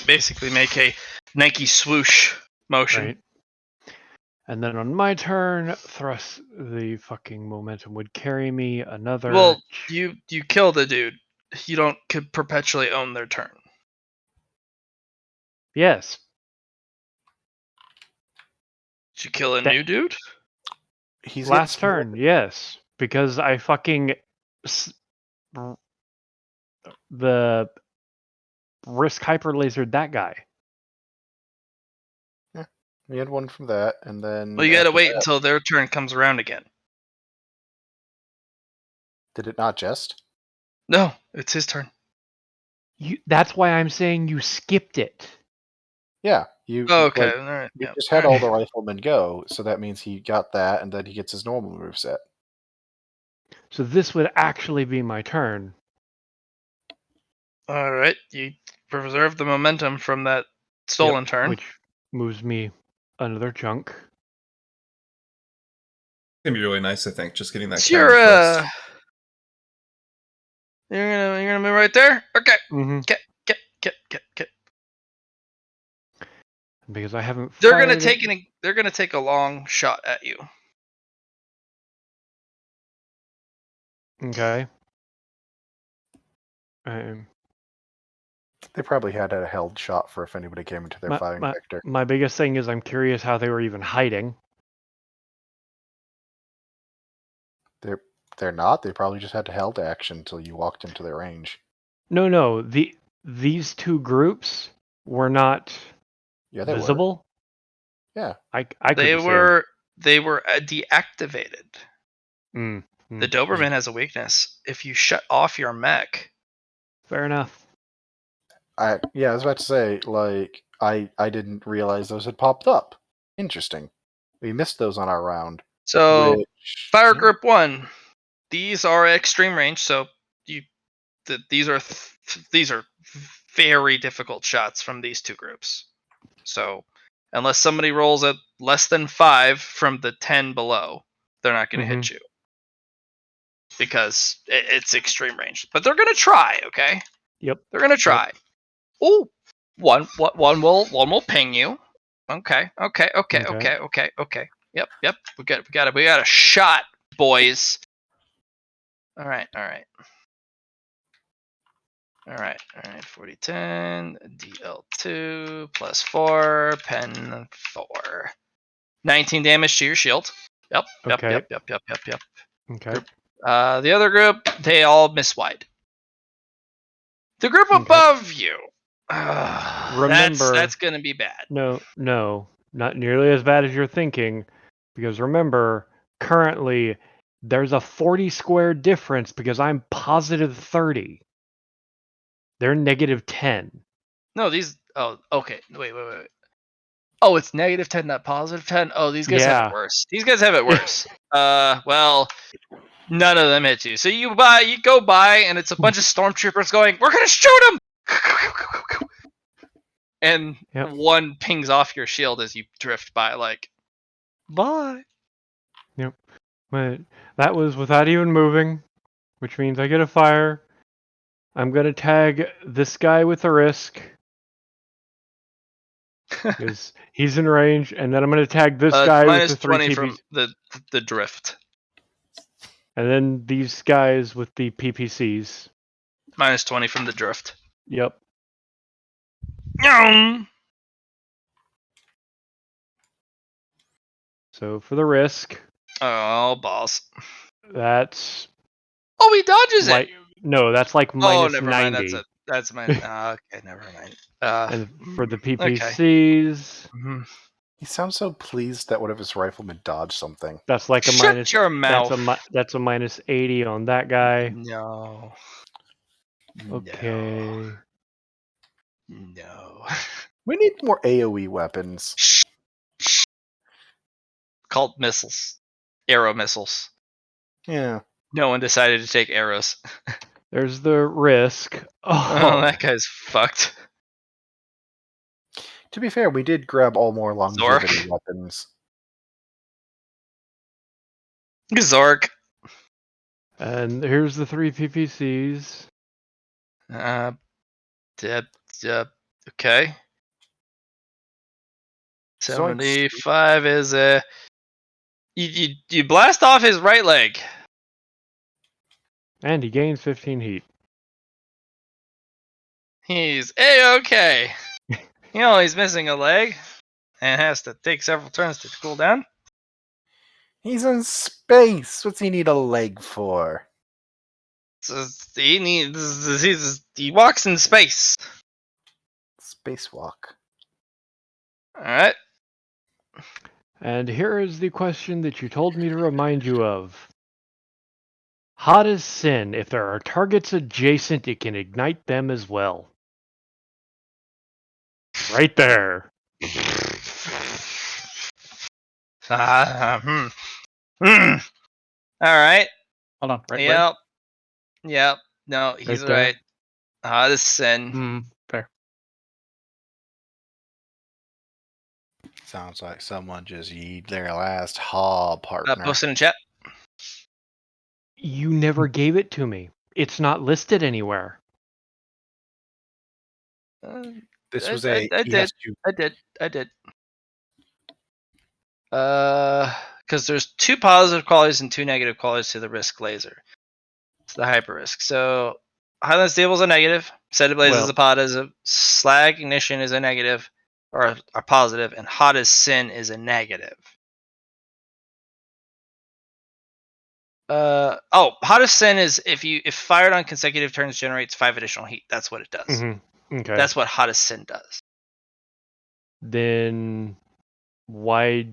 basically make a Nike swoosh motion. Right. And then on my turn, thrust the fucking momentum would carry me another. Well, you kill the dude. You don't could perpetually own their turn. Yes. Did you kill a new dude? He's last turn, yes. Because I fucking the risk hyper lasered that guy. We had one from that, and then. Well, you gotta after wait that, until their turn comes around again. Did it not jest? No, it's his turn. That's why I'm saying you skipped it. Yeah, you. Oh, okay, Like, all right. you Yeah. just had all the riflemen go, so that means he got that, and then he gets his normal moveset. So this would actually be my turn. All right, you preserve the momentum from that stolen turn. Which moves me another chunk. It's gonna be really nice, I think, just getting that So cannon first. you're gonna move right there. Okay. Mm-hmm. Get. Because I haven't. They're gonna fired take They're gonna take a long shot at you. Okay. They probably had a held shot for if anybody came into their firing vector. My biggest thing is I'm curious how they were even hiding. They're not. They probably just had to held action until you walked into their range. No. These two groups were not visible. Yeah. I could They were deactivated. The Doberman has a weakness. If you shut off your mech. Fair enough. I was about to say, like, I didn't realize those had popped up. Interesting. We missed those on our round. So Fire yeah. Group 1. These are extreme range, so these are very difficult shots from these two groups. So unless somebody rolls at less than 5 from the 10 below, they're not going to hit you. Because it's extreme range. But they're going to try, okay? Yep. They're going to try. Yep. Ooh, one will ping you. Okay. Yep. We got a shot, boys. All right. 4010 DL2 plus 4 pen 4. 19 damage to your shield. Yep. Okay. Yep. Okay. The other group, they all miss wide. The group above you. Remember, that's gonna be bad. No, not nearly as bad as you're thinking, because remember, currently there's a 40 square difference because I'm positive 30. They're negative 10. No, these. Oh, okay. Wait. Oh, it's negative 10, not positive 10. Oh, these guys have it worse. Well, none of them hit you. So you go by, and it's a bunch of stormtroopers going, "We're gonna shoot them!" And one pings off your shield as you drift by, like, bye. Yep. But that was without even moving, which means I get a fire. I'm gonna tag this guy with a risk. Because he's in range, and then I'm gonna tag this guy with the 3 -20 TPs. from the drift. And then these guys with the PPCs. -20 from the drift. Yep. So for the risk. Oh, balls. That's. Oh, he dodges it. No, that's like minus never 90. Mind. That's my. Okay, never mind. And for the PPCs. Okay. He sounds so pleased that one of his riflemen dodged something. That's like a Shut minus. your mouth. That's a minus 80 on that guy. No. Okay. No. We need more AoE weapons. Called missiles. Arrow missiles. Yeah. No one decided to take arrows. There's the risk. Oh, that guy's fucked. To be fair, we did grab all more longevity weapons. Zork. And here's the 3 PPCs. Okay. 75 is a. You blast off his right leg. And he gains 15 heat. He's A-okay. He's missing a leg and has to take several turns to cool down. He's in space. What's he need a leg for? He walks in space. Spacewalk. All right. And here is the question that you told me to remind you of. Hot as sin. If there are targets adjacent, it can ignite them as well. Right there. All right. Hold on. Right. Yep. Yep. No, he's Right there. right. Hot as sin. Fair. Sounds like someone just yeed their last haw partner. Post it in chat. You never gave it to me. It's not listed anywhere. This was I he did. has to- I did. Because there's 2 positive qualities and 2 negative qualities to the risk laser. It's the hyper risk. So highly unstable is a negative. Set ablaze is a positive. Slag ignition is a negative, or a positive, and hot as sin is a negative. Hot as sin is if fired on consecutive turns generates 5 additional heat. That's what it does. Mm-hmm. Okay. That's what hot as sin does. Then why?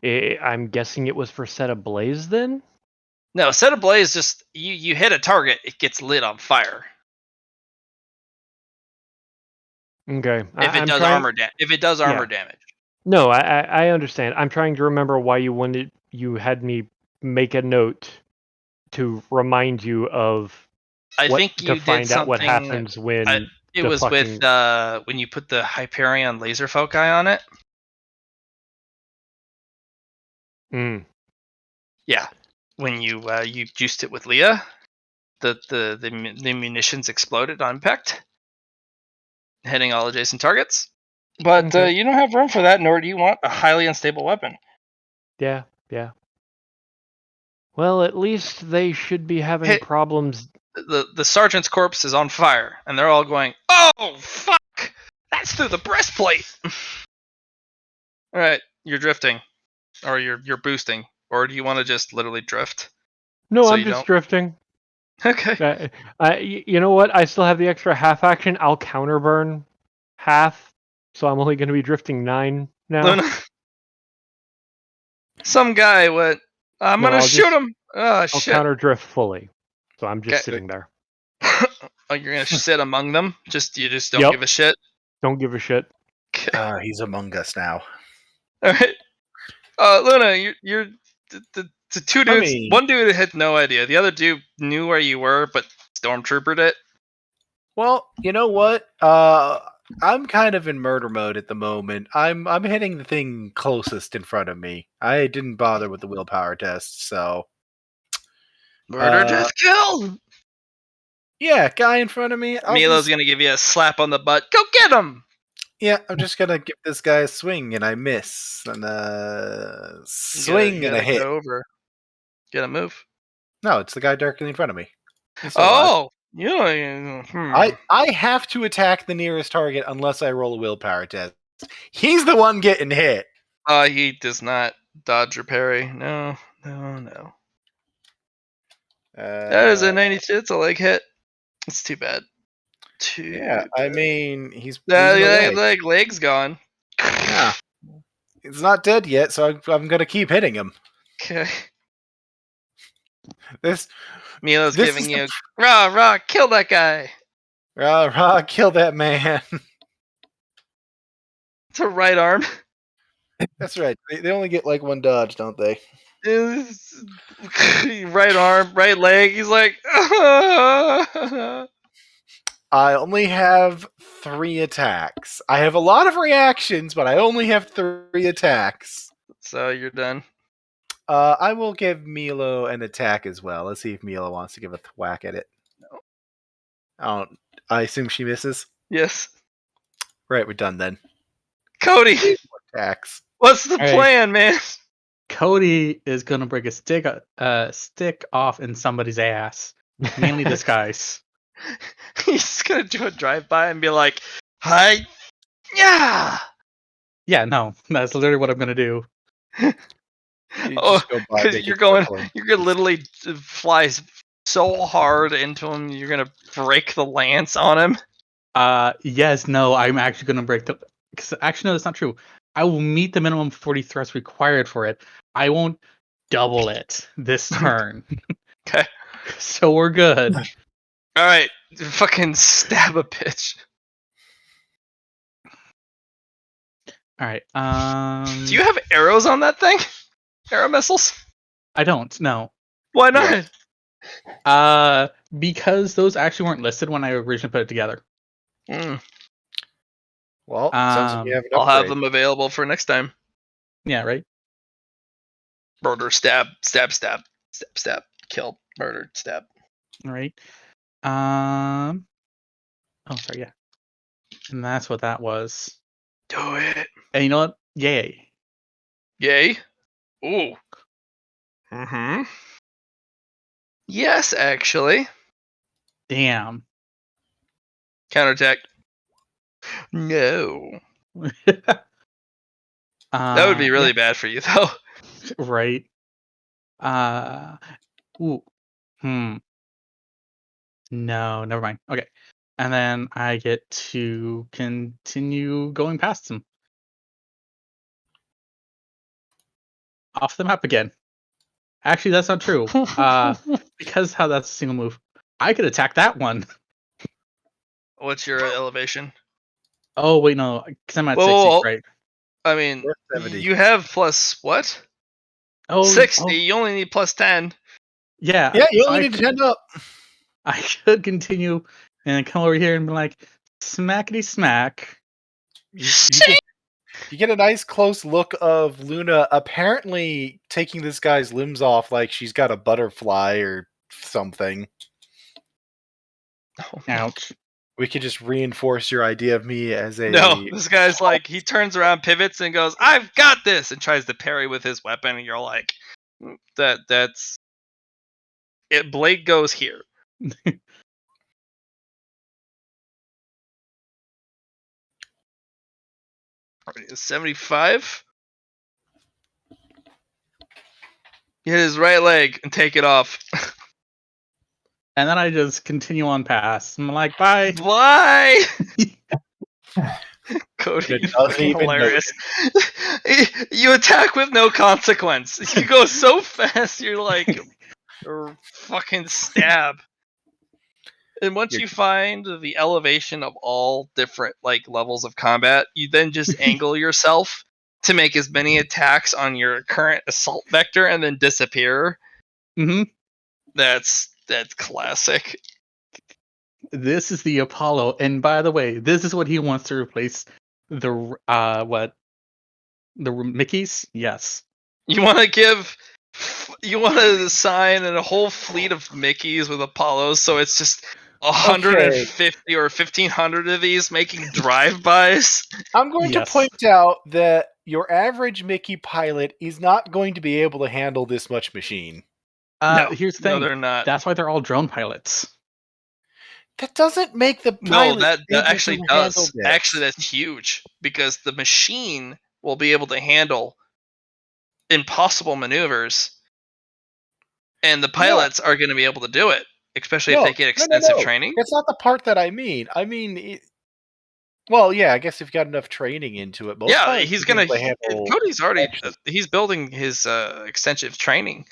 I'm guessing it was for set ablaze then? No, set ablaze just you hit a target, it gets lit on fire. Okay. If it does armor damage. No, I understand. I'm trying to remember why you had me make a note to remind you of I think you to find did out what something. happens when It the was fucking... with when you put the Hyperion laser foci on it. Yeah, when you juiced it with Leah, the munitions exploded on impact, hitting all adjacent targets. But Okay. you don't have room for that, nor do you want a highly unstable weapon. Yeah. Well, at least they should be having problems. The sergeant's corpse is on fire, and they're all going, "Oh fuck! That's through the breastplate." All right, you're drifting, or you're boosting, or do you want to just literally drift? No, So I'm you just don't. drifting. Okay. You know what? I still have the extra half action. I'll counter burn half, so I'm only going to be drifting 9 now. No. Some guy went, "I'm No, gonna shoot him." Oh I'll shit. counter drift fully, so I'm just Okay. sitting there. Oh, you're gonna sit among them? You just don't Yep. give a shit. Don't give a shit. Okay. he's among us now. All right. Luna, you're the 2 dudes. I mean- One dude had no idea. The other dude knew where you were, but stormtroopered it. Well, you know what? I'm kind of in murder mode at the moment. I'm hitting the thing closest in front of me. I didn't bother with the willpower test, so Murder, death, kill. yeah, guy in front of me. Milo's gonna give you a slap on the butt. Go get him. Yeah, I'm just gonna give this guy a swing, and I miss, and swing, and a hit. Go over. Get a move. No, it's the guy directly in front of me. He's still Oh, alive. I have to attack the nearest target unless I roll a willpower test. He's the one getting hit. He does not dodge or parry. No. That is a 92. It's a leg hit. It's too bad. Yeah, I mean, he's in the leg. Leg's gone. Yeah. He's not dead yet, so I'm gonna keep hitting him. Okay. This Milo's giving you rah, kill that guy. rah, kill that man. It's a right arm. That's right. They only get like 1 dodge, don't they? Right arm, right leg. He's like, I only have 3 attacks. I have a lot of reactions, but I only have 3 attacks. So you're done. I will give Milo an attack as well. Let's see if Milo wants to give a whack at it. No. I assume she misses? Yes. Right, we're done then. Cody, Attacks. what's the Hey. plan, man? Cody is gonna break a stick off in somebody's ass, mainly this guy's. He's gonna do a drive-by and be like, "Hi, yeah." Yeah, no, that's literally what I'm gonna do. Because you're gonna literally fly so hard into him, you're gonna break the lance on him. Yes, no, I'm actually gonna break the. Cause actually, no, that's not true. I will meet the minimum 40 threats required for it. I won't double it this turn. Okay. So we're good. All right. Fucking stab a bitch. All right. Do you have arrows on that thing? Arrow missiles? I don't. No. Why not? Because those actually weren't listed when I originally put it together. Mm, Well, sounds like you have an I'll upgrade. have them available for next time. Yeah. Right. Murder, stab, stab, stab, stab, stab, kill, murder, stab. All right. Oh, sorry. Yeah. And that's what that was. Do it. And you know what? Yay. Yay. Ooh. Mm-hmm. Yes, actually. Damn. Counterattack. No. That would be really bad for you, though. Right. Ooh. No, never mind. Okay. And then I get to continue going past him. Off the map again. Actually, that's not true. Because how that's a single move. I could attack that one. What's your elevation? Oh, wait, no. Because I'm at Whoa, 60, whoa, whoa. right? I mean, We're 70. you have plus what? Oh, 60. oh, You only need plus 10. yeah. Yeah, you so only need to 10 up. I could continue and come over here and be like, smackety smack. You get a nice close look of Luna apparently taking this guy's limbs off like she's got a butterfly or something. Oh, Ouch. We could just reinforce your idea of me as a... No, this guy's like, he turns around, pivots, and goes, I've got this, and tries to parry with his weapon, and you're like, that's... It. Blade goes here. 75. You hit his right leg and take it off. And then I just continue on past. I'm like, bye. Why? Cody, It you doesn't fucking even hilarious. You attack with no consequence. You go so fast, you're like, fucking stab. And once You're- you find the elevation of all different like levels of combat, you then just angle yourself to make as many attacks on your current assault vector and then disappear. Hmm. That's classic. This is the Apollo, and by the way, this is what he wants to replace the what? The Mickeys? Yes. You want to assign a whole fleet of Mickeys with Apollos, so it's just 150 or 1,500 of these making drive-bys. I'm going Yes. to point out that your average Mickey pilot is not going to be able to handle this much machine. No, Here's the thing. No, they're not. That's why they're all drone pilots. That doesn't make the No, pilot that able actually to does. handle this. Actually, that's huge because the machine will be able to handle impossible maneuvers, and the pilots are going to be able to do it, especially if they get extensive training. It's not the part that I mean. I mean, well, yeah, I guess if you got enough training into it, most Yeah, pilots he's will be gonna. able to handle Cody's already. actions. He's building his extensive training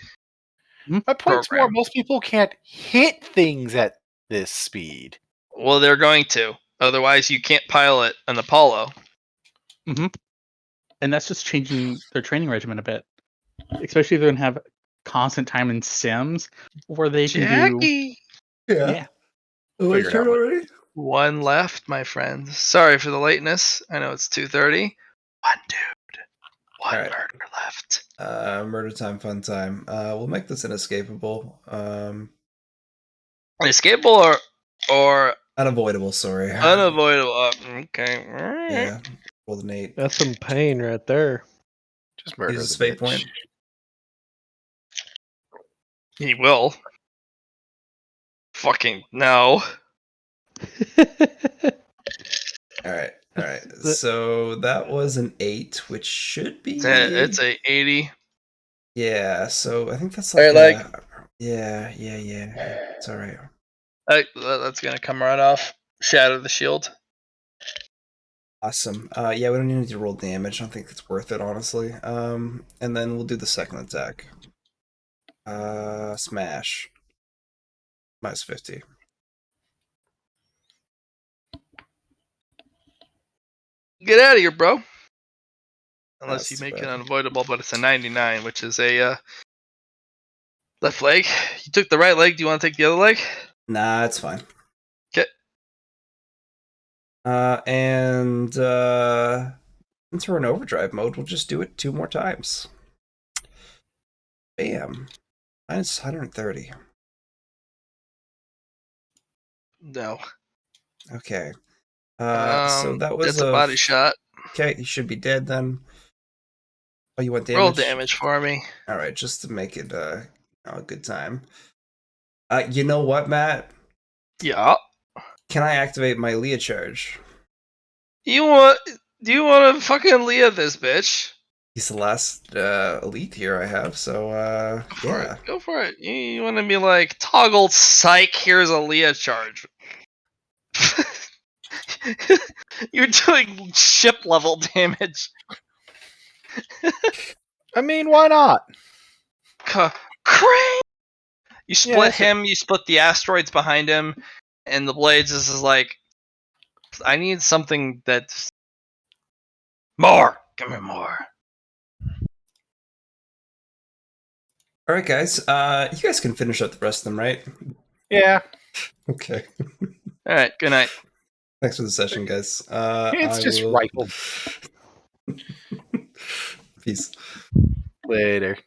My point's more, program. most people can't hit things at this speed. Well, they're going to. Otherwise, you can't pilot an Apollo. Mm-hmm. And that's just changing their training regimen a bit. Especially if they're going to have constant time in sims where they can do... Yeah. Oh, my Figure it turn out. already? One left, my friend. Sorry for the lateness. I know it's 2:30. One dude. One All right. murder left. Murder time, fun time. We'll make this inescapable. Escapable or Unavoidable, sorry. unavoidable. Okay. All right. Yeah. Rolled an 8. That's some pain right there. Just murder Use the a fate bitch. point. He will. Fucking no. Alright. So that was an 8, which should be... It's a 80. Yeah, so I think that's Alright, like... Yeah. It's alright. That's gonna come right off. Shatter the shield. Awesome. Yeah, we don't need to roll damage. I don't think it's worth it, honestly. And then we'll do the second attack. Smash. Minus 50. Get out of here, bro. Unless That's you make bad. it unavoidable, but it's a 99, which is a left leg. You took the right leg. Do you want to take the other leg? Nah, it's fine. Okay. And since we're in overdrive mode, we'll just do it 2 more times. Bam. Minus 130. No. Okay. So that was that's a body shot. Okay, he should be dead then. Oh, you want damage? Roll damage for me. All right, just to make it a good time. You know what, Matt? Yeah. Can I activate my Leah charge? Do you want to fucking Leah this bitch? He's the last elite here I have, so yeah. Go for it. You want to be like, toggle psych, here's a Leah charge. You're doing ship level damage. I mean, why not? Crane! You split Yeah, him, you split the asteroids behind him, and the blades is like, I need something that's more. Give me more. All right, guys. You guys can finish up the rest of them, right? Yeah. Okay. All right. Good night. Thanks for the session, guys. It's just rifle. Peace. Later.